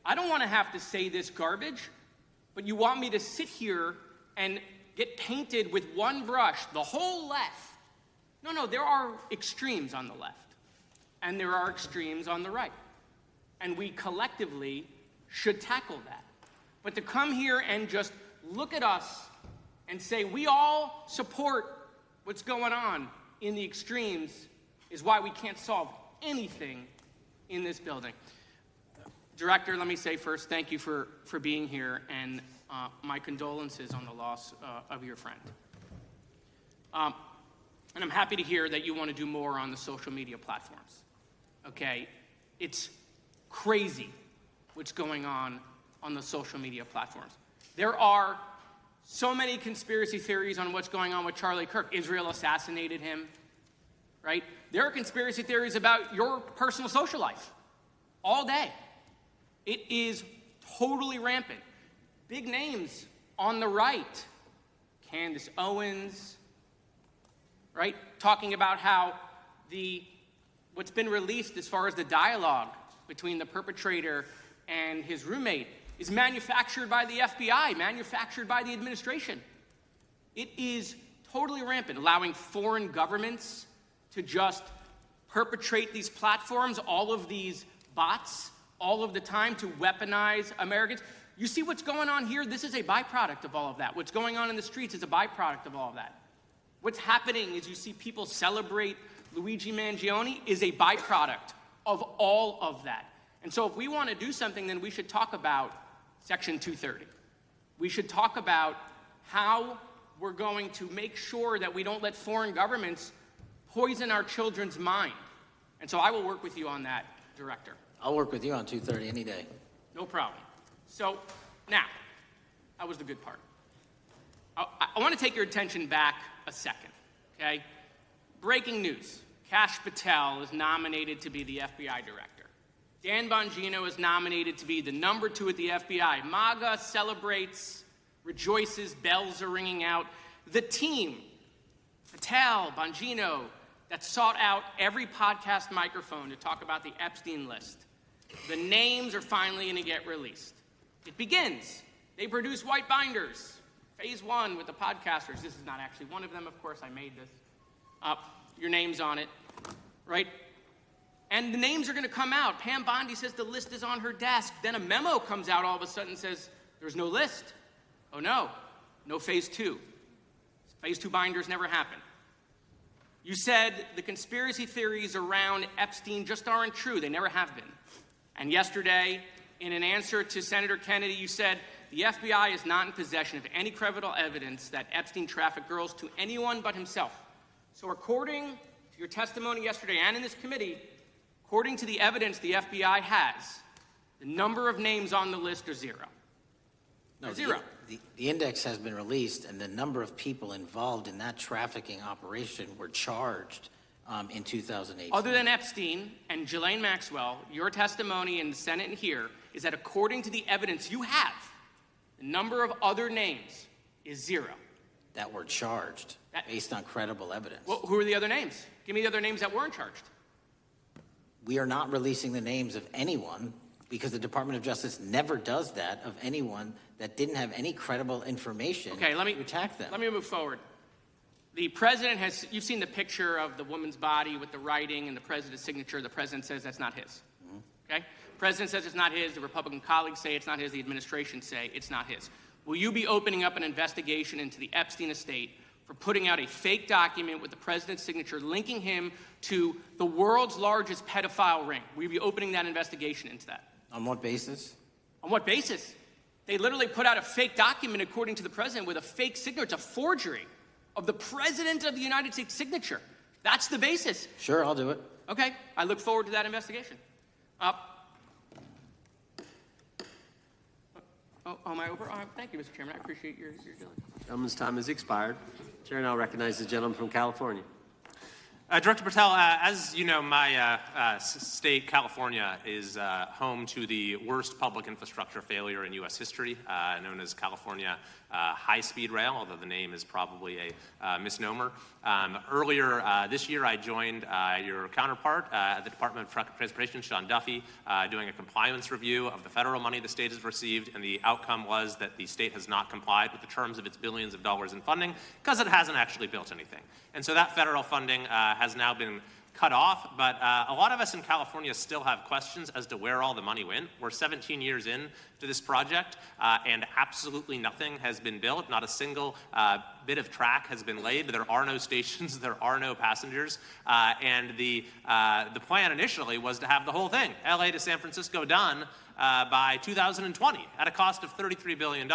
I don't want to have to say this garbage, but you want me to sit here and get painted with one brush, the whole left. No, there are extremes on the left, and there are extremes on the right. And we collectively should tackle that. But to come here and just look at us and say we all support what's going on in the extremes is why we can't solve anything in this building. Director, let me say first, thank you for being here, and my condolences on the loss of your friend. And I'm happy to hear that you want to do more on the social media platforms. It's crazy what's going on the social media platforms. There are so many conspiracy theories on what's going on with Charlie Kirk. Israel assassinated him, right? There are conspiracy theories about your personal social life all day. It is totally rampant. Big names on the right, Candace Owens, right? Talking about how what's been released as far as the dialogue between the perpetrator and his roommate is manufactured by the FBI, manufactured by the administration. It is totally rampant, allowing foreign governments to just perpetrate these platforms, all of these bots, all of the time to weaponize Americans. You see what's going on here? This is a byproduct of all of that. What's going on in the streets is a byproduct of all of that. What's happening is you see people celebrate Luigi Mangione is a byproduct of all of that. And so if we want to do something, then we should talk about Section 230. We should talk about how we're going to make sure that we don't let foreign governments poison our children's mind. And so I will work with you on that, Director. I'll work with you on 230 any day. No problem. So now, that was the good part. I want to take your attention back a second, okay? Breaking news. Kash Patel is nominated to be the FBI director. Dan Bongino is nominated to be the number 2 at the FBI. MAGA celebrates, rejoices, bells are ringing out. The team, Patel, Bongino, that sought out every podcast microphone to talk about the Epstein list. The names are finally going to get released. It begins. They produce white binders. Phase 1 with the podcasters. This is not actually one of them, of course. I made this up. Your name's on it, right? And the names are going to come out. Pam Bondi says the list is on her desk. Then a memo comes out all of a sudden and says, there's no list. Oh, no phase 2. Phase 2 binders never happened. You said the conspiracy theories around Epstein just aren't true. They never have been. And yesterday, in an answer to Senator Kennedy, you said the FBI is not in possession of any credible evidence that Epstein trafficked girls to anyone but himself. So according to your testimony yesterday and in this committee, according to the evidence the FBI has, the number of names on the list are 0. No, zero. The index has been released, and the number of people involved in that trafficking operation were charged in 2018. Other than Epstein and Ghislaine Maxwell, your testimony in the Senate and here is that according to the evidence you have, the number of other names is 0. That were charged based on credible evidence. Well, who are the other names? Give me the other names that weren't charged. We are not releasing the names of anyone because the Department of Justice never does that of anyone that didn't have any credible information to attack them. Let me move forward. The president has, you've seen the picture of the woman's body with the writing and the president's signature. The president says that's not his. Okay? The president says it's not his. The Republican colleagues say it's not his. The administration say it's not his. Will you be opening up an investigation into the Epstein estate for putting out a fake document with the president's signature linking him to the world's largest pedophile ring? Will you be opening that investigation into that? On what basis? On what basis? They literally put out a fake document, according to the president, with a fake signature. It's a forgery of the president of the United States signature. That's the basis. Sure, I'll do it. Okay, I look forward to that investigation. Am I over? Thank you, Mr. Chairman. I appreciate your diligence. Gentleman's time has expired. Chair now recognizes the gentleman from California. Director Patel, as you know, my state, California, is home to the worst public infrastructure failure in U.S. history, known as California High-Speed Rail, although the name is probably a misnomer. Earlier this year, I joined your counterpart at the Department of Transportation, Sean Duffy, doing a compliance review of the federal money the state has received, and the outcome was that the state has not complied with the terms of its billions of dollars in funding because it hasn't actually built anything. And so that federal funding has now been cut off, but a lot of us in California still have questions as to where all the money went. We're 17 years in to this project, and absolutely nothing has been built. Not a single bit of track has been laid. There are no stations. There are no passengers. And the plan initially was to have the whole thing, LA to San Francisco, done by 2020 at a cost of $33 billion.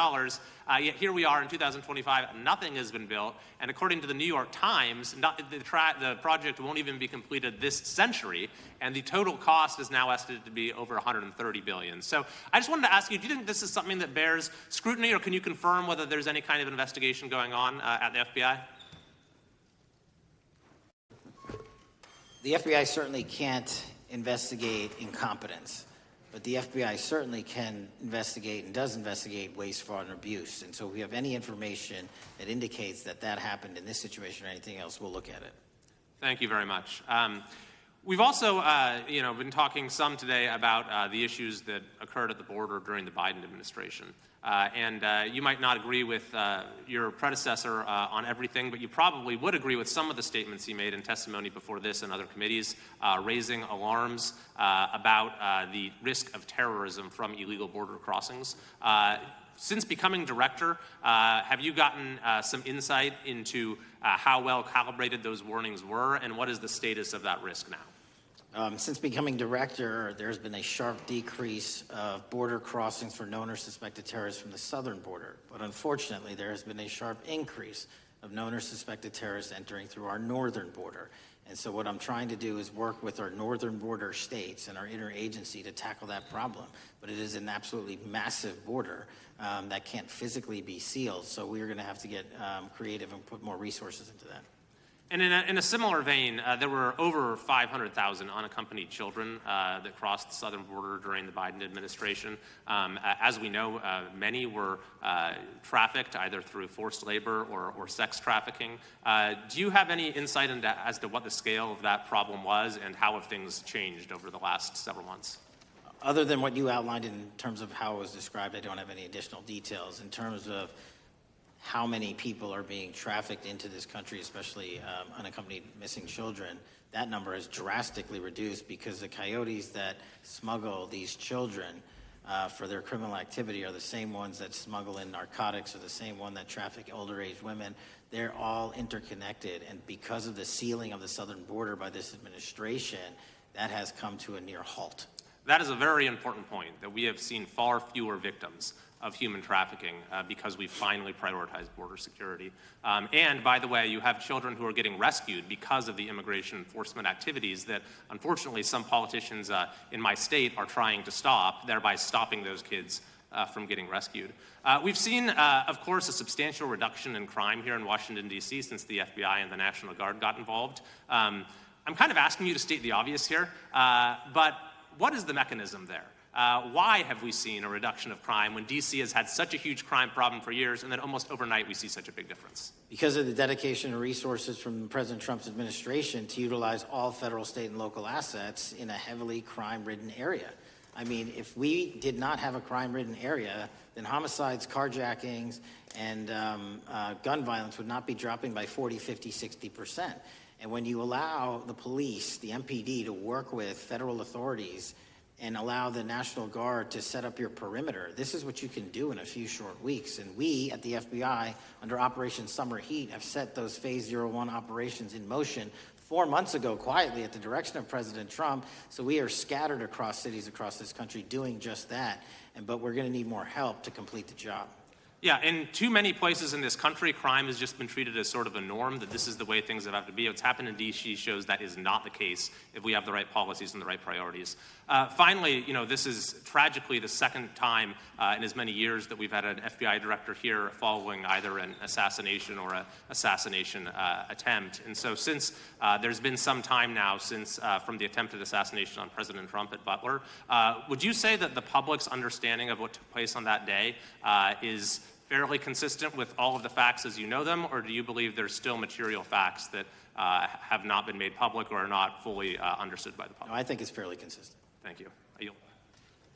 Yet here we are in 2025, nothing has been built. And according to the New York Times, the project won't even be completed this century. And the total cost is now estimated to be over $130 billion. So I just wanted to ask you, do you think this is something that bears scrutiny, or can you confirm whether there's any kind of investigation going on at the FBI? The FBI certainly can't investigate incompetence, but the FBI certainly can investigate and does investigate waste, fraud, and abuse. And so if we have any information that indicates that that happened in this situation or anything else, we'll look at it. Thank you very much. We've also, been talking some today about the issues that occurred at the border during the Biden administration. You might not agree with your predecessor on everything, but you probably would agree with some of the statements he made in testimony before this and other committees, raising alarms about the risk of terrorism from illegal border crossings. Since becoming director, have you gotten some insight into how well calibrated those warnings were, and what is the status of that risk now? Since becoming director, there's been a sharp decrease of border crossings for known or suspected terrorists from the southern border. But unfortunately, there has been a sharp increase of known or suspected terrorists entering through our northern border. And so what I'm trying to do is work with our northern border states and our interagency to tackle that problem. But it is an absolutely massive border that can't physically be sealed. So we're going to have to get creative and put more resources into that. And in a similar vein, there were over 500,000 unaccompanied children that crossed the southern border during the Biden administration. As we know, many were trafficked either through forced labor or sex trafficking. Do you have any insight as to what the scale of that problem was and how have things changed over the last several months? Other than what you outlined in terms of how it was described, I don't have any additional details. In terms of how many people are being trafficked into this country, especially unaccompanied missing children, that number is drastically reduced because the coyotes that smuggle these children for their criminal activity are the same ones that smuggle in narcotics or the same one that traffic older age women. They're all interconnected, and because of the sealing of the southern border by this administration, that has come to a near halt. That is a very important point, that we have seen far fewer victims of human trafficking because we finally prioritized border security. And by the way, you have children who are getting rescued because of the immigration enforcement activities that unfortunately some politicians in my state are trying to stop, thereby stopping those kids from getting rescued. We've seen, of course, a substantial reduction in crime here in Washington, D.C. since the FBI and the National Guard got involved. I'm kind of asking you to state the obvious here, but what is the mechanism there? Why have we seen a reduction of crime when D.C. has had such a huge crime problem for years, and then almost overnight we see such a big difference? Because of the dedication and resources from President Trump's administration to utilize all federal, state, and local assets in a heavily crime-ridden area. I mean, if we did not have a crime-ridden area, then homicides, carjackings, and gun violence would not be dropping by 40, 50, 60%. And when you allow the police, the MPD, to work with federal authorities and allow the National Guard to set up your perimeter, this is what you can do in a few short weeks. And we at the FBI, under Operation Summer Heat, have set those Phase 01 operations in motion 4 months ago, quietly at the direction of President Trump. So we are scattered across cities across this country doing just that. But we're going to need more help to complete the job. Yeah, in too many places in this country, crime has just been treated as sort of a norm, that this is the way things have to be. What's happened in D.C. shows that is not the case if we have the right policies and the right priorities. Finally, this is tragically the second time in as many years that we've had an FBI director here following either an assassination or an assassination attempt. And so since there's been some time now since from the attempted assassination on President Trump at Butler, would you say that the public's understanding of what took place on that day is fairly consistent with all of the facts as you know them, or do you believe there's still material facts that have not been made public or are not fully understood by the public? No, I think it's fairly consistent. Thank you. I yield.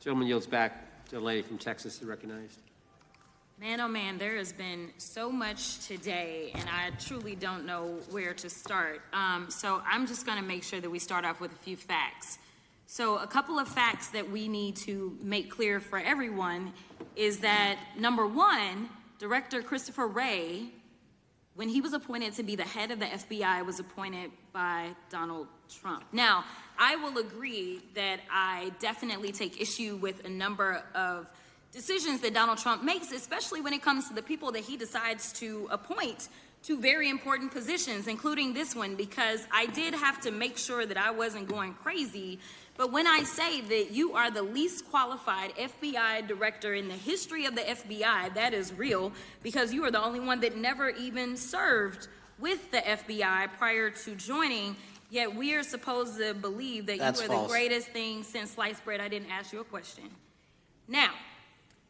Gentleman yields back to the lady from Texas, recognized. Man, oh man, there has been so much today, and I truly don't know where to start. So I'm just going to make sure that we start off with a few facts. So a couple of facts that we need to make clear for everyone is that, number one, Director Christopher Wray, when he was appointed to be the head of the FBI, was appointed by Donald Trump. Now, I will agree that I definitely take issue with a number of decisions that Donald Trump makes, especially when it comes to the people that he decides to appoint to very important positions, including this one, because I did have to make sure that I wasn't going crazy. But when I say that you are the least qualified FBI director in the history of the FBI, that is real, because you are the only one that never even served with the FBI prior to joining, yet we are supposed to believe that you are the greatest thing since sliced bread. I didn't ask you a question. Now,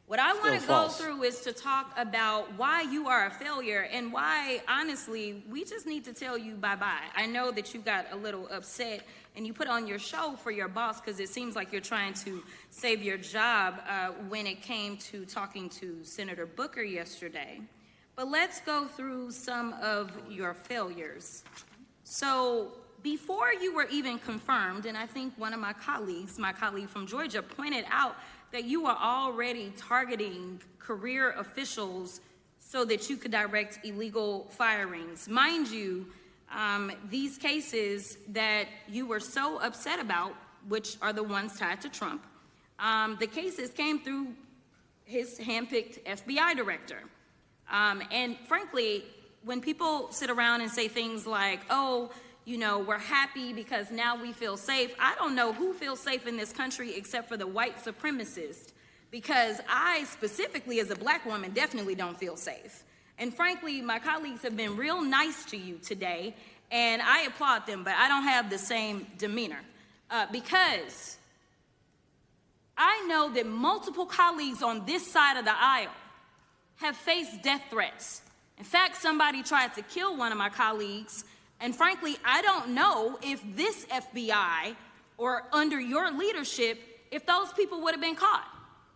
What I want to Still go false. through is to talk about why you are a failure and why, honestly, we just need to tell you bye-bye. I know that you got a little upset and you put on your show for your boss because it seems like you're trying to save your job when it came to talking to Senator Booker yesterday. But let's go through some of your failures. So before you were even confirmed, and I think one of my colleague from Georgia, pointed out that you were already targeting career officials so that you could direct illegal firings. Mind you, these cases that you were so upset about, which are the ones tied to Trump, the cases came through his handpicked FBI director. And frankly, when people sit around and say things like, oh, you know, we're happy because now we feel safe. I don't know who feels safe in this country except for the white supremacists, because I specifically as a black woman definitely don't feel safe. And frankly, my colleagues have been real nice to you today, and I applaud them, but I don't have the same demeanor because I know that multiple colleagues on this side of the aisle have faced death threats. In fact, somebody tried to kill one of my colleagues. And frankly, I don't know if this FBI or under your leadership, if those people would have been caught.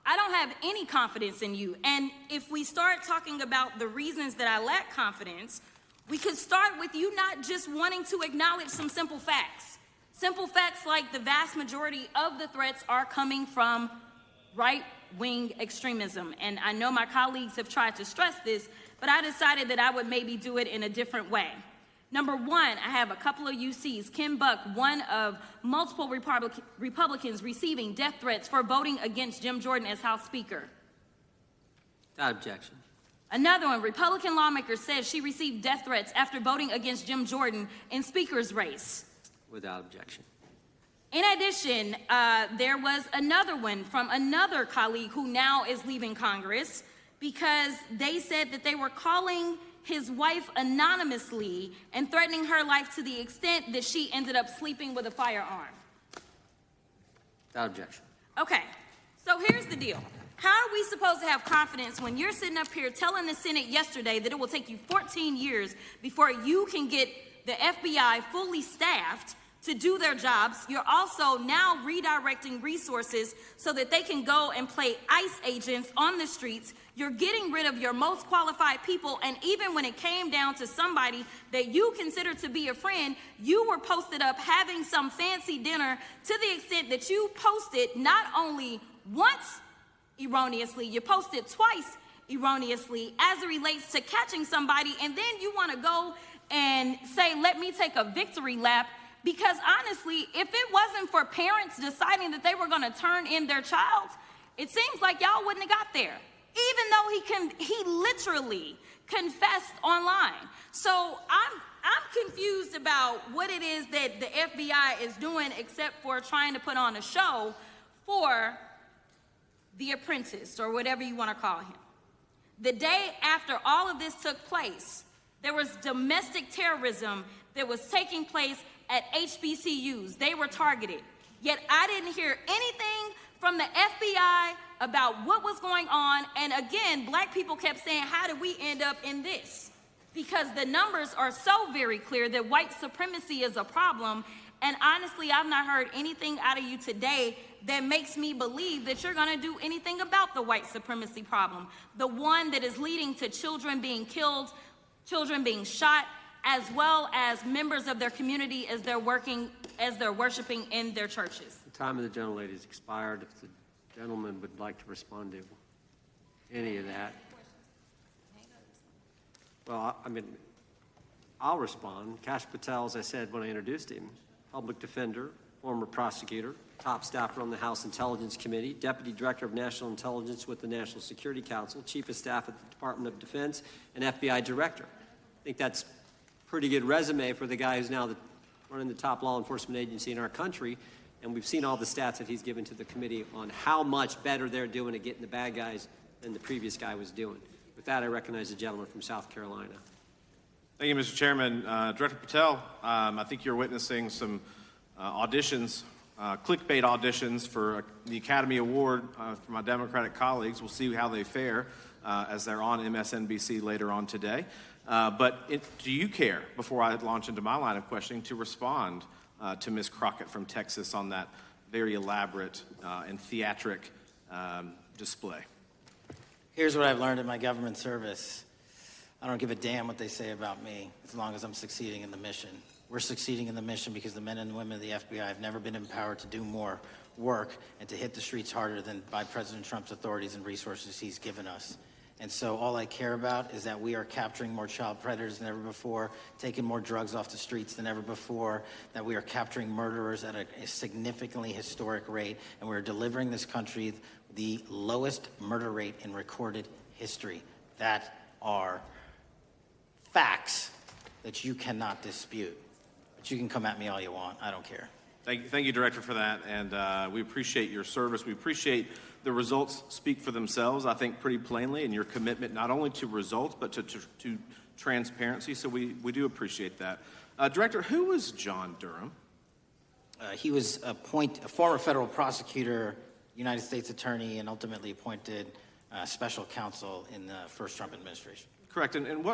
I don't have any confidence in you. And if we start talking about the reasons that I lack confidence, we could start with you not just wanting to acknowledge some simple facts. Simple facts like the vast majority of the threats are coming from right-wing extremism. And I know my colleagues have tried to stress this, but I decided that I would maybe do it in a different way. Number one, I have a couple of UCs. Kim Buck, one of multiple Republicans receiving death threats for voting against Jim Jordan as House Speaker. Without objection. Another one, Republican lawmaker says she received death threats after voting against Jim Jordan in Speaker's race. Without objection. In addition, there was another one from another colleague who now is leaving Congress because they said that they were calling his wife anonymously and threatening her life to the extent that she ended up sleeping with a firearm. Without objection. Okay, so here's the deal. How are we supposed to have confidence when you're sitting up here telling the Senate yesterday that it will take you 14 years before you can get the FBI fully staffed to do their jobs? You're also now redirecting resources so that they can go and play ICE agents on the streets. You're getting rid of your most qualified people, and even when it came down to somebody that you consider to be a friend, you were posted up having some fancy dinner to the extent that you posted not only once erroneously, you posted twice erroneously as it relates to catching somebody, and then you want to go and say, let me take a victory lap. Because honestly, if it wasn't for parents deciding that they were going to turn in their child, it seems like y'all wouldn't have got there. Even though he literally confessed online. So I'm confused about what it is that the FBI is doing except for trying to put on a show for the apprentice or whatever you want to call him. The day after all of this took place, there was domestic terrorism that was taking place at HBCUs. They were targeted. Yet I didn't hear anything from the FBI about what was going on. And again, black people kept saying, how did we end up in this? Because the numbers are so very clear that white supremacy is a problem. And honestly, I've not heard anything out of you today that makes me believe that you're going to do anything about the white supremacy problem. The one that is leading to children being killed, children being shot, as well as members of their community as they're worshiping in their churches. The time of the gentlelady has expired. If the gentleman would like to respond to any of that. Well, I mean, I'll respond. Kash Patel, as I said when I introduced him, public defender, former prosecutor, top staffer on the House Intelligence Committee, Deputy Director of National Intelligence with the National Security Council, Chief of Staff at the Department of Defense, and FBI Director. I think that's pretty good resume for the guy who's now running the top law enforcement agency in our country, and we've seen all the stats that he's given to the committee on how much better they're doing at getting the bad guys than the previous guy was doing. With that, I recognize the gentleman from South Carolina. Thank you, Mr. Chairman. Director Patel, I think you're witnessing some auditions clickbait auditions for the Academy Award for my Democratic colleagues. We'll see how they fare as they're on MSNBC later on today. Do you care, before I launch into my line of questioning, to respond to Ms. Crockett from Texas on that very elaborate and theatric display? Here's what I've learned in my government service. I don't give a damn what they say about me as long as I'm succeeding in the mission. We're succeeding in the mission because the men and women of the FBI have never been empowered to do more work and to hit the streets harder than by President Trump's authorities and resources he's given us. And so all I care about is that we are capturing more child predators than ever before, taking more drugs off the streets than ever before, that we are capturing murderers at a significantly historic rate, and we're delivering this country the lowest murder rate in recorded history. That are facts that you cannot dispute. But you can come at me all you want. I don't care. Thank you, Director, for that. And we appreciate your service. We appreciate the results speak for themselves, I think, pretty plainly, and your commitment not only to results but to transparency. So we do appreciate that. Director, who was John Durham? He was a former federal prosecutor, United States attorney, and ultimately appointed special counsel in the first Trump administration. Correct. And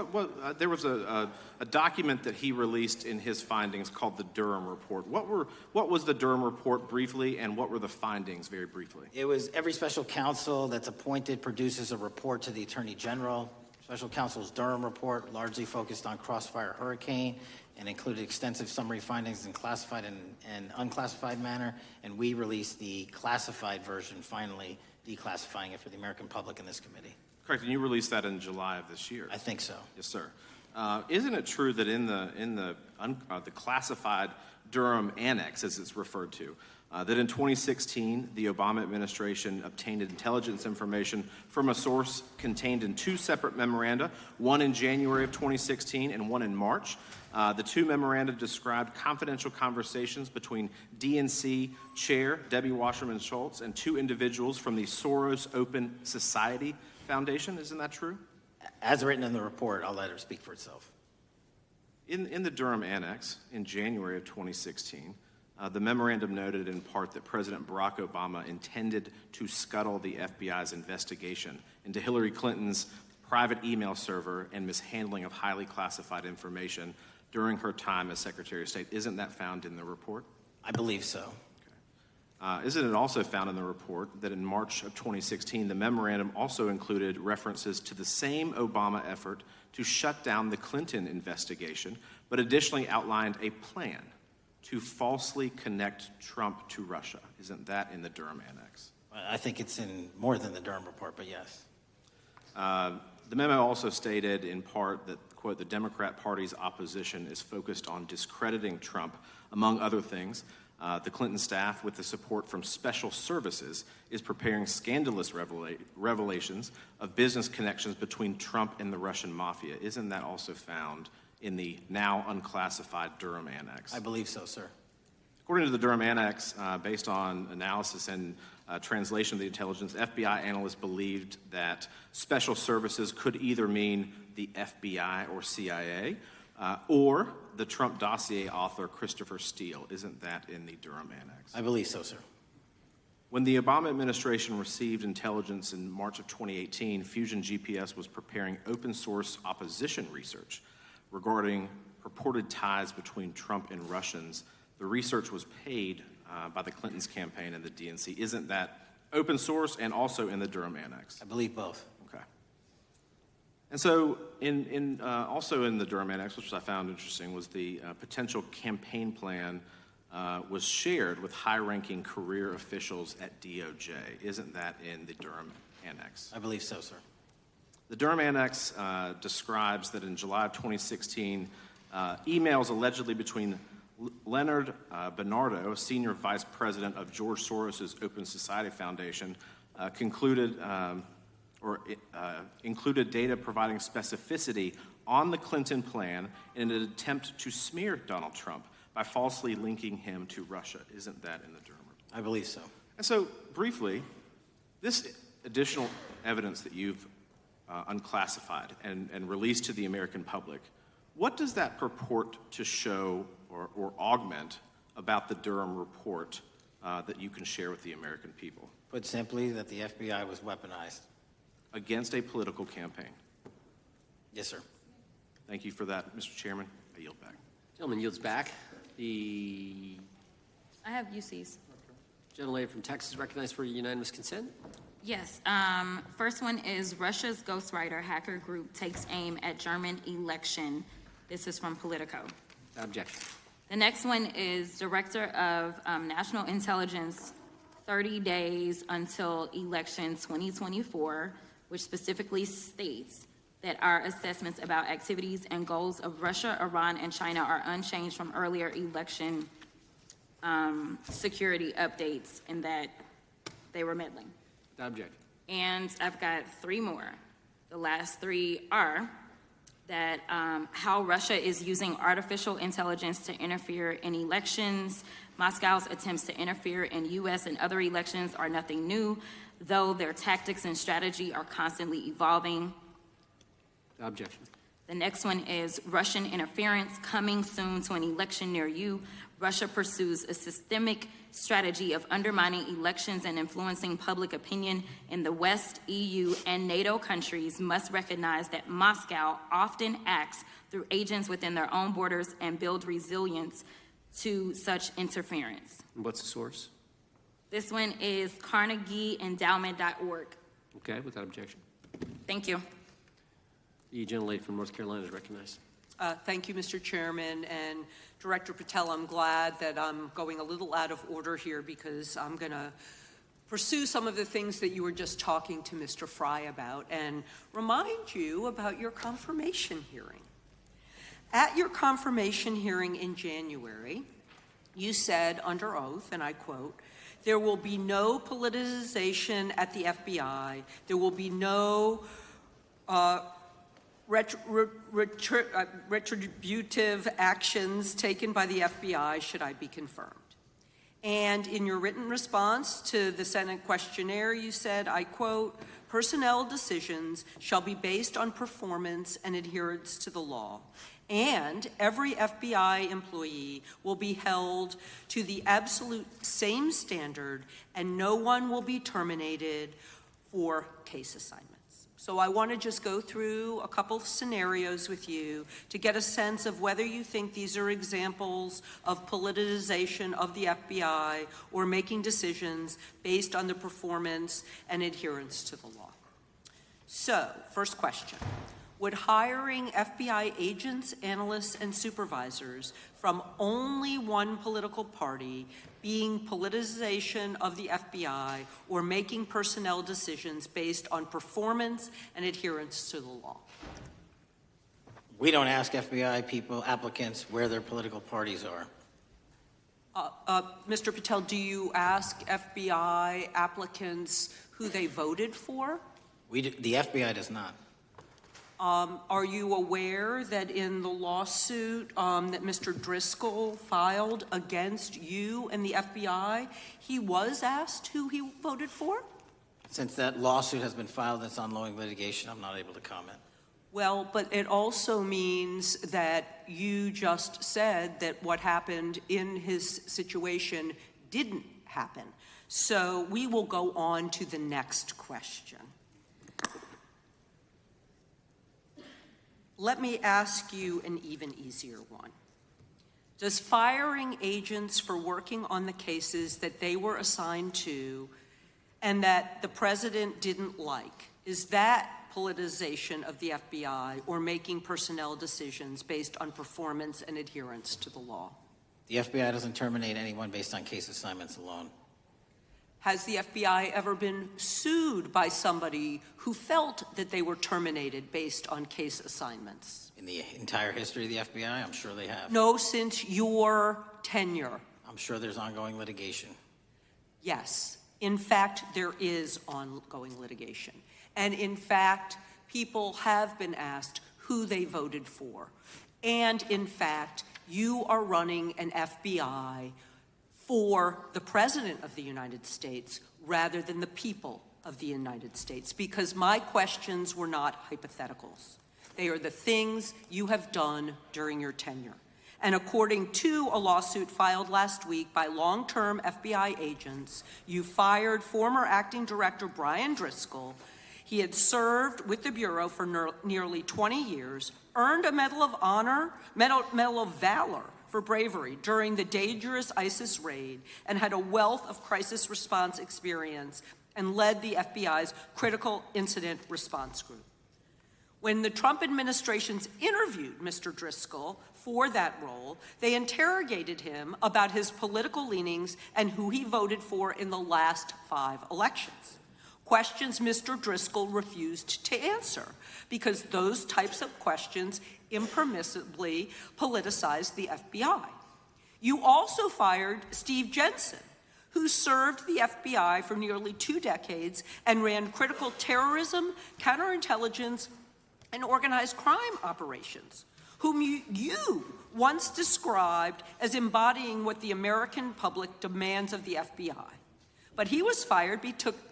there was a document that he released in his findings called the Durham Report. What was the Durham Report briefly, and what were the findings very briefly? It was every special counsel that's appointed produces a report to the Attorney General. Special counsel's Durham Report largely focused on Crossfire Hurricane and included extensive summary findings in classified and unclassified manner. And we released the classified version, finally declassifying it for the American public in this committee. Correct, and you released that in July of this year. I think so. Yes, sir. Isn't it true that in the classified Durham Annex, as it's referred to, that in 2016 the Obama administration obtained intelligence information from a source contained in two separate memoranda, one in January of 2016 and one in March? The two memoranda described confidential conversations between DNC Chair Debbie Wasserman Schultz and two individuals from the Soros Open Society Foundation. Isn't that true? As written in the report, I'll let her speak for itself. In the Durham Annex in January of 2016, the memorandum noted in part that President Barack Obama intended to scuttle the FBI's investigation into Hillary Clinton's private email server and mishandling of highly classified information during her time as Secretary of State. Isn't that found in the report? I believe so. Isn't it also found in the report that in March of 2016, the memorandum also included references to the same Obama effort to shut down the Clinton investigation, but additionally outlined a plan to falsely connect Trump to Russia? Isn't that in the Durham Annex? I think it's in more than the Durham report, but yes. The memo also stated in part that, quote, the Democrat Party's opposition is focused on discrediting Trump, among other things. The Clinton staff, with the support from special services, is preparing scandalous revelations of business connections between Trump and the Russian mafia. Isn't that also found in the now unclassified Durham Annex? I believe so, sir. According to the Durham Annex, based on analysis and translation of the intelligence, FBI analysts believed that special services could either mean the FBI or CIA, or the Trump dossier author Christopher Steele. Isn't that in the Durham Annex? I believe so, sir. When the Obama administration received intelligence in March of 2018, Fusion GPS was preparing open source opposition research regarding purported ties between Trump and Russians. The research was paid by the Clintons' campaign and the DNC. Isn't that open source and also in the Durham Annex? I believe both. Okay. And so also in the Durham Annex, which I found interesting, was the potential campaign plan was shared with high-ranking career officials at DOJ. Isn't that in the Durham Annex? I believe so, sir. The Durham Annex describes that in July of 2016, emails allegedly between Leonard Bernardo, senior vice president of George Soros' Open Society Foundation, included data providing specificity on the Clinton plan in an attempt to smear Donald Trump by falsely linking him to Russia. Isn't that in the Durham report? I believe so. And so, briefly, this additional evidence that you've unclassified and released to the American public, what does that purport to show or augment about the Durham report that you can share with the American people? Put simply, that the FBI was weaponized. Against a political campaign. Yes, sir. Thank you for that, Mr. Chairman. I yield back. Gentleman yields back. I have UCs. Gentlelady from Texas recognized for unanimous consent. Yes. First one is Russia's ghostwriter hacker group takes aim at German election. This is from Politico. Objection. The next one is Director of National Intelligence, 30 days until election 2024, which specifically states that our assessments about activities and goals of Russia, Iran, and China are unchanged from earlier election security updates, and that they were meddling. Objection. And I've got three more. The last three are that how Russia is using artificial intelligence to interfere in elections. Moscow's attempts to interfere in U.S. and other elections are nothing new, though their tactics and strategy are constantly evolving. Objection. The next one is Russian interference coming soon to an election near you. Russia pursues a systemic strategy of undermining elections and influencing public opinion in the West. EU and NATO countries must recognize that Moscow often acts through agents within their own borders and build resilience to such interference. And what's the source? This one is CarnegieEndowment.org. Okay, without objection. Thank you. The gentlelady from North Carolina is recognized. Thank you, Mr. Chairman, and Director Patel, I'm glad that I'm going a little out of order here because I'm going to pursue some of the things that you were just talking to Mr. Fry about and remind you about your confirmation hearing. At your confirmation hearing in January, you said under oath, and I quote, "There will be no politicization at the FBI. There will be no retributive actions taken by the FBI should I be confirmed." And in your written response to the Senate questionnaire, you said, I quote, "Personnel decisions shall be based on performance and adherence to the law. And every FBI employee will be held to the absolute same standard, and no one will be terminated for case assignments." So I want to just go through a couple of scenarios with you to get a sense of whether you think these are examples of politicization of the FBI or making decisions based on the performance and adherence to the law. So, first question. Would hiring FBI agents, analysts, and supervisors from only one political party being politicization of the FBI or making personnel decisions based on performance and adherence to the law? We don't ask FBI people, applicants, where their political parties are. Mr. Patel, do you ask FBI applicants who they voted for? The FBI does not. Are you aware that in the lawsuit that Mr. Driscoll filed against you and the FBI, he was asked who he voted for? Since that lawsuit has been filed and it's ongoing litigation, I'm not able to comment. Well, but it also means that you just said that what happened in his situation didn't happen. So we will go on to the next question. Let me ask you an even easier one. Does firing agents for working on the cases that they were assigned to and that the president didn't like, is that politicization of the FBI or making personnel decisions based on performance and adherence to the law? The FBI doesn't terminate anyone based on case assignments alone. Has the FBI ever been sued by somebody who felt that they were terminated based on case assignments? In the entire history of the FBI, I'm sure they have. No, since your tenure. I'm sure there's ongoing litigation. Yes. In fact, there is ongoing litigation. And in fact, people have been asked who they voted for. And in fact, you are running an FBI for the President of the United States rather than the people of the United States, because my questions were not hypotheticals. They are the things you have done during your tenure. And according to a lawsuit filed last week by long-term FBI agents, you fired former acting director Brian Driscoll. He had served with the Bureau for nearly 20 years, earned a Medal of Honor, Medal of Valor for bravery during the dangerous ISIS raid, and had a wealth of crisis response experience and led the FBI's Critical Incident Response Group. When the Trump administrations interviewed Mr. Driscoll for that role, they interrogated him about his political leanings and who he voted for in the last 5 elections. Questions Mr. Driscoll refused to answer because those types of questions impermissibly politicized the FBI. You also fired Steve Jensen, who served the FBI for nearly 2 decades and ran critical terrorism, counterintelligence, and organized crime operations, whom you once described as embodying what the American public demands of the FBI. But he was fired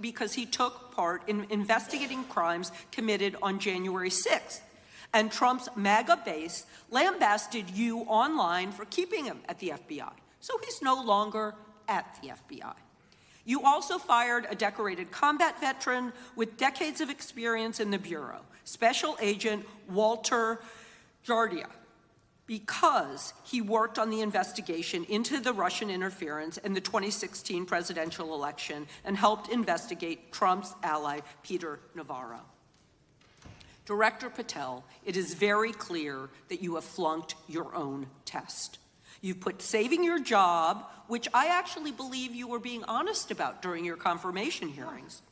because he took part in investigating crimes committed on January 6th. And Trump's MAGA base lambasted you online for keeping him at the FBI. So he's no longer at the FBI. You also fired a decorated combat veteran with decades of experience in the Bureau, Special Agent Walter Jardia, because he worked on the investigation into the Russian interference in the 2016 presidential election and helped investigate Trump's ally, Peter Navarro. Director Patel, it is very clear that you have flunked your own test. You've put saving your job, which I actually believe you were being honest about during your confirmation hearings,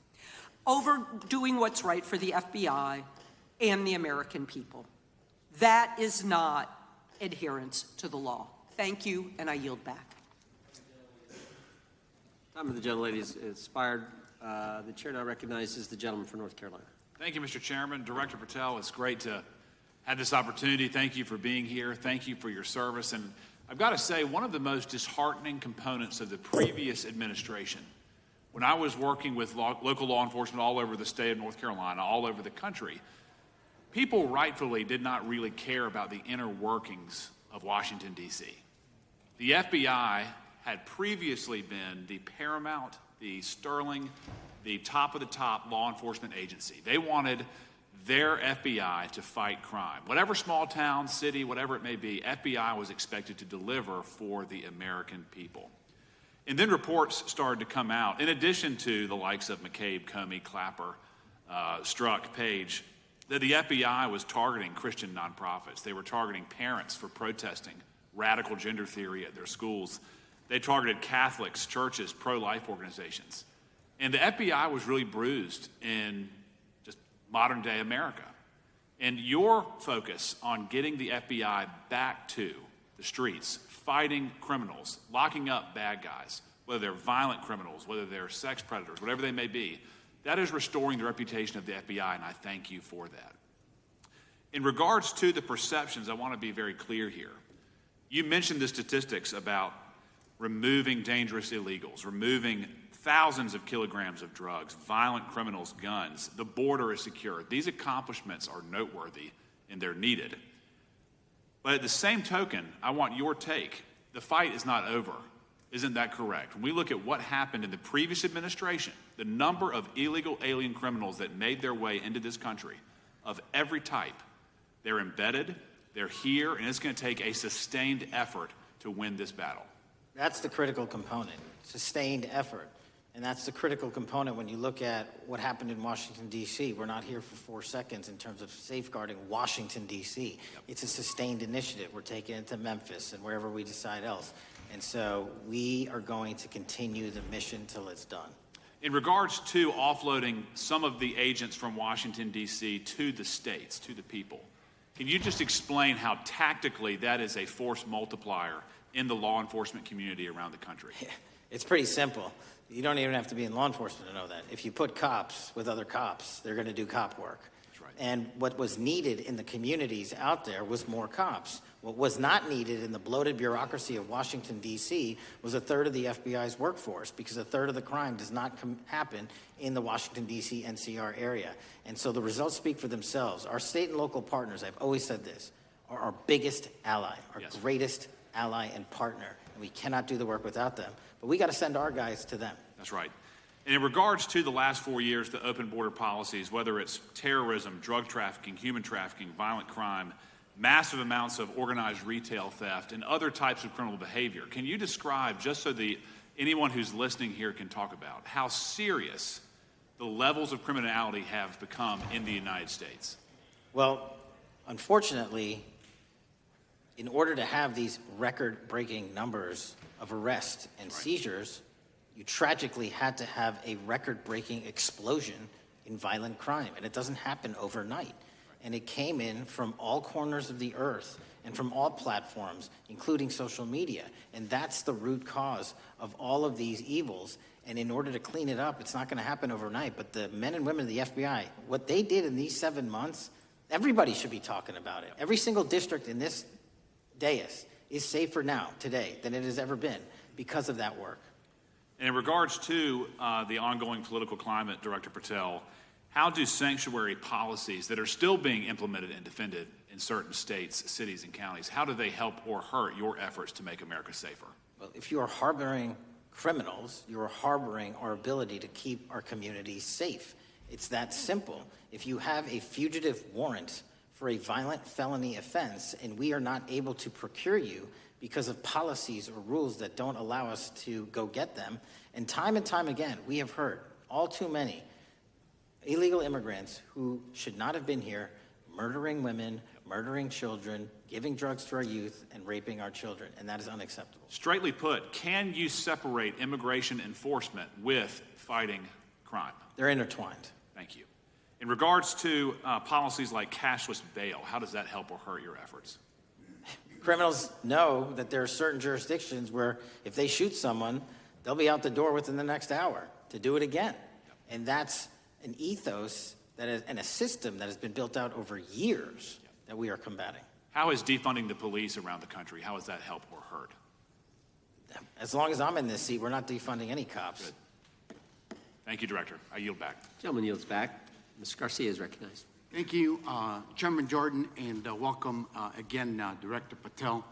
over doing what's right for the FBI and the American people. That is not adherence to the law. Thank you, and I yield back. Time of the gentlelady is expired. The chair now recognizes the gentleman from North Carolina. Thank you, Mr. Chairman. Director Patel, it's great to have this opportunity. Thank you for being here. Thank you for your service. And I've got to say, one of the most disheartening components of the previous administration, when I was working with local law enforcement all over the state of North Carolina, all over the country, people rightfully did not really care about the inner workings of Washington, D.C. The FBI had previously been the paramount, the sterling, the top of the top law enforcement agency. They wanted their FBI to fight crime. Whatever small town, city, whatever it may be, FBI was expected to deliver for the American people. And then reports started to come out, in addition to the likes of McCabe, Comey, Clapper, Strzok, Page, that the FBI was targeting Christian nonprofits. They were targeting parents for protesting radical gender theory at their schools. They targeted Catholics, churches, pro-life organizations. And the FBI was really bruised in just modern-day America. And your focus on getting the FBI back to the streets, fighting criminals, locking up bad guys, whether they're violent criminals, whether they're sex predators, whatever they may be, that is restoring the reputation of the FBI, and I thank you for that. In regards to the perceptions, I want to be very clear here. You mentioned the statistics about removing dangerous illegals, removing thousands of kilograms of drugs, violent criminals, guns. The border is secure. These accomplishments are noteworthy, and they're needed. But at the same token, I want your take. The fight is not over. Isn't that correct? When we look at what happened in the previous administration, the number of illegal alien criminals that made their way into this country of every type, they're embedded, they're here, and it's going to take a sustained effort to win this battle. That's the critical component, sustained effort. And that's the critical component when you look at what happened in Washington, D.C. We're not here for 4 seconds in terms of safeguarding Washington, D.C. Yep. It's a sustained initiative. We're taking it to Memphis and wherever we decide else. And so we are going to continue the mission till it's done. In regards to offloading some of the agents from Washington, D.C. to the states, to the people, can you just explain how tactically that is a force multiplier in the law enforcement community around the country? It's pretty simple. You don't even have to be in law enforcement to know that. If you put cops with other cops, they're going to do cop work. That's right. And what was needed in the communities out there was more cops. What was not needed in the bloated bureaucracy of Washington, D.C. was a third of the FBI's workforce, because a third of the crime does not happen in the Washington, D.C. NCR area. And so the results speak for themselves. Our state and local partners, I've always said this, are our biggest ally, our greatest ally, and partner. And we cannot do the work without them. But we got to send our guys to them. That's right. And in regards to the last 4 years, the open border policies, whether it's terrorism, drug trafficking, human trafficking, violent crime, massive amounts of organized retail theft, and other types of criminal behavior, can you describe, just so anyone who's listening here can talk about, how serious the levels of criminality have become in the United States? Well, unfortunately, in order to have these record-breaking numbers of arrests and seizures, you tragically had to have a record-breaking explosion in violent crime, and it doesn't happen overnight. And it came in from all corners of the earth and from all platforms, including social media. And that's the root cause of all of these evils. And in order to clean it up, it's not going to happen overnight. But the men and women of the FBI, what they did in these 7 months, everybody should be talking about it. Every single district in this dais is safer now, today, than it has ever been because of that work. And in regards to the ongoing political climate, Director Patel, how do sanctuary policies that are still being implemented and defended in certain states, cities, and counties, how do they help or hurt your efforts to make America safer? Well, if you are harboring criminals, you are harboring our ability to keep our communities safe. It's that simple. If you have a fugitive warrant for a violent felony offense and we are not able to procure you because of policies or rules that don't allow us to go get them, and time again, we have heard all too many illegal immigrants who should not have been here, murdering women, murdering children, giving drugs to our youth, and raping our children, and that is unacceptable. Straightly put, can you separate immigration enforcement with fighting crime? They're intertwined. Thank you. In regards to policies like cashless bail, how does that help or hurt your efforts? Criminals know that there are certain jurisdictions where if they shoot someone, they'll be out the door within the next hour to do it again. And that's an ethos that is, and a system that has been built out over years that we are combating. How is defunding the police around the country, how has that helped or hurt? As long as I'm in this seat, we're not defunding any cops. Good. Thank you, Director. I yield back. Gentleman yields back. Mr. Garcia is recognized. Thank you, Chairman Jordan, and welcome again, Director Patel.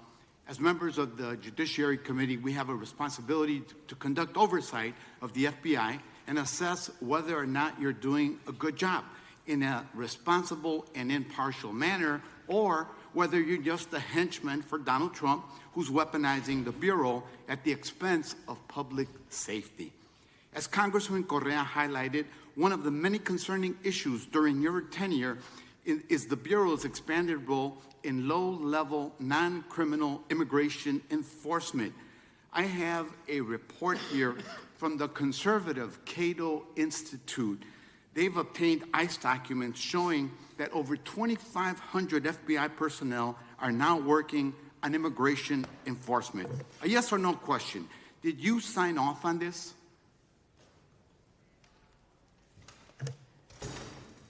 As members of the Judiciary Committee, we have a responsibility to conduct oversight of the FBI and assess whether or not you're doing a good job in a responsible and impartial manner, or whether you're just a henchman for Donald Trump who's weaponizing the Bureau at the expense of public safety. As Congressman Correa highlighted, one of the many concerning issues during your tenure is the Bureau's expanded role in low-level, non-criminal immigration enforcement. I have a report here from the conservative Cato Institute. They've obtained ICE documents showing that over 2,500 FBI personnel are now working on immigration enforcement. A yes or no question. Did you sign off on this?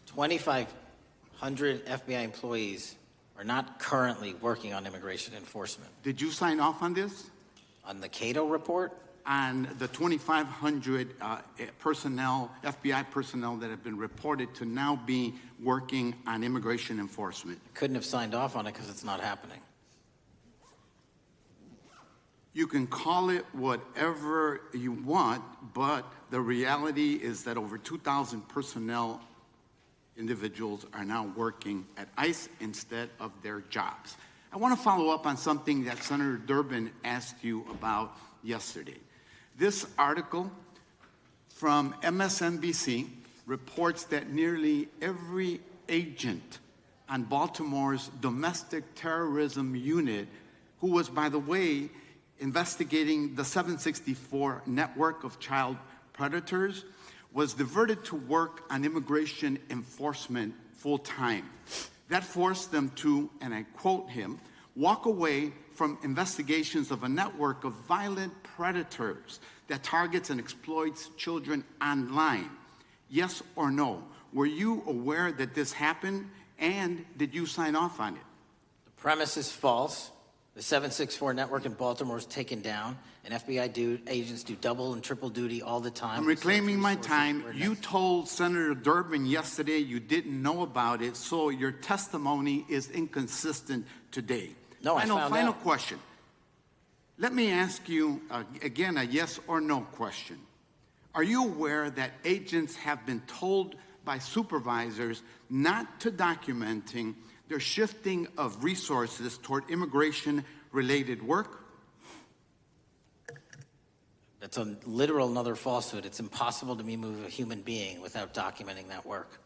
2,500 FBI employees are not currently working on immigration enforcement. Did you sign off on this? On the Cato report? On the 2,500 personnel, FBI personnel that have been reported to now be working on immigration enforcement. Couldn't have signed off on it because it's not happening. You can call it whatever you want, but the reality is that over 2,000 personnel individuals are now working at ICE instead of their jobs. I want to follow up on something that Senator Durbin asked you about yesterday. This article from MSNBC reports that nearly every agent on Baltimore's domestic terrorism unit, who was, by the way, investigating the 764 network of child predators, was diverted to work on immigration enforcement full-time. That forced them to, and I quote him, walk away from investigations of a network of violent predators that targets and exploits children online. Yes or no? Were you aware that this happened, and did you sign off on it? The premise is false. The 764 network in Baltimore is taken down, and FBI agents do double and triple duty all the time. I'm reclaiming my time. You told Senator Durbin yesterday you didn't know about it, so your testimony is inconsistent today. No, I found Final out. question. Let me ask you, again, a yes or no question. Are you aware that agents have been told by supervisors not to documenting their shifting of resources toward immigration-related work? That's a literal another falsehood. It's impossible to move a human being without documenting that work.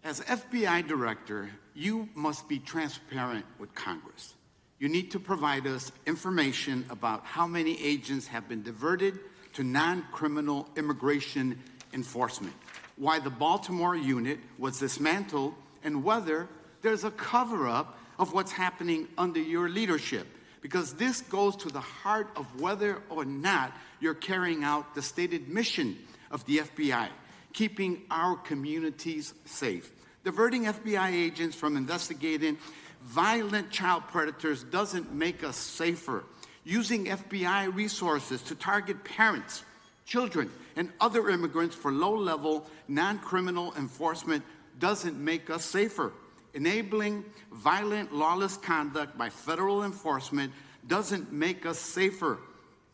As FBI director, you must be transparent with Congress. You need to provide us information about how many agents have been diverted to non-criminal immigration enforcement, why the Baltimore unit was dismantled, and whether there's a cover-up of what's happening under your leadership. Because this goes to the heart of whether or not you're carrying out the stated mission of the FBI, keeping our communities safe. Diverting FBI agents from investigating violent child predators doesn't make us safer. Using FBI resources to target parents, children, and other immigrants for low-level, non-criminal enforcement doesn't make us safer. Enabling violent, lawless conduct by federal enforcement doesn't make us safer,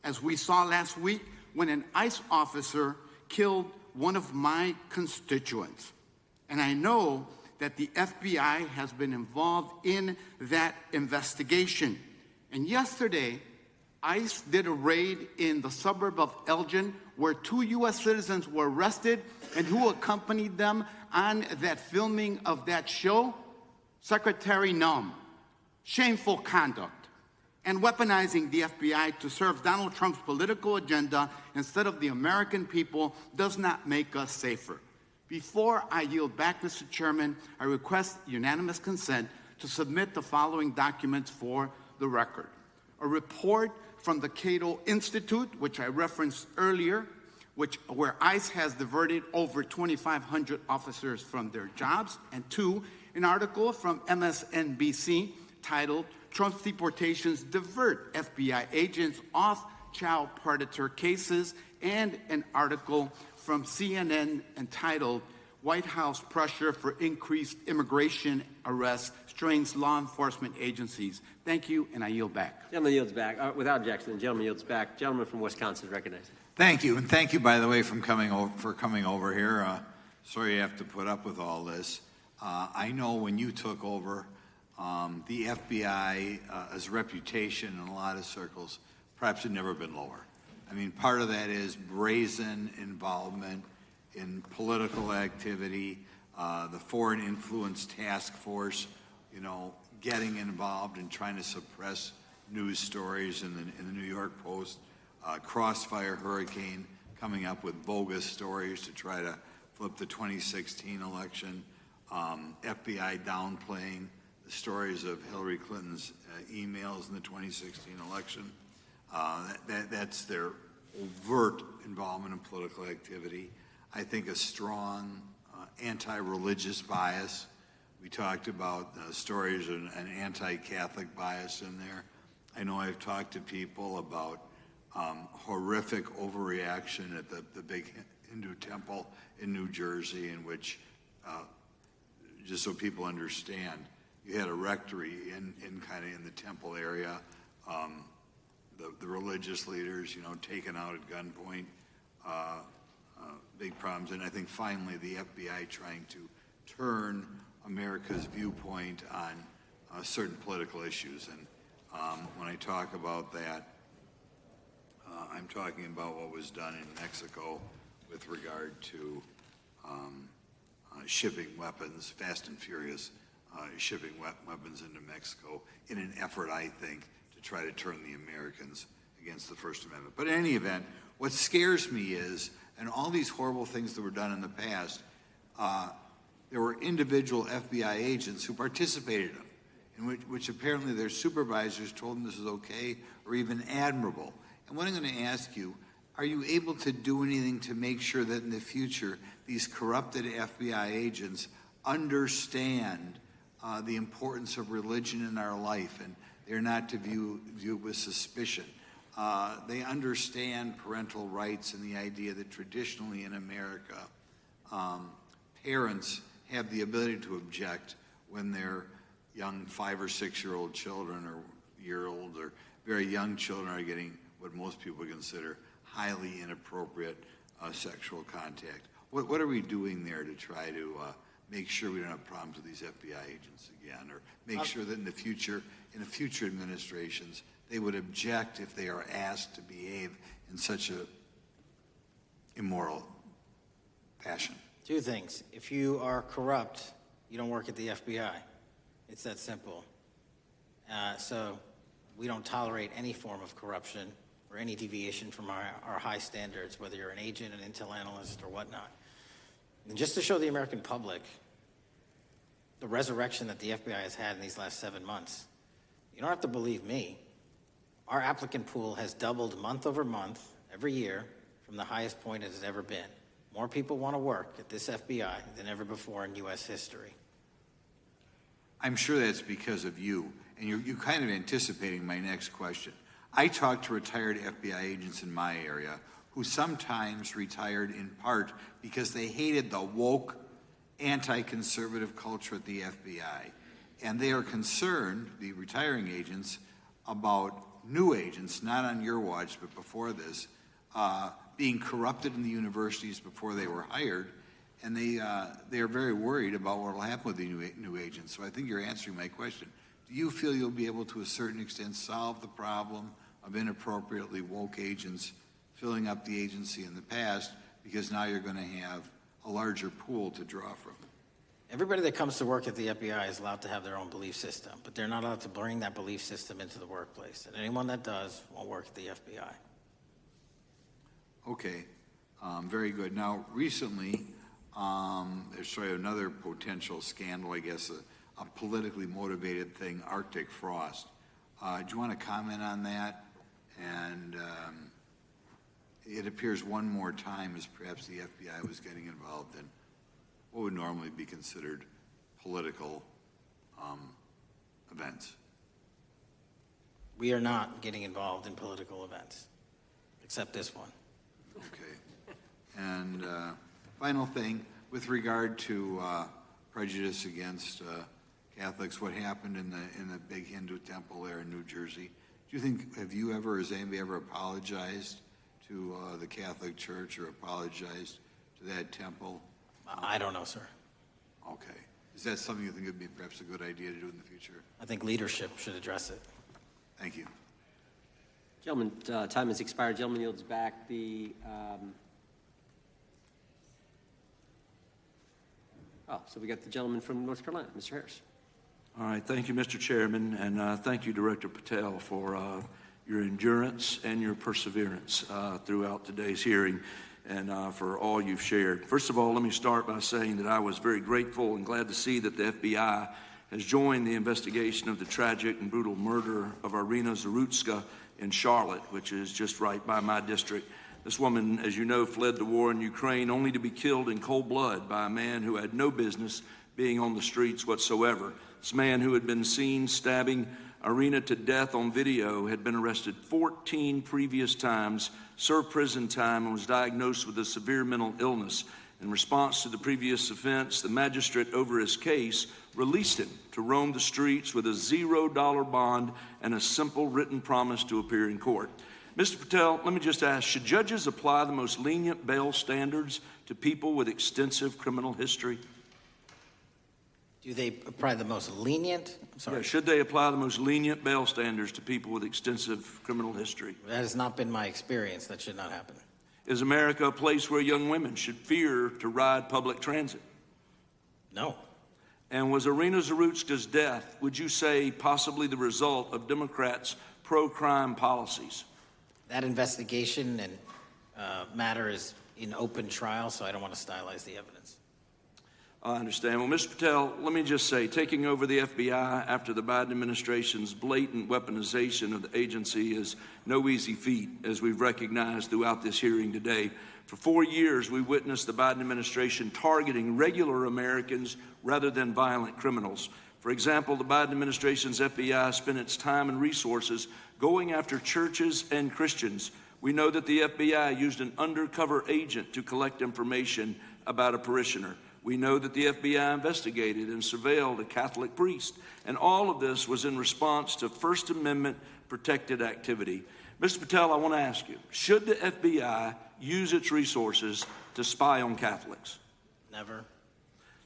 as we saw last week when an ICE officer killed one of my constituents. And I know that the FBI has been involved in that investigation. And yesterday, ICE did a raid in the suburb of Elgin where 2 U.S. citizens were arrested, and who accompanied them on that filming of that show? Secretary Nunn. Shameful conduct. And weaponizing the FBI to serve Donald Trump's political agenda instead of the American people does not make us safer. Before I yield back, Mr. Chairman, I request unanimous consent to submit the following documents for the record. A report from the Cato Institute, which I referenced earlier, where ICE has diverted over 2,500 officers from their jobs, and 2, an article from MSNBC titled, Trump's Deportations Divert FBI Agents Off Child Predator Cases, and an article from CNN entitled, White House Pressure for Increased Immigration Arrests Strains Law Enforcement Agencies. Thank you, and I yield back. Gentleman yields back. Without objection, the gentleman yields back. Gentleman from Wisconsin recognized. Thank you, and thank you, by the way, for coming over here. Sorry you have to put up with all this. I know when you took over, the FBI's reputation in a lot of circles perhaps had never been lower. I mean, part of that is brazen involvement in political activity, the Foreign Influence Task Force, getting involved in trying to suppress news stories in the New York Post, Crossfire Hurricane coming up with bogus stories to try to flip the 2016 election, FBI downplaying the stories of Hillary Clinton's emails in the 2016 election. That's their overt involvement in political activity. I think a strong anti-religious bias. We talked about stories of an anti-Catholic bias in there. I know I've talked to people about horrific overreaction at the big Hindu temple in New Jersey, in which, just so people understand, you had a rectory in the temple area. The religious leaders, taken out at gunpoint, big problems. And I think finally the FBI trying to turn America's viewpoint on certain political issues. And when I talk about that, I'm talking about what was done in Mexico with regard to shipping weapons, fast and furious, shipping weapons into Mexico in an effort, I think, to try to turn the Americans against the First Amendment. But in any event, what scares me is, and all these horrible things that were done in the past, there were individual FBI agents who participated in which apparently their supervisors told them this is okay or even admirable. And what I'm going to ask you, are you able to do anything to make sure that in the future these corrupted FBI agents understand the importance of religion in our life, and they're not to view it with suspicion? They understand parental rights and the idea that traditionally in America, parents have the ability to object when their young 5 or 6-year-old children or 12-year-old or very young children are getting what most people consider highly inappropriate sexual contact. What are we doing there to try to make sure we don't have problems with these FBI agents again, or make sure that in the future administrations, they would object if they are asked to behave in such a immoral fashion? Two things. If you are corrupt, you don't work at the FBI. It's that simple. So we don't tolerate any form of corruption or any deviation from our high standards, whether you're an agent, an intel analyst, or whatnot. And just to show the American public the resurrection that the FBI has had in these last 7 months, you don't have to believe me. Our applicant pool has doubled month over month every year from the highest point it has ever been. More people want to work at this FBI than ever before in U.S. history. I'm sure that's because of you, and you're kind of anticipating my next question. I talk to retired FBI agents in my area who sometimes retired in part because they hated the woke, anti-conservative culture at the FBI. And they are concerned, the retiring agents, about new agents, not on your watch, but before this, being corrupted in the universities before they were hired, and they are very worried about what will happen with the new agents. So I think you're answering my question. Do you feel you'll be able to a certain extent solve the problem of inappropriately woke agents filling up the agency in the past, because now you're going to have a larger pool to draw from? Everybody that comes to work at the FBI is allowed to have their own belief system, but they're not allowed to bring that belief system into the workplace. And anyone that does won't work at the FBI. Okay, very good. Now, recently, there's sort of another potential scandal, I guess, a politically motivated thing, Arctic frost. Do you want to comment on that? And it appears one more time as perhaps the FBI was getting involved in what would normally be considered political events. We are not getting involved in political events, except this one. Okay. And final thing, with regard to prejudice against Catholics, what happened in the big Hindu temple there in New Jersey, do you think, has anybody ever apologized to the Catholic Church or apologized to that temple? I don't know, sir. Okay. Is that something you think would be perhaps a good idea to do in the future? I think leadership should address it. Thank you. Gentlemen, time has expired. Gentleman yields back so we got the gentleman from North Carolina, Mr. Harris. All right, thank you, Mr. Chairman, and thank you, Director Patel, for your endurance and your perseverance throughout today's hearing, and for all you've shared. First of all, let me start by saying that I was very grateful and glad to see that the FBI has joined the investigation of the tragic and brutal murder of Irina Zarutska in Charlotte, which is just right by my district. This woman, as you know, fled the war in Ukraine only to be killed in cold blood by a man who had no business being on the streets whatsoever. This man, who had been seen stabbing Irina to death on video, had been arrested 14 previous times, served prison time, and was diagnosed with a severe mental illness. In response to the previous offense, the magistrate over his case released him to roam the streets with a $0 bond and a simple written promise to appear in court. Mr. Patel, let me just ask, should judges apply the most lenient bail standards to people with extensive criminal history? Do they apply the most lenient? I'm sorry. Yeah, should they apply the most lenient bail standards to people with extensive criminal history? That has not been my experience. That should not happen. Is America a place where young women should fear to ride public transit? No. And was Irina Zarutska's death, would you say, possibly the result of Democrats' pro-crime policies? That investigation and matter is in open trial, so I don't want to stylize the evidence. I understand. Well, Mr. Patel, let me just say, taking over the FBI after the Biden administration's blatant weaponization of the agency is no easy feat, as we've recognized throughout this hearing today. For 4 years, we witnessed the Biden administration targeting regular Americans rather than violent criminals. For example, the Biden administration's FBI spent its time and resources going after churches and Christians. We know that the FBI used an undercover agent to collect information about a parishioner. We know that the FBI investigated and surveilled a Catholic priest, and all of this was in response to First Amendment protected activity. Mr. Patel, I want to ask you, should the FBI use its resources to spy on Catholics? Never.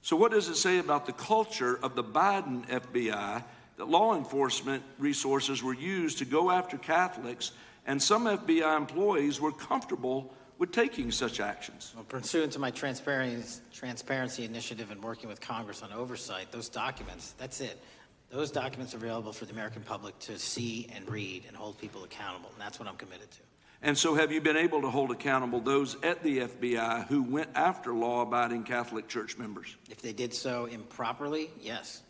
So what does it say about the culture of the Biden FBI that law enforcement resources were used to go after Catholics, and some FBI employees were comfortable with taking such actions? Well, pursuant to my transparency initiative and working with Congress on oversight, those documents, that's it. Those documents are available for the American public to see and read and hold people accountable, and that's what I'm committed to. And so have you been able to hold accountable those at the FBI who went after law-abiding Catholic church members? If they did so improperly, yes.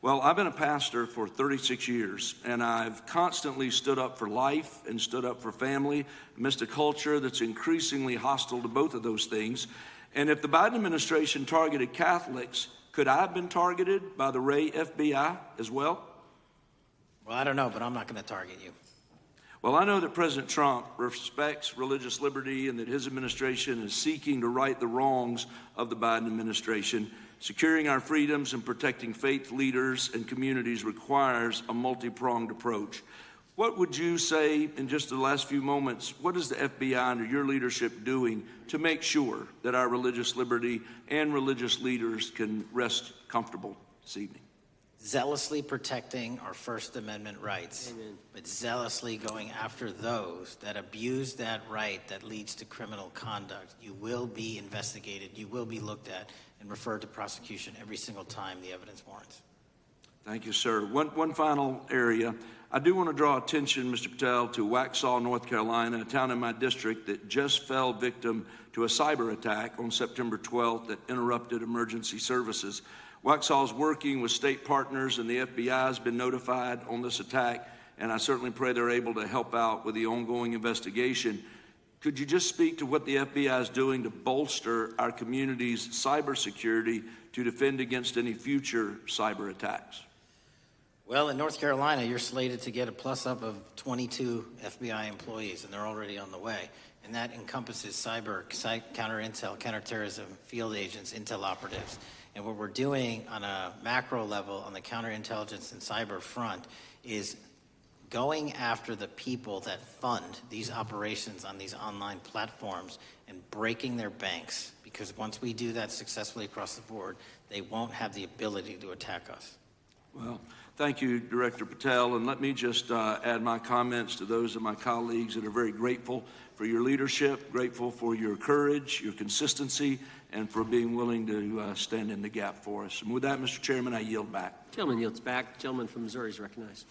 Well, I've been a pastor for 36 years, and I've constantly stood up for life and stood up for family amidst a culture that's increasingly hostile to both of those things. And if the Biden administration targeted Catholics, could I have been targeted by the Ray FBI as well? Well, I don't know, but I'm not going to target you. Well, I know that President Trump respects religious liberty and that his administration is seeking to right the wrongs of the Biden administration. Securing our freedoms and protecting faith leaders and communities requires a multi-pronged approach. What would you say in just the last few moments, what is the FBI under your leadership doing to make sure that our religious liberty and religious leaders can rest comfortable this evening? Zealously protecting our First Amendment rights, but zealously going after those that abuse that right that leads to criminal conduct. You will be investigated, you will be looked at, and referred to prosecution every single time the evidence warrants. Thank you, sir. One final area. I do want to draw attention, Mr. Patel, to Waxhaw, North Carolina, a town in my district that just fell victim to a cyber attack on September 12th that interrupted emergency services. Waxhaw is working with state partners, and the FBI has been notified on this attack, and I certainly pray they're able to help out with the ongoing investigation. Could you just speak to what the FBI is doing to bolster our community's cybersecurity to defend against any future cyber attacks? Well, in North Carolina, you're slated to get a plus-up of 22 FBI employees, and they're already on the way. And that encompasses cyber, counter-intel, counterterrorism, field agents, intel operatives. And what we're doing on a macro level on the counterintelligence and cyber front is going after the people that fund these operations on these online platforms and breaking their banks. Because once we do that successfully across the board, they won't have the ability to attack us. Well, thank you, Director Patel. And let me just add my comments to those of my colleagues that are very grateful for your leadership, grateful for your courage, your consistency, and for being willing to stand in the gap for us. And with that, Mr. Chairman, I yield back. Gentleman yields back. Gentleman from Missouri is recognized.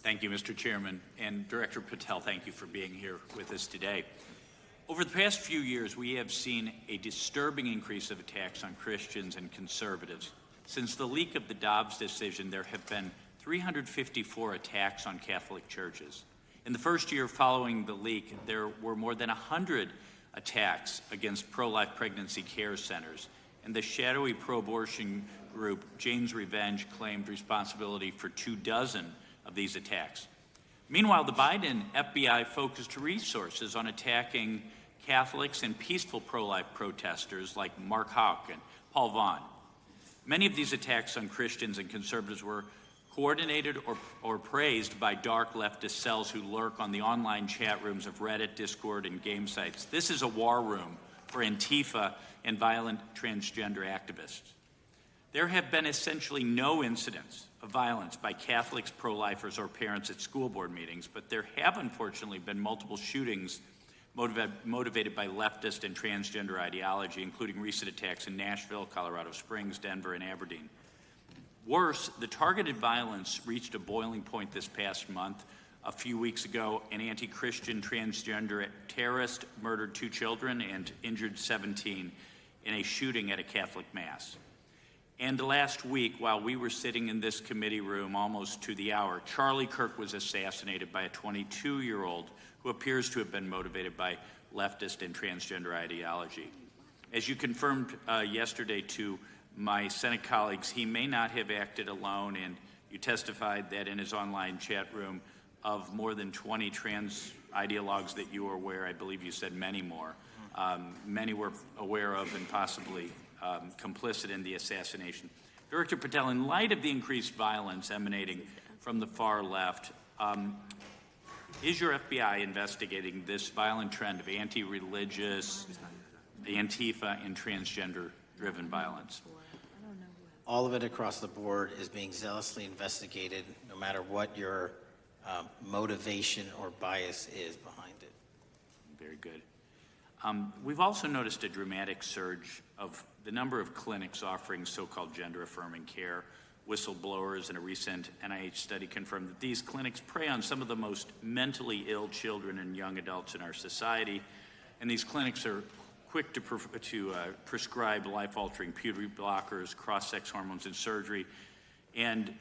Thank you, Mr. Chairman. And Director Patel, thank you for being here with us today. Over the past few years, we have seen a disturbing increase of attacks on Christians and conservatives. Since the leak of the Dobbs decision, there have been 354 attacks on Catholic churches. In the first year following the leak, there were more than 100 attacks against pro-life pregnancy care centers, and the shadowy pro-abortion group Jane's Revenge claimed responsibility for 24 of these attacks. Meanwhile, the Biden FBI focused resources on attacking Catholics and peaceful pro-life protesters like Mark Houck and Paul Vaughn. Many of these attacks on Christians and conservatives were coordinated or praised by dark leftist cells who lurk on the online chat rooms of Reddit, Discord, and game sites. This is a war room for Antifa and violent transgender activists. There have been essentially no incidents of violence by Catholics, pro-lifers, or parents at school board meetings, but there have unfortunately been multiple shootings motivated by leftist and transgender ideology, including recent attacks in Nashville, Colorado Springs, Denver, and Aberdeen. Worse, the targeted violence reached a boiling point this past month. A few weeks ago, an anti-Christian transgender terrorist murdered 2 children and injured 17 in a shooting at a Catholic mass. And last week, while we were sitting in this committee room almost to the hour, Charlie Kirk was assassinated by a 22-year-old who appears to have been motivated by leftist and transgender ideology. As you confirmed yesterday to my Senate colleagues, he may not have acted alone, and you testified that in his online chat room of more than 20 trans ideologues that you are aware, I believe you said many more, many were aware of and possibly complicit in the assassination. Director Patel, in light of the increased violence emanating from the far left, is your FBI investigating this violent trend of anti-religious, Antifa, and transgender-driven violence? All of it across the board is being zealously investigated, no matter what your motivation or bias is behind it. Very good. We've also noticed a dramatic surge of the number of clinics offering so-called gender-affirming care. Whistleblowers in a recent NIH study confirmed that these clinics prey on some of the most mentally ill children and young adults in our society, and these clinics are quick to prescribe life-altering puberty blockers, cross-sex hormones, and surgery, and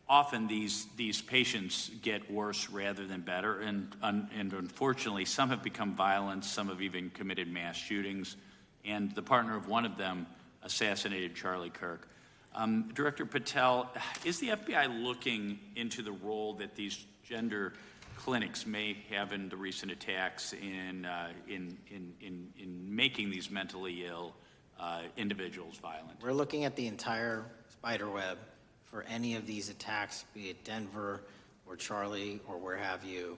often these patients get worse rather than better, and unfortunately, some have become violent, some have even committed mass shootings, and the partner of one of them assassinated Charlie Kirk. Director Patel, is the FBI looking into the role that these gender clinics may have in the recent attacks in making these mentally ill individuals violent? We're looking at the entire spider web for any of these attacks, be it Denver or Charlie or where have you,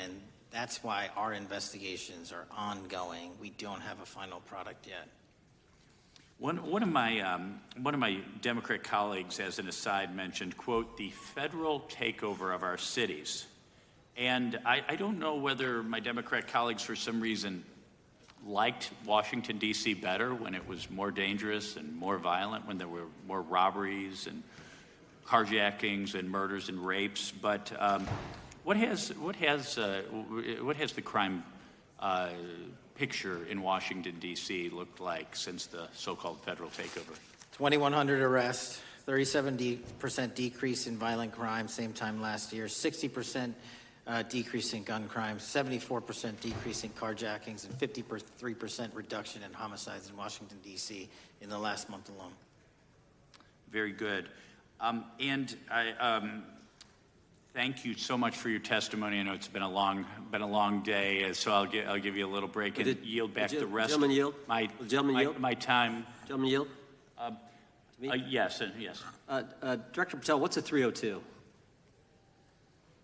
and that's why our investigations are ongoing. We don't have a final product yet. One of my Democrat colleagues, as an aside, mentioned, quote, the federal takeover of our cities. And I don't know whether my Democrat colleagues, for some reason, liked Washington, D.C. better when it was more dangerous and more violent, when there were more robberies and carjackings and murders and rapes. But what has the crime picture in Washington, D.C. looked like since the so-called federal takeover? 2,100 arrests, 37% decrease in violent crime, same time last year, 60% decrease in gun crimes, 74% decrease in carjackings, and 53% reduction in homicides in Washington, D.C. in the last month alone. Very good. And I thank you so much for your testimony. I know it's been a long day, so I'll give you a little break and yield back the rest. Gentleman yield? My time. Gentleman yield? Yes, yes. Director Patel, what's a 302?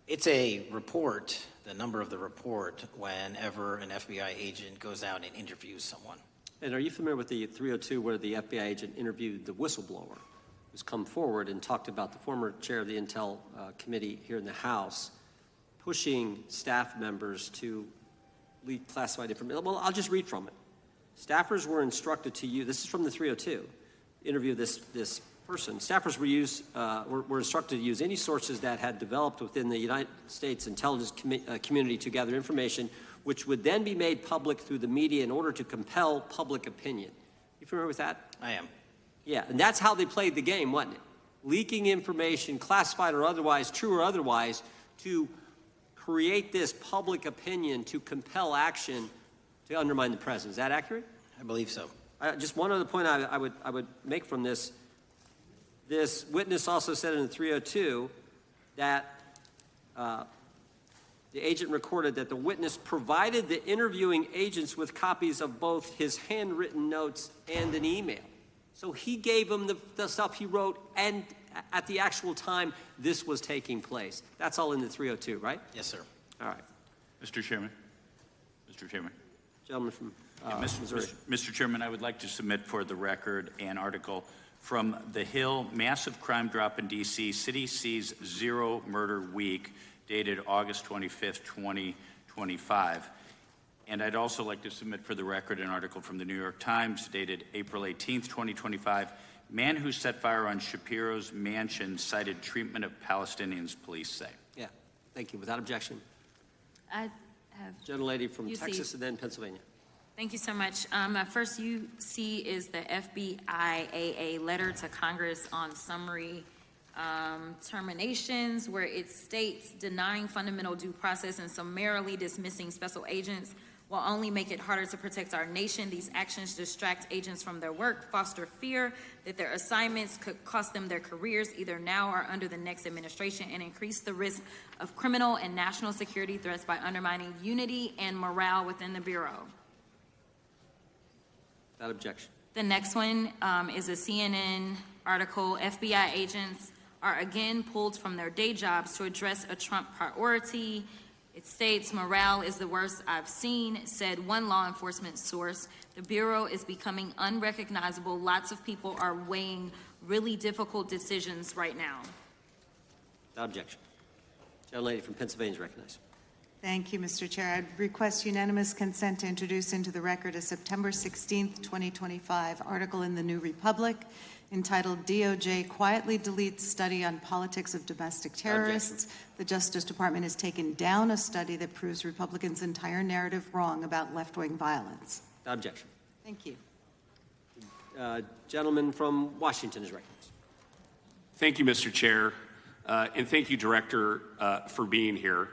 It's a report, the number of the report, whenever an FBI agent goes out and interviews someone. And are you familiar with the 302 where the FBI agent interviewed the whistleblower who's come forward and talked about the former chair of the Intel Committee here in the House pushing staff members to leak classified information? Well, I'll just read from it. Staffers were instructed to use, this is from the 302, interview this person. Staffers were instructed to use any sources that had developed within the United States intelligence community to gather information which would then be made public through the media in order to compel public opinion. You familiar with that? I am. Yeah, and that's how they played the game, wasn't it? Leaking information, classified or otherwise, true or otherwise, to create this public opinion to compel action to undermine the president. Is that accurate? I believe so. Just one other point I would make from this. This witness also said in the 302 that the agent recorded that the witness provided the interviewing agents with copies of both his handwritten notes and an email. So he gave them the stuff he wrote, and at the actual time this was taking place. That's all in the 302, right? Yes, sir. All right. Mr. Chairman. Mr. Chairman. Gentleman from Missouri. Mr. Chairman, I would like to submit for the record an article from The Hill, Massive Crime Drop in D.C., City Sees Zero Murder Week, dated August 25th, 2025. And I'd also like to submit for the record an article from the New York Times, dated April 18th, 2025. Man who set fire on Shapiro's mansion cited treatment of Palestinians, police say. Yeah, thank you. Without objection. I have Gentlelady from UC. Texas and then Pennsylvania. Thank you so much. My first UC is the FBIAA letter to Congress on summary terminations, where it states denying fundamental due process and summarily dismissing special agents will only make it harder to protect our nation. These actions distract agents from their work, foster fear that their assignments could cost them their careers either now or under the next administration, and increase the risk of criminal and national security threats by undermining unity and morale within the Bureau. Without objection. The next one is a CNN article. FBI agents are again pulled from their day jobs to address a Trump priority. It states, morale is the worst I've seen, said one law enforcement source. The Bureau is becoming unrecognizable. Lots of people are weighing really difficult decisions right now. Without objection. Gentlelady from Pennsylvania is recognized. Thank you, Mr. Chair. I'd request unanimous consent to introduce into the record a September 16th, 2025 article in the New Republic entitled DOJ Quietly Deletes Study on Politics of Domestic Terrorists. The Justice Department has taken down a study that proves Republicans' entire narrative wrong about left-wing violence. Without objection. Thank you. Gentleman from Washington is recognized. Thank you, Mr. Chair, and thank you, Director, for being here.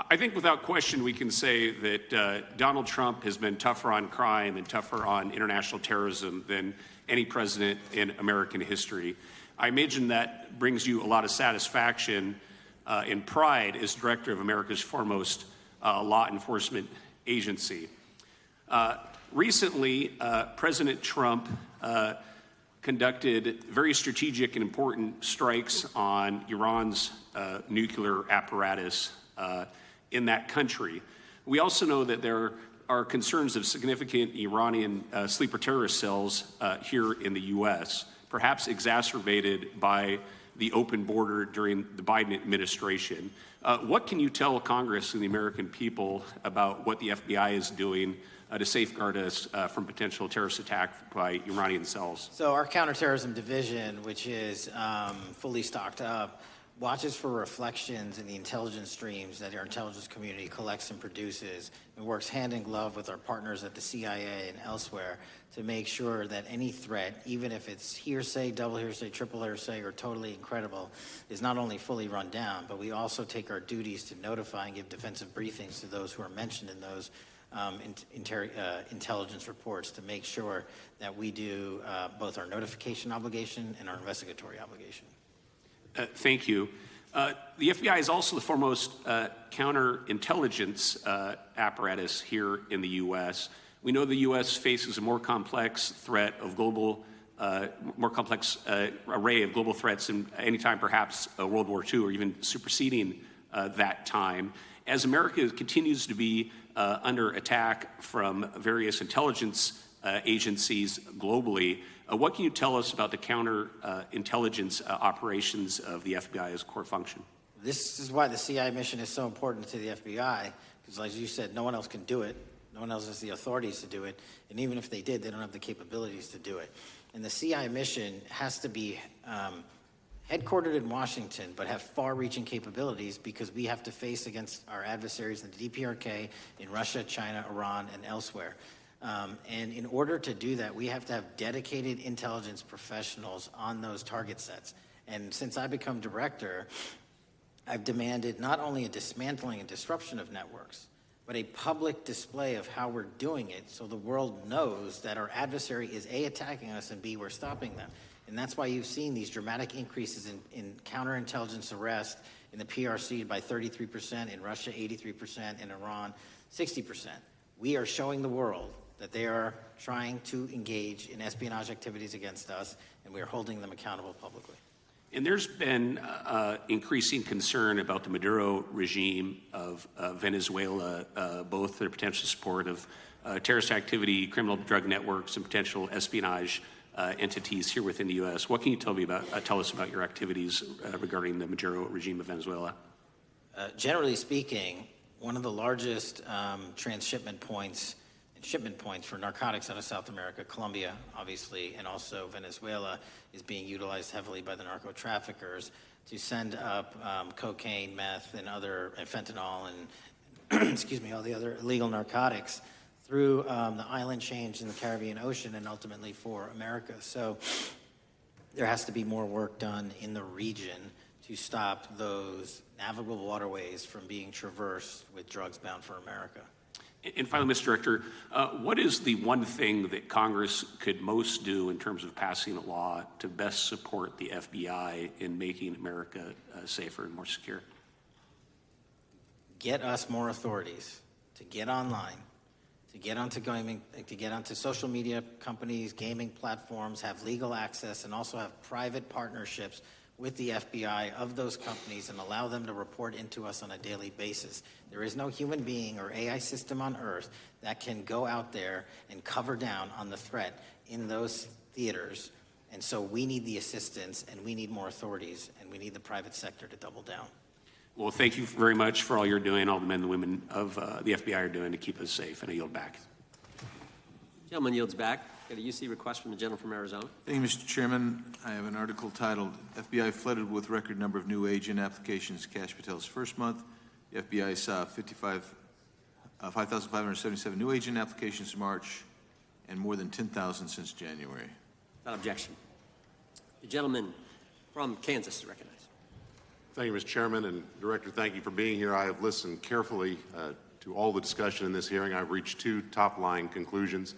I think without question we can say that Donald Trump has been tougher on crime and tougher on international terrorism than any president in American history. I imagine that brings you a lot of satisfaction and pride as director of America's foremost law enforcement agency. Recently, President Trump conducted very strategic and important strikes on Iran's nuclear apparatus in that country. We also know that there are concerns of significant Iranian sleeper terrorist cells here in the U.S., perhaps exacerbated by the open border during the Biden administration. What can you tell Congress and the American people about what the FBI is doing to safeguard us from potential terrorist attack by Iranian cells? So our counterterrorism division, which is fully stocked up, watches for reflections in the intelligence streams that our intelligence community collects and produces, and works hand in glove with our partners at the CIA and elsewhere to make sure that any threat, even if it's hearsay, double hearsay, triple hearsay, or totally incredible, is not only fully run down, but we also take our duties to notify and give defensive briefings to those who are mentioned in those intelligence reports to make sure that we do both our notification obligation and our investigatory obligation. Thank you. The FBI is also the foremost counterintelligence apparatus here in the U.S. We know the U.S. faces a more complex threat of global, more complex array of global threats than any time perhaps World War II or even superseding that time. As America continues to be under attack from various intelligence agencies globally, what can you tell us about the counterintelligence operations of the FBI as a core function? This is why the CIA mission is so important to the FBI, because as you said, no one else can do it. No one else has the authorities to do it. And even if they did, they don't have the capabilities to do it. And the CIA mission has to be headquartered in Washington, but have far-reaching capabilities because we have to face against our adversaries in the DPRK, in Russia, China, Iran, and elsewhere. And in order to do that, we have to have dedicated intelligence professionals on those target sets. And since I become director, I've demanded not only a dismantling and disruption of networks, but a public display of how we're doing it so the world knows that our adversary is A, attacking us, and B, we're stopping them. And that's why you've seen these dramatic increases in counterintelligence arrest in the PRC by 33%, in Russia 83%, in Iran 60%. We are showing the world that they are trying to engage in espionage activities against us, and we are holding them accountable publicly. And there's been increasing concern about the Maduro regime of Venezuela, both their potential support of terrorist activity, criminal drug networks, and potential espionage entities here within the U.S. What can you tell us about your activities regarding the Maduro regime of Venezuela? Generally speaking, one of the largest transshipment points and shipment points for narcotics out of South America, Colombia, obviously, and also Venezuela, is being utilized heavily by the narco traffickers to send up cocaine, meth, and other fentanyl and excuse me, all the other illegal narcotics through the island chains in the Caribbean Ocean and ultimately for America. So there has to be more work done in the region to stop those navigable waterways from being traversed with drugs bound for America. And finally, Mr. Director, what is the one thing that Congress could most do in terms of passing a law to best support the FBI in making America safer and more secure? Get us more authorities to get online, to get onto social media companies, gaming platforms, have legal access, and also have private partnerships with the FBI of those companies and allow them to report into us on a daily basis. There is no human being or AI system on earth that can go out there and cover down on the threat in those theaters. And so we need the assistance, and we need more authorities, and we need the private sector to double down. Well, thank you very much for all you're doing, all the men and women of the FBI are doing to keep us safe, and I yield back. Gentleman yields back. Got a UC request from the gentleman from Arizona. Thank you, Mr. Chairman. I have an article titled, FBI Flooded with Record Number of New Agent Applications Kash Patel's First Month. The FBI saw 5,577 new agent applications in March and more than 10,000 since January. Without objection. The gentleman from Kansas is recognized. Thank you, Mr. Chairman, and Director, thank you for being here. I have listened carefully to all the discussion in this hearing. I've reached two top-line conclusions.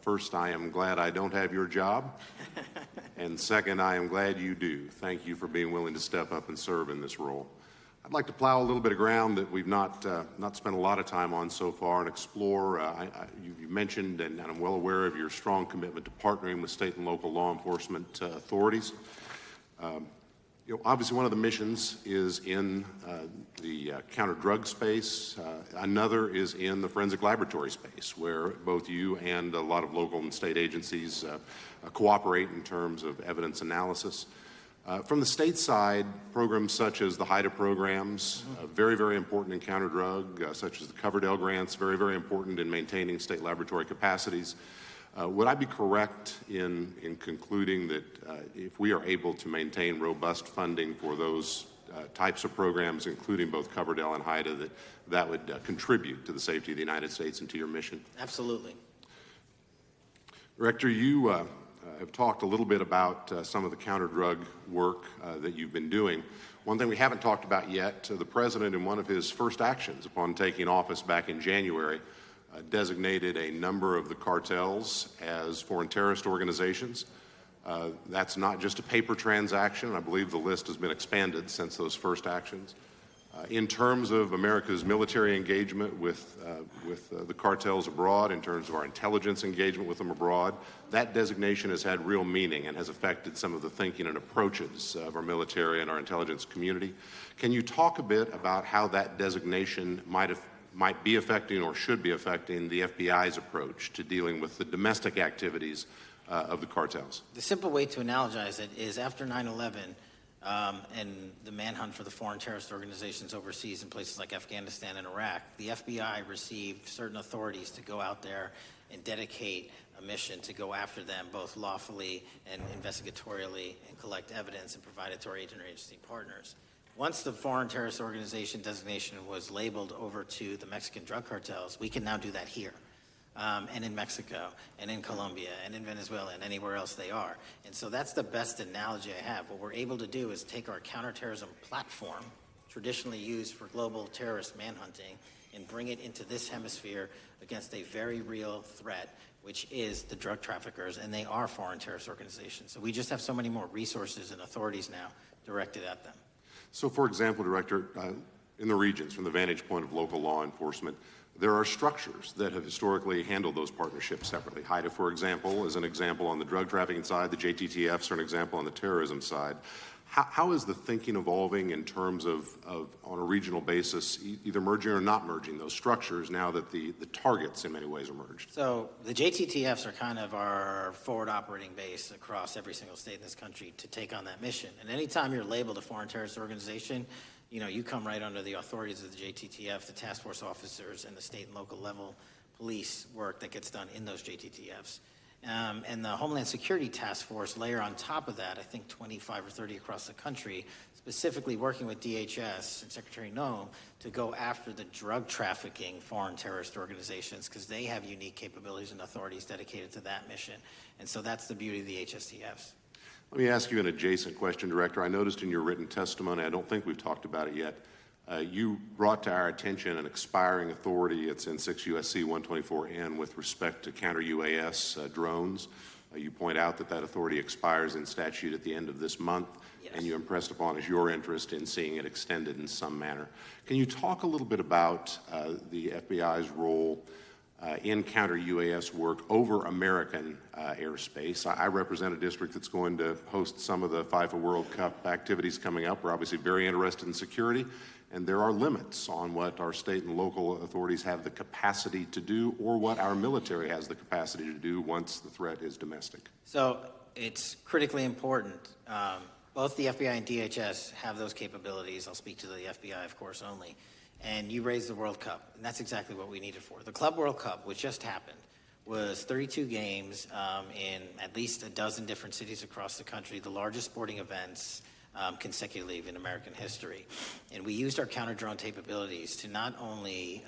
First, I am glad I don't have your job. And second, I am glad you do. Thank you for being willing to step up and serve in this role. I'd like to plow a little bit of ground that we've not spent a lot of time on so far and explore. You mentioned, and I'm well aware of your strong commitment to partnering with state and local law enforcement authorities. Obviously, one of the missions is in the counter-drug space. Another is in the forensic laboratory space, where both you and a lot of local and state agencies cooperate in terms of evidence analysis. From the state side, programs such as the HIDA programs, very, very important in counter-drug, such as the Coverdell grants, very, very important in maintaining state laboratory capacities. Would I be correct in concluding that if we are able to maintain robust funding for those types of programs, including both Coverdell and HIDA, that would contribute to the safety of the United States and to your mission? Absolutely. Director, you have talked a little bit about some of the counter-drug work that you've been doing. One thing we haven't talked about yet, the President, in one of his first actions upon taking office back in January, designated a number of the cartels as foreign terrorist organizations. That's not just a paper transaction. I believe the list has been expanded since those first actions. In terms of America's military engagement with the cartels abroad, in terms of our intelligence engagement with them abroad, that designation has had real meaning and has affected some of the thinking and approaches of our military and our intelligence community. Can you talk a bit about how that designation might be affecting or should be affecting the FBI's approach to dealing with the domestic activities of the cartels? The simple way to analogize it is after 9/11 and the manhunt for the foreign terrorist organizations overseas in places like Afghanistan and Iraq, the FBI received certain authorities to go out there and dedicate a mission to go after them both lawfully and investigatorially and collect evidence and provide it to our interagency partners. Once the foreign terrorist organization designation was labeled over to the Mexican drug cartels, we can now do that here, and in Mexico, and in Colombia, and in Venezuela, and anywhere else they are. And so that's the best analogy I have. What we're able to do is take our counterterrorism platform, traditionally used for global terrorist manhunting, and bring it into this hemisphere against a very real threat, which is the drug traffickers, and they are foreign terrorist organizations. So we just have so many more resources and authorities now directed at them. So, for example, Director, in the regions, from the vantage point of local law enforcement, there are structures that have historically handled those partnerships separately. HIDA, for example, is an example on the drug trafficking side. The JTTFs are an example on the terrorism side. How is the thinking evolving in terms of on a regional basis, either merging or not merging those structures now that the targets in many ways are merged? So the JTTFs are kind of our forward operating base across every single state in this country to take on that mission. And anytime you're labeled a foreign terrorist organization, you come right under the authorities of the JTTF, the task force officers, and the state and local level police work that gets done in those JTTFs. And the Homeland Security Task Force layer on top of that, I think 25 or 30 across the country, specifically working with DHS and Secretary Noem to go after the drug trafficking foreign terrorist organizations because they have unique capabilities and authorities dedicated to that mission. And so that's the beauty of the HSTFs. Let me ask you an adjacent question, Director. I noticed in your written testimony, I don't think we've talked about it yet, you brought to our attention an expiring authority. It's in 6 U.S.C. 124N with respect to counter-UAS drones. You point out that authority expires in statute at the end of this month, and you impressed upon us your interest in seeing it extended in some manner. Can you talk a little bit about the FBI's role in counter-UAS work over American airspace. I represent a district that's going to host some of the FIFA World Cup activities coming up. We're obviously very interested in security, and there are limits on what our state and local authorities have the capacity to do or what our military has the capacity to do once the threat is domestic. So it's critically important. Both the FBI and DHS have those capabilities. I'll speak to the FBI, of course, only. And you raised the World Cup, and that's exactly what we need it for. The Club World Cup, which just happened, was 32 games in at least a dozen different cities across the country, the largest sporting events consecutively in American history. And we used our counter-drone capabilities to not only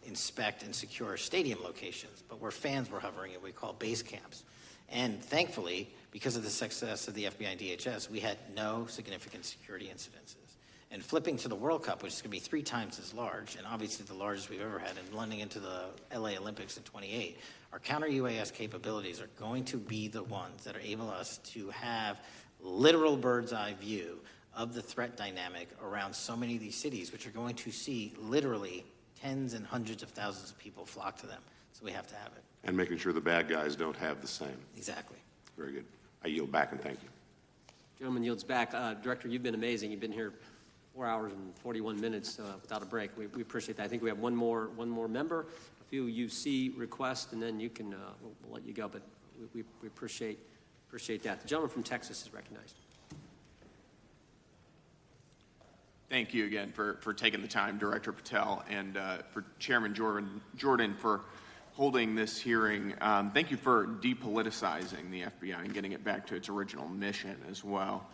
inspect and secure stadium locations, but where fans were hovering and we call base camps. And thankfully, because of the success of the FBI and DHS, we had no significant security incidences. And flipping to the World Cup, which is going to be 3 times as large, and obviously the largest we've ever had, and blending into the LA Olympics in 28, our counter-UAS capabilities are going to be the ones that are able us to have literal bird's-eye view of the threat dynamic around so many of these cities, which are going to see literally tens and hundreds of thousands of people flock to them. So we have to have it. And making sure the bad guys don't have the same. Exactly. Very good. I yield back and thank you. Gentleman yields back. Director, you've been amazing. You've been here 4 hours and 41 minutes without a break. We appreciate that. I think we have one more member, a few UC requests, and then you can we'll let you go. But we appreciate that. The gentleman from Texas is recognized. Thank you again for taking the time, Director Patel, and for Chairman Jordan for holding this hearing. Thank you for depoliticizing the FBI and getting it back to its original mission as well.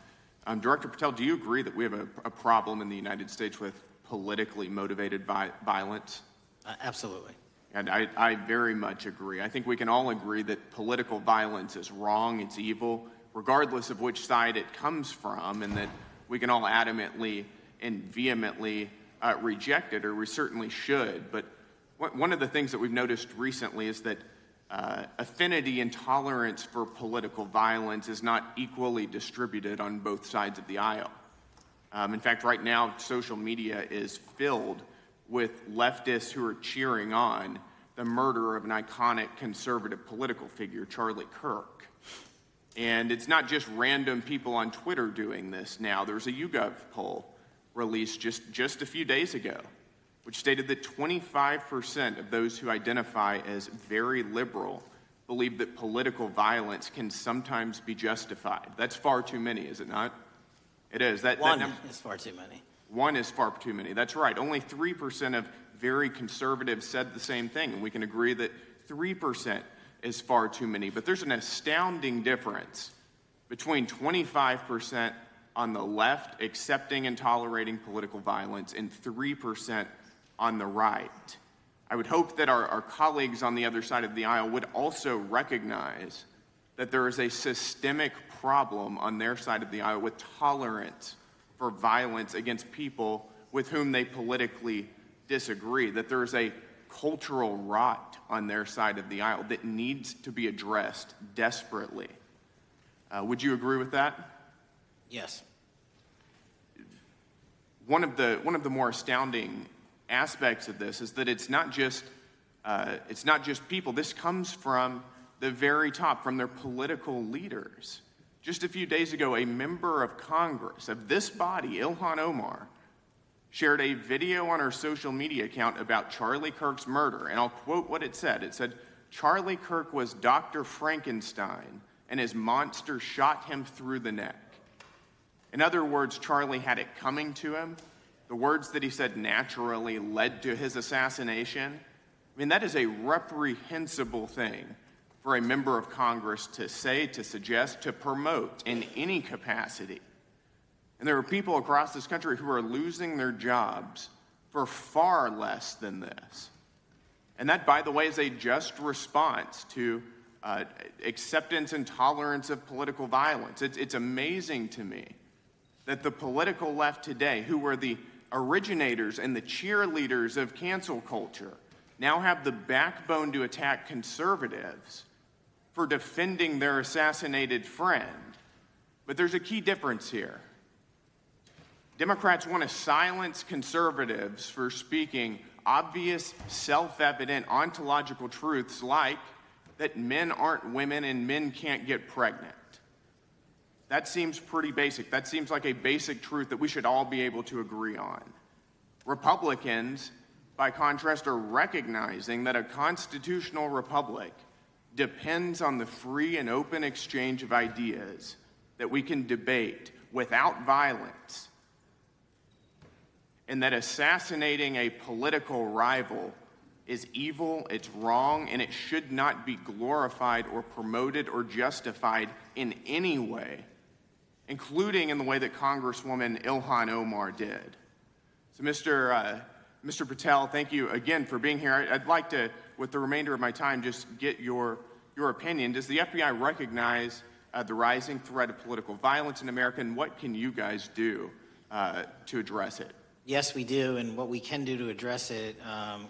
Director Patel, do you agree that we have a problem in the United States with politically motivated violence? Absolutely. And I very much agree. I think we can all agree that political violence is wrong, it's evil, regardless of which side it comes from, and that we can all adamantly and vehemently reject it, or we certainly should. But one of the things that we've noticed recently is that affinity and tolerance for political violence is not equally distributed on both sides of the aisle. In fact, right now, social media is filled with leftists who are cheering on the murder of an iconic conservative political figure, Charlie Kirk. And it's not just random people on Twitter doing this now. There's a YouGov poll released just a few days ago, which stated that 25% of those who identify as very liberal believe that political violence can sometimes be justified. That's far too many, is it not? It is. One is far too many. One is far too many. That's right. Only 3% of very conservatives said the same thing, and we can agree that 3% is far too many. But there's an astounding difference between 25% on the left accepting and tolerating political violence and 3% on the right. I would hope that our colleagues on the other side of the aisle would also recognize that there is a systemic problem on their side of the aisle with tolerance for violence against people with whom they politically disagree, that there is a cultural rot on their side of the aisle that needs to be addressed desperately. Would you agree with that? Yes. One of the more astounding aspects of this is that it's not just people. This comes from the very top, from their political leaders. Just a few days ago, a member of Congress of this body, Ilhan Omar, shared a video on her social media account about Charlie Kirk's murder, and I'll quote what it said. It said, "Charlie Kirk was Dr. Frankenstein, and his monster shot him through the neck." In other words, Charlie had it coming to him. The words that he said naturally led to his assassination. I mean, that is a reprehensible thing for a member of Congress to say, to suggest, to promote in any capacity. And there are people across this country who are losing their jobs for far less than this. And that, by the way, is a just response to acceptance and tolerance of political violence. It's amazing to me that the political left today, who were the originators and the cheerleaders of cancel culture, now have the backbone to attack conservatives for defending their assassinated friend. But there's a key difference here. Democrats want to silence conservatives for speaking obvious, self-evident, ontological truths like that men aren't women and men can't get pregnant. That seems pretty basic. That seems like a basic truth that we should all be able to agree on. Republicans, by contrast, are recognizing that a constitutional republic depends on the free and open exchange of ideas that we can debate without violence, and that assassinating a political rival is evil, it's wrong, and it should not be glorified or promoted or justified in any way, including in the way that Congresswoman Ilhan Omar did. So Mr. Patel, thank you again for being here. I'd like to, with the remainder of my time, just get your opinion. Does the FBI recognize the rising threat of political violence in America, and what can you guys do to address it? Yes, we do, and what we can do to address it,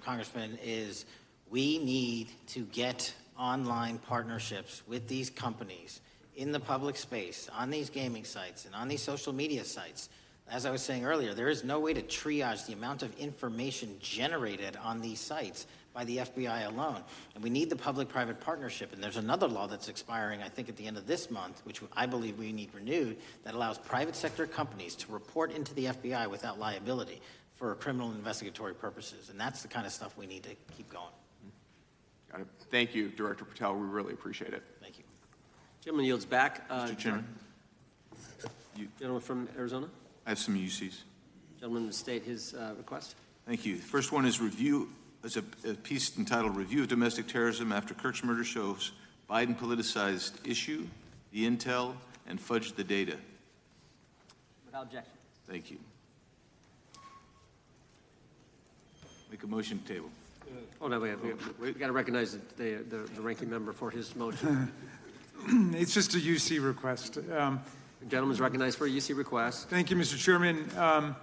Congressman, is we need to get online partnerships with these companies in the public space, on these gaming sites, and on these social media sites. As I was saying earlier, there is no way to triage the amount of information generated on these sites by the FBI alone. And we need the public-private partnership. And there's another law that's expiring, I think, at the end of this month, which I believe we need renewed, that allows private sector companies to report into the FBI without liability for criminal investigatory purposes. And that's the kind of stuff we need to keep going. Got it. Thank you, Director Patel. We really appreciate it. Thank you. Gentleman yields back. Mr. Chairman. Gentleman from Arizona. I have some UCs. Gentleman state his request. Thank you. The first one is a piece entitled Review of Domestic Terrorism After Kirk's Murder Shows Biden Politicized Issue, the Intel, and Fudged the Data. Without objection. Thank you. Make a motion to table. Oh, no, we got to recognize the ranking member for his motion. It's just a UC request. The gentleman's recognized for a UC request. Thank you, Mr. Chairman.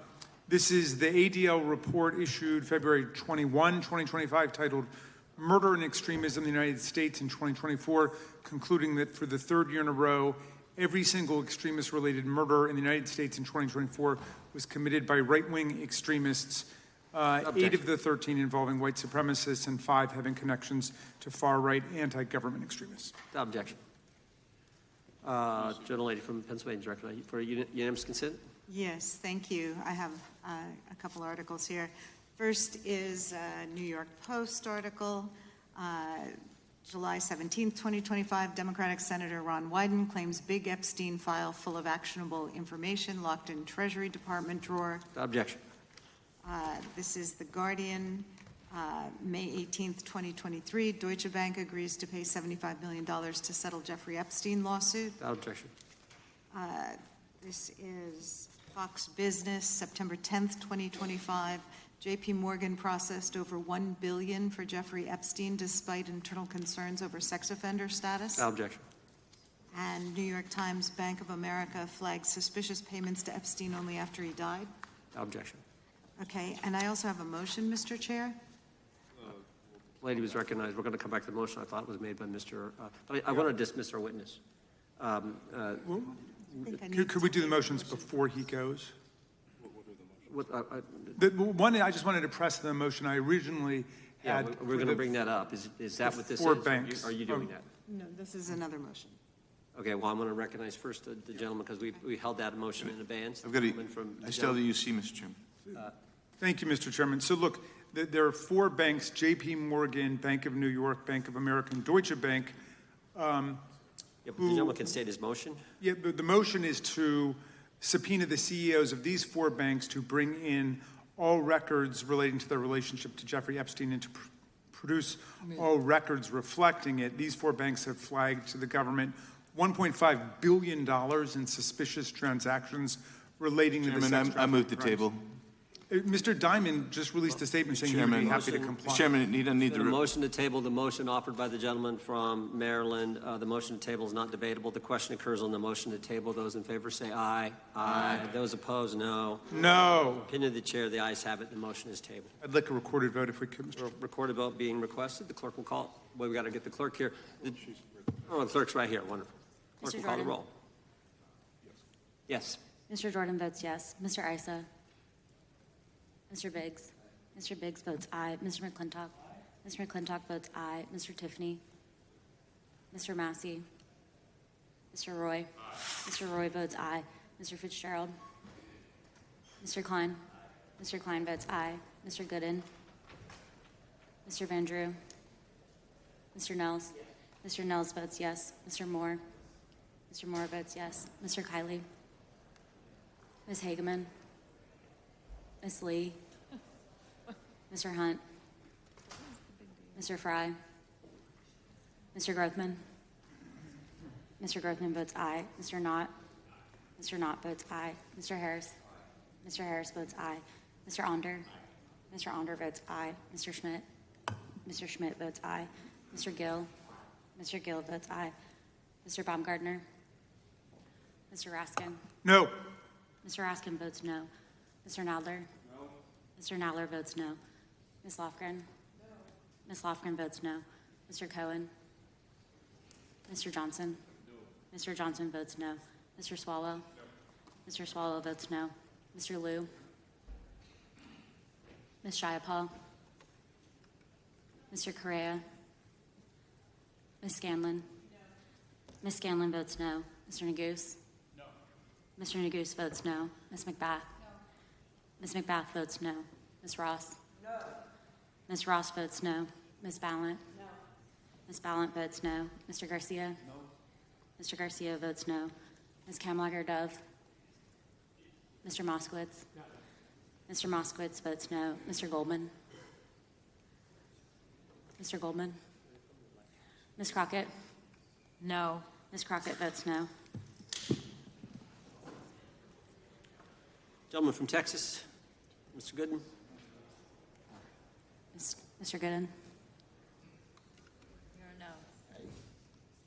This is the ADL report issued February 21, 2025, titled Murder and Extremism in the United States in 2024, concluding that for the third year in a row, every single extremist-related murder in the United States in 2024 was committed by right-wing extremists, 8 of the 13 involving white supremacists and 5 having connections to far-right anti-government extremists. Without objection. Gentlelady from Pennsylvania, Director, for unanimous consent? Yes, thank you. I have a couple articles here. First is a New York Post article, July 17th, 2025. Democratic Senator Ron Wyden claims big Epstein file full of actionable information locked in Treasury Department drawer. Without objection. This is The Guardian, May 18th, 2023. Deutsche Bank agrees to pay $75 million to settle Jeffrey Epstein lawsuit. Without objection. This is Fox Business, September 10th, 2025. JP Morgan processed over $1 billion for Jeffrey Epstein despite internal concerns over sex offender status. Without objection. And New York Times, Bank of America flagged suspicious payments to Epstein only after he died. Without objection. Okay, and I also have a motion, Mr. Chair. Lady was recognized. We're going to come back to the motion I thought it was made by Mr. But I want to dismiss our witness. Could we do the motions before he goes? What, I just wanted to press the motion I originally yeah, had. we're going to bring that up. Is that what this four is? banks. Are you doing that? No, this is another motion. Okay, well, I'm going to recognize first the gentleman because we held that motion in advance. I still have the UC, Mr. Chairman. Thank you, Mr. Chairman. So look, there are 4 banks, JP Morgan, Bank of New York, Bank of America, and Deutsche Bank. Yeah, but the gentleman can state his motion. Yeah, the motion is to subpoena the CEOs of these 4 banks to bring in all records relating to their relationship to Jeffrey Epstein and to produce all records reflecting it. These 4 banks have flagged to the government $1.5 billion in suspicious transactions relating to the sex trafficking. I move the table. Mr. Diamond just released a statement saying he would be happy to comply. Chairman, you don't need the motion to table. The motion offered by the gentleman from Maryland. The motion to table is not debatable. The question occurs on the motion to table. Those in favor say aye. Aye. Those opposed, no. No. Opinion of the chair, the ayes have it. The motion is tabled. I'd like a recorded vote if we could, Mr. Recorded vote being requested. The clerk will call. Well, we got to get the clerk here. The clerk's right here. Wonderful. Clerk will call the roll. Yes. Mr. Jordan votes yes. Mr. Issa? Mr. Biggs? Mr. Biggs votes aye. Mr. McClintock? Mr. McClintock votes aye. Mr. Tiffany? Mr. Massey? Mr. Roy? Mr. Roy votes aye. Mr. Fitzgerald? Mr. Klein? Mr. Klein votes aye. Mr. Gooden? Mr. Van Drew? Mr. Nels? Mr. Nels votes yes. Mr. Moore? Mr. Moore votes yes. Mr. Kiley? Ms. Hageman? Ms. Lee? Mr. Hunt? Mr. Fry? Mr. Grothman? Mr. Grothman votes aye. Mr. Knott? Mr. Knott votes aye. Mr. Harris? Mr. Harris votes aye. Mr. Onder? Mr. Onder votes aye. Mr. Schmidt? Mr. Schmidt votes aye. Mr. Gill? Mr. Gill votes aye. Mr. Baumgartner? Mr. Raskin? No. Mr. Raskin votes no. Mr. Nadler? No. Mr. Nadler votes no. Ms. Lofgren? No. Ms. Lofgren votes no. Mr. Cohen? Mr. Johnson? No. Mr. Johnson votes no. Mr. Swallow? No. Mr. Swallow votes no. Mr. Liu? Ms. Shiapal? Mr. Correa? Ms. Scanlon? No. Ms. Scanlon votes no. Mr. Neguse? No. Mr. Neguse votes no. Ms. McBath? No. Ms. McBath votes no. Ms. Ross? No. Ms. Ross votes no. Ms. Ballant? No. Ms. Ballant votes no. Mr. Garcia? No. Mr. Garcia votes no. Ms. Kamlager-Dove? Mr. Moskowitz? No. Mr. Moskowitz votes no. Mr. Goldman? Mr. Goldman? Ms. Crockett? No. Ms. Crockett votes no. Gentleman from Texas, Mr. Gooden. Mr. Gooden? You're a no.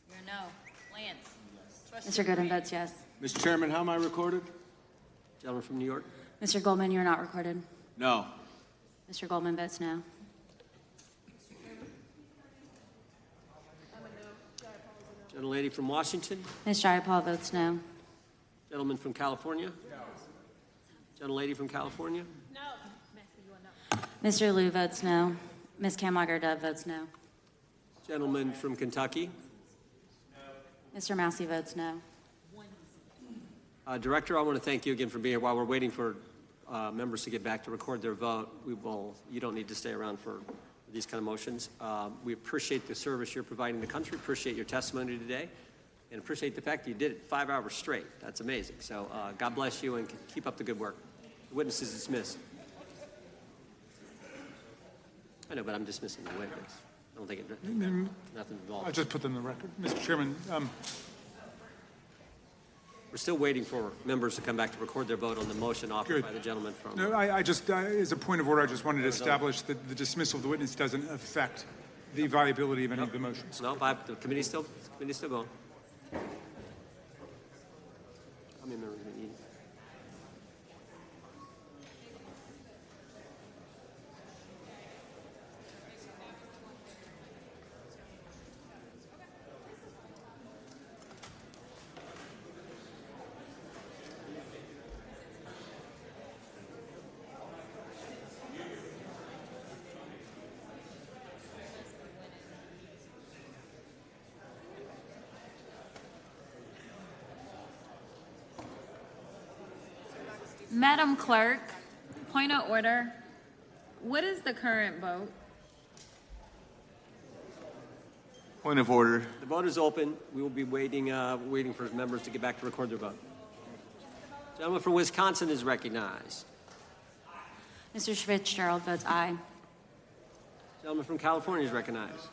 You're a no. Lance? Mr. Gooden votes yes. Mr. Chairman, how am I recorded? Gentleman from New York. Mr. Goldman, you're not recorded. No. Mr. Goldman votes no. Gentlelady from Washington. Ms. Jayapal votes no. Gentleman from California. No. Gentlelady from California. Mr. Liu votes no. Ms. Kamlager-Dove votes no. Gentleman from Kentucky. Mr. Massey votes no. Director, I want to thank you again for being here. While we're waiting for members to get back to record their vote, you don't need to stay around for these kind of motions. We appreciate the service you're providing the country, appreciate your testimony today, and appreciate the fact that you did it 5 hours straight. That's amazing. So God bless you and keep up the good work. The witness is dismissed. I know, but I'm dismissing the witness. I don't think nothing involved. I'll just put them in the record. Mr. Chairman, we're still waiting for members to come back to record their vote on the motion offered by the gentleman from... No, I just, as a point of order, I just wanted to establish that the dismissal of the witness doesn't affect the viability of any of the motions. No, the committee's still going. How many members do we need? Madam Clerk, point of order. What is the current vote? Point of order. The vote is open. We will be waiting for members to get back to record their vote. Gentleman from Wisconsin is recognized. Mr. Fitzgerald votes aye. Gentleman from California is recognized.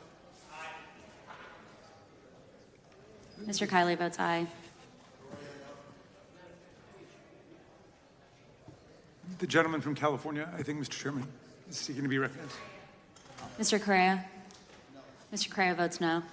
Mr. Kiley votes aye. The gentleman from California, I think, Mr. Chairman, is seeking to be recognized. Mr. Correa? Mr. Correa votes no.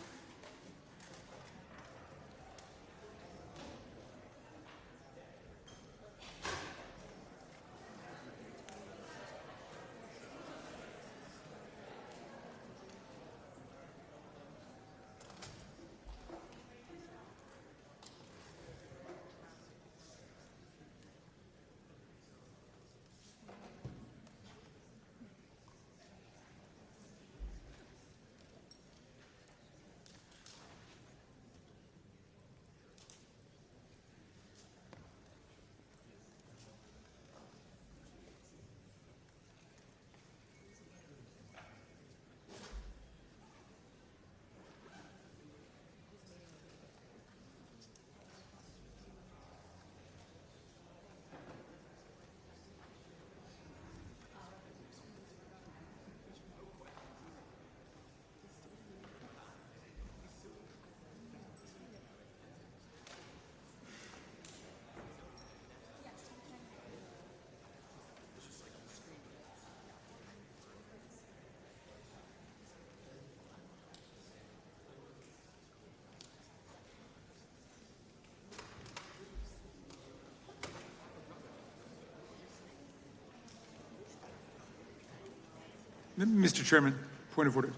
Mr. Chairman, point of order.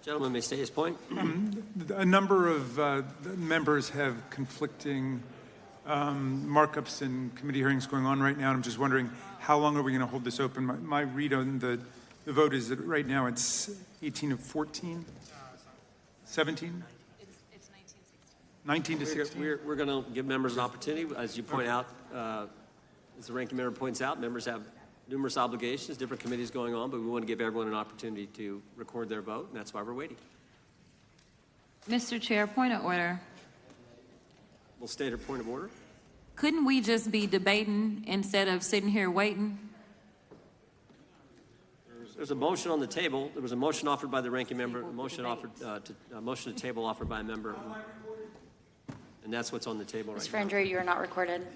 Gentleman may state his point. A number of members have conflicting markups in committee hearings going on right now, and I'm just wondering how long are we going to hold this open? My read on the vote is that right now it's 18 of 14, 17? It's 19 to 16. We're going to give members an opportunity. As you point out, as the ranking member points out, members have numerous obligations, different committees going on, but we want to give everyone an opportunity to record their vote, and that's why we're waiting. Mr. Chair, point of order. We'll state a point of order. Couldn't we just be debating instead of sitting here waiting? There's a motion on the table. There was a motion offered by the ranking member, a motion offered motion to table offered by a member, and that's what's on the table right Mr. now. Vandrew, you are not recorded.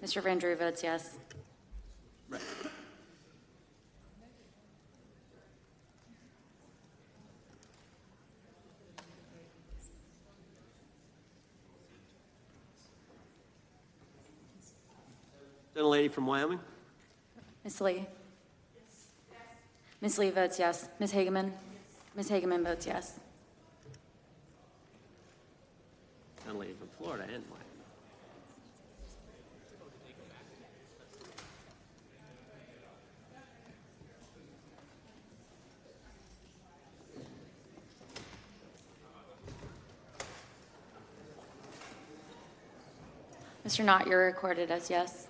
Mr. Vandrew votes yes. Right. Gentlelady from Wyoming. Ms. Lee? Ms. Lee votes yes. Ms. Hageman? Ms. Hageman votes yes. Gentlelady from Florida and Wyoming. Mr. Knott, you're recorded as yes.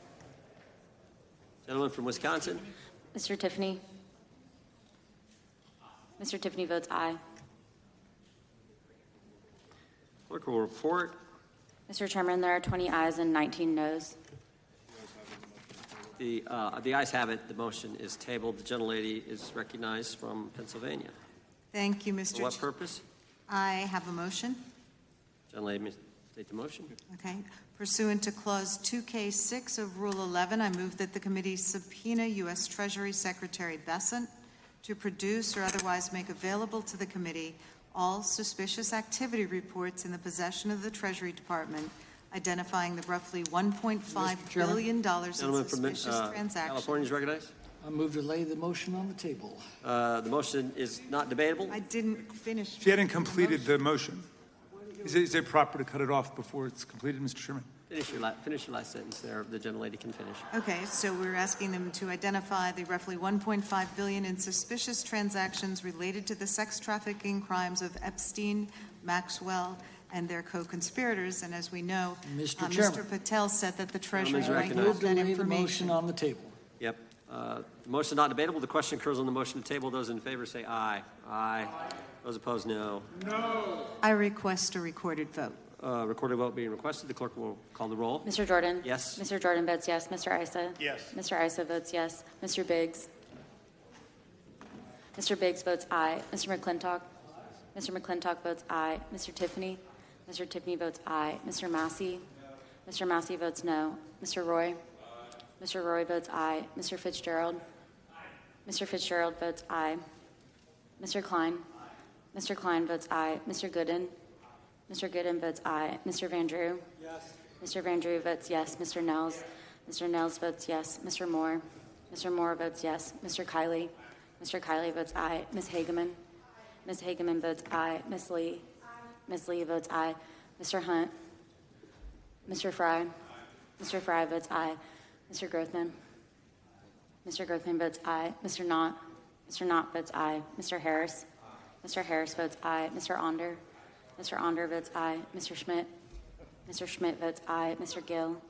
Gentleman from Wisconsin. Mr. Tiffany? Mr. Tiffany votes aye. Clerk will report. Mr. Chairman, there are 20 ayes and 19 noes. The ayes have it. The motion is tabled. The gentlelady is recognized from Pennsylvania. Thank you, Mr. For what purpose? I have a motion. Gentlelady may state the motion. Okay. Pursuant to Clause 2K6 of Rule 11, I move that the committee subpoena U.S. Treasury Secretary Bessent to produce or otherwise make available to the committee all suspicious activity reports in the possession of the Treasury Department, identifying the roughly $1.5 billion in Gentleman from suspicious transactions. California is recognized. I move to lay the motion on the table. The motion is not debatable. I didn't finish. She hadn't completed the motion. Is it proper to cut it off before it's completed, Mr. Chairman? Finish your last sentence there. The gentlelady can finish. Okay, so we're asking them to identify the roughly $1.5 billion in suspicious transactions related to the sex trafficking crimes of Epstein, Maxwell, and their co-conspirators. And as we know, Mr. Chairman. Mr. Patel said that the Treasury Gentleman's might recognized. have that Lay the motion information. on the table. Yep. The motion is not debatable. The question occurs on the motion to table. Those in favor say aye. Aye. Those opposed, no. No. I request a recorded vote. Recorded vote being requested. The clerk will call the roll. Mr. Jordan? Yes. Mr. Jordan votes yes. Mr. Issa? Yes. Mr. Issa votes yes. Mr. Biggs? Mr. Biggs votes aye. Mr. McClintock? Mr. McClintock votes aye. Mr. Tiffany? Mr. Tiffany votes aye. Mr. Massey? Mr. Massey votes no. Mr. Roy? Mr. Roy votes aye. Mr. Fitzgerald? Mr. Fitzgerald votes aye. Mr. Klein? Mr. Klein votes aye. Mr. Gooden? Mr. Gooden votes aye. Mr. Vandrew? Yes. Mr. Vandrew votes yes. Mr. Nels? Mr. Nels votes yes. Mr. Moore? Mr. Moore votes yes. Mr. Kiley? Mr. Kiley votes aye. Ms. Hageman? Ms. Hageman votes aye. Ms. Lee? Ms. Lee votes aye. Mr. Hunt? Mr. Fry? Mr. Fry votes aye. Mr. Grothman? Mr. Grothman votes aye. Mr. Knott? Mr. Knott votes aye. Mr. Harris? Mr. Harris votes aye. Mr. Onder? Mr. Onder votes aye. Mr. Schmidt? Mr. Schmidt votes aye. Mr. Gill?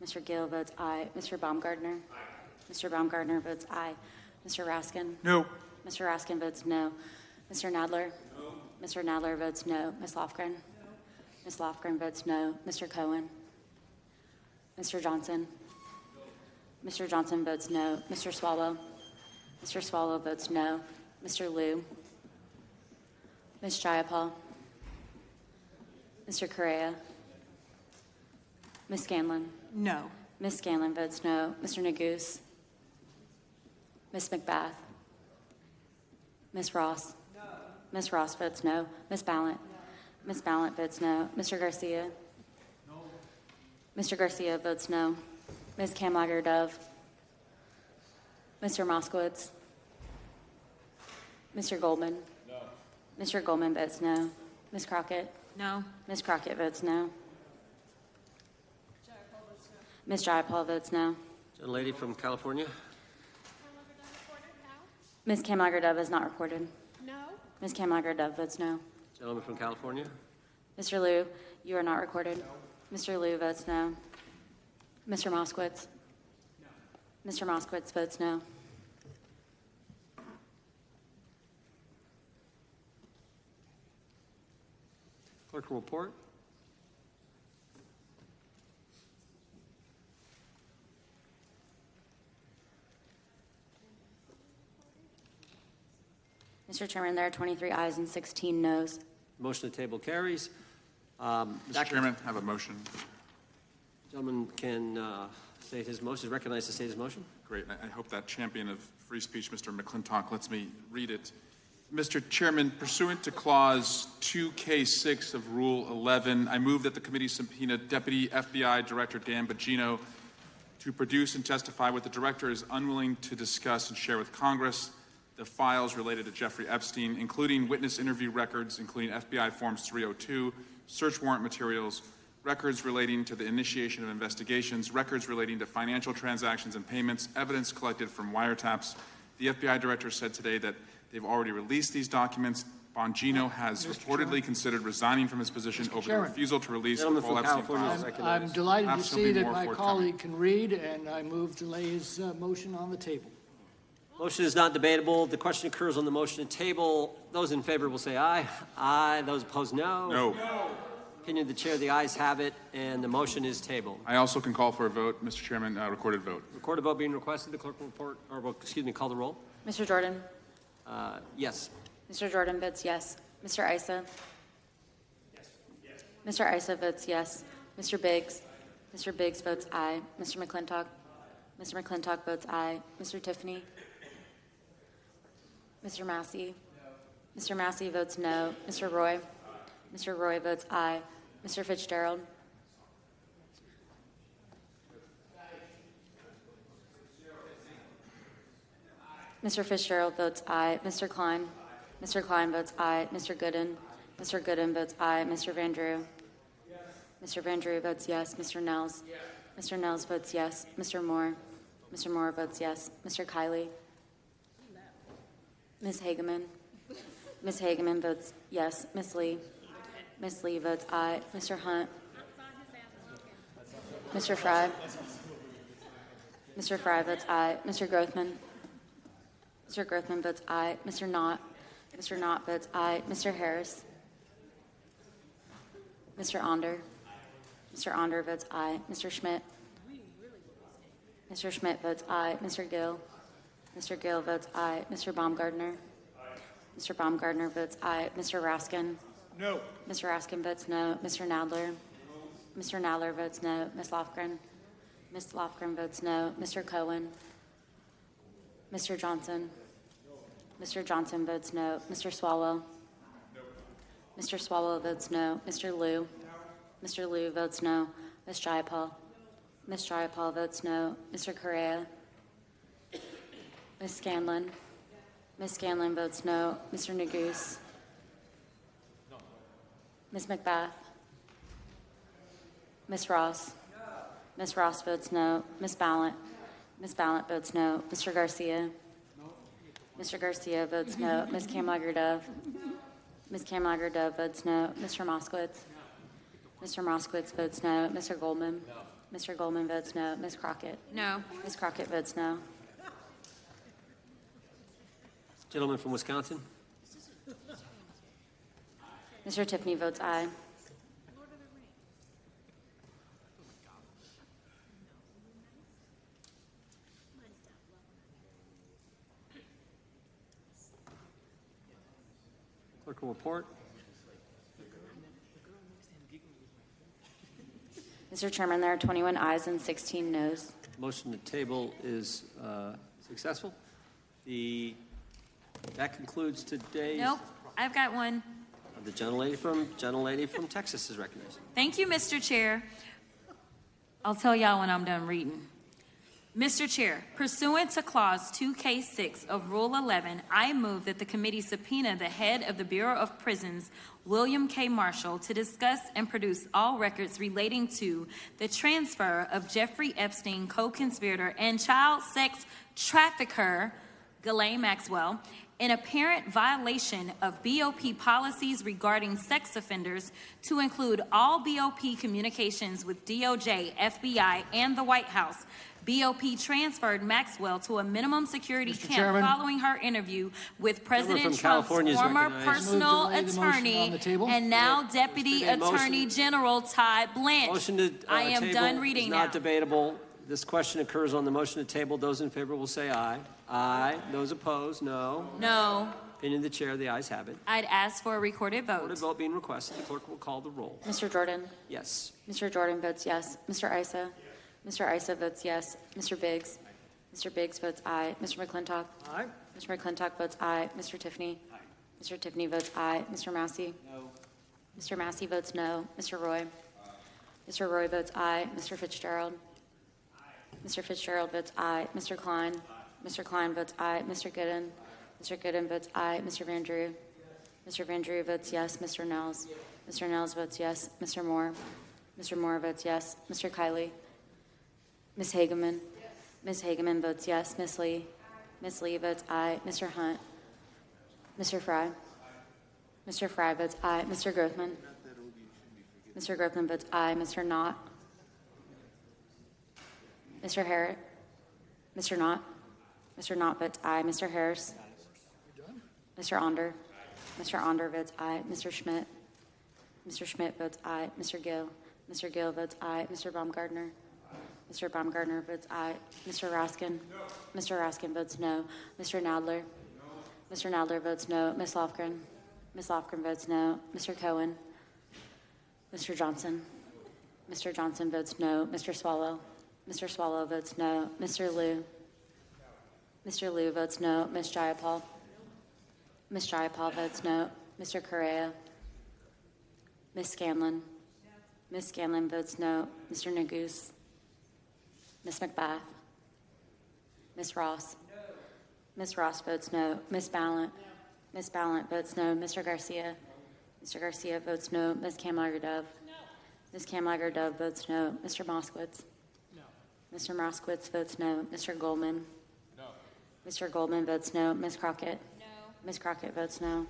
Mr. Gill votes aye. Mr. Baumgartner? Mr. Baumgartner votes aye. Mr. Raskin? No. Mr. Raskin votes no. Mr. Nadler? No. Mr. Nadler votes no. Ms. Lofgren? Ms. Lofgren votes no. Mr. Cohen? Mr. Johnson? Mr. Johnson votes no. Mr. Swallow? Mr. Swallow votes no. Mr. Liu? Ms. Jayapal? Mr. Correa? Ms. Scanlon? No. Ms. Scanlon votes no. Mr. Neguse? Ms. McBath? Ms. Ross? No. Ms. Ross votes no. Ms. Ballant? Ms. Ballant votes no. Mr. Garcia? No. Mr. Garcia votes no. Ms. Kamlager-Dove? Mr. Moskowitz? Mr. Goldman? No. Mr. Goldman votes no. Ms. Crockett? No. Ms. Crockett votes no. Ms. Jayapal votes no. Gentlelady from California. Ms. Kamlager-Dove is not recorded. No. Ms. Kamlager-Dove votes no. Gentleman from California. Mr. Liu, you are not recorded. No. Mr. Liu votes no. Mr. Moskowitz? No. Mr. Moskowitz votes no. Clerk will report. Mr. Chairman, there are 23 ayes and 16 noes. Motion to table carries. Mr. Chairman, I have a motion. Gentleman can state his motion, is recognized to state his motion. Great. I hope that champion of free speech, Mr. McClintock, lets me read it. Mr. Chairman, pursuant to Clause 2K6 of Rule 11, I move that the committee subpoena Deputy FBI Director Dan Bongino to produce and testify what the director is unwilling to discuss and share with Congress, the files related to Jeffrey Epstein, including witness interview records, including FBI Forms 302, search warrant materials, records relating to the initiation of investigations, records relating to financial transactions and payments, evidence collected from wiretaps. The FBI director said today that they've already released these documents. Bongino has reportedly considered resigning from his position over the refusal to release the full Epstein files. I'm delighted to see that my forthcoming. colleague can read, and I move to lay his motion on the table. Motion is not debatable. The question occurs on the motion to table. Those in favor will say aye. Aye. Those opposed, no. No. Opinion of the chair, the ayes have it, and the motion is tabled. I also can call for a vote, Mr. Chairman, recorded vote. Recorded vote being requested. The clerk will report, or excuse me, call the roll. Mr. Jordan? Yes. Mr. Jordan votes yes. Mr. Issa? Yes. Mr. Issa votes yes. Mr. Biggs? Mr. Biggs votes aye. Mr. McClintock? Mr. McClintock votes aye. Mr. Tiffany? Mr. Massey? No. Mr. Massey votes no. Mr. Roy? Mr. Roy votes aye. Mr. Fitzgerald? Mr. Fitzgerald votes aye. Mr. Klein? Mr. Klein votes aye. Mr. Gooden? Mr. Gooden votes aye. Mr. Van Drew? Mr. Van Drew votes yes. Mr. Nels? Mr. Nels votes yes. Mr. Moore? Mr. Moore votes yes. Mr. Kiley? Ms. Hageman? Ms. Hageman votes yes. Ms. Lee? Ms. Lee votes aye. Mr. Hunt? Mr. Fry? Mr. Fry votes aye. Mr. Grothman? Mr. Grothman votes aye. Mr. Knott? Mr. Knott votes aye. Mr. Harris? Mr. Onder? Mr. Onder votes aye. Mr. Schmidt? Mr. Schmidt votes aye. Mr. Gill? Mr. Gill votes aye. Mr. Baumgartner? Mr. Baumgartner votes aye. Mr. Raskin? No. Mr. Raskin votes no. Mr. Nadler? Mr. Nadler votes no. Ms. Lofgren? Ms. Lofgren votes no. Mr. Cohen? Mr. Johnson? Mr. Johnson votes no. Mr. Swalwell? Mr. Swalwell votes no. Mr. Liu? Mr. Liu votes no. Ms. Jayapal? Ms. Jayapal votes no. Mr. Correa? Ms. Scanlon? Ms. Scanlon votes no. Mr. Neguse? Ms. McBath? Ms. Ross? Ms. Ross votes no. Ms. Ballant? Ms. Ballant votes no. Mr. Garcia? Mr. Garcia votes no. Ms. Kamlager-Dove? Ms. Kamlager-Dove votes no. Mr. Moskowitz? Mr. Moskowitz votes no. Mr. Goldman? Mr. Goldman votes no. Ms. Crockett? No. Ms. Crockett votes no. Gentleman from Wisconsin. Mr. Tiffany votes aye. Clerk will report. Mr. Chairman, there are 21 ayes and 16 noes. Motion to table is successful. That concludes today's. Nope, I've got one. The gentlelady from Texas is recognized. Thank you, Mr. Chair. I'll tell y'all when I'm done reading. Mr. Chair, pursuant to Clause 2K6 of Rule 11, I move that the committee subpoena the head of the Bureau of Prisons, William K. Marshall, to discuss and produce all records relating to the transfer of Jeffrey Epstein, co-conspirator and child sex trafficker, Ghislaine Maxwell, in apparent violation of BOP policies regarding sex offenders, to include all BOP communications with DOJ, FBI, and the White House. BOP transferred Maxwell to a minimum security Mr. camp Chairman. following her interview with from President Trump's California is former recognized. personal Move to lay the motion attorney on the table. and now Deputy been a Attorney motion. General Todd Blanche. Motion to I am table done is reading not now. debatable. This question occurs on the motion to table. Those in favor will say aye. Aye. Those opposed, no. No. Opinion of the chair, the ayes have it. I'd ask for a recorded Recorded vote. vote being requested. The clerk will call the roll. Mr. Jordan? Yes. Mr. Jordan votes yes. Mr. Issa? Mr. Issa votes yes. Mr. Biggs? Mr. Biggs votes aye. Mr. McClintock? Aye. Mr. McClintock votes aye. Mr. Tiffany? Mr. Tiffany votes aye. Mr. Massey? No. Mr. Massey votes no. Mr. Roy? Mr. Roy votes aye. Mr. Fitzgerald? Mr. Fitzgerald votes aye. Mr. Klein? Mr. Klein votes aye. Mr. Gooden? Mr. Gooden votes aye. Mr. Van Drew? Mr. Van Drew votes yes. Mr. Nels? Mr. Nels votes yes. Mr. Moore? Mr. Moore votes yes. Mr. Kiley? Ms. Hageman? Ms. Hageman votes yes. Ms. Lee? Ms. Lee votes aye. Mr. Hunt? Mr. Fry? Mr. Fry votes aye. Mr. Grothman? Mr. Grothman votes aye. Mr. Knott? Mr. Harris? Mr. Knott? Mr. Knott votes aye. Mr. Harris? Mr. Onder? Mr. Onder votes aye. Mr. Schmidt? Mr. Schmidt votes aye. Mr. Gill? Mr. Gill votes aye. Mr. Baumgartner? Mr. Baumgartner votes aye. Mr. Raskin? Mr. Raskin votes no. Mr. Nadler? Mr. Nadler votes no. Ms. Lofgren? Ms. Lofgren votes no. Mr. Cohen? Mr. Johnson? Mr. Johnson votes no. Mr. Swallow? Mr. Swallow votes no. Mr. Liu? Mr. Liu votes no. Ms. Jayapal? Ms. Jayapal votes no. Mr. Correa? Ms. Scanlon? Ms. Scanlon votes no. Mr. Neguse? Ms. McBath? Ms. Ross? Ms. Ross votes no. Ms. Ballant? Ms. Ballant votes no. Mr. Garcia? Mr. Garcia votes no. Ms. Kamlager-Dove? Ms. Kamlager-Dove votes no. Mr. Moskowitz? Mr. Moskowitz votes no. Mr. Goldman? No. Mr. Goldman votes no. Ms. Crockett? No. Ms. Crockett votes no.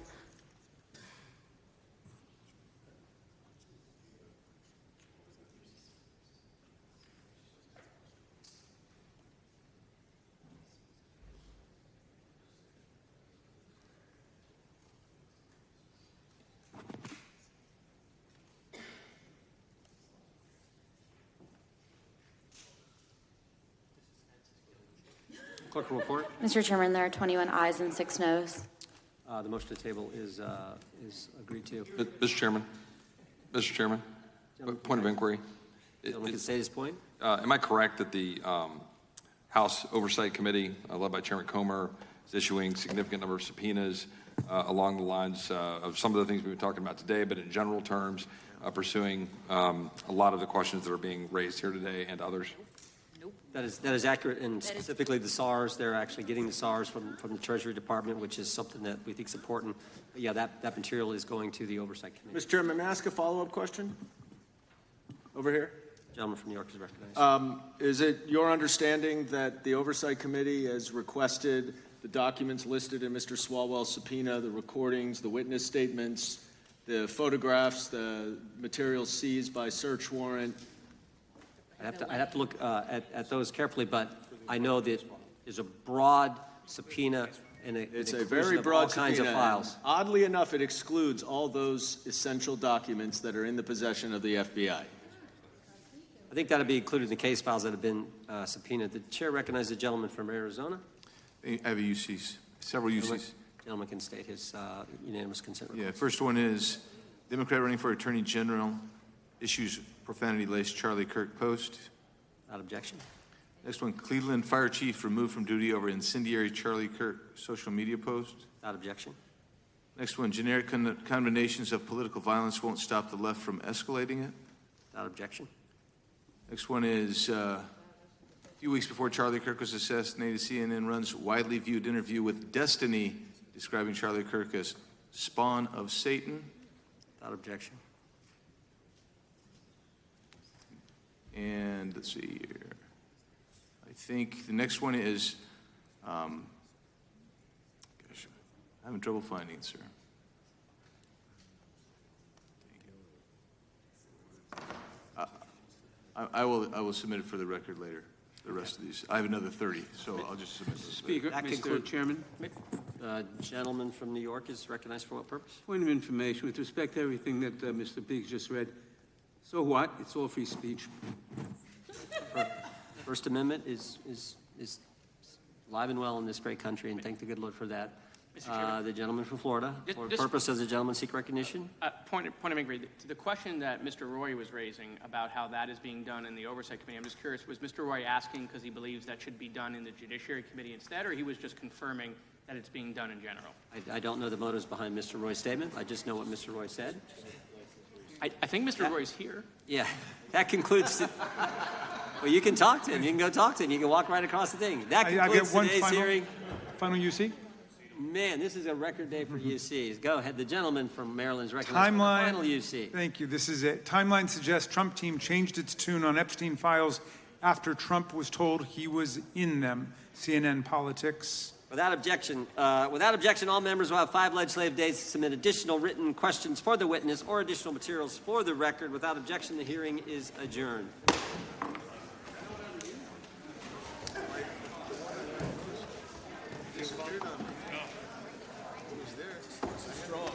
Clerk will report. Mr. Chairman, there are 21 ayes and 6 noes. The motion to table is agreed to. Mr. Chairman, point of inquiry. Gentleman can state his point. Am I correct that the House Oversight Committee, led by Chairman Comer, is issuing a significant number of subpoenas along the lines of some of the things we've been talking about today, but in general terms, pursuing a lot of the questions that are being raised here today and others? That is accurate, and specifically the SARs. They're actually getting the SARs from the Treasury Department, which is something that we think is important. But yeah, that material is going to the Oversight Committee. Mr. Chairman, may I ask a follow-up question? Over here. Gentleman from New York is recognized. Is it your understanding that the Oversight Committee has requested the documents listed in Mr. Swalwell's subpoena, the recordings, the witness statements, the photographs, the materials seized by search warrant? I'd have to look at those carefully, but I know that there's a broad subpoena and It's a inclusion very of broad all kinds of subpoena. files. Oddly enough, it excludes all those essential documents that are in the possession of the FBI. I think that'll be included in the case files that have been subpoenaed. The chair recognizes the gentleman from Arizona. I have a UCs, several UCs. Gentleman can state his unanimous consent. Yeah, first one is Democrat running for Attorney General issues profanity-laced Charlie Kirk post. Without objection. Next one, Cleveland Fire Chief removed from duty over incendiary Charlie Kirk social media post. Without objection. Next one, generic condemnations of political violence won't stop the left from escalating it. Without objection. Next one is A few weeks before Charlie Kirk was assassinated, CNN runs widely viewed interview with Destiny, describing Charlie Kirk as spawn of Satan. Without objection. And let's see here. I think the next one is, gosh, I'm having trouble finding it, sir. I will submit it for the record later. The rest of these, I have another 30, so I'll just submit those. Speaker, Mr. Chairman. Gentleman from New York is recognized for what purpose? Point of information with respect to everything that Mr. Biggs just read. So what? It's all free speech. First Amendment is alive and well in this great country, and thank the good Lord for that. The gentleman from Florida, for what purpose does the gentleman seek recognition? Point of inquiry. To the question that Mr. Roy was raising about how that is being done in the Oversight Committee, I'm just curious, was Mr. Roy asking because he believes that should be done in the Judiciary Committee instead, or he was just confirming that it's being done in general? I don't know the motives behind Mr. Roy's statement. I just know what Mr. Roy said. I think Mr. Roy's here. Yeah, that concludes. Well, you can talk to him. You can go talk to him. You can walk right across the thing. That concludes today's hearing. Final UC? Man, this is a record day for UCs. Go ahead. The gentleman from Maryland's recognized for the final UC. Thank you. This is it. Timeline suggests Trump team changed its tune on Epstein files after Trump was told he was in them. CNN Politics. Without objection, all members will have 5 legislative days to submit additional written questions for the witness or additional materials for the record. Without objection, the hearing is adjourned. Strong.